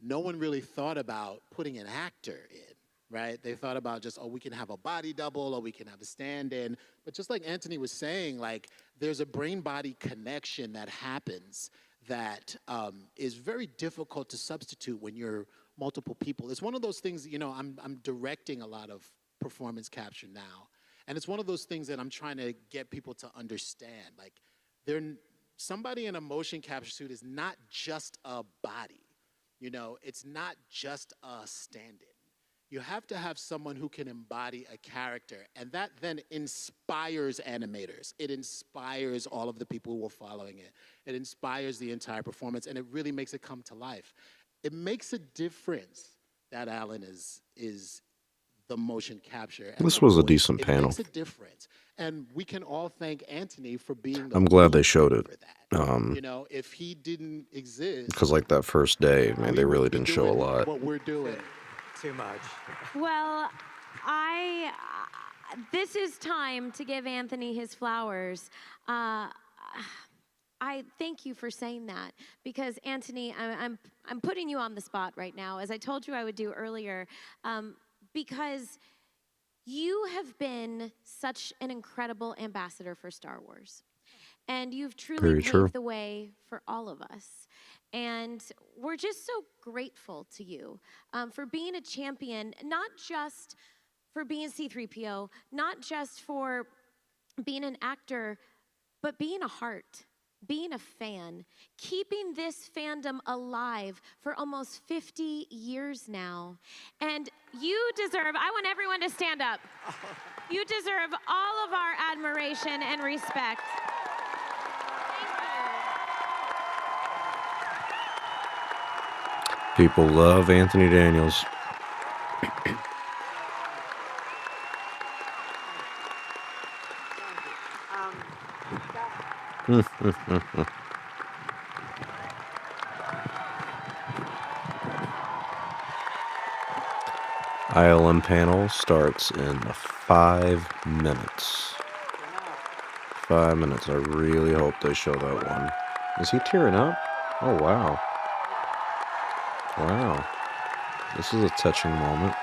no one really thought about putting an actor in, right? They thought about just, oh, we can have a body double or we can have a stand-in. But just like Anthony was saying, like, there's a brain-body connection that happens that is very difficult to substitute when you're multiple people. It's one of those things, you know, I'm directing a lot of performance capture now. And it's one of those things that I'm trying to get people to understand. Like, somebody in a motion capture suit is not just a body. You know, it's not just a stand-in. You have to have someone who can embody a character, and that then inspires animators. It inspires all of the people who are following it. It inspires the entire performance, and it really makes it come to life. It makes a difference that Alan is the motion capture. This the was a voice. decent It panel. makes a difference, and we can all thank Anthony for being. The I'm glad they lead showed it. You know, if he didn't exist, Because like that first day, man, they really didn't show a lot. what we're doing. Too much. Well, this is time to give Anthony his flowers. I thank you for saying that because Anthony, I'm putting you on the spot right now, as I told you I would do earlier, because you have been such an incredible ambassador for Star Wars. And you've truly Very paved true. the way for all of us. And we're just so grateful to you for being a champion, not just for being C-3PO, not just for being an actor, but being a heart, being a fan, keeping this fandom alive for almost 50 years now. And you deserve, I want everyone to stand up. You deserve all of our admiration and respect. People love Anthony Daniels. ILM panel starts in 5 minutes. 5 minutes. I really hope they show that one. Is he tearing up? Oh, wow. Wow. This is a touching moment.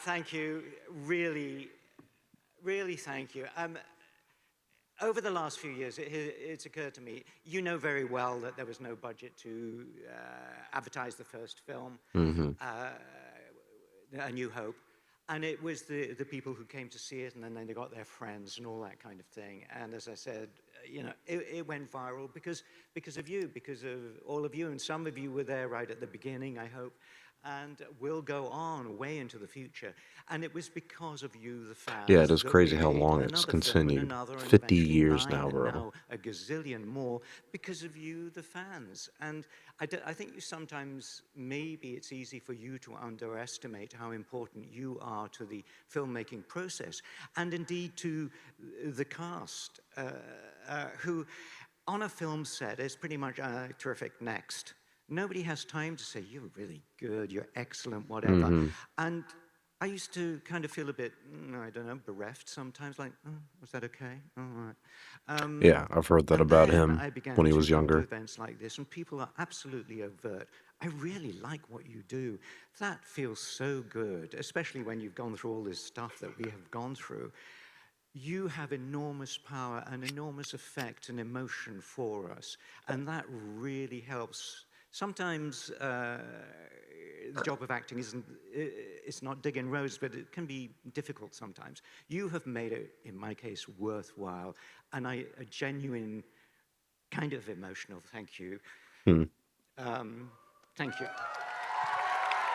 Thank you. Really, really thank you. Over the last few years, it's occurred to me, you know very well that there was no budget to advertise the first film, A New Hope. And it was the people who came to see it, and then they got their friends and all that kind of thing. And as I said, you know, it went viral because of you, because of all of you. And some of you were there right at the beginning, I hope. And will go on way into the future. And it was because of you, the fans. Yeah, it is that crazy we how made long it's another film and continued. another, and 50 eventually years 9, now, and bro. now a gazillion more because of you, the fans. And I think you sometimes, maybe it's easy for you to underestimate how important you are to the filmmaking process, and indeed to the cast, who on a film set is pretty much terrific, next. Nobody has time to say, you're really good, you're excellent, whatever. And I used to kind of feel a bit, I don't know, bereft sometimes, like, oh, was that okay? All right. Yeah, I've heard that and about then him I began when he to was go to younger. events like this, and people are absolutely overt. I really like what you do. That feels so good, especially when you've gone through all this stuff that we have gone through. You have enormous power and enormous effect and emotion for us, and that really helps. Sometimes the job of acting it's not digging roads, but it can be difficult sometimes. You have made it, in my case, worthwhile, and a genuine kind of emotional thank you. Thank you.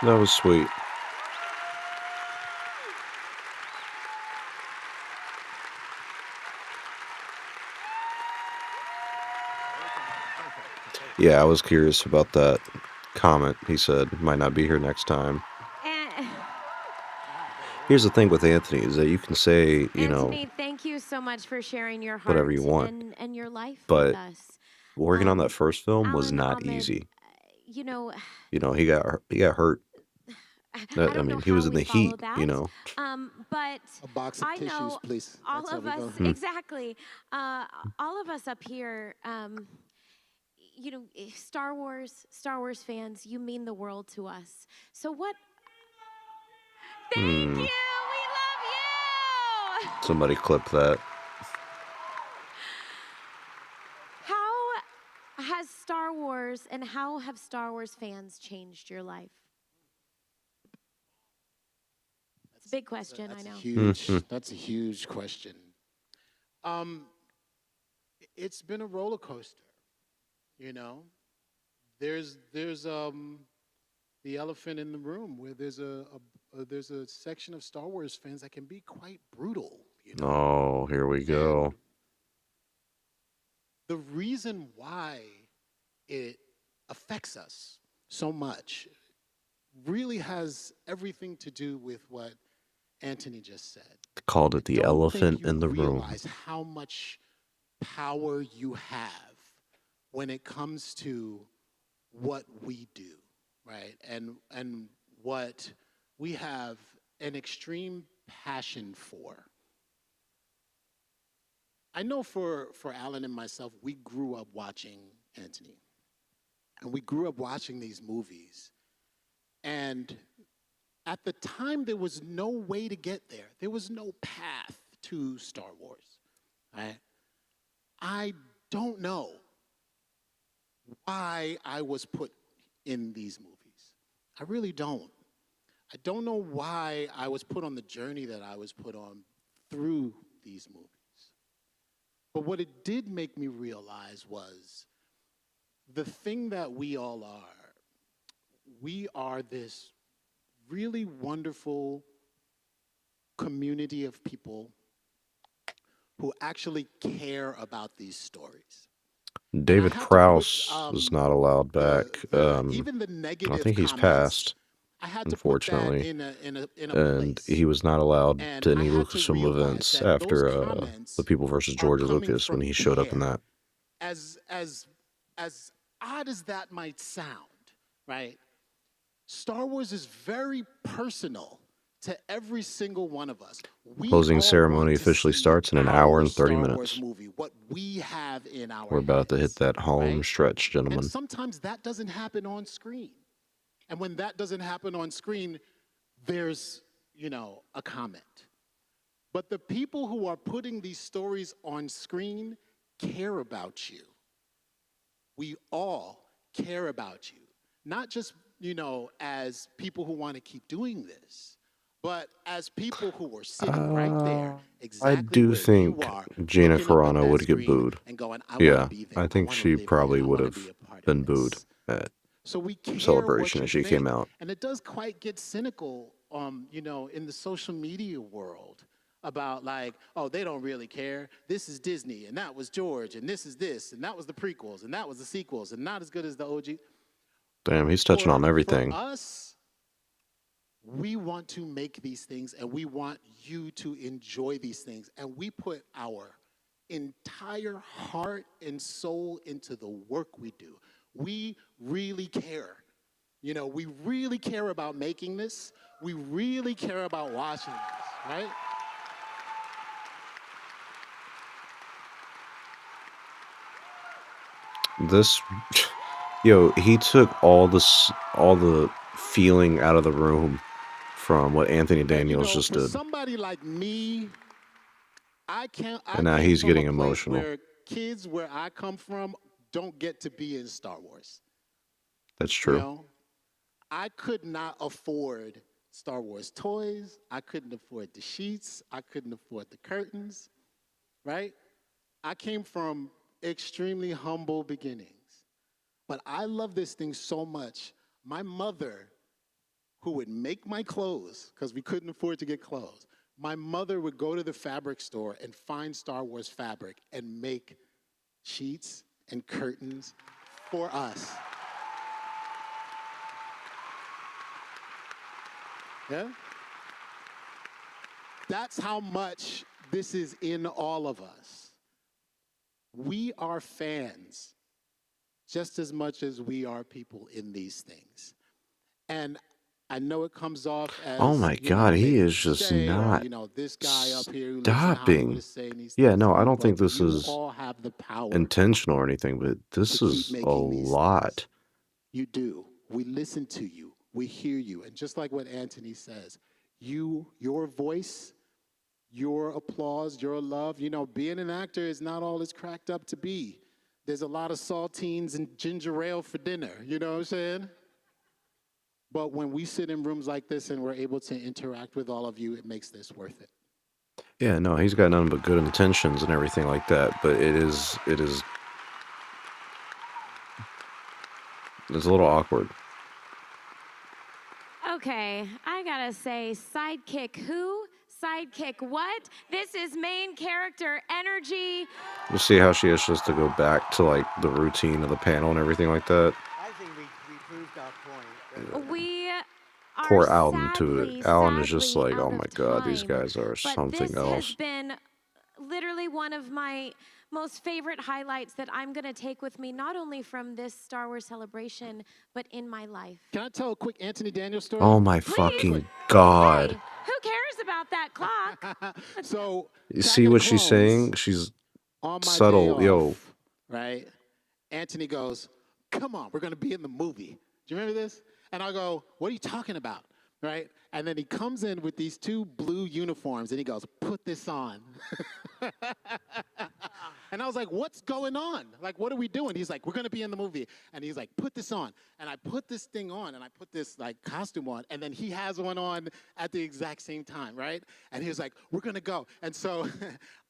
That was sweet. Yeah, I was curious about that comment. He said might not be here next time. Here's the thing with Anthony is that you can say, you know, Anthony, thank you so much for sharing your heart whatever you want, and your life but with us. working on that first film was Alan, not Ahmed, easy. You know, You know, he got hurt. I mean, he was in the heat, you know. But A box of I tissues, know please. all That's how of we us, go. exactly, all of us up here, you know, Star Wars fans, you mean the world to us. So what? Thank you. We love you. Somebody clip that. How has Star Wars and how have Star Wars fans changed your life? It's a big question, I know. Huge. That's a huge question. It's been a roller coaster. You know, there's the elephant in the room where there's a section of Star Wars fans that can be quite brutal. You know? Oh, here we go. the reason why it affects us so much really has everything to do with what Anthony just said. Called it the elephant in the room. Realize how much power you have when it comes to what we do, right? And what we have an extreme passion for. I know for Alan and myself, we grew up watching Anthony. And we grew up watching these movies. And at the time, there was no way to get there. There was no path to Star Wars. Right? I don't know why I was put in these movies. I really don't. I don't know why I was put on the journey that I was put on through these movies. But what it did make me realize was the thing that we all we are this really wonderful community of people who actually care about these stories. David Prowse is not allowed back. Even the negative I think he's comments, passed, I had to put that unfortunately. in a And place. he was not allowed And to I any had to Lucasfilm realize events that after those comments the People versus George coming Lucas when from he showed up in care. that. As odd as that might sound, right? Star Wars is very personal to every single one of us. We Closing all ceremony want to officially see starts in an our hour and 30 Star minutes. Wars movie, what we have in our We're about to hit that home right? stretch, gentlemen. And sometimes that doesn't happen on screen. And when that doesn't happen on screen, there's, a comment. But the people who are putting these stories on screen care about you. We all care about you. Not just, as people who want to keep doing this, but as people who are sitting right there, exactly I do where think you are, Gina looking up at Carano that would get screen booed. and going, I wanna Yeah, be there. I think she probably would have been booed at So we care Celebration what as you she came think. out. And it does quite get cynical, in the social media world about like, oh, they don't really care. This is Disney, and that was George, and this is this, and that was the prequels, and that was the sequels, and not as good as the OG. Damn, he's touching on everything. For us, we want to make these things, and we want you to enjoy these things, and we put our entire heart and soul into the work we do. We really care. We really care about making this. We really care about watching this, right? This, he took all the feeling out of the room from what Anthony Daniels just For did. somebody like me, I And now came he's from getting a place emotional. where kids where I come from don't get to be in Star Wars. That's true. I could not afford Star Wars toys. I couldn't afford the sheets. I couldn't afford the curtains, right? I came from extremely humble beginnings. But I love this thing so much. My mother, who would make my clothes, because we couldn't afford to get clothes, my mother would go to the fabric store and find Star Wars fabric and make sheets and curtains for us. Yeah? That's how much this is in all of us. We are fans just as much as we are people in these things. And I know it comes off as, Oh my God, he is just not this guy up here who lives in Hollywood stopping. is saying these Yeah, things no, to I you, don't think but this you is all have the power intentional or anything, but this to is keep a making these lot. You do. We listen to you. We hear you. And just like what Anthony says, your voice, your applause, your love, being an actor is not all it's cracked up to be. There's a lot of saltines and ginger ale for dinner, you know what I'm saying? But when we sit in rooms like this and we're able to interact with all of you, it makes this worth it. Yeah, no, he's got nothing but good intentions and everything like that, but it's a little awkward. Okay, I gotta say, sidekick who? Sidekick what? This is main character energy. You see how she has just to go back to like the routine of the panel and everything like that. I think we proved our point. We Poor are Alan to sadly, it. Alan is just sadly like, oh out my of god, these time, guys are but something this else. has been literally one of my most favorite highlights that I'm going to take with me, not only from this Star Wars celebration, but in my life. Can I tell a quick Anthony Daniels story? Oh my fucking god. Who cares about that clock? So You see what she's saying? She's on my subtle, day yo. off, right? Anthony goes, "Come on, we're gonna be in the movie." Do you remember this? And I go, "What are you talking about?" Right? And then he comes in with these two blue uniforms and he goes, "Put this on." And I was like, "What's going on? Like, what are we doing?" He's like, "We're gonna be in the movie." And he's like, "Put this on." And I put this thing on and I put this like costume on, and then he has one on at the exact same time, right? And he was like, "We're gonna go." And so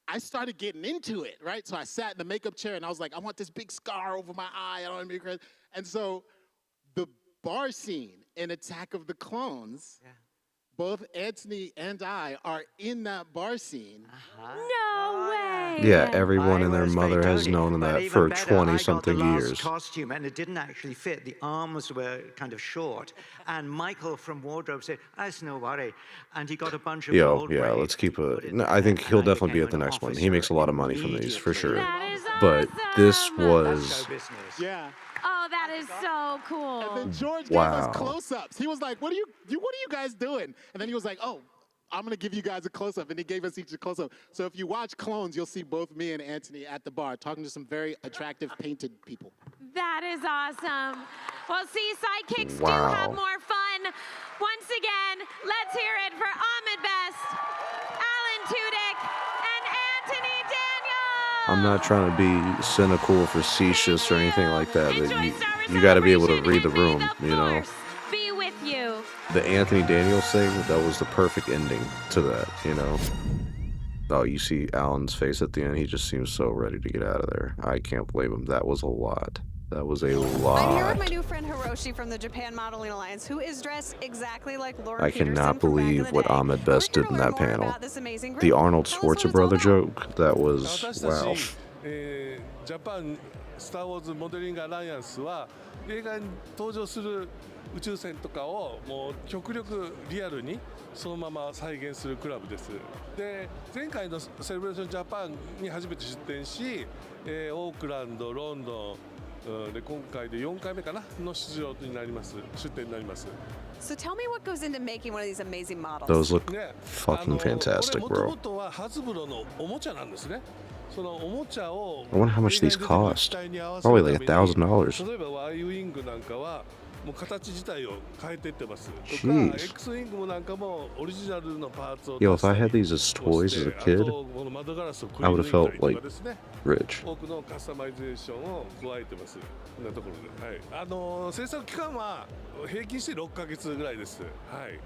I started getting into it, right? So I sat in the makeup chair and I was like, "I want this big scar over my eye. I don't want to be crazy." And so the bar scene in Attack of the Clones, both Anthony and I are in that bar scene. No way! Yeah, everyone and their was mother has Tony, known but that even for better, 20 I got something the last years. costume and it didn't actually fit. The arms were kind of short. And Michael from wardrobe said, "That's no worry." And he got a bunch of Yo, gold yeah, braid. let's keep a. No, I think he'll definitely be at the next one. He makes a lot of money from these for sure. But this was. Yeah. Oh, that is so cool. And then George Wow. gave us close-ups. He was like, what are you guys doing?" And then he was like, "Oh, I'm gonna give you guys a close-up." And he gave us each a close-up. So if you watch Clones, you'll see both me and Anthony at the bar talking to some very attractive painted people. That is awesome. Well, see, sidekicks do Wow. have more fun. Once again, let's hear it for Ahmed Best, Alan Tudyk, and Anthony Daniels. I'm not trying to be cynical or facetious or anything like that, but you got to be able to read the room, you know. Be with you. The Anthony Daniels thing, that was the perfect ending to that, you know. Oh, you see Alan's face at the end. He just seems so ready to get out of there. I can't blame him. That was a lot. That was a lot. I'm here with my new friend Hiroshi from the Japan Modeling Alliance, who is dressed exactly like Lauren I Peterson cannot from back in believe the what day. Ahmed Best did in that panel. The Arnold Schwarzenegger joke, that was, wow. ジャパンスター・ウォーズモデリングアライアンスは映画に登場する宇宙船とかをもう極力リアルにそのまま再現するクラブです。で、前回のセレブレーションジャパンに初めて出展し、オークランド、ロンドンで今回で4回目かなの出場になります。出展になります。 So tell me what goes into making one of these amazing models. Those look fucking fantastic, もと bro. もとはハズブロのおもちゃなんですね。そのおもちゃを I wonder how much these cost. Probably like $1,000. 例えば Y ウィングなんかはもう形自体を変えていってます。とか Jeez. X ウィングもなんかもオリジナルのパーツを Yo, if I had these as toys as a kid, あとこの窓ガラスをくり I 抜 would い have た felt りとか like ですね。 rich. 多くのカスタマイゼーションを加えてます。こんなところで、はい。制作期間は平均して6ヶ月ぐらいです。はい。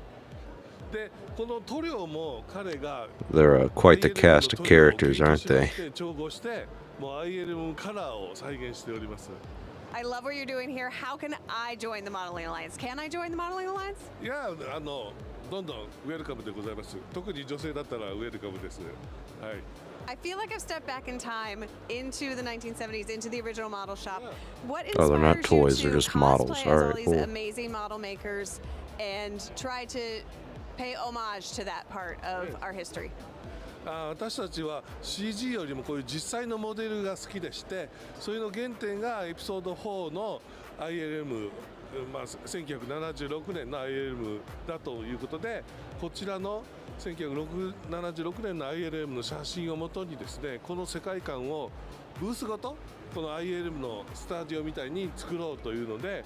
で、この塗料も彼が They're quite the cast of characters, aren't they? 調合してもう ILM カラーを再現しております。 I love what you're doing here. How can I join the Modeling Alliance? Can I join the Modeling Alliance? いや、どんどんウェルカムでございます。特に女性だったらウェルカムです。はい。 I feel like I've stepped back in time into the 1970s, into the original model shop. What Oh, they're not inspires toys, you they're to just models. cosplay as Alright, all these cool. amazing model makers and try to pay homage to that part of our history? 私たちは CG よりもこういう実際のモデルが好きでして、それの原点がエピソード4の ILM、1976年の ILM だということで、こちらの1976年の ILM の写真をもとにですね、この世界観をブースごとこの ILM のスタジオみたいに作ろうというので、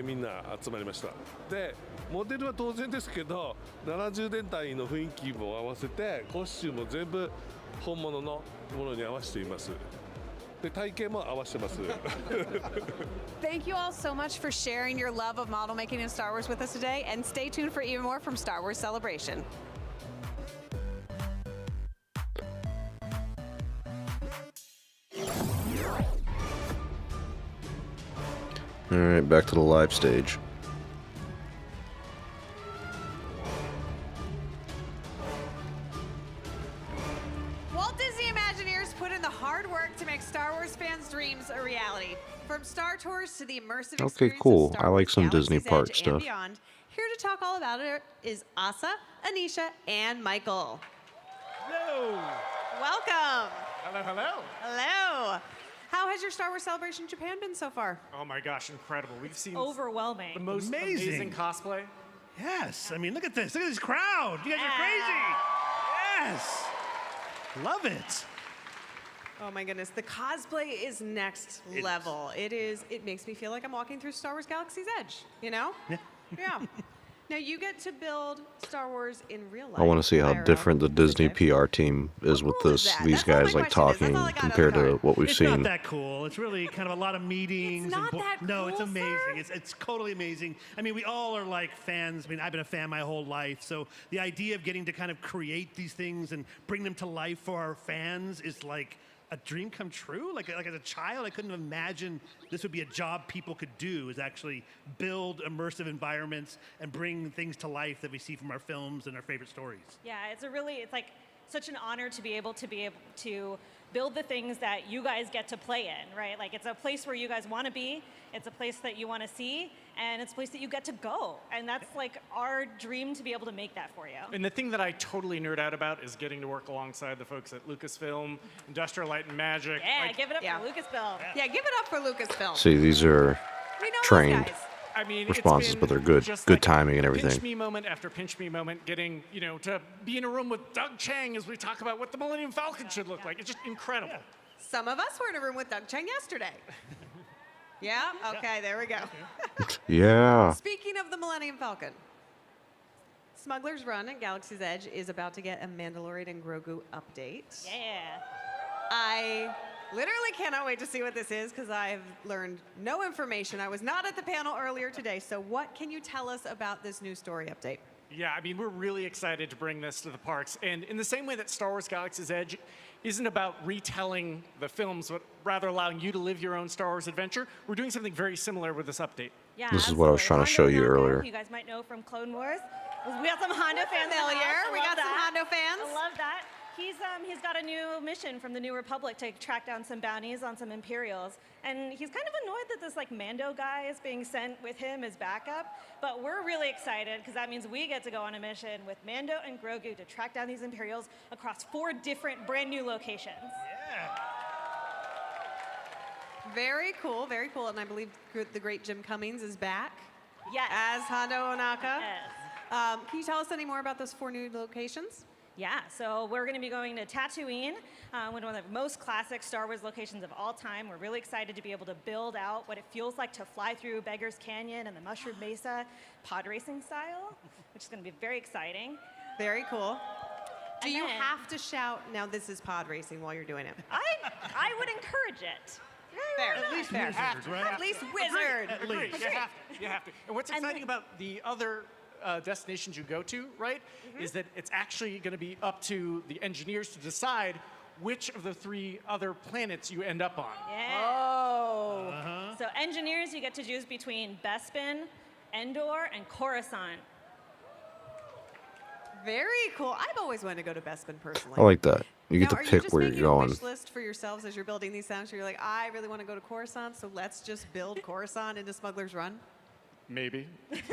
みんな集まりました。で、モデルは当然ですけど、70年代の雰囲気も合わせて、コスチュームも全部本物のものに合わせています。で、体型も合わせてます。Thank you all so much for sharing your love of model making and Star Wars with us today, and stay tuned for even more from Star Wars Celebration. All right, back to the live stage. Walt Disney Imagineers put in the hard work tours to the immersive Okay, experience cool. of Star I like Wars some Disney Galaxy's park Edge stuff. and beyond. Here to talk all about it is Asa, Anisha, and Michael. Hello. Welcome. Hello, hello. Hello. How has your Star Wars Celebration Japan been so far? Oh my gosh, incredible. We've seen overwhelming. the most amazing cosplay. Yes. I mean, look at this. Look at this crowd. You guys are crazy. Yes. Love it. Oh my goodness, the cosplay is next level. It makes me feel like I'm walking through Star Wars Galaxy's Edge, you know? Yeah. Yeah. Now you get to build Star Wars in real life. I want to see how IRL. different the Disney PR team is with these guys like talking compared to what we've It's seen. not that cool. It's really kind of a lot of meetings. It's not that No, it's cool, amazing. sir. It's totally amazing. I mean, we all are like fans. I mean, I've been a fan my whole life. So the idea of getting to kind of create these things and bring them to life for our fans is like a dream come true. Like as a child, I couldn't imagine this would be a job people could do, is actually build immersive environments and bring things to life that we see from our films and our favorite stories. Yeah, it's like such an honor to be able to build the things that you guys get to play in, right? Like it's a place where you guys want to be, it's a place that you want to see, and it's a place that you get to go. And that's like our dream to be able to make that for you. And the thing that I totally nerd out about is getting to work alongside the folks at Lucasfilm, Industrial Light and Magic. Yeah, give it up for Lucasfilm. Yeah, give it up for Lucasfilm. See, these are trained I mean, responses, but they're good. just Good like timing and Pinch everything. me moment after pinch me moment, getting, to be in a room with Doug Chang as we talk about what the Millennium Falcon should look like. It's just incredible. Some of us were in a room with Doug Chang yesterday. Yeah? Okay, there we go. Yeah. Speaking of the Millennium Falcon, Smuggler's Run at Galaxy's Edge is about to get a Mandalorian and Grogu update. Yeah. I literally cannot wait to see what this is because I've learned no information. I was not at the panel earlier today. So what can you tell us about this new story update? Yeah, I mean, we're really excited to bring this to the parks. And in the same way that Star Wars Galaxy's Edge isn't about retelling the films, but rather allowing you to live your own Star Wars adventure, we're doing something very similar with this update. Yeah, This is what I was trying to show you earlier. You guys might know from Clone Wars. We got some Hondo fans. Familiar. I We love got some that. Hondo fans. I love that. He's got a new mission from the New Republic to track down some bounties on some Imperials, and he's kind of annoyed that this like Mando guy is being sent with him as backup. But we're really excited because that means we get to go on a mission with Mando and Grogu to track down these Imperials across 4 different brand new locations. Very cool, very cool. And I believe the great Jim Cummings is back. Yes. As Hondo Ohnaka. Yes. Can you tell us any more about those 4 new locations? Yeah, so we're going to be going to Tatooine, one of the most classic Star Wars locations of all time. We're really excited to be able to build out what it feels like to fly through Beggar's Canyon and the Mushroom Mesa pod racing style, which is going to be very exciting. Very cool. Do And you then- have to shout, now this is pod racing while you're doing it? I would encourage it. Fair. At least Fair. wizard, right? At least wizard. At least. You have to. And what's exciting about the other destinations you go to, right, is that it's actually going to be up to the engineers to decide which of the 3 other planets you end up on. Yeah. Oh. So engineers, you get to choose between Bespin, Endor, and Coruscant. Very cool. I've always wanted to go to Bespin personally. I like that. You get Now, to are you pick just where you're making a going. wish list for yourselves as you're building these sounds? You're like, I really want to go to Coruscant, so let's just build Coruscant into Smuggler's Run. Maybe. I think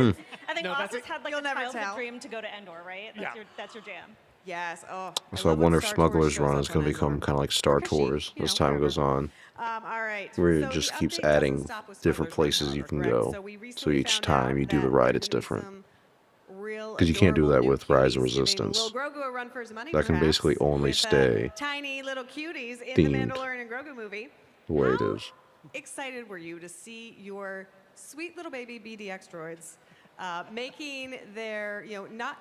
No, that's Austin's had like You'll a never childhood tell. dream to go to Endor, right? That's your jam. Yes. Oh. So I wonder if Smuggler's Run is going to become kind of like Star Tours as time goes on, All right. where it so just the keeps update doesn't adding stop with different Smuggler's Run, places you can correct? go. So we So recently each found time out you do the that ride, there it's could be different. some real Because you can't do that adorable with new Rise of cuties giving Resistance. Little Grogu a run for his money, That can perhaps, basically only with, stay tiny little cuties in themed. the Mandalorian and Grogu movie. the way it is. Excited were you to see your sweet little baby BDX droids making their,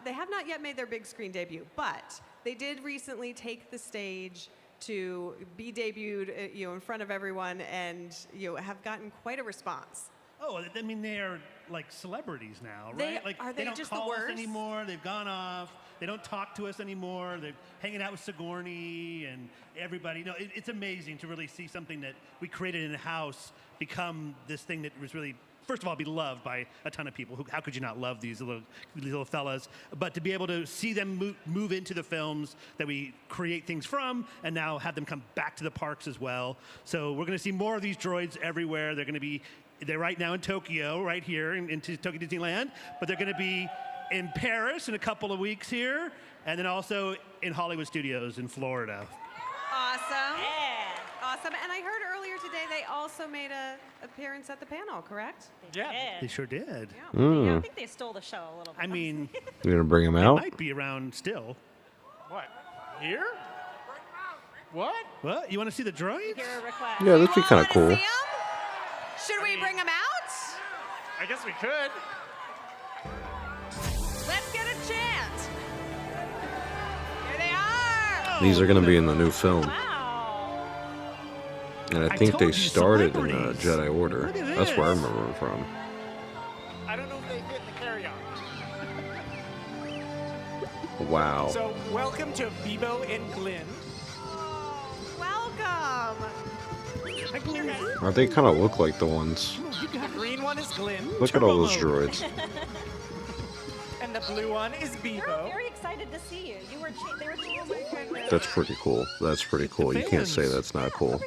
they have not yet made their big screen debut, but they did recently take the stage to be debuted, in front of everyone and, have gotten quite a response. Oh, I mean, they are like celebrities now, right? They- like are they don't just the call us worst? anymore. They've gone off. They don't talk to us anymore. They're hanging out with Sigourney and everybody. No, it's amazing to really see something that we created in house become this thing that was really, first of all, beloved by a ton of people. How could you not love these little fellas? But to be able to see them move into the films that we create things from, and now have them come back to the parks as well. So we're going to see more of these droids everywhere. They're going to be they're right now in Tokyo, right here in Tokyo Disneyland, but they're going to be in Paris in a couple of weeks here, and then also in Hollywood Studios in Florida. Awesome. Awesome. And I heard earlier today they also made an appearance at the panel, correct? Yeah. They sure did. Yeah, I think they stole the show a little bit. I mean, You're gonna bring him they out? might be around still. What? Here? What? What? You want to see the droids? Hear a request. Yeah, that'd be kind of cool. Should we bring him out? I guess we could. Let's get a chant. Here they are. These are gonna be in the new film. And I think they started in Jedi Order. That's where I remember them from. I don't know if they fit in the carry-on. Wow. So welcome to Bebo and Glenn. Welcome. They kind of look like the ones. The green one is Glenn. Look at all those droids. And the blue one is Bebo. Very excited to see you. They were chanting. That's pretty cool. That's pretty cool. You can't say that's not cool.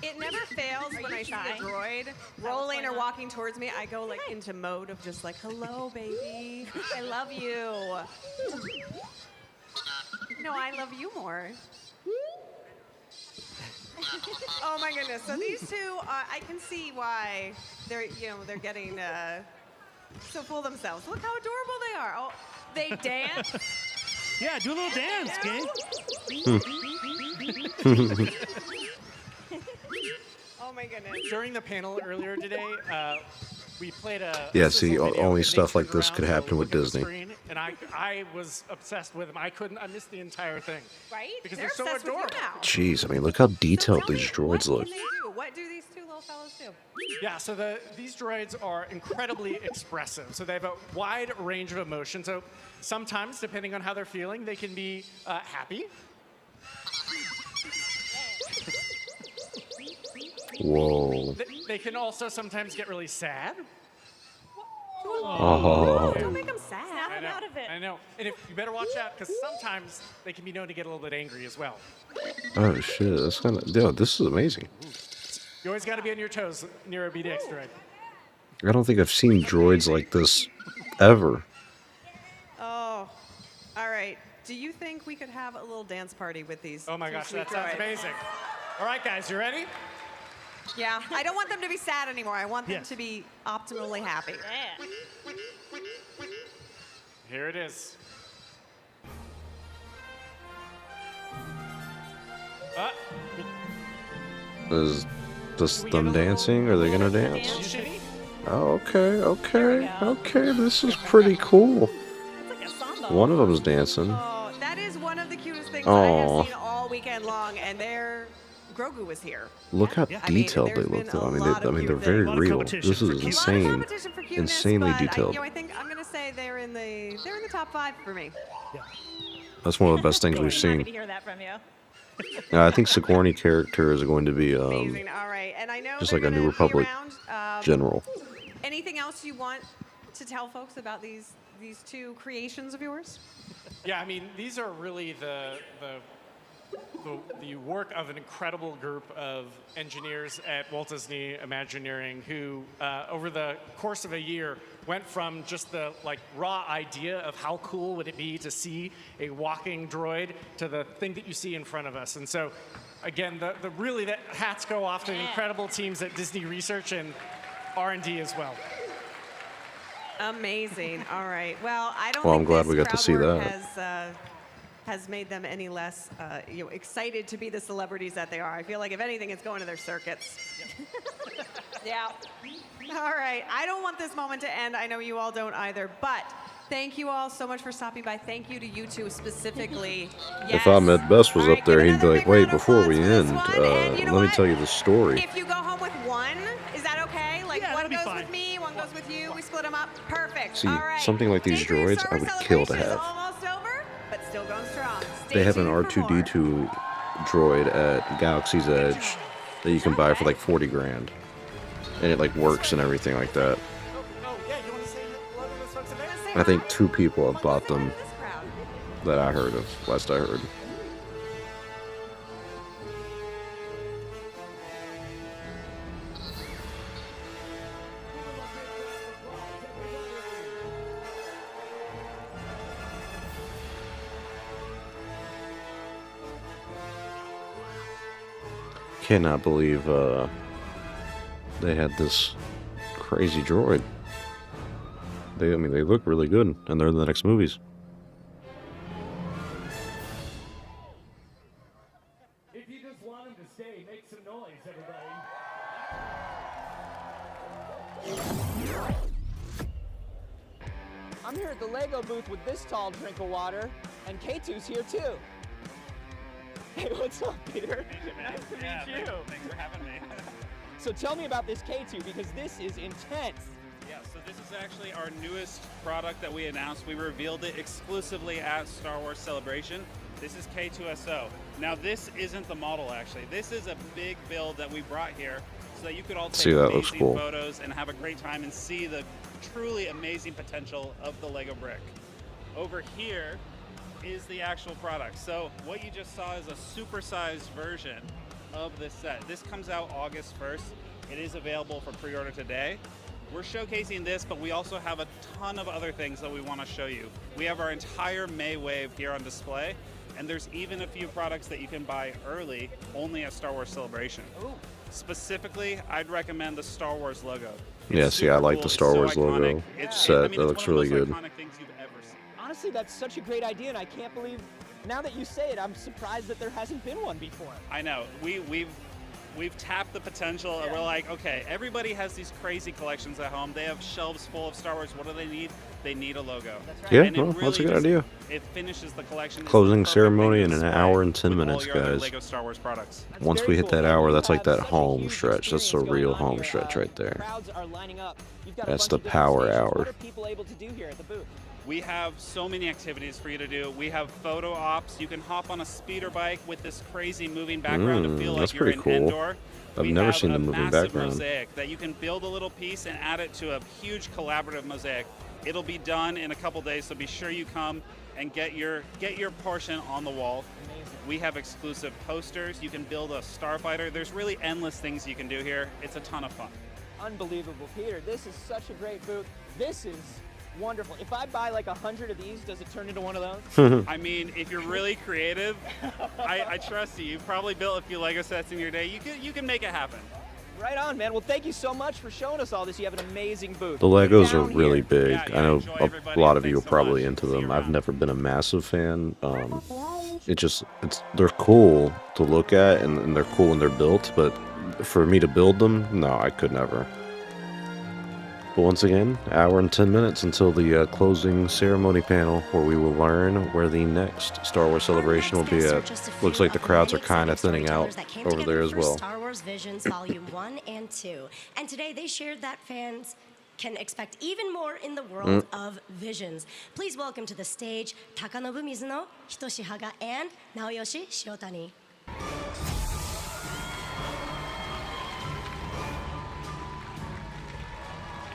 It never fails when I see the droid rolling or walking towards me. I go like into mode of just like, hello, baby. I love you. No, I love you more. Oh my goodness. So these two, I can see why they're getting so full of themselves. Look how adorable they are. Oh, they dance. Yeah, do a little dance, gang. Oh my goodness. During the panel earlier today, we played a Yeah, see, video, only and stuff they like this turned could around happen to with look at the Disney. screen, and I was obsessed with them. I missed the entire thing. Right? Because They're they're so obsessed with you adorable. now. Jeez, I mean, look how detailed these droids look. What can they do? What do these two little fellows do? Yeah, so these droids are incredibly expressive. So they have a wide range of emotions. So sometimes, depending on how they're feeling, they can be happy. Whoa. They can also sometimes get really sad. Oh. Don't make them sad. I know, I know. And you better watch out, because sometimes they can be known to get a little bit angry as well. Oh shit, that's kind of. Dude, this is amazing. You always got to be on your toes near a BDX droid. I don't think I've seen droids like this ever. Oh, all right. Do you think we could have a little dance party with these? Oh my two gosh, sweet that sounds droids? amazing. All right, guys, you ready? Yeah, I don't want them to be sad anymore. I want them to be optimally happy. Here it is. Is this them dancing? Are they gonna dance? Oh, okay. This is pretty cool. One of them's dancing. Oh, that is one of the cutest things Aw. I have seen all weekend long, and Grogu was here. Look how I mean, detailed they there's look, been though. a I mean, lot of they're very of real. competition This is for cuteness. insane, Competition for cuteness, insanely but detailed. I think I'm gonna say they're in the top 5 for me. That's one of the best things we've Happy seen. to hear that from you. I think Sigourney character is going to be Amazing. All right, and I know just they're like a New gonna be Republic around. general. Anything else you want to tell folks about these two creations of yours? Yeah, I mean, these are really the work of an incredible group of engineers at Walt Disney Imagineering who, over the course of a year, went from just the raw idea of how cool would it be to see a walking droid to the thing that you see in front of us. And so, again, the hats go off to the incredible teams at Disney Research and R&D as well. Amazing. All right. Well, I don't. Well, think I'm glad this we got to crowd see work that. has made them any less excited to be the celebrities that they are. I feel like if anything, it's going to their circuits. Yeah. All right. I don't want this moment to end. I know you all don't either. But thank you all so much for stopping by. Thank you to you two specifically. If Ahmed Best was up there, he'd be like, wait, before we end, let me tell you the story. If you go home with one, is that okay? Like one goes with me, one goes with you. We split them up. Perfect. See, all right. something like these droids, I would kill to Celebration is have. almost over, but still going strong. They have an R2D2 droid at Galaxy's Edge that you can buy for like 40 grand. And it works and everything like that. I think 2 people have bought them that I heard of, last I heard. cannot believe they had this crazy droid. I mean, they look really good, and they're in the next movies. If you just want him to stay, make some noise, everybody. I'm here at the Lego booth with this tall drink of water, and K2's here too. Hey, what's up, Peter? Nice to meet you. Thanks for having me. So tell me about this K2 because this is intense. Yeah, so this is actually our newest product that we announced. We revealed it exclusively at Star Wars Celebration. This is K2SO. Now this isn't the model actually. This is a big build that we brought here so that you could all take amazing photos and have a great time and see the truly amazing potential of the Lego brick. Over here is the actual product. So what you just saw is a supersized version of this set. This comes out August 1st. It is available for pre-order today. We're showcasing this, but we also have a ton of other things that we want to show you. We have our entire May wave here on display, and there's even a few products that you can buy early only at Star Wars Celebration. Ooh. Specifically, I'd recommend the Star Wars logo. Yeah, see, I like the Star Wars logo set. That looks really good. Honestly, that's such a great idea, and I can't believe, now that you say it, I'm surprised that there hasn't been one before. I know. We've tapped the potential. Yeah. We're like, okay, everybody has these crazy collections at home. They have shelves full of Star Wars. What do they need? They need a logo. That's right. Yeah, and well, that's a good idea. It finishes the collection. Closing ceremony in an hour and 10 minutes, guys. Lego Star Wars products. Once we hit that hour, that's like that home stretch. That's a real home stretch right there. That's the power hour. What are people able to do here at the booth? We have so many activities for you to do. We have photo ops. You can hop on a speeder bike with this crazy moving background to feel like you're in Andor. I've never seen the moving background. Mosaic that you can build a little piece and add it to a huge collaborative mosaic. It'll be done in a couple days, so be sure you come and get your portion on the wall. Amazing. We have exclusive posters. You can build a starfighter. There's really endless things you can do here. It's a ton of fun. Unbelievable, Peter. This is such a great booth. This is wonderful. If I buy like 100 of these, does it turn into one of those? I mean, if you're really creative, I trust you. You've probably built a few Lego sets in your day. You can make it happen. Right on, man. Well, thank you so much for showing us all this. You have an amazing booth. The Legos are really big. I know a lot of you are probably into them. I've never been a massive fan. They're cool to look at and they're cool when they're built, but for me to build them, no, I could never. But once again, hour and 10 minutes until the closing ceremony panel, where we will learn where the next Star Wars Celebration will be at. Looks like the crowds are kind of thinning out over there as well. Star Wars Visions Volume 1 and 2. And today they shared that fans can expect even more in the world of visions. Please welcome to the stage Takanobu Mizuno, Hitoshi Haga, and Naoyoshi Shiotani.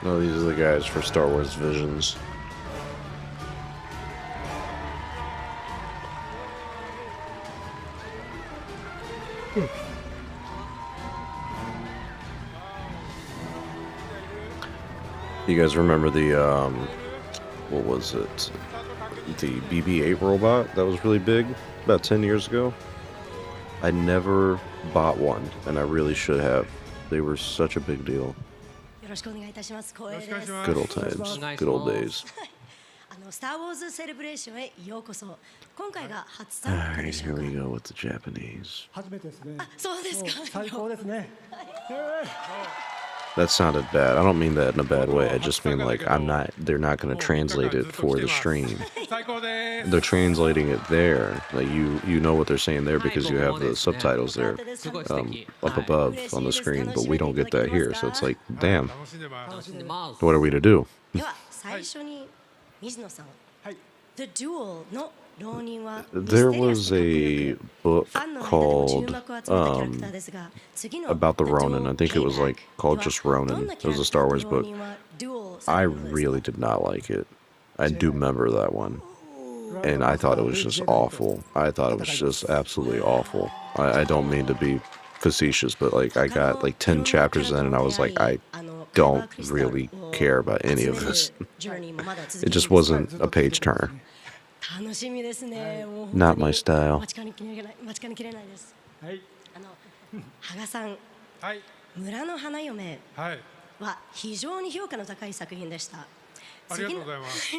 No, these are the guys for Star Wars Visions. You guys remember the, what was it? The BB-8 robot that was really big about 10 years ago? I never bought one, and I really should have. They were such a big deal. Good old times, good old days. Alright, here we go with the Japanese. That sounded bad. I don't mean that in a bad way. I just mean like they're not going to translate it for the stream. They're translating it there. Like you know what they're saying there because you have the subtitles there up above on the screen, but we don't get that here. So it's like, damn. What are we to do? The duel, no. There was a book called about the Ronin. I think it was like called just Ronin. It was a Star Wars book. I really did not like it. I do remember that one. And I thought it was just awful. I thought it was just absolutely awful. I don't mean to be facetious, but like I got like 10 chapters in and I was like, I don't really care about any of this. It just wasn't a page turner. Not my style. 羽賀さん、村の花嫁は非常に評価の高い作品でした。ありがとうございます。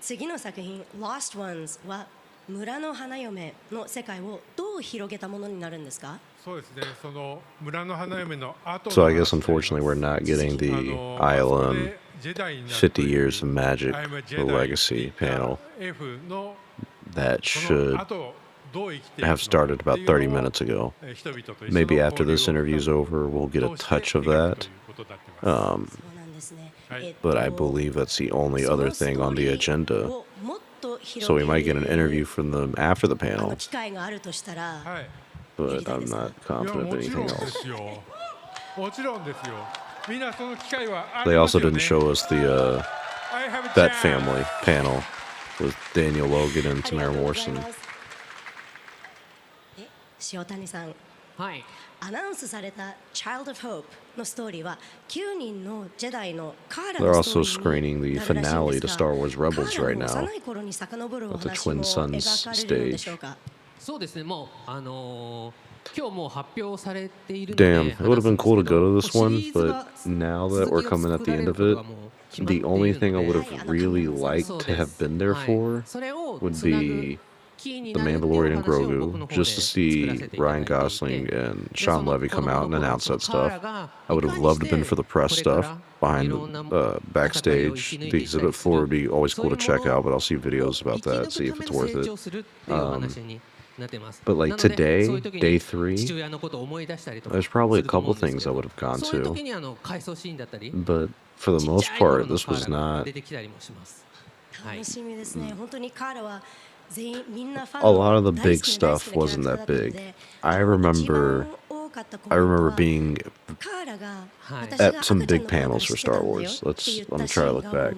次の作品 Lost Ones は村の花嫁の世界をどう広げたものになるんですか？そうですね。その村の花嫁の後 So I guess unfortunately we're not getting the ILM 50 Years of Magic the Legacy panel. That should have started about 30 minutes ago. Maybe after this interview's over, we'll get a touch of that. But I believe that's the only other thing on the agenda. So we might get an interview from them after the panel. But I'm not confident of anything else. They also didn't show us the that family panel with Daniel Logan and Tamara Morrison. 塩谷さん、アナウンスされた Child of Hope のストーリーは9人のジェダイのカーラ They're のスト also ーリー screening the になるらしいん finale です to が、 Star Wars Rebels カーラ right の now 幼い頃に遡るお at the 話も Twin 描 Suns かれるんでしょう stage. か。そうですね、もう今日もう発表されているので Damn, it would have been cool to go to this one, but now that we're coming at the end of it, the only thing I would have really liked to have been there for would be The Mandalorian and Grogu, just to see Ryan Gosling and Sean Levy come out and announce that stuff. I would have loved to have been for the press stuff behind backstage. The exhibit floor would be always cool to check out, but I'll see videos about that, see if it's worth it. But like today, day 3, there's probably a couple things I would have gone to. But for the most part, this was not. 楽しみですね。本当にカーラは全員みんなファン A lot of the の big 大好きな stuff キャラ wasn't クター that だったの big. で、 I remember being カーラが at some big panels for Star Wars. Let me try to look back.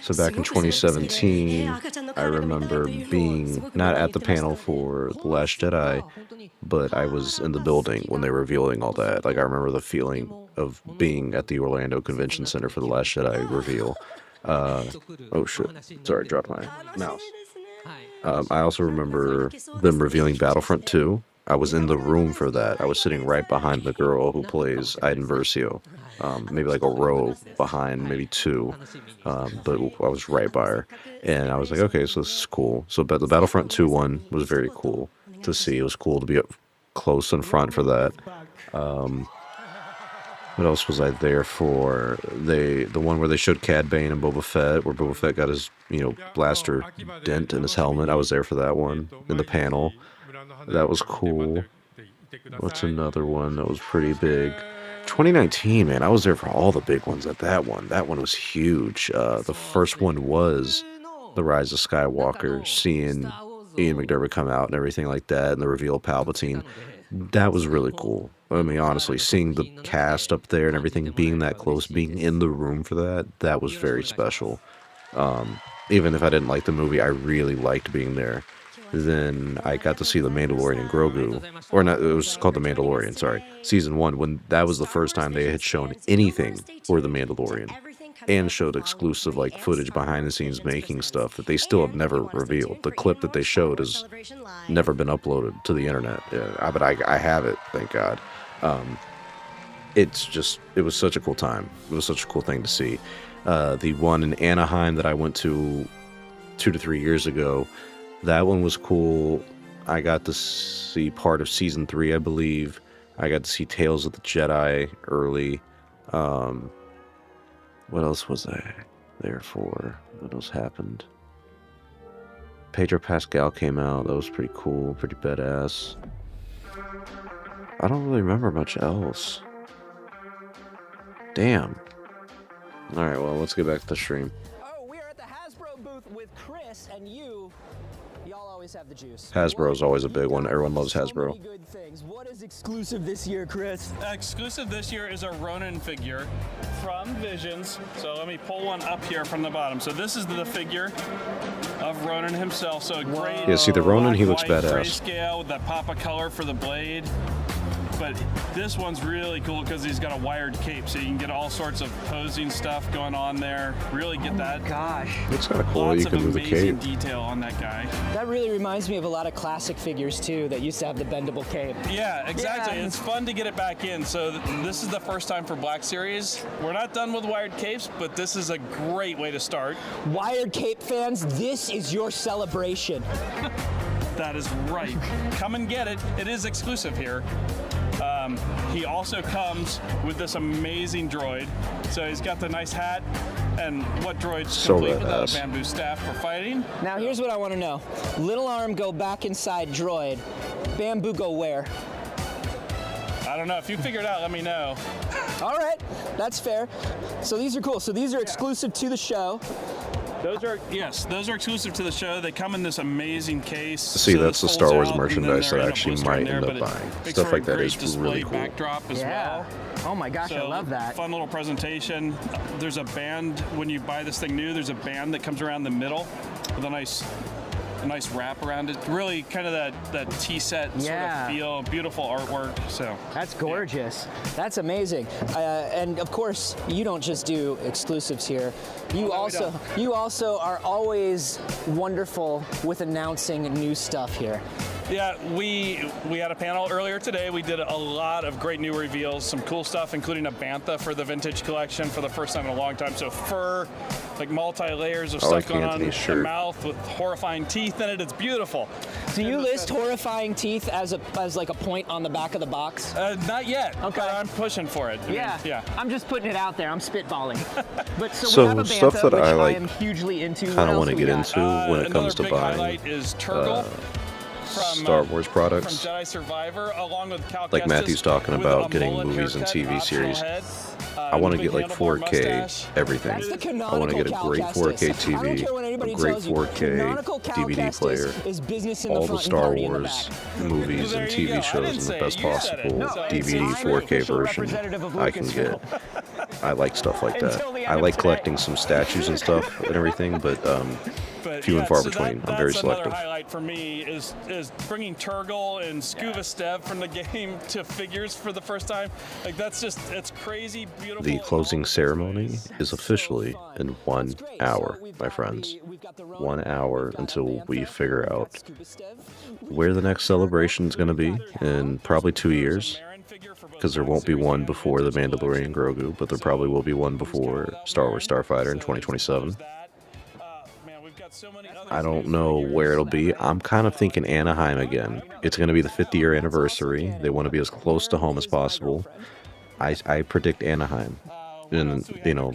So back in 2017, I remember being not at the panel for The Last Jedi, but I was in the building when they were revealing all that. Like I remember the feeling of being at the Orlando Convention Center for The Last Jedi reveal. Oh shit! Sorry, dropped my mouse. I also remember them revealing Battlefront 2. I was in the room for that. I was sitting right behind the girl who plays Iden Versio. Maybe like a row behind, maybe 2. But I was right by her. And I was like, okay, so this is cool. So the Battlefront 2 one was very cool to see. It was cool to be up close in front for that. What else was I there for? The one where they showed Cad Bane and Boba Fett, where Boba Fett got his, blaster dent in his helmet. I was there for that one in the panel. That was cool. What's another one that was pretty big? 2019, man, I was there for all the big ones at that one. That one was huge. The first one was The Rise of Skywalker, seeing Ian McDiarmid come out and everything like that, and the reveal of Palpatine. That was really cool. I mean, honestly, seeing the cast up there and everything, being that close, being in the room for that was very special. Even if I didn't like the movie, I really liked being there. Then I got to see The Mandalorian and Grogu, or not, it was called The Mandalorian, sorry, season 1, when that was the first time they had shown anything for The Mandalorian, and showed exclusive like footage behind the scenes making stuff that they still have never revealed. The clip that they showed has never been uploaded to the internet, but I have it, thank God. It was such a cool time. It was such a cool thing to see. The one in Anaheim that I went to 2 to 3 years ago, that one was cool. I got to see part of season 3, I believe. I got to see Tales of the Jedi early. What else was I there for? What else happened? Pedro Pascal came out. That was pretty cool, pretty badass. I don't really remember much else. Damn. Alright, well, let's get back to the stream. Oh, we are at the Hasbro booth with Chris, and y'all always have the juice. Hasbro's always a big one. Everyone loves Hasbro. What is exclusive this year, Chris? Exclusive this year is a Ronin figure from Visions. So let me pull one up here from the bottom. So this is the figure of Ronin himself. So great. Yeah, see the Ronin, he looks white badass. grayscale with that pop of color for the blade. But this one's really cool because he's got a wired cape, so you can get all sorts of posing stuff going on there. Really get that. Gosh. It's kind of cool. Lots You can of move the amazing cape. detail on that guy. That really reminds me of a lot of classic figures too that used to have the bendable cape. Yeah, exactly. Yeah. It's fun to get it back in. So this is the first time for Black Series. We're not done with wired capes, but this is a great way to start. Wired cape fans, this is your celebration. That is right. Come and get it. It is exclusive here. He also comes with this amazing droid. So he's got the nice hat, and what droid's So complete without badass. a bamboo staff for fighting? Now here's what I want to know. Little arm go back inside droid. Bamboo go where? I don't know. If you figure it out, let me know. All right, that's fair. So these are cool. So these are exclusive to the show. Those are exclusive to the show. They come in this amazing case. See, So that's the this Star folds Wars out, and then merchandise they're that I in a actually blister in might there, end but up it buying. makes Stuff for a like that great is display really cool. backdrop as well. Oh my gosh, I So, love that. Fun little presentation. There's a band, when you buy this thing new, there's a band that comes around the middle with a nice wrap around it. Really kind of that tea set sort of feel. Beautiful artwork. So That's gorgeous. That's amazing. And of course, you don't just do exclusives here. You also are always wonderful with announcing new stuff here. Yeah, we had a panel earlier today. We did a lot of great new reveals, some cool stuff, including a bantha for the vintage collection for the first time in a long time. So fur, like multi-layers of I stuff like going on. Anthony's The shirt. mouth with horrifying teeth in it. It's beautiful. Do you list horrifying teeth as like a point on the back of the box? Not yet. Okay. But I'm pushing for it. I mean, yeah. I'm just putting it out there. I'm spitballing. But So we have a stuff bantha, that which I like am hugely into. kind What of else want to we get got? into when it comes to Another big buying highlight is Turgle. From, Star Wars products. From Jedi Survivor, along with Cal Like Kestis, Matthew's talking with about a getting mullet movies and haircut, TV optional series. head, I want to big get like handlebar 4K mustache. everything. That's the I canonical want to get a Cal great Kestis. 4K I don't TV, care what anybody a great tells you. 4K Canonical Cal DVD Kestis player, is business in the all the front and Star party in the Wars back. movies Well, there and you go. TV I shows didn't in the say best it. You said it. possible No, DVD I'm the 4K official version representative of I can get. I like stuff like Until the that. end I of like today. collecting some statues and stuff and everything, but few and far so between. I'm that's very another selective. highlight for me is bringing Turgle and Scuba Stev from the game to figures for the first time. Like that's it's crazy, beautiful. The closing ceremony is officially in 1 hour, my friends. 1 hour until we figure out where the next celebration is going to be in probably 2 years. Because there won't be one before The Mandalorian Grogu, but there probably will be one before Star Wars Starfighter in 2027. I don't know where it'll be. I'm kind of thinking Anaheim again. It's going to be the 50-year anniversary. They want to be as close to home as possible. I predict Anaheim. And, you know,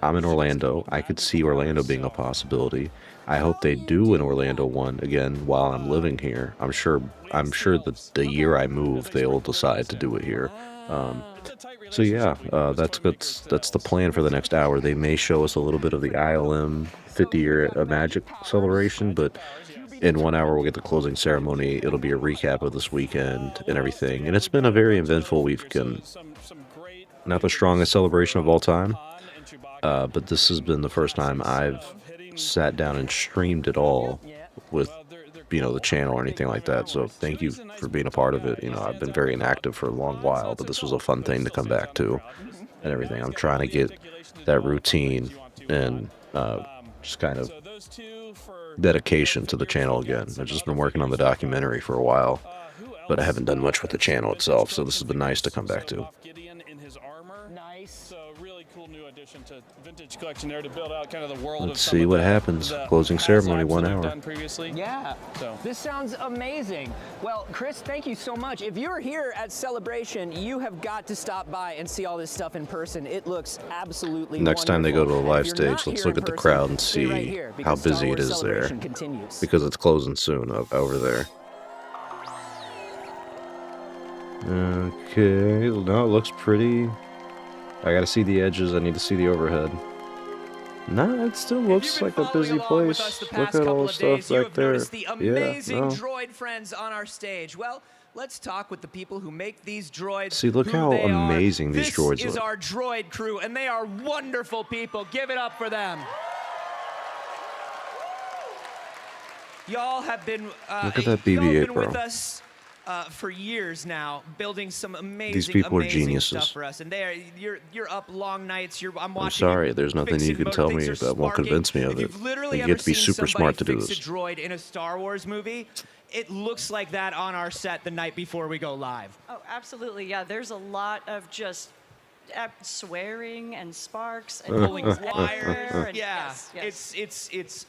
I'm in Orlando. I could see Orlando being a possibility. I hope they do an Orlando one again while I'm living here. I'm sure that the year I move, they'll decide to do it here. So yeah, that's the plan for the next hour. They may show us a little bit of the ILM 50-year Magic celebration, but in 1 hour we'll get the closing ceremony. It'll be a recap of this weekend and everything. And it's been a very eventful weekend. Not the strongest celebration of all time, but this has been the first time I've sat down and streamed it all with, you know, the channel or anything like that. So thank you for being a part of it. You know, I've been very inactive for a long while, but this was a fun thing to come back to and everything. I'm trying to get that routine and just kind of dedication to the channel again. I've just been working on the documentary for a while, but I haven't done much with the channel itself, so this has been nice to come back to. To vintage collection there to build out kind of the world. Let's see what happens. Closing ceremony, 1 hour. Yeah, this sounds amazing. Well, Chris, thank you so much. If you're here at Celebration, you have got to stop by and see all this stuff in person. It looks absolutely Next time they go to a wonderful. live If you're not stage, let's here look in at the person, crowd and stay right see here, how because Star busy it Wars is there. Celebration continues. Because it's closing soon over there. Okay, no, it looks pretty. I gotta see the edges, I need to see the overhead. Nah, it still looks like a busy place. Look at all the stuff back there. The amazing Yeah, no. droid friends on our stage. Well, let's talk with the people who make these droids. See, look who how they are. amazing these droids This is look. our droid crew, and they are wonderful people. Give it up for them. Y'all have been Look at that y'all have BB-8, been bro. with us for years now, building some amazing, These people are amazing geniuses. stuff for us. And you're up long nights. I'm watching. I'm sorry, there's nothing you can tell me things are that won't sparking. convince me of If it. you've literally You ever have to be seen super somebody smart to do fix this. a droid in a Star Wars movie, it looks like that on our set the night before we go live. Oh, absolutely. Yeah, there's a lot of just swearing and sparks and Pulling pulls wires. everywhere. And Yeah, yes, yes. it's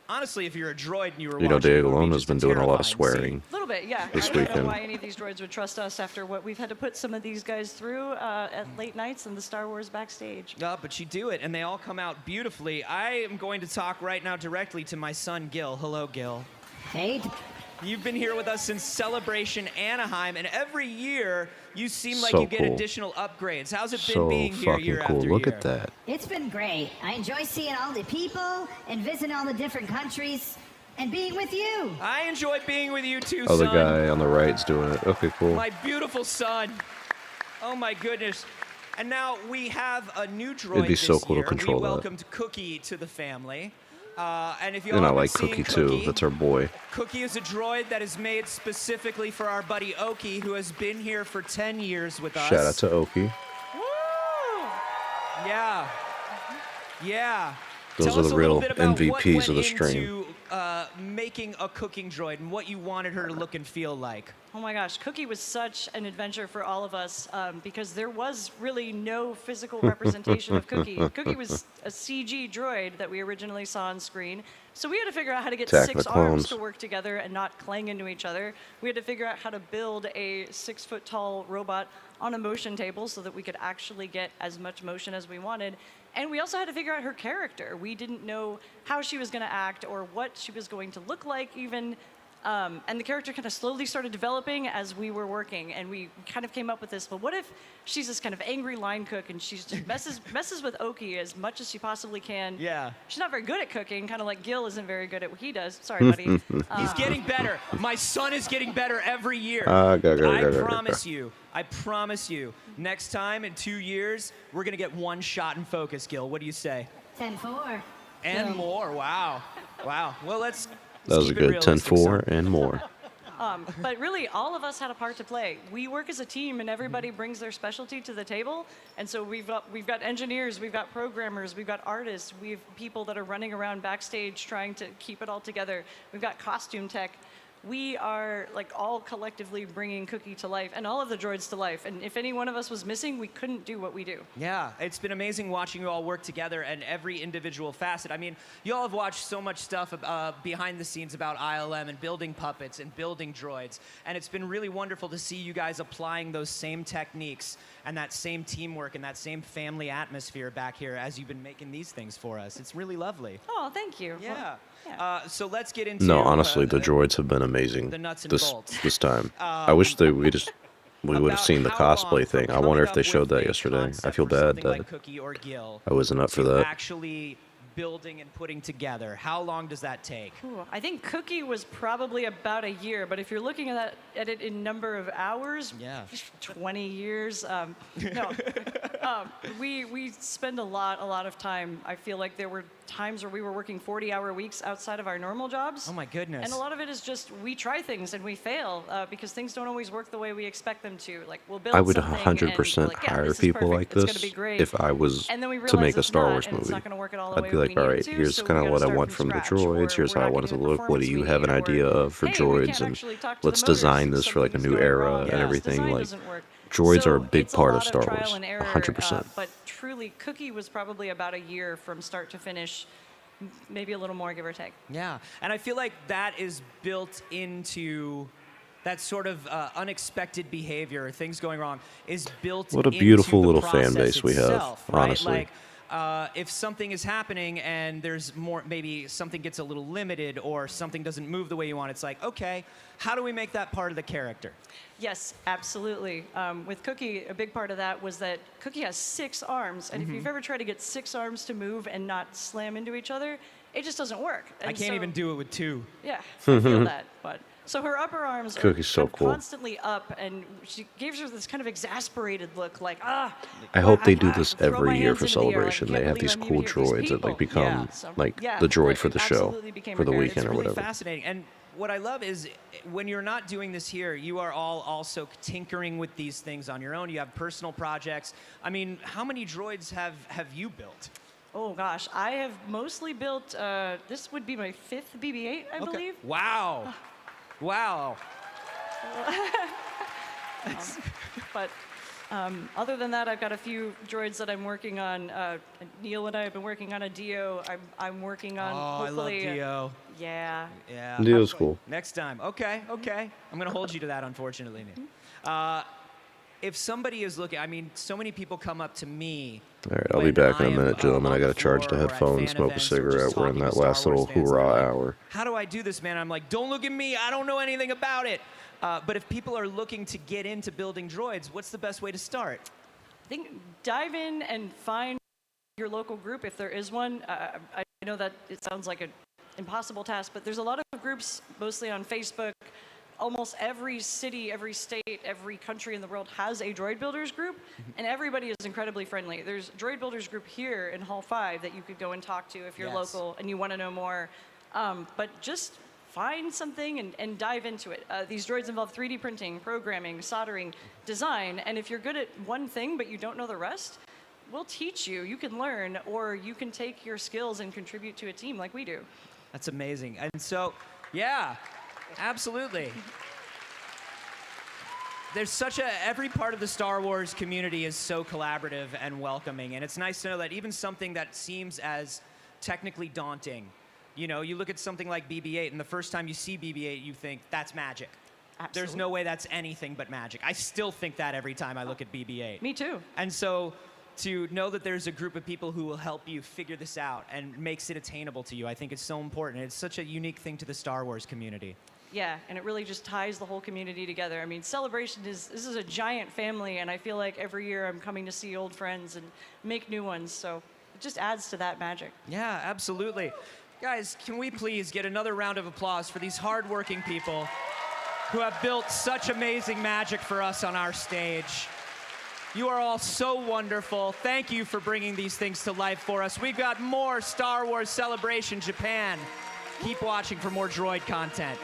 honestly, if you're a droid and you were You know, watching, Diego Luna's been doing a lot of swearing. A little bit, yeah. This I don't weekend. know why any of these droids would trust us after what we've had to put some of these guys through at late nights in the Star Wars backstage. No, but you do it, and they all come out beautifully. I am going to talk right now directly to my son, Gil. Hello, Gil. Hey. You've been here with us since Celebration Anaheim, and every year you seem like So you get cool. additional upgrades. How's it been So being here fucking year cool. after Look year? at that. It's been great. I enjoy seeing all the people and visiting all the different countries and being with you. I enjoy being with you too, Oh, the son. guy on the right's doing it. Okay, cool. My beautiful son. Oh my goodness. And now we have a new droid It'd be so this cool to year. control we that. welcomed Cookie to the family. And if you And I all like haven't Cookie seen too. That's our boy. Cookie is a droid that is made specifically for our buddy Oki, who has been here for 10 years with us. Shout out to Oki. Yeah. Yeah. Those Tell are us the a little real bit about what MVPs went of the stream. into, making a cooking droid and what you wanted her to look and feel like. Oh my gosh, Cookie was such an adventure for all of us because there was really no physical representation of Cookie. Cookie was a CG droid that we originally saw on screen. So we had to figure out how to get Attack 6 the arms clones. to work together and not clang into each other. We had to figure out how to build a 6-foot-tall robot on a motion table so that we could actually get as much motion as we wanted. And we also had to figure out her character. We didn't know how she was going to act or what she was going to look like even. And the character kind of slowly started developing as we were working. And we kind of came up with this, well, what if she's this kind of angry line cook and she just messes with Oki as much as she possibly can. Yeah. She's not very good at cooking, kind of like Gil isn't very good at what he does. Sorry, buddy. He's getting better. My son is getting better every year. Go, But go, I go, go, go. promise you, next time in 2 years, we're going to get one shot in focus, Gil. What do you say? 10-4. And more. Wow. Wow. Well, let's That was a keep it good realistic, 10-4 son. and more. But really, all of us had a part to play. We work as a team, and everybody brings their specialty to the table. And so we've got engineers, we've got programmers, we've got artists, we have people that are running around backstage trying to keep it all together. We've got costume tech. We are like all collectively bringing Cookie to life, and all of the droids to life. And if any one of us was missing, we couldn't do what we do. Yeah, it's been amazing watching you all work together and every individual facet. I mean, you all have watched so much stuff behind the scenes about ILM and building puppets and building droids. And it's been really wonderful to see you guys applying those same techniques and that same teamwork and that same family atmosphere back here as you've been making these things for us. It's really lovely. Oh, thank you. Yeah. So let's get into... No, honestly, the droids have been amazing the nuts and this bolts. this time. I wish we would have seen the cosplay thing. I wonder if they showed that yesterday. I feel bad something that like Cookie or Gil I wasn't up for to that. actually building and putting together. How long does that take? Ooh, I think Cookie was probably about a year, but if you're looking at it in number of hours, yeah, 20 years. We spend a lot of time. I feel like there were times where we were working 40-hour weeks outside of our normal jobs. Oh my goodness. And a lot of it is just we try things and we fail because things don't always work the way we expect them to. Like we'll build I would something 100% and we're like, yeah, hire this is people perfect. like It's gonna this be great. if I was And then we to realize make a it's Star not, Wars and it's movie. not gonna work at all the I'd way be like, we all need right, it to, here's so we kind of gotta what I start want from from the scratch, droids. or Here's we're how I not want it to getting the look. What do performance you we have an need, idea or, of for hey, we can't droids? And actually talk to let's the motors, design this for like a something's new going era wrong, and this everything. design Like doesn't work. droids So are a big it's part lot of Star trial Wars, and error, 100%. but truly, Cookie was probably about a year from start to finish, maybe a little more, give or take. Yeah, and I feel like that is built into that sort of unexpected behavior, or things going wrong, is built What a into beautiful the little fan process base we have, itself, right? honestly. Like, if something is happening and there's more, maybe something gets a little limited or something doesn't move the way you want, it's like, okay, how do we make that part of the character? Yes, absolutely. With Cookie, a big part of that was that Cookie has 6 arms, and if you've ever tried to get 6 arms to move and not slam into each other, it just doesn't work. I And can't so- even do it with 2. Yeah, I feel that. But so her upper arms are Cookie's so kind of cool. constantly up, and she gives her this kind of exasperated look, like I hope they do this throw my every year hands for into the air, like, Celebration. can't They have believe these I'm cool even here. These droids that like people. become So, like yeah, the droid it for the show, absolutely became for the her weekend character. or It's really whatever. fascinating. And what I love is when you're not doing this here, you are all also tinkering with these things on your own. You have personal projects. I mean, how many droids have you built? Oh gosh, I have mostly built, this would be my 5th BB-8, I believe. Wow. Wow. But other than that, I've got a few droids that I'm working on. Neil and I have been working on a Dio. I'm working on hopefully. I love Dio. Yeah. Yeah. Dio's cool. Next time. Okay. I'm going to hold you to that, unfortunately, Neil. If somebody is looking, I mean, so many people come up to me. All right, I'll be back in a minute, gentlemen. I got to charge the headphones, smoke a cigarette. We're in that last little hoorah hour. How do I do this, man? I'm like, don't look at me. I don't know anything about it. But if people are looking to get into building droids, what's the best way to start? I think dive in and find your local group if there is one. I know that it sounds like an impossible task, but there's a lot of groups, mostly on Facebook. Almost every city, every state, every country in the world has a droid builders group, and everybody is incredibly friendly. There's a droid builders group here in Hall 5 that you could go and talk to if you're local and you want to know more. But just find something and dive into it. These droids involve 3D printing, programming, soldering, design, and if you're good at one thing but you don't know the rest, we'll teach you. You can learn, or you can take your skills and contribute to a team like we do. That's amazing. And so, yeah. Absolutely. There's every part of the Star Wars community is so collaborative and welcoming, and it's nice to know that even something that seems as technically daunting, you know, you look at something like BB-8, and the first time you see BB-8, you think, that's magic. Absolutely. There's no way that's anything but magic. I still think that every time I look at BB-8. Me too. And so, to know that there's a group of people who will help you figure this out and makes it attainable to you, I think it's so important. It's such a unique thing to the Star Wars community. Yeah, and it really just ties the whole community together. I mean, Celebration this is a giant family, and I feel like every year I'm coming to see old friends and make new ones, so it just adds to that magic. Yeah, absolutely. Guys, can we please get another round of applause for these hardworking people who have built such amazing magic for us on our stage. You are all so wonderful. Thank you for bringing these things to life for us. We've got more Star Wars Celebration Japan. Keep watching for more droid content.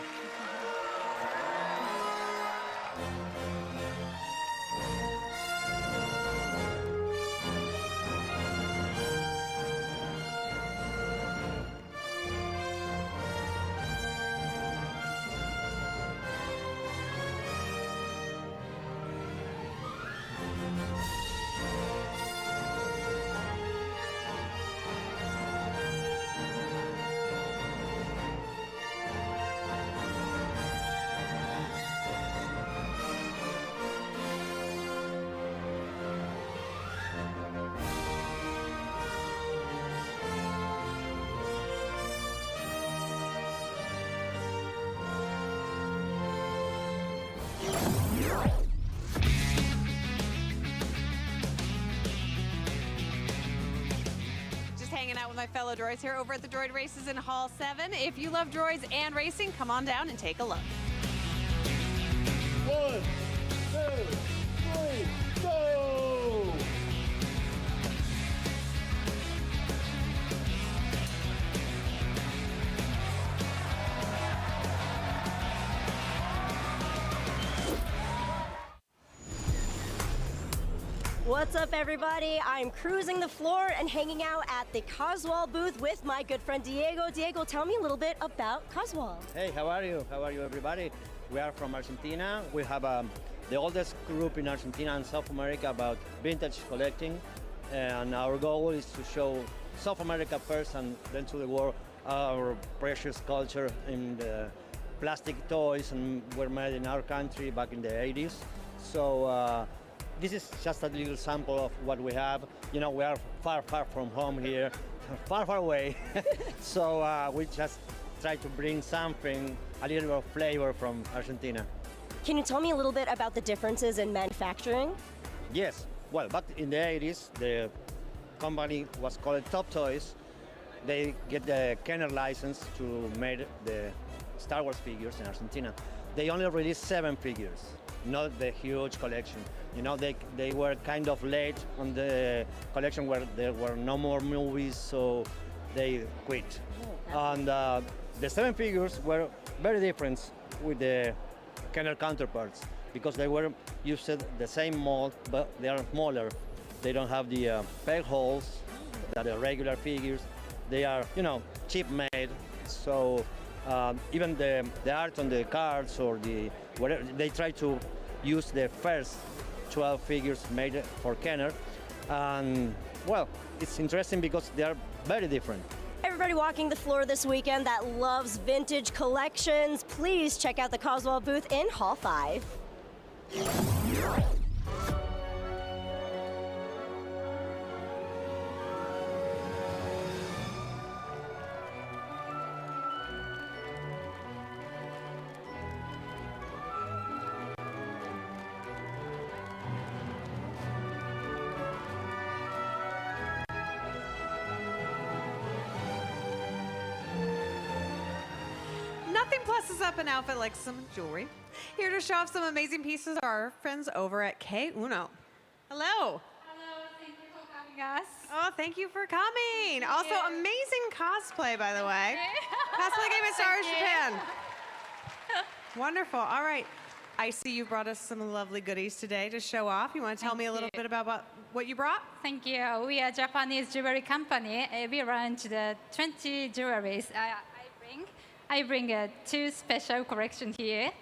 Hanging out with my fellow droids here over at the Droid Races in Hall 7. If you love droids and racing, come on down and take a look. 1, 2, 3, go! What's up, everybody? I'm cruising the floor and hanging out at the Coswall booth with my good friend Diego. Diego, tell me a little bit about Coswall. Hey, how are you? How are you, everybody? We are from Argentina. We have the oldest group in Argentina and South America about vintage collecting. And our goal is to show South America first and then to the world our precious culture in the plastic toys and were made in our country back in the 80s. So this is just a little sample of what we have. You know, we are far, far from home here, far, far away. So we just try to bring something, a little bit of flavor from Argentina. Can you tell me a little bit about the differences in manufacturing? Yes. Well, back in the 80s, the company was called Top Toys. They get the Kenner license to make the Star Wars figures in Argentina. They only released 7 figures, not the huge collection. You know, they were kind of late on the collection where there were no more movies, so they quit. And the 7 figures were very different with the Kenner counterparts because they were used the same mold, but they are smaller. They don't have the peg holes that are regular figures. They are, cheap made. So even the art on the cards or the whatever, they try to use the first 12 figures made for Kenner. And well, it's interesting because they are very different. Everybody walking the floor this weekend that loves vintage collections, please check out the Coswell booth in Hall 5. Nothing pluses up an outfit like some jewelry. Here to show off some amazing pieces are our friends over at K Uno. Hello. Thank you for having us. Oh, thank you for coming. Also, amazing cosplay, by the way. Cosplay Game at Star Wars Japan. Wonderful. All right. I see you brought us some lovely goodies today to show off. You want to tell me a little bit about what you brought? Thank you. We are a Japanese jewelry company. We launched 20 jewelries. I bring two special collection here.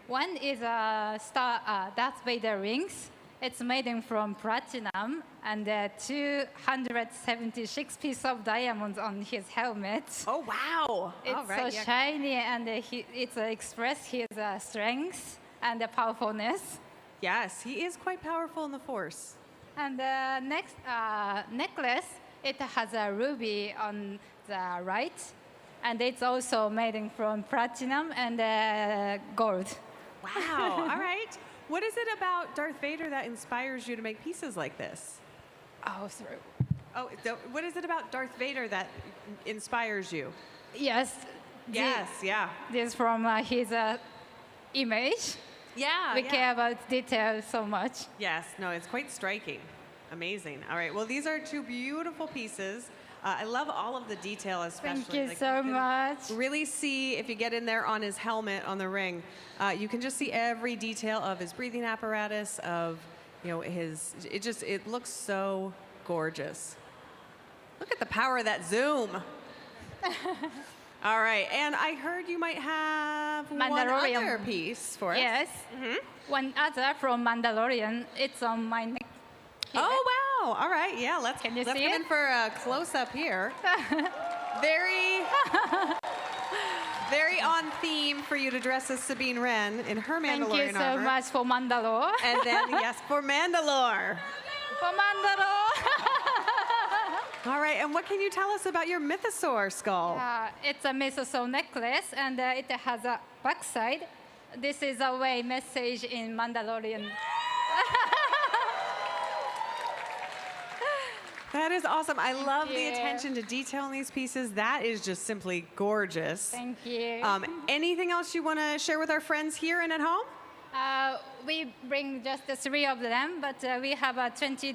One is a Darth Vader rings. It's made from platinum and 276 pieces of diamonds on his helmet. Oh wow! It's so shiny and it's express his strength and powerfulness. Yes, he is quite powerful in the Force. And the next necklace, it has a ruby on the right. And it's also made from platinum and gold. Wow, all right. What is it about Darth Vader that inspires you to make pieces like this? What is it about Darth Vader that inspires you? Yes. This from his image. We care about details so much. Yes, no, it's quite striking. Amazing. All right, well, these are two beautiful pieces. I love all of the detail, especially. Thank you so much. Really see, if you get in there on his helmet, on the ring, you can just see every detail of his breathing apparatus, of, it looks so gorgeous. Look at the power of that zoom. All right, and I heard you might have one other piece for us. Yes, one other from Mandalorian. It's on my neck. Here. Oh, wow. All right. Yeah, let's come in for a close-up here. Very on theme for you to dress as Sabine Ren in her Mandalorian armor. Thank you so much for Mandalore. And then, yes, for Mandalore. For Mandalore. All right. And what can you tell us about your Mythosaur skull? It's a Mythosaur necklace, and it has a backside. This is a way message in Mandalorian. That is awesome. I love the attention to detail in these pieces. That is just simply gorgeous. Thank you. Anything else you want to share with our friends here and at home? We bring just the 3 of them, but we have a 20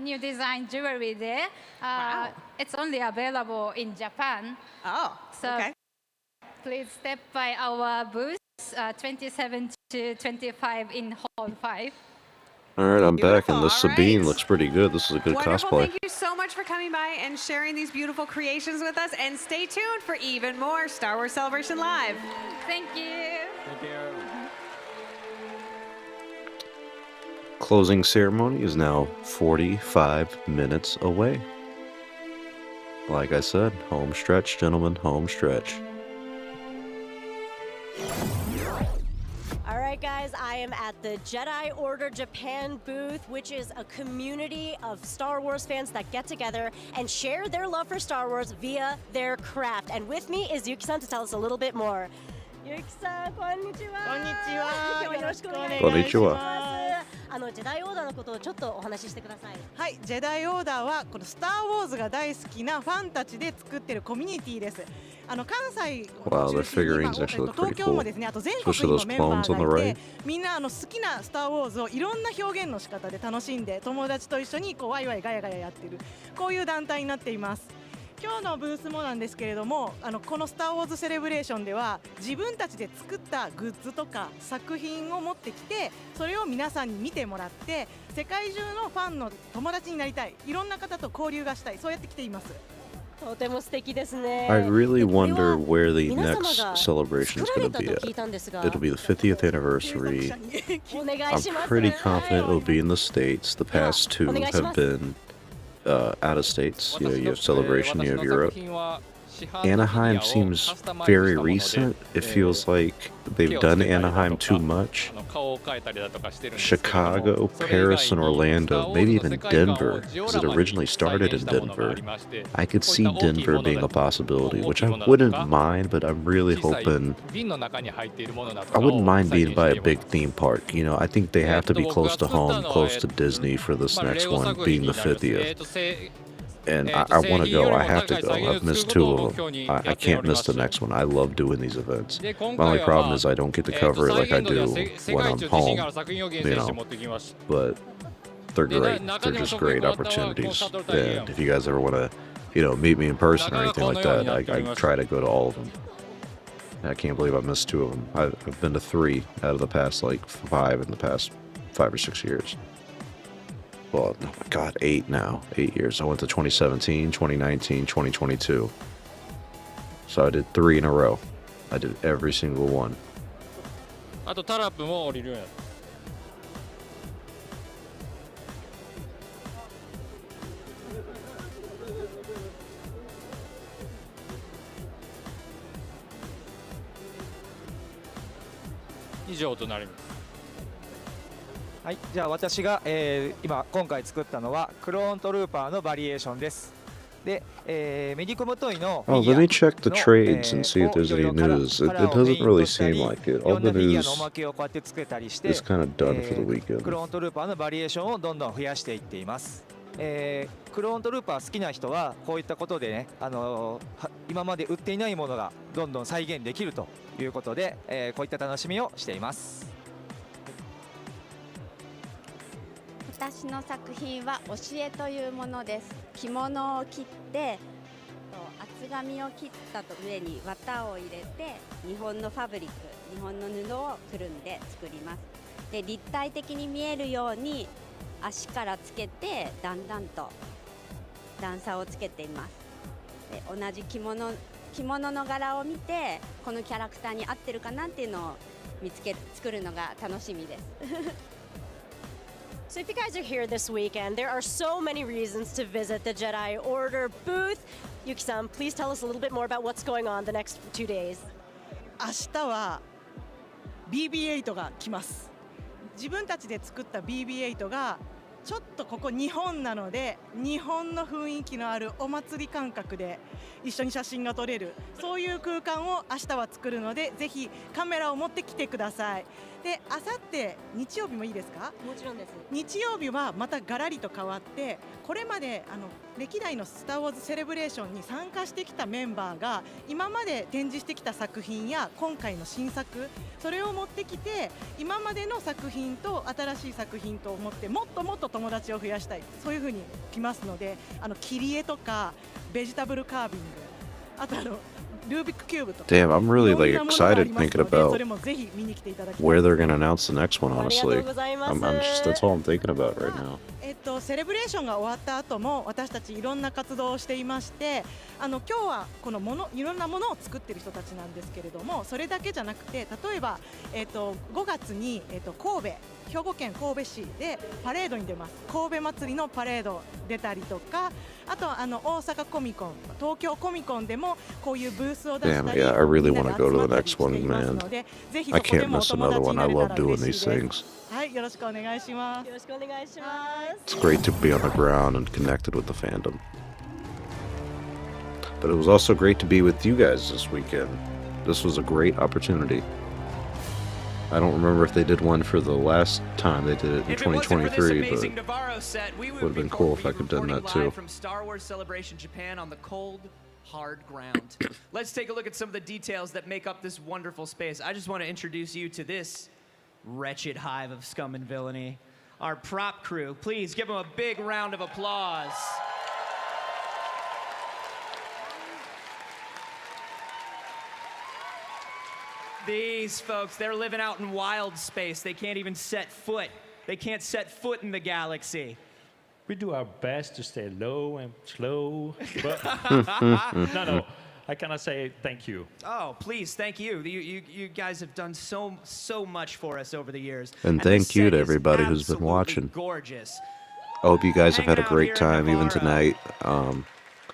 new design jewelry there. Wow. It's only available in Japan. Oh, okay. Please step by our booth, 27 to 25 in Hall 5. All right, I'm back, and this Sabine looks pretty good. This is a good Wonderful. cosplay. Thank you so much for coming by and sharing these beautiful creations with us. And stay tuned for even more Star Wars Celebration Live. Thank you. Thank you. Closing ceremony is now 45 minutes away. Like I said, home stretch, gentlemen, home stretch. All right, guys, I am at the Jedi Order Japan booth, which is a community of Star Wars fans that get together and share their love for Star Wars via their craft. And with me is Yuki-san to tell us a little bit more. Yuki-san, konnichiwa. Konnichiwa. よろしくお願いします。こんにちは。ジェダイオーダーのことをちょっとお話ししてください。はい、ジェダイオーダーはこのスターウォーズが大好きなファンたちで作っているコミュニティです。関西 Wow, their figurines actually look 東 pretty 京 cool. もですね、あと全国 Especially にも those メンバ clones ー on the がい right. て、みんな好きなスターウォーズをいろんな表現の仕方で楽しんで、友達と一緒にこうワイワイガヤガヤやってるこういう団体になっています。今日のブースもなんですけれども、このスター・ウォーズ・セレブレーションでは自分たちで作ったグッズとか作品を持ってきて、それを皆さんに見てもらって、世界中のファンの友達になりたい、いろんな方と交流がしたい、そうやって来ています。とても素敵ですね。 I really wonder where the next celebration is going to be at. It'll be the 50th anniversary. お願い I'm します。 pretty confident it'll be in the States. The past two have been out of states. You have Celebration, you have Europe. Anaheim seems very recent. It feels like they've done Anaheim too much. Chicago, Paris, and Orlando, maybe even Denver, because it originally started in Denver. I could see Denver being a possibility, which I wouldn't mind, but I'm really hoping... I wouldn't mind being by a big theme park. You know, I think they have to be close to home, close to Disney for this next one, being the 50th. And I want to go. I have to go. I've missed two of them. I can't miss the next one. I love doing these events. My only problem is I don't get to cover it like I do when I'm home, you know. But they're great. They're just great opportunities. And if you guys ever want to, you know, meet me in person or anything like that, I try to go to all of them. I can't believe I missed two of them. I've been to 3 out of the past, like 5 in the past 5 or 6 years. Well, oh my God, 8 now. 8 years. I went to 2017, 2019, 2022. So I did 3 in a row. I did every single one. あとタラップも降りるんや。以上となります。はい、じゃあ私が、今回作ったのはクローントルーパーのバリエーションです。で、メディコムトイの Oh, let me check the trades and see if there's any news. It doesn't really seem like it. All the news is kind of done for the weekend. クローントルーパーのバリエーションをどんどん増やしていっています。クローントルーパー好きな人はこういったことでね、今まで売っていないものがどんどん再現できるということで、こういった楽しみをしています。私の作品は教えというものです。着物を切って厚紙を切った上に綿を入れて日本のファブリック、日本の布をくるんで作ります。で、立体的に見えるように足からつけてだんだんと段差をつけています。で、同じ着物の柄を見てこのキャラクターに合ってるかなっていうのを作るのが楽しみです。So if you guys are here this weekend, there are so many reasons to visit the Jedi Order booth. Yuki-san, please tell us a little bit more about what's going on the next 2 days. 明日は BB-8 が来ます。自分たちで作った BB-8 がちょっとここ日本なので日本の雰囲気のあるお祭り感覚で一緒に写真が撮れる、そういう空間を明日は作るのでぜひカメラを持ってきてください。で、あさって日曜日もいいですか？もちろんです。日曜日はまたガラリと変わって、これまで歴代のスター・ウォーズ・セレブレーションに参加してきたメンバーが今まで展示してきた作品や今回の新作、それを持ってきて今までの作品と新しい作品と思ってもっともっと友達を増やしたい、そういう風に来ますので、切り絵とかベジタブルカービング、あとルービックキューブとか。 Damn, I'm really like excited thinking about where they're going to announce the next one, honestly. That's all I'm thinking about right now. セレブレーションが終わった後も私たちいろんな活動をしていまして、今日はこのいろんなものを作ってる人たちなんですけれども、それだけじゃなくて、例えば、5月に、兵庫県神戸市でパレードに出ます。神戸祭りのパレード出たりとか、あと大阪コミコン、東京コミコンでもこういうブースを出したり、 Damn, yeah, I really want to go to the next one, man. I can't miss another one. I love doing these things. はい、よろしくお願いします。よろしくお願いします。 It's great to be on the ground and connected with the fandom. But it was also great to be with you guys this weekend. This was a great opportunity. I don't remember if they did one for the last time they did it in 2023, but it would have been cool if I could have done that too. From Star Wars Celebration Japan on the cold, hard ground. Let's take a look at some of the details that make up this wonderful space. I just want to introduce you to this wretched hive of scum and villainy. Our prop crew, please give them a big round of applause. These folks, they're living out in wild space. They can't even set foot. They can't set foot in the galaxy. We do our best to stay low and slow, but no, I cannot say thank you. Oh, please, thank you. You guys have done so much for us over the years. And the thank you set to is everybody who's been absolutely watching. Gorgeous. I hope you guys have had a great time, even tonight.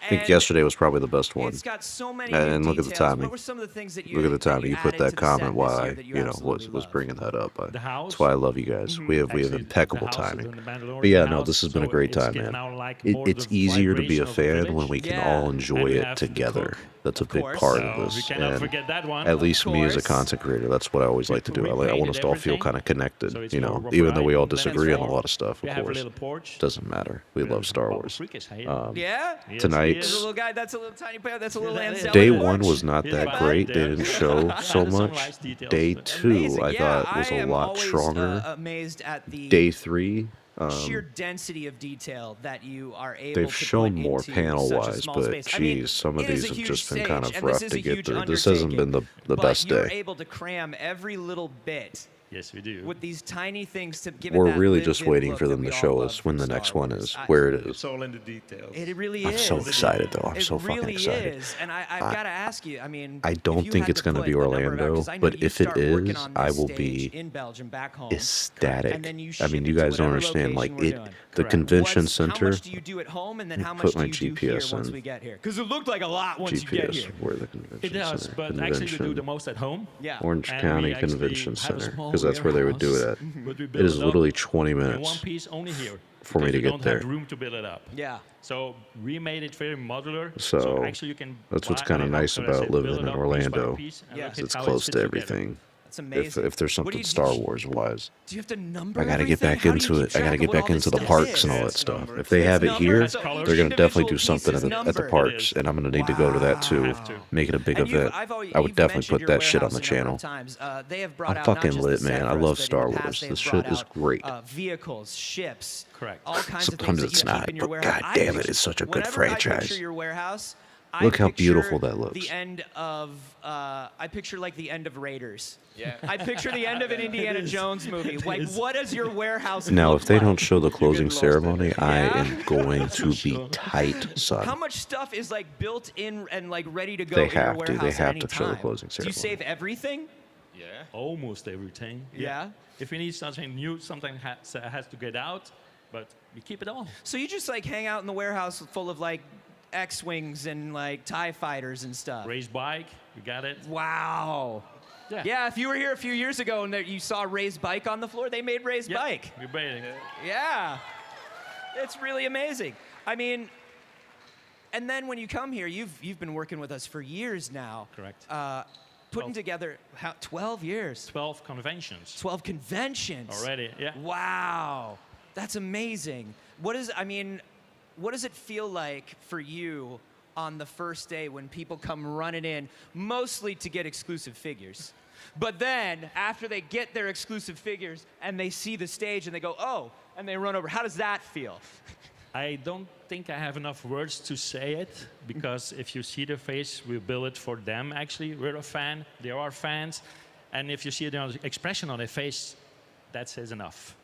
I think yesterday was probably the best one. It's got so many And look at the details. timing. What were some of the things that you Look at the timing. You put added that to the comment set why this I, year that you was bringing that up. The house. That's why I love you guys. We have impeccable timing. But yeah, no, this has been a great time, man. It's easier to be a fan when we can all enjoy it together. That's a big part of this. And at least me as a content creator, that's what I always like to do. I want us to all feel kind of connected, you know, even though we all disagree on a lot of stuff, of course. Doesn't matter. We love Star Wars. Yeah? Tonight's There's a little guy, that's a little tiny player, that's a little Anselmo. Day one was not that great. They didn't show so much. Day two, I thought, was a lot stronger. Amazed at the Day three, sheer density of detail that you are able they've to shown put more into panel-wise, such a small but space. I mean, geez, some of it is these a have huge just been stage, kind of and rough this is to a get huge through. This hasn't been the but best you're day. able to cram every little bit. Yes, we do. With these tiny things to give We're it that really lived just in waiting look for that them we to all show love us when the from next Star one Wars. is, where it is. It's all in the details. It really I'm is. so excited, though. I'm It so fucking really excited. is. And I've got to ask you, I mean, I don't think it's going to be Orlando, but if it is, I will be in Belgium back home. ecstatic. And then you I mean, you guys don't understand. Like the convention center. How much do you do at home, and then how much Put do my you do here GPS once in. we get here? Because it looked like a lot once you get GPS here. where the convention It does, center. but Convention. actually we do the most at home. Yeah. Orange And County we actually Convention have a Center, small because that's where they would do it at. But we It build is up literally 20 in one minutes piece only here. for me because to we get don't there. have room to build it up. Yeah. So we made it very modular. So actually you can that's what's buy- kind of nice how can I say, about build living it in up piece by Orlando. piece and Yeah. look at It's how it close fits to together. everything. That's amazing. If there's something Star Wars wise, Do you have to number I gotta get everything? back How do you into keep it. I track gotta of get what back all into this the stuff parks is? and all that stuff. If they have it here, they're gonna definitely do something at the parks, and I'm gonna need to go to that too. Make it a big event. I would definitely put that shit on the channel. They have brought I'm out not fucking just lit, the set man. I for us, love but in Star the past Wars. they've This shit brought is out, great. Vehicles, ships, correct. all kinds Sometimes of things it's that you not, keep in your but warehouse. god damn it, it's such a good Whenever I franchise. picture your warehouse, Look how I beautiful picture that looks. The end of, I picture like the end of Raiders. Yeah. I picture the end of an Indiana Jones movie. Like, what does your warehouse Now, look if they like? don't show the closing ceremony, I am going to be tight, How son. much stuff is like built in and like ready to go They in your have to. warehouse They at have any to show the time? closing Do you ceremony. save everything? Yeah. Almost everything. Yeah. If we need something new, something has to get out, but we keep it all. So you just like hang out in the warehouse full of like X-wings and like TIE fighters and stuff. Race bike, we got it. Wow. Yeah. If you were here a few years ago and you saw Ray's bike on the floor, they made Ray's bike. We made it. Yeah. It's really amazing. I mean, and then when you come here, you've been working with us for years now. Correct. Putting together 12 years. 12 conventions. 12 conventions. Already, yeah. Wow. That's amazing. What does it feel like for you on the first day when people come running in, mostly to get exclusive figures? But then, after they get their exclusive figures and they see the stage and they go, oh, and they run over. How does that feel? I don't think I have enough words to say it, because if you see their face, we build it for them, actually. We're a fan, they are fans. And if you see the expression on their face, that says enough.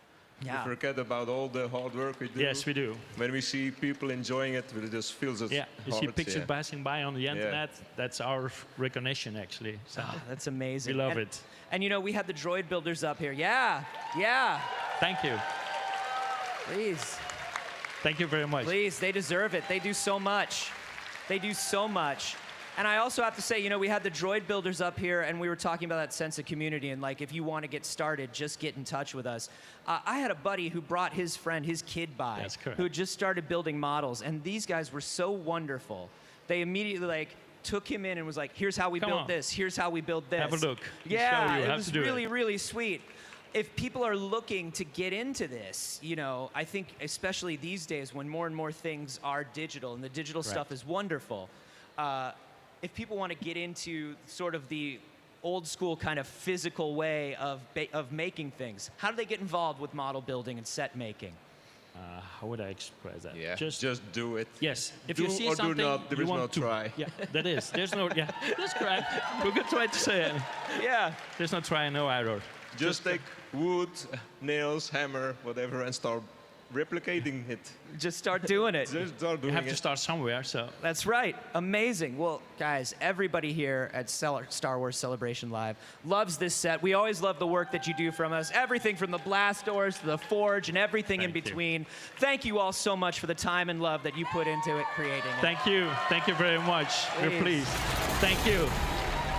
Yeah. We forget about all the hard work we do. Yes, we do. When we see people enjoying it, it just feels it. Yeah, you see pictures passing by on the internet, that's our recognition, actually. So that's amazing. We love it. And you know, we had the droid builders up here. Yeah, yeah. Thank you. Please. Thank you very much. Please, they deserve it. They do so much. They do so much. And I also have to say, you know, we had the droid builders up here, and we were talking about that sense of community, and like, if you want to get started, just get in touch with us. I had a buddy who brought his friend, his kid by, who had just started building models, and these guys were so wonderful. They immediately like took him in and was like, here's how we built this, here's how we built this. Have a look. Yeah, Show you it how was to do really, it. really sweet. If people are looking to get into this, you know, I think especially these days when more and more things are digital and the digital stuff is wonderful, if people want to get into sort of the old school kind of physical way of making things, how do they get involved with model building and set making? how would I express that? Yeah, just do it. Yes. If Do you see or do something, not, there you is want no to. try. Yeah, that is. There's no. Yeah, that's correct. We're good try to say it. Yeah. There's no try, no error. Just take wood, nails, hammer, whatever, and start replicating it. Just start doing it. Just start doing You have it. to start somewhere, so. That's right. Amazing. Well, guys, everybody here at Star Wars Celebration Live loves this set. We always love the work that you do from us. Everything from the blast doors to the forge and everything in between. Thank you all so much for the time and love that you put into it creating it. Thank you. Thank you very much. We're pleased. Thank you.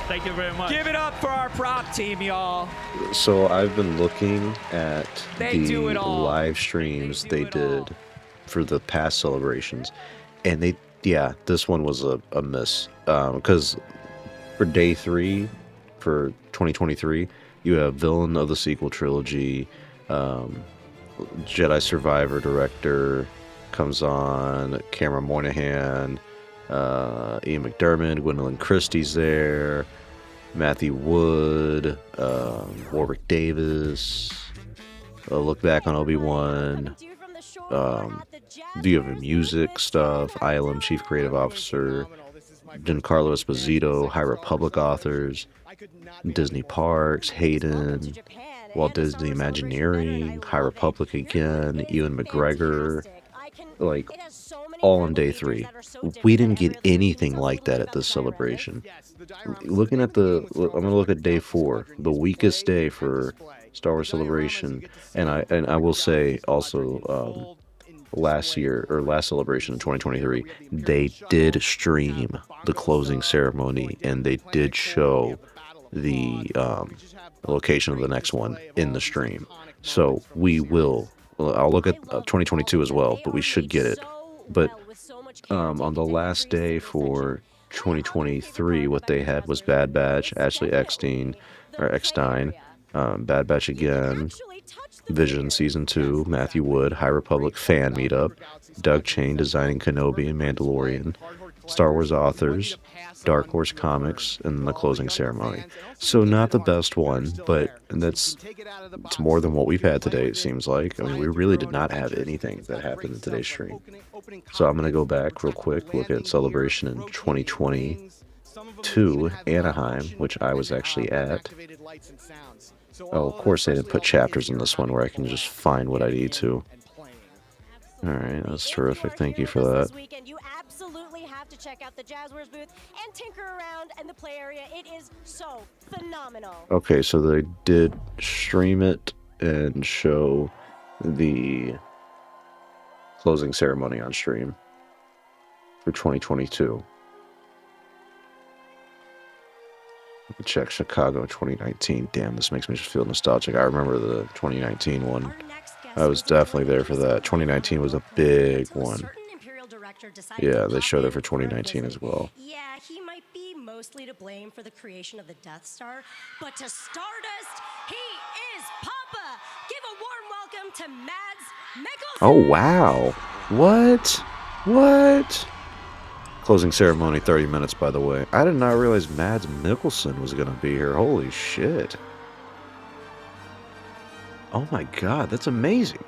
Thank you very much. Give it up for our prop team, y'all. So I've been looking at They the do it all. live streams they did for the past celebrations, and this one was a miss, because for day 3 for 2023 you have villain of the sequel trilogy, Jedi Survivor director comes on, Cameron Moynihan, Ian McDermott, Gwendolyn Christie's there, Matthew Wood, Warwick Davis, look back on Obi-Wan, view of music stuff, ILM Chief Creative Officer, Giancarlo Esposito, High Republic authors, Disney Parks, Hayden, Walt Disney Imagineering, High Republic again, Ewan McGregor, like all on day 3. We didn't get anything like that at this celebration. Looking at I'm gonna look at day 4, the weakest day for Star Wars Celebration, and I will say also last celebration in 2023, they did stream the closing ceremony and they did show the location of the next one in the stream. So I'll look at 2022 as well, but we should get it. But on the last day for 2023, what they had was Bad Batch, Ashley Eckstein, Bad Batch again, Vision Season 2, Matthew Wood, High Republic fan meetup, Doug Chain designing Kenobi and Mandalorian, Star Wars authors, Dark Horse Comics, and the closing ceremony. So not the best one, but it's more than what we've had today, it seems like. I mean, we really did not have anything that happened in today's stream. So I'm going to go back real quick, look at Celebration in 2022, Anaheim, which I was actually at. Oh, of course they didn't put chapters in this one where I can just find what I need to. Alright, that's terrific. Thank you for that. You absolutely have to check out the Jazzwares booth and tinker around in the play area. It is so phenomenal. Okay, so they did stream it and show the closing ceremony on stream for 2022. Check Chicago 2019. Damn, this makes me just feel nostalgic. I remember the 2019 one. I was definitely there for that. 2019 was a big one. Yeah, they showed it for 2019 as well. Yeah, he might be mostly to blame for the creation of the Death Star, but to Stardust, he is Papa. Give a warm welcome to Mads Mikkelsen. Oh, wow. What? Closing ceremony, 30 minutes, by the way. I did not realize Mads Mikkelsen was going to be here. Holy shit. Oh my god, that's amazing.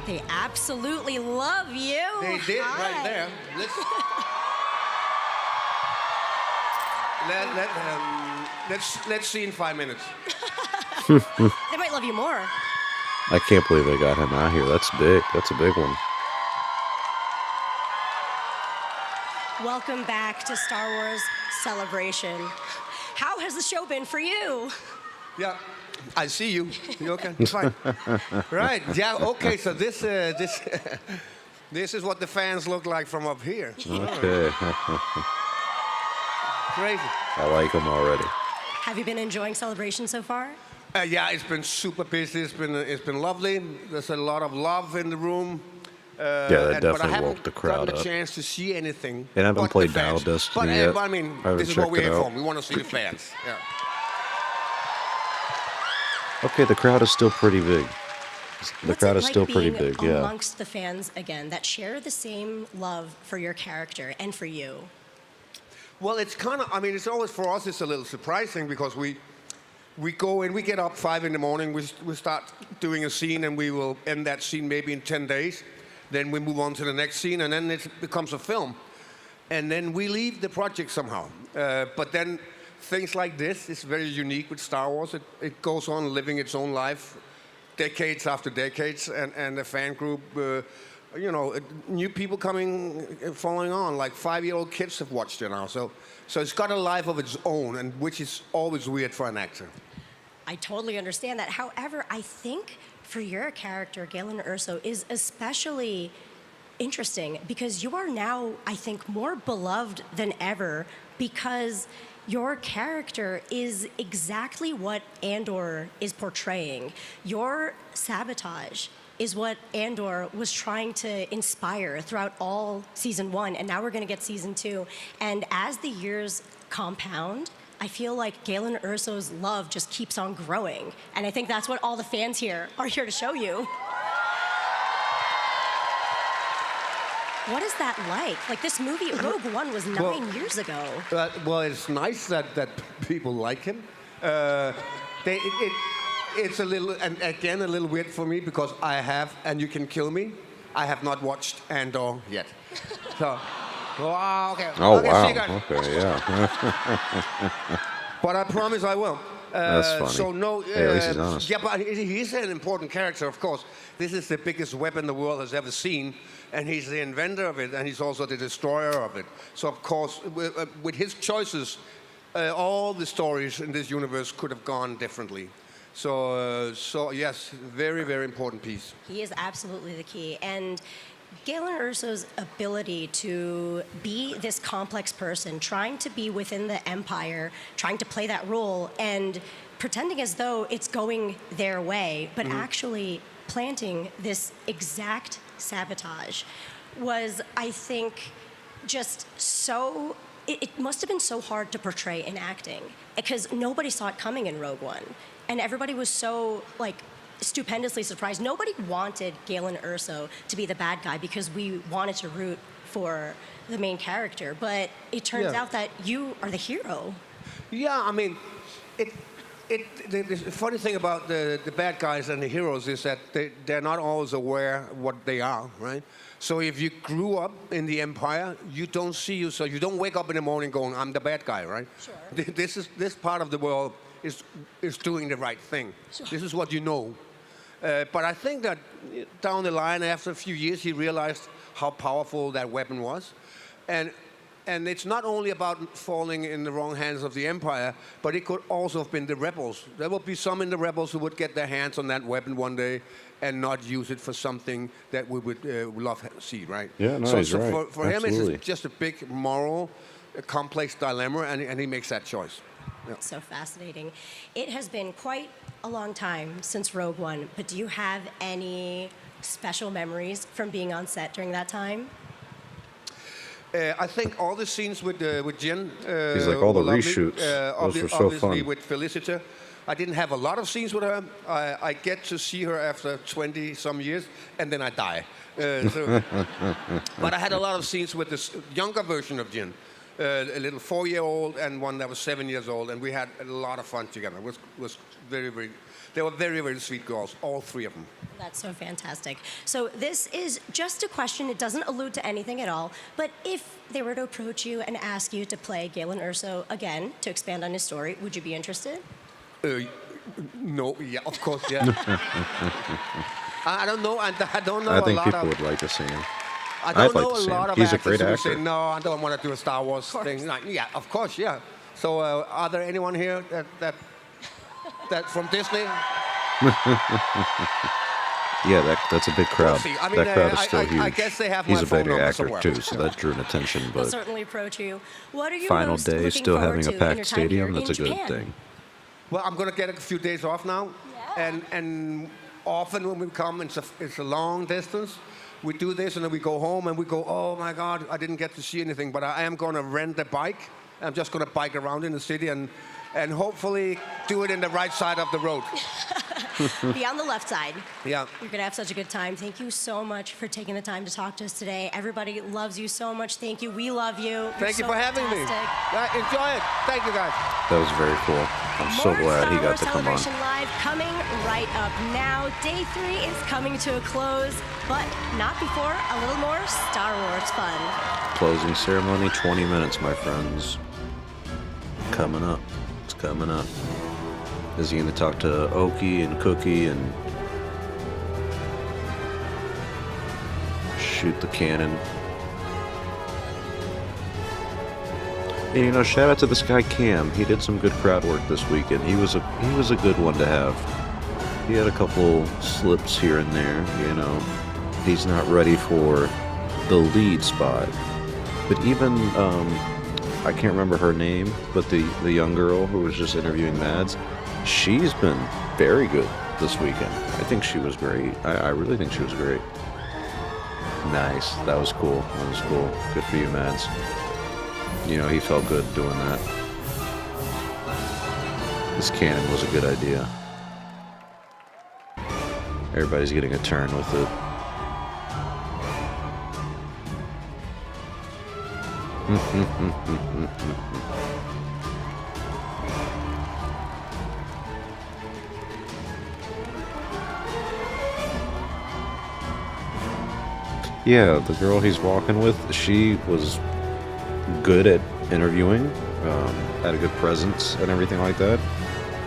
They absolutely love you. They did right there. Let's see in 5 minutes. They might love you more. I can't believe they got him out here. That's big. That's a big one. Welcome back to Star Wars Celebration. How has the show been for you? Yeah, I see you. You okay? Fine. Right. Yeah. Okay. So this this is what the fans look like from up here. Okay. Crazy. I like them already. Have you been enjoying Celebration so far? Yeah, it's been super busy. It's been lovely. There's a lot of love in the room. that but I definitely haven't woke the crowd gotten a up. chance to see anything. And I haven't but played the fans. Dial Destiny but, yet. I mean, I haven't this is what checked we're it here out. for. We want to see the fans. Yeah. Okay, the crowd is still pretty big. The What's crowd it is like still pretty being big, yeah. amongst the fans again that share the same love for your character and for you? Well, it's kind of, I mean, it's always for us, it's a little surprising because we go in, we get up 5 in the morning, we start doing a scene and we will end that scene maybe in 10 days. Then we move on to the next scene and then it becomes a film. And then we leave the project somehow. But then things like this is very unique with Star Wars. It goes on living its own life decades after decades, and the fan group, you know, new people coming, following on, like 5-year-old kids have watched it now. So it's got a life of its own, and which is always weird for an actor. I totally understand that. However, I think for your character, Galen Erso, is especially interesting because you are now, I think, more beloved than ever because your character is exactly what Andor is portraying. Your sabotage is what Andor was trying to inspire throughout all season 1, and now we're going to get season 2. And as the years compound, I feel like Galen Erso's love just keeps on growing. And I think that's what all the fans here are here to show you. What is that like? Like this movie, Rogue One was 9 years ago. Well, it's nice that people like him. It's a little, and again, a little weird for me because I have, and you can kill me, I have not watched Andor yet. So, okay. Oh, okay, wow. see you guys. Okay, yeah. But I promise I will. That's funny. So no, Hey, at least he's honest. yeah, but he's an important character, of course. This is the biggest weapon the world has ever seen, and he's the inventor of it, and he's also the destroyer of it. So of course, with his choices, all the stories in this universe could have gone differently. So yes, very, very important piece. He is absolutely the key. And Galen Erso's ability to be this complex person, trying to be within the Empire, trying to play that role, and pretending as though it's going their way, but actually planting this exact sabotage was, I think, just so... It must have been so hard to portray in acting, because nobody saw it coming in Rogue One. And everybody was so, like, stupendously surprised. Nobody wanted Galen Erso to be the bad guy because we wanted to root for the main character. But it turns out that you are the hero. Yeah, I mean, the funny thing about the bad guys and the heroes is that they're not always aware what they are, right? So if you grew up in the Empire, you don't see you, so you don't wake up in the morning going, I'm the bad guy, right? Sure. This part of the world is doing the right thing. Sure. This is what you know. But I think that down the line, after a few years, he realized how powerful that weapon was. And it's not only about falling in the wrong hands of the Empire, but it could also have been the rebels. There would be some in the rebels who would get their hands on that weapon one day and not use it for something that we would love to see, right? Yeah, no, he's right. For him, Absolutely. it's just a big moral, complex dilemma, and he makes that choice. Yeah. So fascinating. It has been quite a long time since Rogue One, but do you have any special memories from being on set during that time? I think all the scenes with Jin. He's like all the were lovely. reshoots. Those were so obviously fun. with Felicity. I didn't have a lot of scenes with her. I get to see her after 20-some years, and then I die. But I had a lot of scenes with this younger version of Jin. A little 4-year-old and one that was 7 years old, and we had a lot of fun together. It was very, very... They were very, very sweet girls, all 3 of them. That's so fantastic. So this is just a question. It doesn't allude to anything at all. But if they were to approach you and ask you to play Galen Erso again, to expand on his story, would you be interested? No, yeah, of course, yeah. I don't know. I don't know I think a lot people of... would like to see him. I don't I'd like know to a see lot him. of He's a actors great who actor. say, no, I don't want to do a Star Wars thing. Like, yeah, of course, yeah. So are there anyone here that from Disney? Yeah, that's a big crowd. We'll see. I mean, that crowd is still huge. I guess they have He's my a phone better number actor somewhere. too, so that drew an attention. We'll But certainly approach you. What are you final most day, looking still forward having to a in your packed time here stadium, that's in a good Japan? thing. Well, I'm going to get a few days off now. Yeah. And often when we come, it's a long distance. we do this and then we go home and we go, oh my God, I didn't get to see anything, but I am going to rent a bike. I'm just going to bike around in the city and hopefully do it in the right side of the road. Be on the left side. Yeah. You're going to have such a good time. Thank you so much for taking the time to talk to us today. Everybody loves you so much. Thank you. We love you. Thank you for having me. Enjoy it. Thank you, guys. That was very cool. I'm so glad he got to come on. Celebration Live coming right up now. Day 3 is coming to a close, but not before a little more Star Wars fun. Closing ceremony, 20 minutes, my friends. Coming up. It's coming up. Is he going to talk to Oki and Cookie and shoot the cannon? And you know, shout out to this guy Cam. He did some good crowd work this weekend. He was a good one to have. He had a couple slips here and there. You know, he's not ready for the lead spot. But even I can't remember her name, but the young girl who was just interviewing Mads, she's been very good this weekend. I think she was great. I really think she was great. Nice. That was cool. That was cool. Good for you, Mads. You know, he felt good doing that. This cannon was a good idea. Everybody's getting a turn with it. Yeah, the girl he's walking with, she was good at interviewing, had a good presence and everything like that.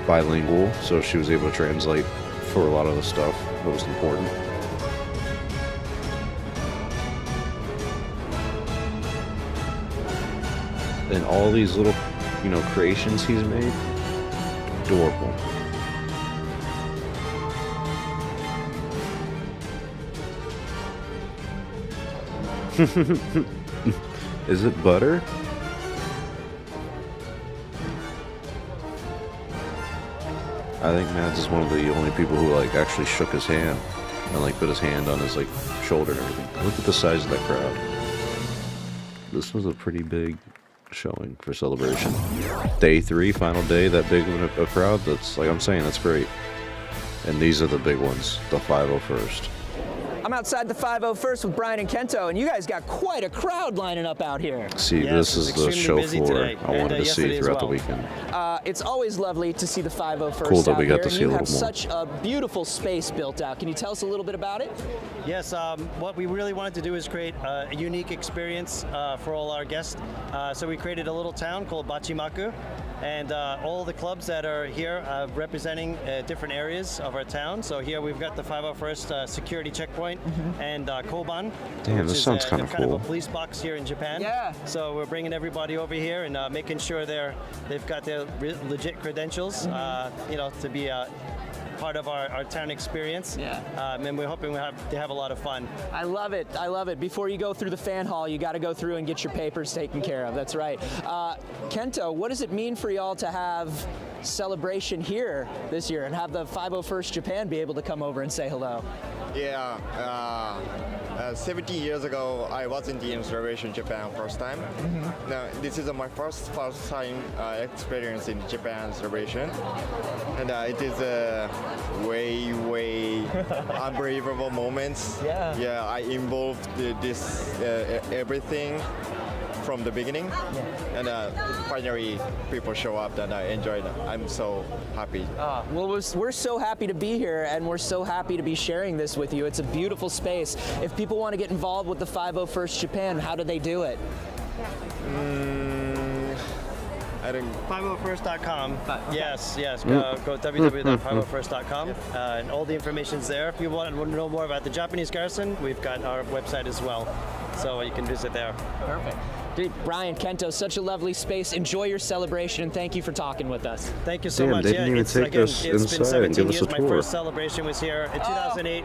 Bilingual, so she was able to translate for a lot of the stuff that was important. And all these little, you know, creations he's made, adorable. Is it butter? I think Mads is one of the only people who like actually shook his hand and like put his hand on his like shoulder and everything. Look at the size of that crowd. This was a pretty big showing for Celebration. Day 3, final day, that big of a crowd, that's like I'm saying, that's great. And these are the big ones, the 501st. I'm outside the 501st with Brian and Kento, and you guys got quite a crowd lining up out here. See, this is the show floor I wanted to see throughout the weekend. It's always lovely to see the 501st Cool that out we got here, to and see a you little have more. such a beautiful space built out. Can you tell us a little bit about it? Yes, what we really wanted to do is create a unique experience for all our guests. So we created a little town called Bachimaku, and all the clubs that are here representing different areas of our town. So here we've got the 501st Security Checkpoint and Koban. Damn, which this is, sounds kinda kind of cool. a police box here in Japan. Yeah. So we're bringing everybody over here and making sure they've got their legit credentials, you know, to be part of our town experience. Yeah. And we're hoping they have a lot of fun. I love it. I love it. Before you go through the fan hall, you got to go through and get your papers taken care of. That's right. Kento, what does it mean for y'all to have Celebration here this year and have the 501st Japan be able to come over and say hello? Yeah, 17 years ago, I was in the Celebration Japan first time. Now, this is my first time experience in Japan Celebration, and it is a way unbelievable moments. Yeah, I involved this everything from the beginning, and finally people show up and I enjoyed it. I'm so happy. Well, we're so happy to be here, and we're so happy to be sharing this with you. It's a beautiful space. If people want to get involved with the 501st Japan, how do they do it? I don't. 501st.com. Yes. Go www.501st.com, and all the information's there. If you want to know more about the Japanese garrison, we've got our website as well, so you can visit there. Perfect. Dude, Brian, Kento, such a lovely space. Enjoy your celebration, and thank you for talking with us. Thank you so Damn, much. they didn't even take us it's been inside and 17 give us years. a My tour. first celebration was here in 2008.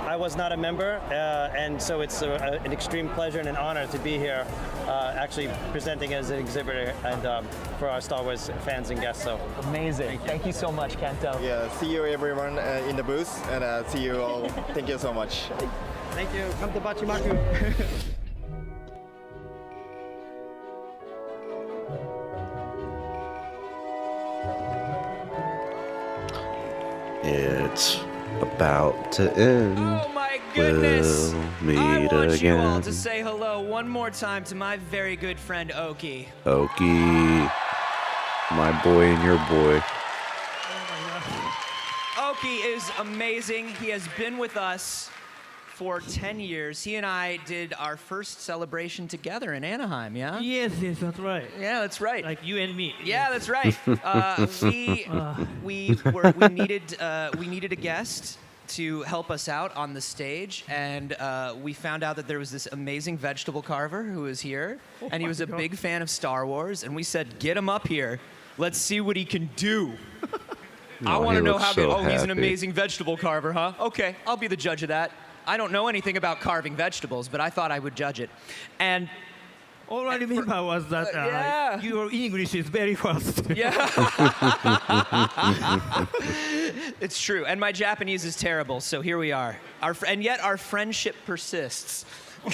I was not a member, and so it's an extreme pleasure and an honor to be here, actually presenting as an exhibitor and for our Star Wars fans and guests. So amazing. Thank you so much, Kento. Yeah, see you everyone in the booth, and see you all. Thank you so much. Thank you. Come to Bachimaku. It's about to end. Oh my goodness! We'll meet I want again. you all to say hello one more time to my very good friend Oki. Oki, my boy and your boy. Oki is amazing. He has been with us for 10 years. He and I did our first celebration together in Anaheim, yeah? Yes, that's right. Yeah, that's right. Like you and me. Yeah, that's right. We needed a guest to help us out on the stage, and we found out that there was this amazing vegetable carver who was here, and he was a big fan of Star Wars, and we said, get him up here. Let's see what he can do. I want to know how good. Oh, he's an amazing vegetable carver, huh? Okay, I'll be the judge of that. I don't know anything about carving vegetables, but I thought I would judge it. And all I remember was that your English is very fast. Yeah. It's true. And my Japanese is terrible, so here we are. And yet our friendship persists. All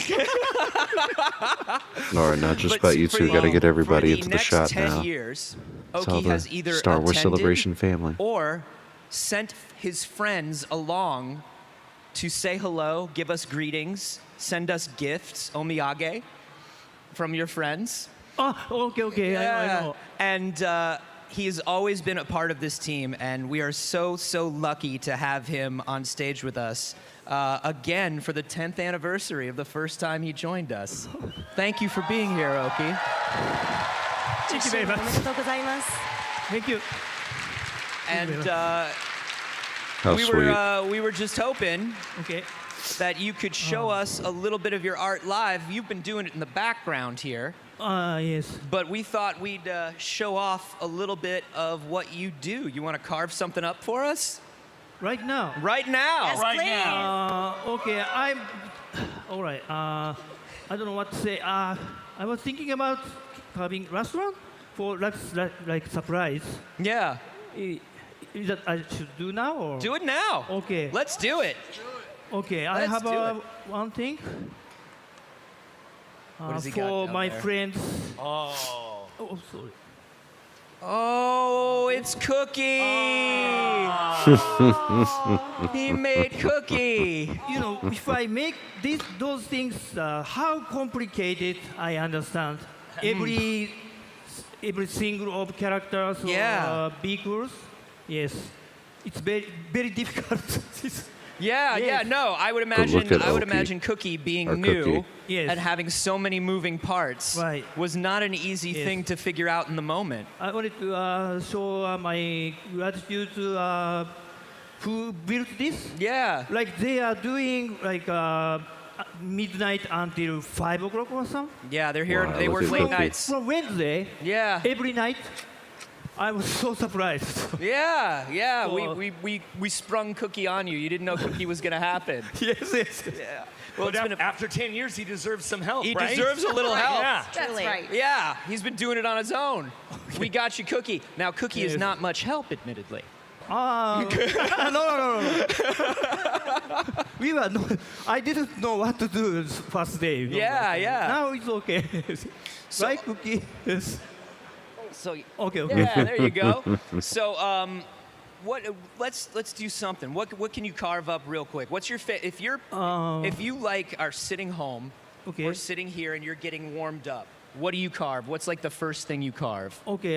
right, not just about you two. Got to get everybody into the shot now. For the next 10 years, It's all Oki the has either Star Wars attended Celebration family. or sent his friends along to say hello, give us greetings, send us gifts, omiyage, from your friends. Oh, okay. Yeah. I know. And he's always been a part of this team, and we are so lucky to have him on stage with us again for the 10th anniversary of the first time he joined us. Thank you for being here, Oki. Thank you very much. Thank you. And How we were just hoping that you could show us a little bit of your art live. You've been doing it in the background here. Yes. But we thought we'd show off a little bit of what you do. You want to carve something up for us? Right now? Right now. Yes, right now. Okay, all right. I don't know what to say. I was thinking about carving restaurant for like surprise. Yeah. Is that I should do now or? Do it now. Okay. Let's do it. Okay, I Let's have do it. one thing. What has he for got down my there? friends. Oh. Oh, sorry. Oh, it's Cookie. He made Cookie. You know, if I make those things, how complicated I understand. Every single of characters or vehicles. Yes, it's very difficult. Yeah. No, I would imagine Cookie being new and having so many moving parts was not an easy thing to figure out in the moment. I wanted to show my gratitude to who built this. Yeah. Like they are doing like midnight until 5 o'clock or something. Yeah, they're here. They work late nights. From Wednesday. Yeah. Every night. I was so surprised. Yeah. Oh. We sprung Cookie on you. You didn't know Cookie was going to happen. Yes. Yeah. Well, but after 10 years, he deserves some help, He right? deserves a little help. Yeah. That's right. Yeah, he's been doing it on his own. We got you, Cookie. Now, Cookie is Yes. not much help, admittedly. No. I didn't know what to do first day. Yeah. Now it's okay. Right, Cookie? Yes. So okay. Yeah, there you go. So let's do something. What can you carve up real quick? What's your if you like are sitting home or sitting here and you're getting warmed up, what do you carve? What's like the first thing you carve? Okay.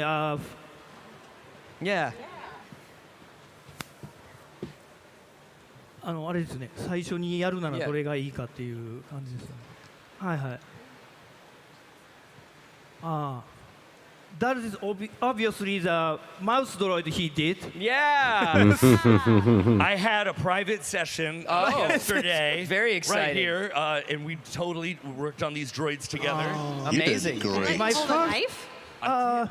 Yeah. あれですね。最初にやるならどれがいいかっていう感じですね。はい。That is obviously the mouse droid he did. Yeah. I had a private session yesterday. Very exciting. Right here, and we totally worked on these droids together. Amazing. My knife?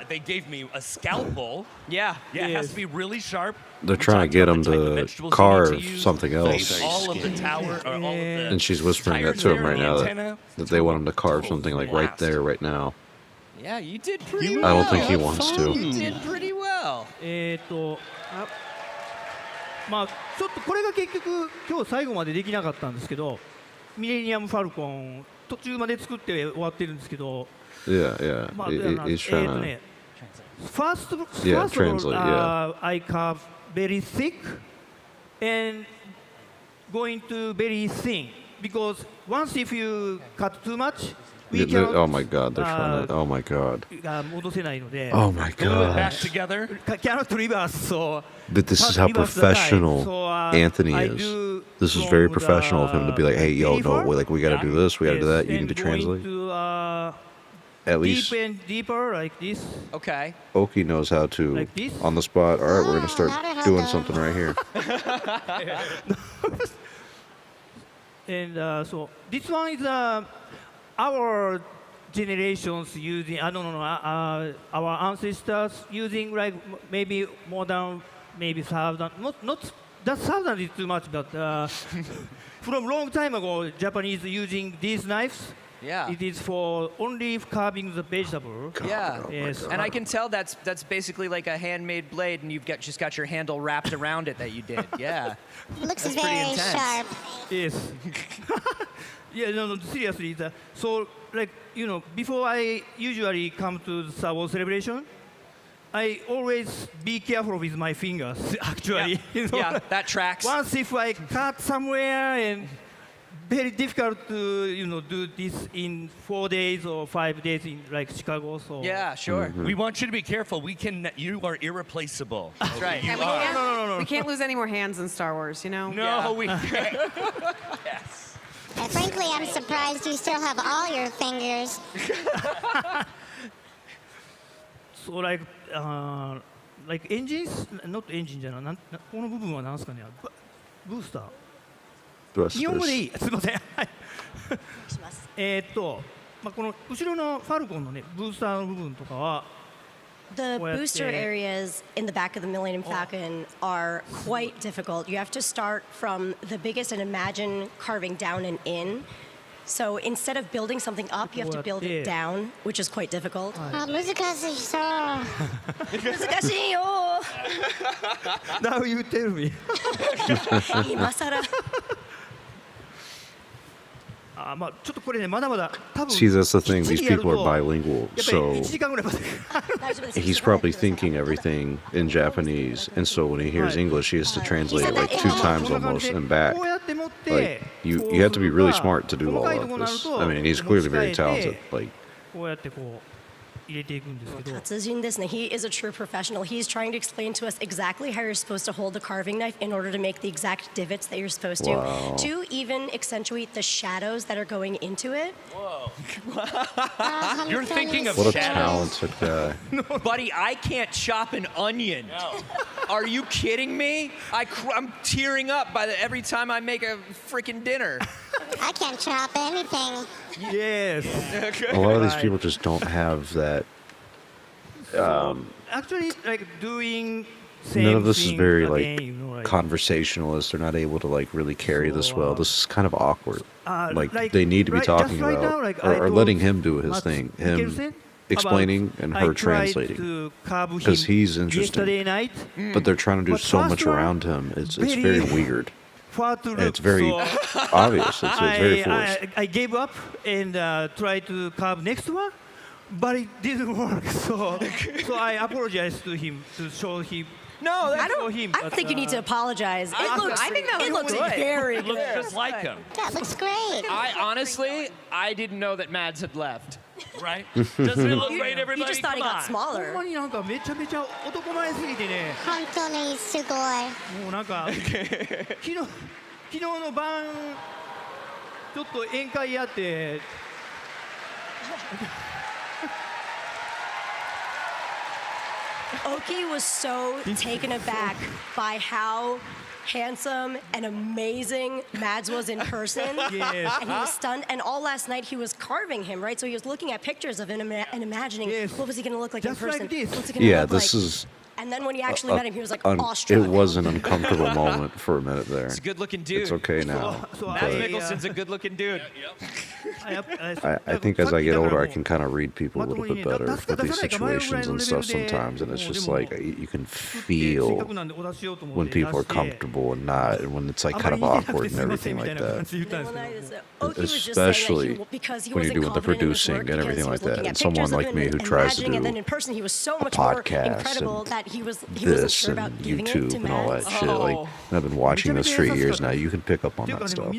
They gave me a scalpel. Yeah. Yeah, it has to be really sharp. They're trying to get him to carve something else. All of the tower, or all of the And she's whispering that to him right now that they want him to carve something like right there, right now. Yeah, you did pretty well. I don't think he wants to. You did pretty well. まあちょっとこれが結局今日最後までできなかったんですけど、ミレニアム・ファルコン途中まで作って終わってるんですけど、 Yeah, yeah. まあ He's trying to. First Yeah, of translate, all, yeah. I carve very thick and going to very thin because once if you cut too much, we cannot, Oh my God, they're trying to. Oh my God. 戻せないので Oh my God. Back together. cannot reverse. So But this is how reverse the time. professional So, Anthony I is. do This is very from professional of him to be like, hey, yo, no, deliver. like we got to do this, we got to do that. You and need to going translate. to, At least deep and deeper like this. Okay. Oki knows how to Like this? on the spot. All right, we're gonna start doing something right here. And so this one is our generations using, I don't know, our ancestors using like maybe more than maybe 1,000, not that 1,000 is too much, but from long time ago, Japanese using these knives. Yeah. It is for only carving the vegetable. Yeah. Yes. And I can tell that's basically like a handmade blade, and you've just got your handle wrapped around it that you did. Yeah. Looks That's pretty very intense. sharp. Yes. Yeah, no, seriously. So, like, you know, before I usually come to the Star Wars celebration, I always be careful with my fingers, actually. Yeah, You know? yeah, that tracks. Once if I cut somewhere and very difficult to, you know, do this in 4 days or 5 days in like Chicago. So Yeah, sure. We want you to be careful. You are irreplaceable. That's right. You And we are. can't, we can't lose any more hands in Star Wars, you know? No, we can't. Yes. Frankly, I'm surprised you still have all your fingers. So like engines, not engine じゃない、この部分は何ですかね、ブースター。 Thrusters. 日本語でいい。すみません。はい。まあこの後ろのファルコンのね、ブースターの部分とかは。 The booster areas in the back of the Millennium Falcon are quite difficult. You have to start from the biggest and imagine carving down and in. So instead of building something up, you have to build it down, which is quite difficult. 難しそう。難しいよ。 Now you tell me. 今更。まあちょっとこれねまだまだ多分。 See, that's the thing. These people are bilingual, やっぱり so 1時間ぐらいまで。 he's probably thinking everything in Japanese, and so when he hears English, he has to translate it like 2 times almost and back. Like you have to be really smart to do all of this. I mean, he's clearly very talented. Like. こうやってこう入れていくんですけど。 達人ですね. He is a true professional. He's trying to explain to us exactly how you're supposed to hold the carving knife in order to make the exact divots that you're supposed to. Wow. To even accentuate the shadows that are going into it. Whoa. You're thinking of What a shadows. talented guy. Buddy, I can't chop an onion. No. Are you kidding me? I'm tearing up every time I make a freaking dinner. I can't chop anything. Yes. A lot of these people just don't have that. Actually, like doing. None of this is very like again, you know, like, conversationalist. They're not able to like really carry this well. This is kind of awkward. like, They need to be right- talking just right about now, like, I or told letting him do his thing. Mikkelsen Him explaining and I her tried translating. to carve Because him he's interesting. Yesterday night. But they're trying to do But so first much one, around him. It's very very weird. far to And look, it's very so obvious. It's very forced. I gave up and tried to carve next one, but it didn't work. So I apologized to him to show him. No, I don't think you need to apologize. I think that looks looks good. very It good. looks just like him. That looks great. I honestly didn't know that Mads had left. Right? Doesn't it look great, You everybody? just thought he Come got on. ほん smaller. まになんかめちゃめちゃ男前すぎてね。本当にすごい。もうなんか昨日の晩ちょっと宴会やって。Oki was so taken aback by how handsome and amazing Mads was in person. Yes. And he was stunned. And all last night he was carving him, right? So he was looking at pictures of him and imagining what was he going to look like Just in person. like this. What's he gonna Yeah, look this like? is And then when he actually met him, he was like It awestruck. was an uncomfortable moment for a minute there. He's a good-looking dude. It's okay now. Matt but Mikkelsen's a good-looking dude. I think as I get older, I can kind of read people a little bit better with these situations and stuff sometimes, and it's just like you can feel when people are comfortable and not, and when it's like kind of awkward and everything like that. Especially when you're doing the producing and everything like that, and someone like me who tries to do and then in person he was so a much more podcast incredible and that he wasn't this sure and about giving it YouTube to and all Matt. that shit. Like, and I've been watching this for years now. You can pick up on that stuff.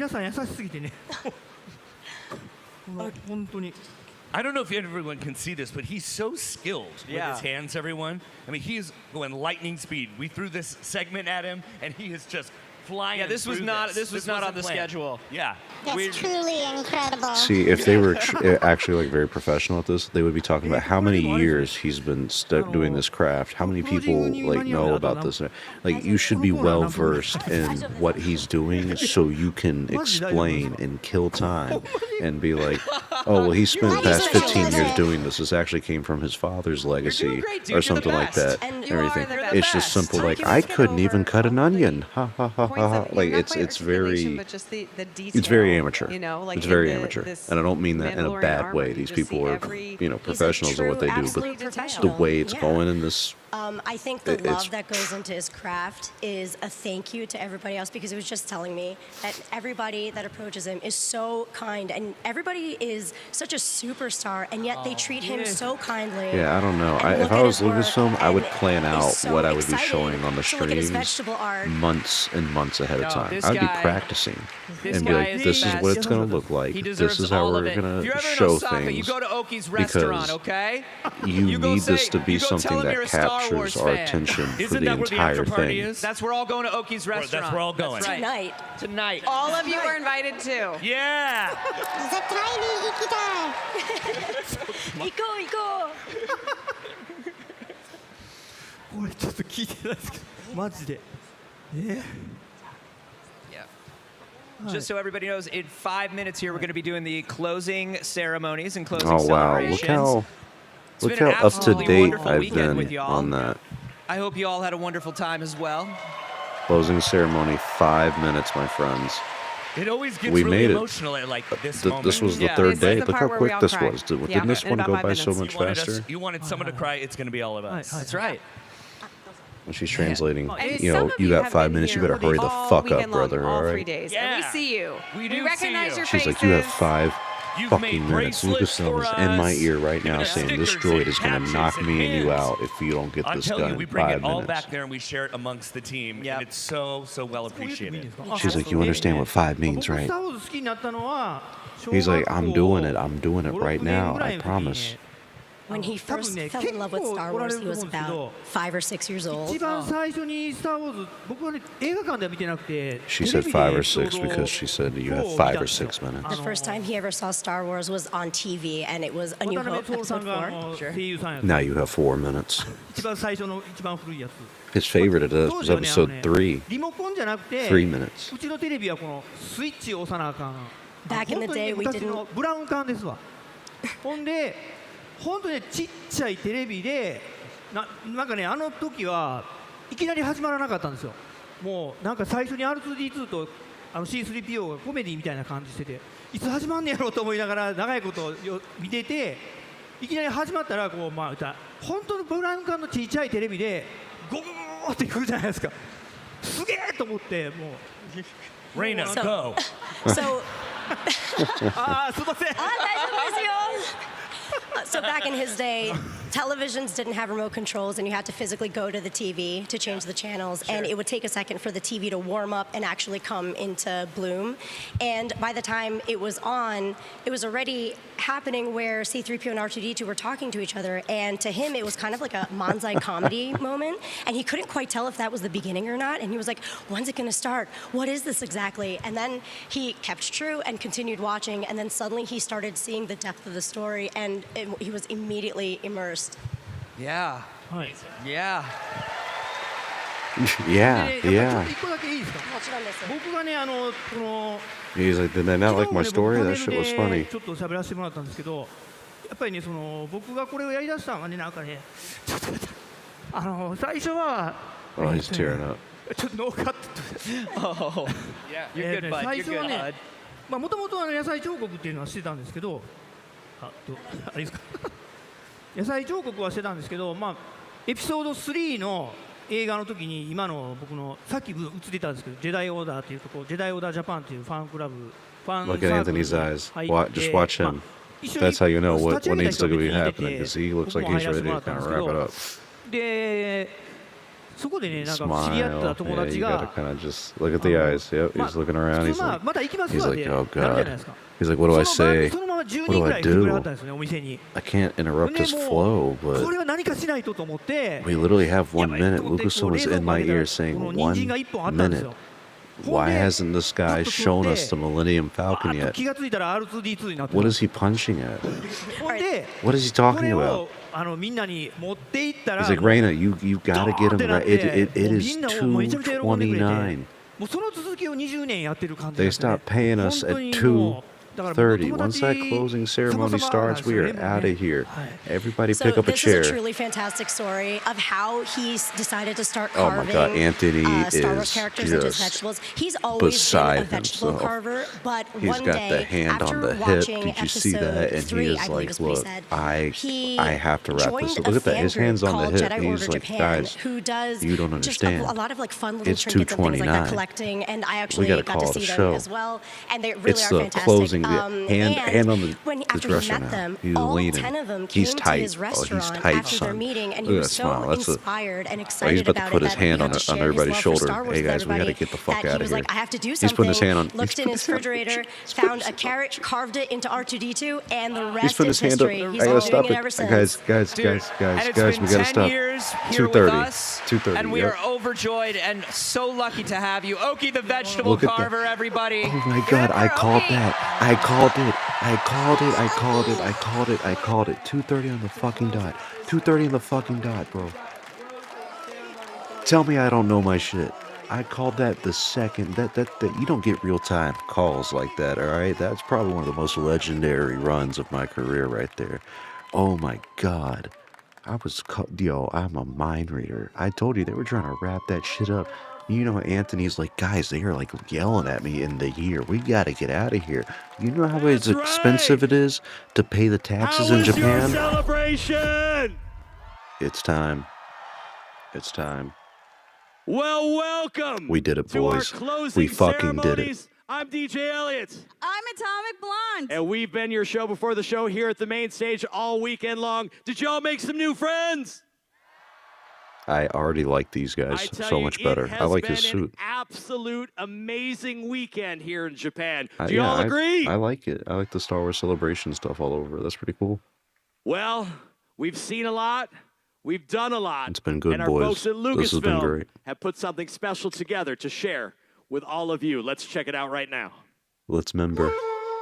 I don't know if everyone can see this, but he's so skilled with his hands, everyone. I mean, he's going lightning speed. We threw this segment at him, and he is just flying. Yeah, this was not on the planned. schedule. Yeah. That's truly incredible. See, if they were actually like very professional at this, they would be talking about how many years he's been doing this craft, how many people like know about this. Like, you should be well versed in what he's doing, so you can explain and kill time and be like, oh well, he spent the past 15 years doing this. This actually came from his father's legacy or something like that. And everything. It's just simple. Like, I couldn't even cut an onion. Ha ha ha ha. Like, it's very. But just the detail, it's very amateur. You know, like it's very in amateur, this and I don't mean that in a Mandalorian bad armor, way. you These just people see are, every- professionals at what they do. But absolute the professional. way it's Yeah. going in this, I think the It's- love that goes into his craft is a thank you to everybody else, because he was just telling me that everybody that approaches him is so kind, and everybody is such a superstar, and yet they treat him so kindly. yeah, I don't know. And If look I at was his Lucasfilm, work, I would and plan out is so what I would be excited showing on the to look at his streams vegetable art. months and months ahead of No, time. this I'd be guy- practicing this and be guy like, is this the is what best. it's going to look like. He This deserves is how all of we're it. going If you're to ever in show Osaka, things. you go to Oki's because restaurant, okay? You You go need this say- to be you go tell something him you're that a Star captures Wars our fan. attention for Isn't the that where the entire after party thing. is? That's where all going to Oki's restaurant. That's where all going. That's right. Tonight. Tonight. All of you are invited too. Yeah. 絶対に行きたい。行こう行ここれちょっと聞いてないですけど、マジで。Just so everybody knows, in 5 minutes here, we're going to be doing the closing ceremonies and closing Oh wow! celebrations. Look been an how up to absolutely date wonderful I've weekend with been y'all. on that. I hope you all had a wonderful time as well. Closing ceremony, 5 minutes, my friends. It always gets We really made it. emotional at like this moment. This was the Yeah. third This is day. the Look part how where we quick all this cried. was. Yeah, Didn't this in one about go 5 by so minutes. much faster? You wanted someone to cry. It's going to be all of us. That's right. When she's translating, And you some know, of you got have 5 been minutes. You here better hurry the all fuck up, weekend long, brother. all All 3 right. days. Yeah. And we see you. We do see recognize you. your She's faces. like, you have 5 You've fucking made minutes. bracelets Lucasfilm for is in my us. ear right now You've got saying this stickers droid and is going to patches knock and me and you pins. out if you don't get I'm this telling done you, we in bring 5 it all minutes. back there and we share it amongst the team. Yep. And it's so well appreciated. She's like, you understand what 5 means, right? He's like, I'm doing it. I'm doing it right now. I promise. When he first fell in love with Star Wars, he was about 5 or 6 years old. 一番最初にスター・ウォーズ、僕はね映画館では見てなくて、 She said 5 or 6 because she said you have 5 or 6 minutes. The first time he ever saw Star Wars was on TV, and it was A New 渡辺 Hope, 徹さん Episode が 4. 声優さんやった。 Now you have 4 minutes. 一番最初の一番古いやつ。 His favorite of this 当 was 時はね episode 3. リモコンじゃなくて、 3 minutes. うちのテレビはこのスイッチを押さなあかん。 Back in the 本当に day, we 昔 didn't. のブラウン管ですわ。ほんで、本当にねちっちゃいテレビで、なんかねあの時はいきなり始まらなかったんですよ。もうなんか最初に R2D2 とC3PO がコメディみたいな感じしてて、いつ始まんねやろうと思いながら長いこと見てて、いきなり始まったらこう本当のブラウン管のちっちゃいテレビでゴゴゴゴってくるじゃないですか。すげえと思ってもう。Reina, So- go. So, ああすいません。 so back in his day, televisions didn't have remote controls, and you had to physically go to the TV to change the channels, and it would take a second for the TV to warm up and actually come into bloom. And by the time it was on, it was already happening where C3PO and R2D2 were talking to each other, and to him it was kind of like a Manzai comedy moment, and he couldn't quite tell if that was the beginning or not, and he was like, when's it going to start? What is this exactly? And then he kept true and continued watching, and then suddenly he started seeing the depth of the story, and he was immediately immersed. Yeah. Yeah. Yeah, で yeah. 一個だけいいですか。僕がねこの He's like, did they not like my story? That shit was funny. ちょっと喋らせてもらったんですけど、やっぱりね僕がこれをやりだしたのはねなんかねちょっと待って最初は Oh, he's tearing up. ちょっとノーカット Oh, yeah, you're good, bud. 最 You're 初は good, ね、もともと野菜彫刻っていうのはしてたんですけど、あれですか野菜彫刻はしてたんですけど、エピソード3の映画の時に今の僕のさっき映ってたんですけど、ジェダイオーダーっていうところ、ジェダイオーダージャパンっていうファンクラブ、ファン Look at Anthony's eyes. Just watch him. That's how you know what needs to be happening, because he looks like he's ready to kind of wrap it up. で、そこでね、なんか知り合った友 Yeah, 達 you が gotta kind of just look at the eyes. Yep, he's looking around. He's like, また行きますわ he's で like, な oh るじゃない god. ですか。 He's like, what do I say? そのまま10 What 人 do ぐら I い来てくれはっ do? たんですよね、お店に。 I can't interrupt で his も flow, これ but は何かしないとと思って、 we literally have 1 minute. Lucas was in my ear saying 1 minute. Why hasn't this guy shown us the Millennium Falcon yet? 気がついたら R2D2 になって What is he punching at? ほんで、 What is he こ talking れ about? をみんなに持って行ったら、 He's like, Reina, you gotta get him right. It is みんなもうめちゃめちゃ喜んでくれて、 2:29. もうその続きを20年やってる感じ They なんですね。 stopped paying us at 2:30. Once that closing ceremony starts, we are out of here. Everybody So pick up a this is a chair. truly fantastic story of how he's decided to start Oh my carving God, Anthony Star Wars is characters into just vegetables. He's always beside been a vegetable himself. carver, but He's one got day, the hand after on the hip. watching Did you see episode that? And 3, he I is believe like, is what he look, said, I have to wrap joined this. a Look at that. fan His hand's group on the called hip. Jedi He's Order like, Japan, guys, who does you don't just understand. a lot of like fun little It's trinkets and things like that, 2:29. collecting, and I We actually gotta got call to it a see them show. as well, and they really It's are the fantastic. closing, the And hand on the after he dresser met now. them, He's all leaning. 10 of them He's came to tight. his Oh, he's restaurant tight, after their son. meeting, and Look he at was that so smile. That's inspired and he's excited about to about put it his that hand he on, got to on share his everybody's love for shoulder. Star Wars Hey with guys, we gotta everybody, get the fuck that out he of was here. like, I have to do He's something. putting his hand on. Looked in his refrigerator, found a carrot, carved it into R2D2, and the He's rest putting is his hand up. history. I He's gotta been stop doing it it. ever since. Guys, And it's we been gotta 10 stop. years here with 2:30. us, 2:30. and we yep. are overjoyed and so lucky to have you. Oki the vegetable Look at that. carver, everybody. Oh my god, I called that. I called it. I called it. I called it. I called it. I called it. 2:30 on the fucking dot. 2:30 on the fucking dot, bro. Tell me I don't know my shit. I called that the second that you don't get real-time calls like that, all right? That's probably one of the most legendary runs of my career right there. Oh my god. I'm a mind reader. I told you they were trying to wrap that shit up. You know, Anthony's like, guys, they are like yelling at me in the year. We got to get out of here. You know how expensive it is to pay the taxes in Japan? Your celebration? It's time. It's time. Well, welcome. We did it, to our boys. closing We fucking did it. ceremonies. I'm DJ Elliott. I'm Atomic Blonde. And we've been your show before the show here at the main stage all weekend long. Did y'all make some new friends? I already like these guys I tell so you, much better. it I has like his been suit. an absolute amazing weekend here in Japan. Do Yeah, y'all agree? I like it. I like the Star Wars Celebration stuff all over. That's pretty cool. Well, we've seen a lot. We've done a lot. It's been good, and our boys. folks at This has been Lucasfilm great. have put something special together to share with all of you. Let's check it out right now. Let's member.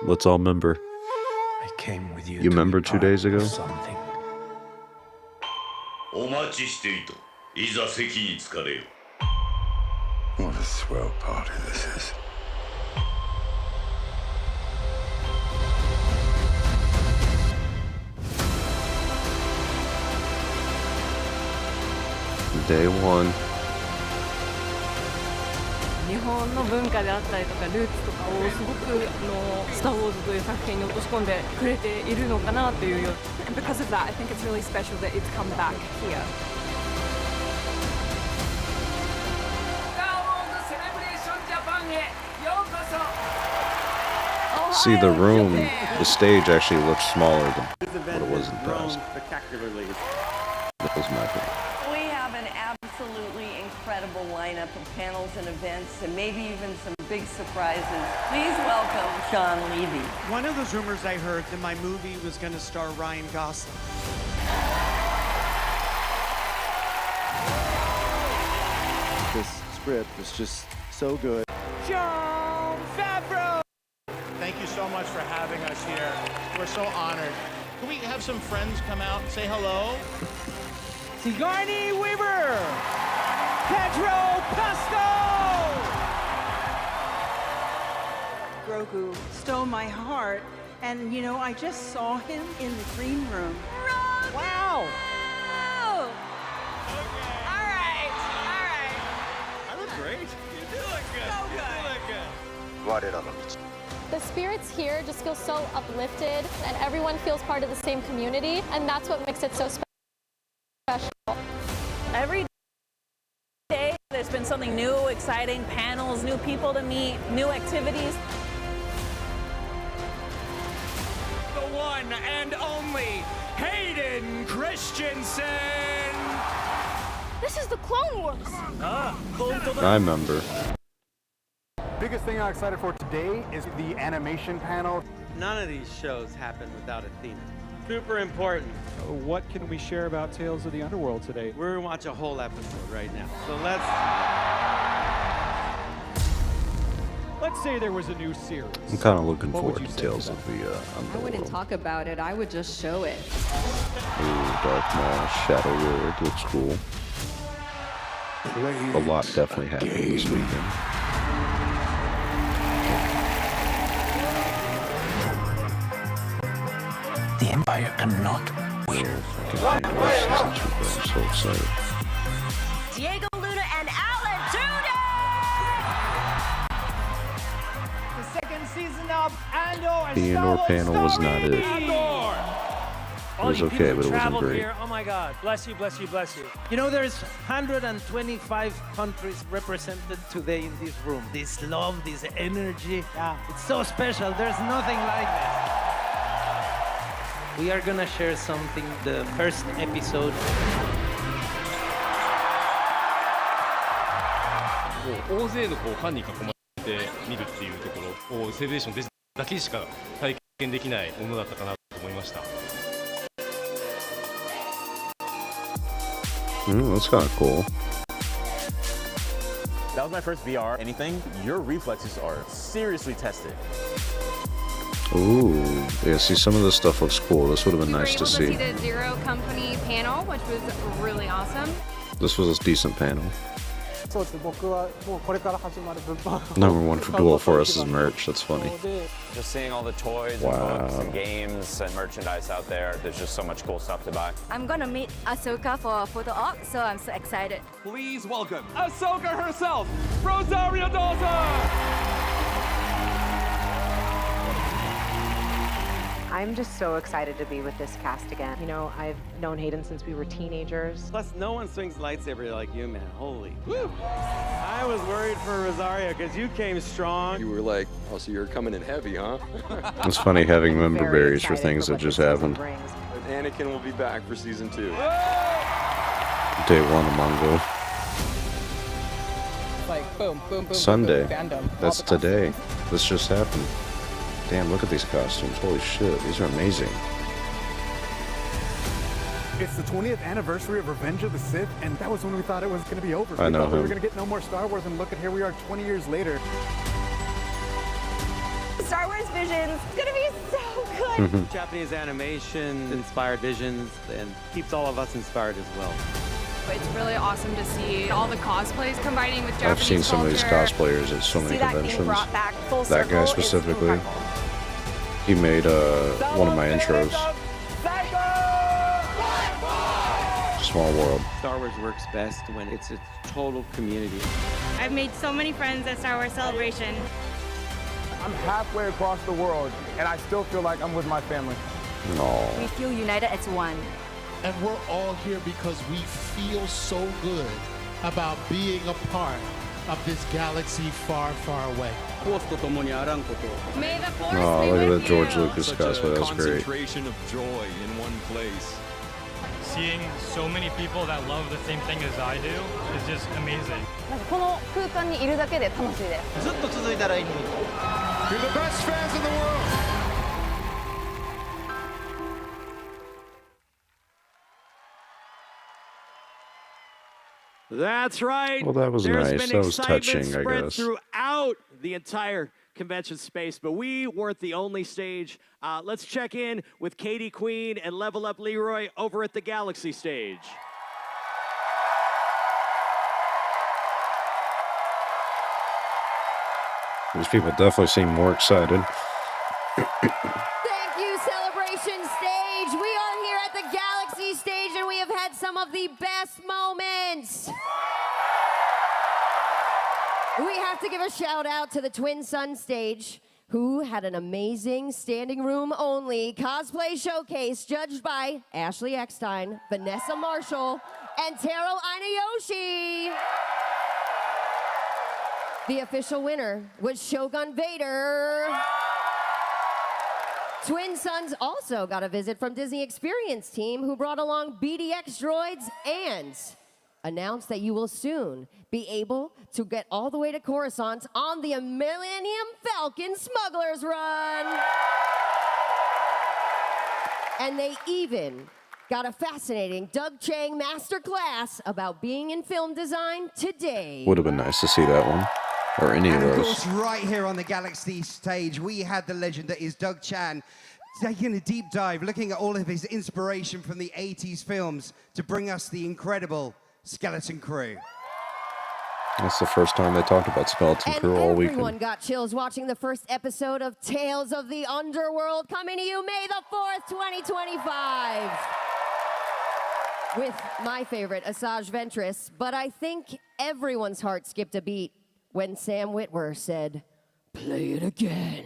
Let's all member. I came with you. You member 2 days ago? Something. お待ちしていた。いざ席に着かれよ。 What a swell party this is. Day one. 日本の文化であったりとかルーツとかをすごくスター・ウォーズという作品に落とし込んでくれているのかなというよう And because of that, I think it's really special that it's come back here. See, the room, the stage actually looks smaller than what it was in the past. Spectacularly. That was my opinion. We have an absolutely incredible lineup of panels and events, and maybe even some big surprises. Please welcome Sean Levy. One of those rumors I heard that my movie was going to star Ryan Gosling. This script is just so good. John Favreau! Thank you so much for having us here. We're so honored. Can we have some friends come out and say hello? Sigourney Weaver! Pedro Pascal! Grogu stole my heart, and you know, I just saw him in the green room. Wow! The spirits here just feel so uplifted, and everyone feels part of the same community, and that's what makes it so special. Every day there's been something new, exciting, panels, new people to meet, new activities. The one and only Hayden Christensen. This is the Clone Wars. I remember. Biggest thing I'm excited for today is the animation panel. None of these shows happen without Athena. Super important. What can we share about Tales of the Underworld today? We're gonna watch a whole episode right now. So let's say there was a new series. I'm kind of looking What would forward you to say Tales to of the I Underworld. wouldn't talk about it. I would just show it. Ooh, Darth Maul, Shadow Lord, looks cool. A lot definitely happened this weekend. The Empire cannot win. I'm so excited. Diego Luna and Alan The second season of Andor. The Andor panel was not it. It was okay, but it wasn't great. Here. Oh my God. Bless you, bless you, bless you. You know, there's 125 countries represented today in this room. This love, this energy, it's so special. There's nothing like this. We are gonna share something, the first episode. 大勢のファンに囲まれて見るっていうところをセレブレーションだけしか体験できないものだったかなと思いました。 That's kind of cool. That was my first VR anything. Your reflexes are seriously tested. Ooh, yeah, see, some of this stuff looks cool. This would have been nice to We were able see. to see the Zero Company panel, which was really awesome. This was a decent panel. そうですね、僕はもうこれから始まる物販。 Number one for Duel Force's merch. That's funny. Just seeing all the toys and books and games and merchandise out there, there's just so much cool stuff to buy. I'm gonna meet Ahsoka for a photo op, so I'm so excited. Please welcome Ahsoka herself, Rosario Dawson. I'm just so excited to be with this cast again. You know, I've known Hayden since we were teenagers. Plus, no one swings lightsaber like you, man. Holy. Woo. I was worried for Rosario because you came strong. You were like, oh, so you're coming in heavy, huh? It's funny having member berries for things that just happened. Anakin will be back for season 2. Day one of Mando. Like boom, boom, boom. Sunday. Boom, boom, fandom. That's today. This just happened. Damn, look at these costumes. Holy shit, these are amazing. It's the 20th anniversary of Revenge of the Sith, and that was when we thought it was going to be over. I know We thought we were him. going to get no more Star Wars, and look at here we are 20 years later. Star Wars Visions. It's gonna be so good. Japanese animation inspired visions and keeps all of us inspired as well. It's really awesome to see all the cosplays combining with Japanese I've seen some of these culture. cosplayers at so many See that being conventions. brought back full That guy circle is specifically. incredible. He made one of my intros. Small world. Star Wars works best when it's a total community. I've made so many friends at Star Wars Celebration. I'm halfway across the world, and I still feel like I'm with my family. No. We feel united as one. And we're all here because we feel so good about being a part of this galaxy far, far away. May the Force Oh, be look at with that George you. Lucas cosplay. That's great. Concentration of joy in one place. Seeing so many people that love the same thing as I do is just amazing. この空間にいるだけで楽しいです。ずっと続いたらいいのに。 You're the best fans in the world. That's right. Well, that was There's nice. been That was excitement touching, I spread guess. throughout the entire convention space, but we weren't the only stage. Let's check in with Katie Queen and Level Up Leroy over at the Galaxy stage. These people definitely seem more excited. Thank you, Celebration Stage. We are here at the Galaxy Stage, and we have had some of the best moments. We have to give a shout out to the Twin Sun stage, who had an amazing standing room only cosplay showcase judged by Ashley Eckstein, Vanessa Marshall, and Taro Inayoshi. The official winner was Shogun Vader. Twin Suns also got a visit from Disney Experience team, who brought along BDX droids and announced that you will soon be able to get all the way to Coruscant on the Millennium Falcon Smuggler's Run. And they even got a fascinating Doug Chang masterclass about being in film design today. Would have been nice to see that one. Or any of And of those. course, right here on the Galaxy stage, we had the legend that is Doug Chan taking a deep dive, looking at all of his inspiration from the 80s films to bring us the incredible Skeleton Crew. That's the first time they talked about Skeleton Crew all weekend. Everyone got chills watching the first episode of Tales of the Underworld, coming to you May the 4th, 2025. With my favorite, Asajj Ventress, but I think everyone's heart skipped a beat when Sam Witwer said, "Play it again."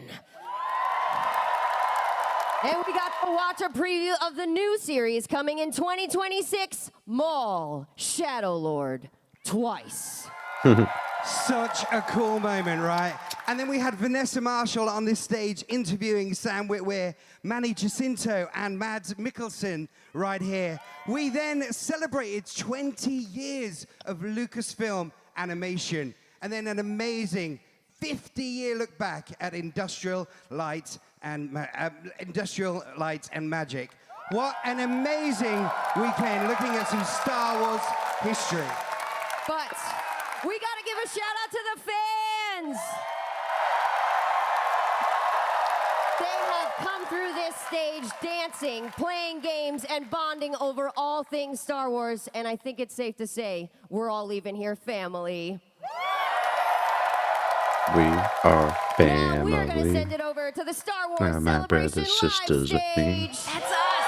And we got to watch a preview of the new series coming in 2026, Maul Shadow Lord, twice. Such a cool moment, right? And then we had Vanessa Marshall on this stage interviewing Sam Witwer, Manny Jacinto, and Mads Mikkelsen right here. We then celebrated 20 years of Lucasfilm animation, and then an amazing 50-year look back at Industrial Light and Magic. What an amazing weekend looking at some Star Wars history. But we gotta give a shout out to the fans. They have come through this stage dancing, playing games, and bonding over all things Star Wars, and I think it's safe to say we're all leaving here family. We are family. Now we are going to send it over to the Star Wars Now my Celebration brothers, sisters, live and me. stage. That's us.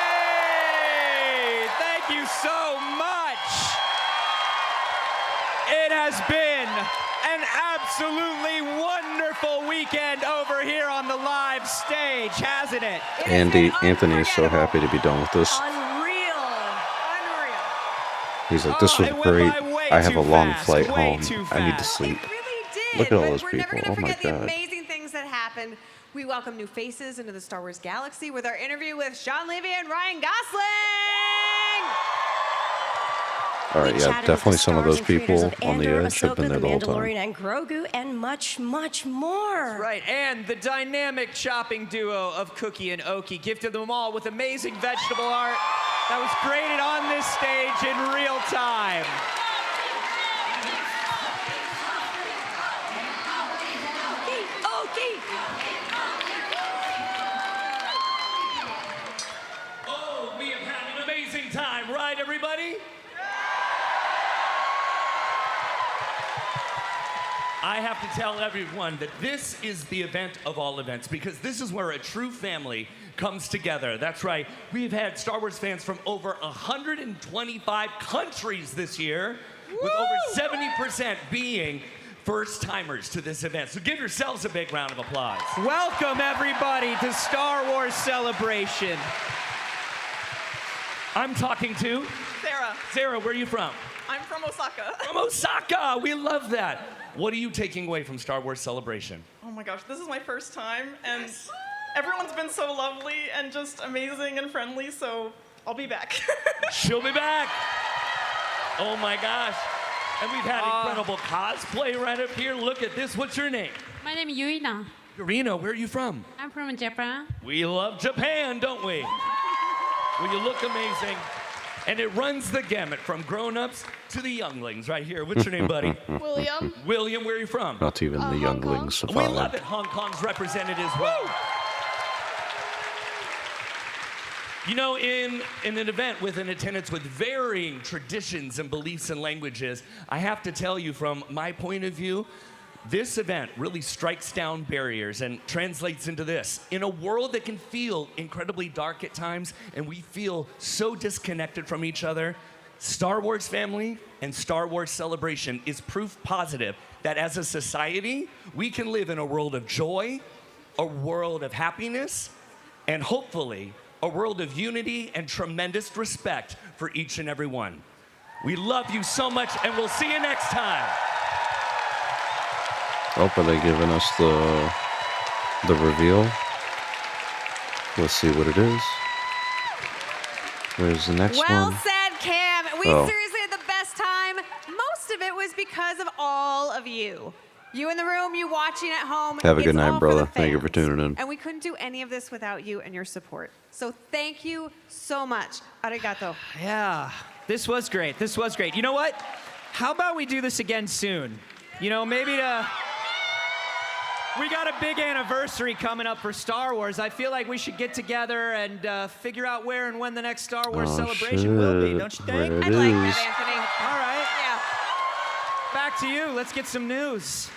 Hey, thank you so much. It has been an absolutely wonderful weekend over here on the live stage, hasn't it? Anthony is so happy to be done with this. Unreal. He's like, this was great. I have a long flight home. too I need to fast. sleep. Did, Look at all but those we're people. never gonna Oh my forget the God. amazing things that happened. We welcome new faces into the Star Wars galaxy with our interview with Sean Levy and Ryan Gosling. All right, yeah, definitely some of those people on the Andor, edge have been Ahsoka, there the the whole time. Mandalorian, and Grogu, and much, much more. Right, and the dynamic shopping duo of Cookie and Okie gifted them all with amazing vegetable art that was created on this stage in real time. Oh, we have had an amazing time, right, everybody? I have to tell everyone that this is the event of all events, because this is where a true family comes together. That's right. We've had Star Wars fans from over 125 countries this year, with over 70% being first-timers to this event. So give yourselves a big round of applause. Welcome, everybody, to Star Wars Celebration. I'm talking to Sarah. Sarah, where are you from? I'm from Osaka. From Osaka! We love that. What are you taking away from Star Wars Celebration? Oh my gosh, this is my first time, and everyone's been so lovely and just amazing and friendly, so I'll be back. She'll be back. Oh my gosh. And we've had incredible cosplay right up here. Look at this. What's your name? My name is Yurina. Yurina, where are you from? I'm from Japan. We love Japan, don't we? Well, you look amazing. And it runs the gamut from grown-ups to the younglings right here. What's your name, buddy? William. William, where are you from? Not even the younglings We survived. love it. Hong Kong's represented as well. You know, in an event with an attendance with varying traditions and beliefs and languages, I have to tell you from my point of view, this event really strikes down barriers and translates into this. In a world that can feel incredibly dark at times and we feel so disconnected from each other, Star Wars family and Star Wars Celebration is proof positive that as a society, we can live in a world of joy, a world of happiness, and hopefully a world of unity and tremendous respect for each and every one. We love you so much, and we'll see you next time. Oh, are they giving us the reveal? Let's see what it is. Where's the next one? Well said, Cam. We Oh. seriously had the best time. Most of it was because of all of you. You in the room, you watching at home. Have a good It's night, all for the brother. Thank you for fans. tuning in. And we couldn't do any of this without you and your support. So thank you so much. Arigato. Yeah, this was great. This was great. You know what? How about we do this again soon? You know, maybe we got a big anniversary coming up for Star Wars. I feel like we should get together and figure out where and when the next Star Wars celebration will be, don't you think? There it I'd like is. that, Anthony. All right. Yeah. Back to you. Let's get some news.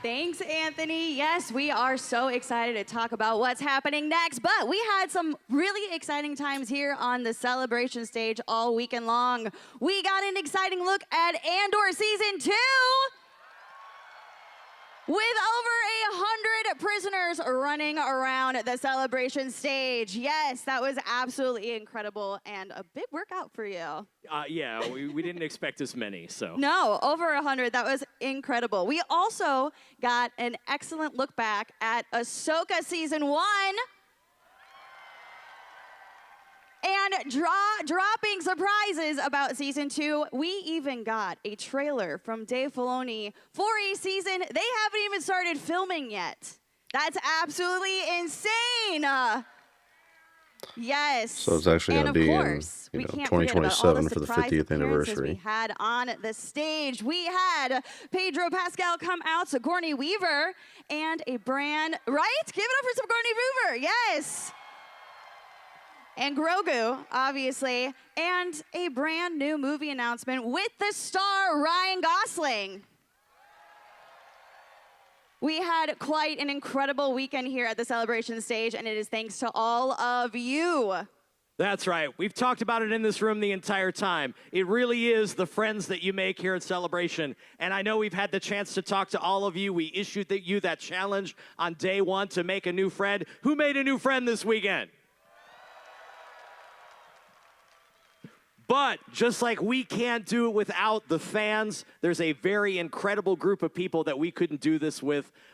Thanks, Anthony. Yes, we are so excited to talk about what's happening next, but we had some really exciting times here on the celebration stage all weekend long. We got an exciting look at Andor Season 2 with over 100 prisoners running around the celebration stage. Yes, that was absolutely incredible and a big workout for you. Yeah, we didn't expect as many, so. No, over 100. That was incredible. We also got an excellent look back at Ahsoka Season 1. And dropping surprises about Season 2, we even got a trailer from Dave Filoni for a season they haven't even started filming yet. That's absolutely insane. Yes. So it's actually going to be in, we can't 2027 for the 50th We anniversary. had on the stage. We had Pedro Pascal come out, Sigourney Weaver, and a brand, right? Give it up for Sigourney Weaver, yes. And Grogu, obviously, and a brand new movie announcement with the star Ryan Gosling. We had quite an incredible weekend here at the celebration stage, and it is thanks to all of you. That's right. We've talked about it in this room the entire time. It really is the friends that you make here at Celebration. And I know we've had the chance to talk to all of you. We issued you that challenge on day one to make a new friend. Who made a new friend this weekend? But just like we can't do it without the fans, there's a very incredible group of people that we couldn't do this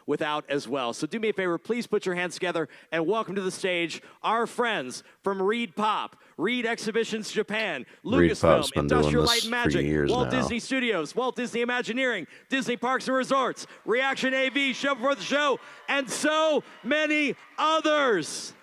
without as well. So do me a favor, please put your hands together and welcome to the stage our friends from Reed Pop, Reed Exhibitions Japan, Lucasfilm, Industrial Light and Magic, Walt Disney Studios, Walt Disney Imagineering, Disney Parks and Resorts, Reaction AV, Show Before the Show, and so many others.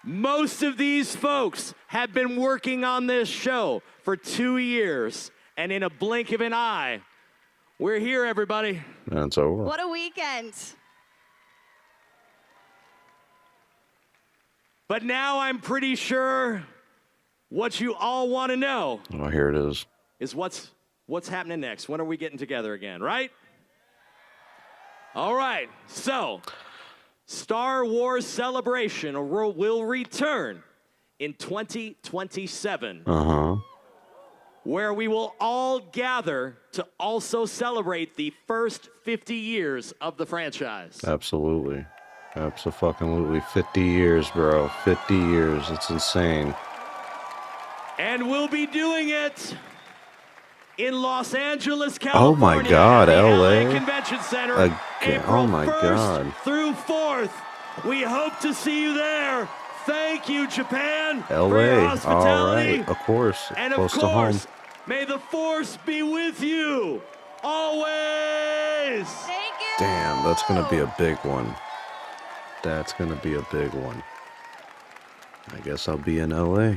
Most of these folks have been working on this show for 2 years, and in a blink of an eye, we're here, everybody. That's over. What a weekend. But now I'm pretty sure what you all want to know Oh, here it is. what's happening next. When are we getting together again, right? All right, so Star Wars Celebration will return in 2027. Where we will all gather to also celebrate the first 50 years of the franchise. Absolutely. Abso-fucking-lutely. 50 years, bro. 50 years. It's insane. And we'll be doing it in Los Angeles, Oh my California. God, at the LA? Convention Center. Again. April Oh my 1st God. through 4th. We hope to see you there. Thank you, Japan, for your LA. All hospitality. right. Of course. And of Close to home. course, may the Force be with you always. Thank you. Damn, that's going to be a big one. That's going to be a big one. I guess I'll be in LA.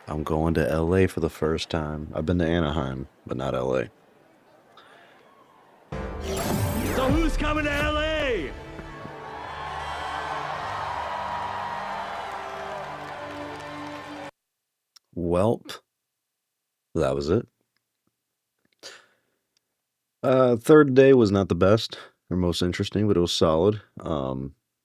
I'm going to LA for the first time. I've been to Anaheim, but not LA. So who's coming to LA? Welp. That was it. Third day was not the best. or most interesting, but it was solid.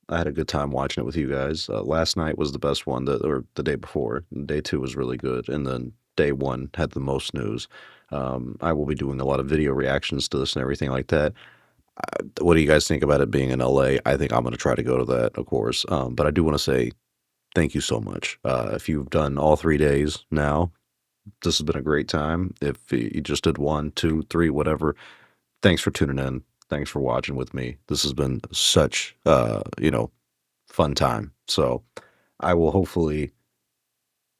I had a good time watching it with you guys. Last night was the best one, or the day before. Day 2 was really good, and then day 1 had the most news. I will be doing a lot of video reactions to this and everything like that. What do you guys think about it being in LA? I think I'm going to try to go to that, of course. But I do want to say thank you so much. If you've done all 3 days now, this has been a great time. If you just did 1, 2, 3, whatever, thanks for tuning in. Thanks for watching with me. This has been such, fun time. So I will hopefully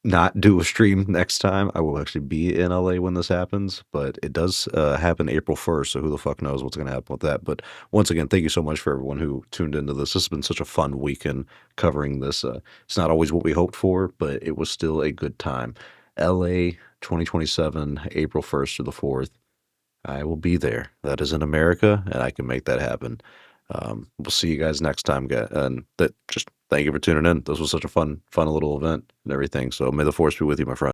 not do a stream next time. I will actually be in LA when this happens, but it does happen April 1st, so who the fuck knows what's going to happen with that. But once again, thank you so much for everyone who tuned into this. This has been such a fun weekend covering this. It's not always what we hoped for, but it was still a good time. LA 2027, April 1st to the 4th. I will be there. That is in America, and I can make that happen. We'll see you guys next time, guys. And just thank you for tuning in. This was such a fun little event and everything. So may the force be with you, my friend.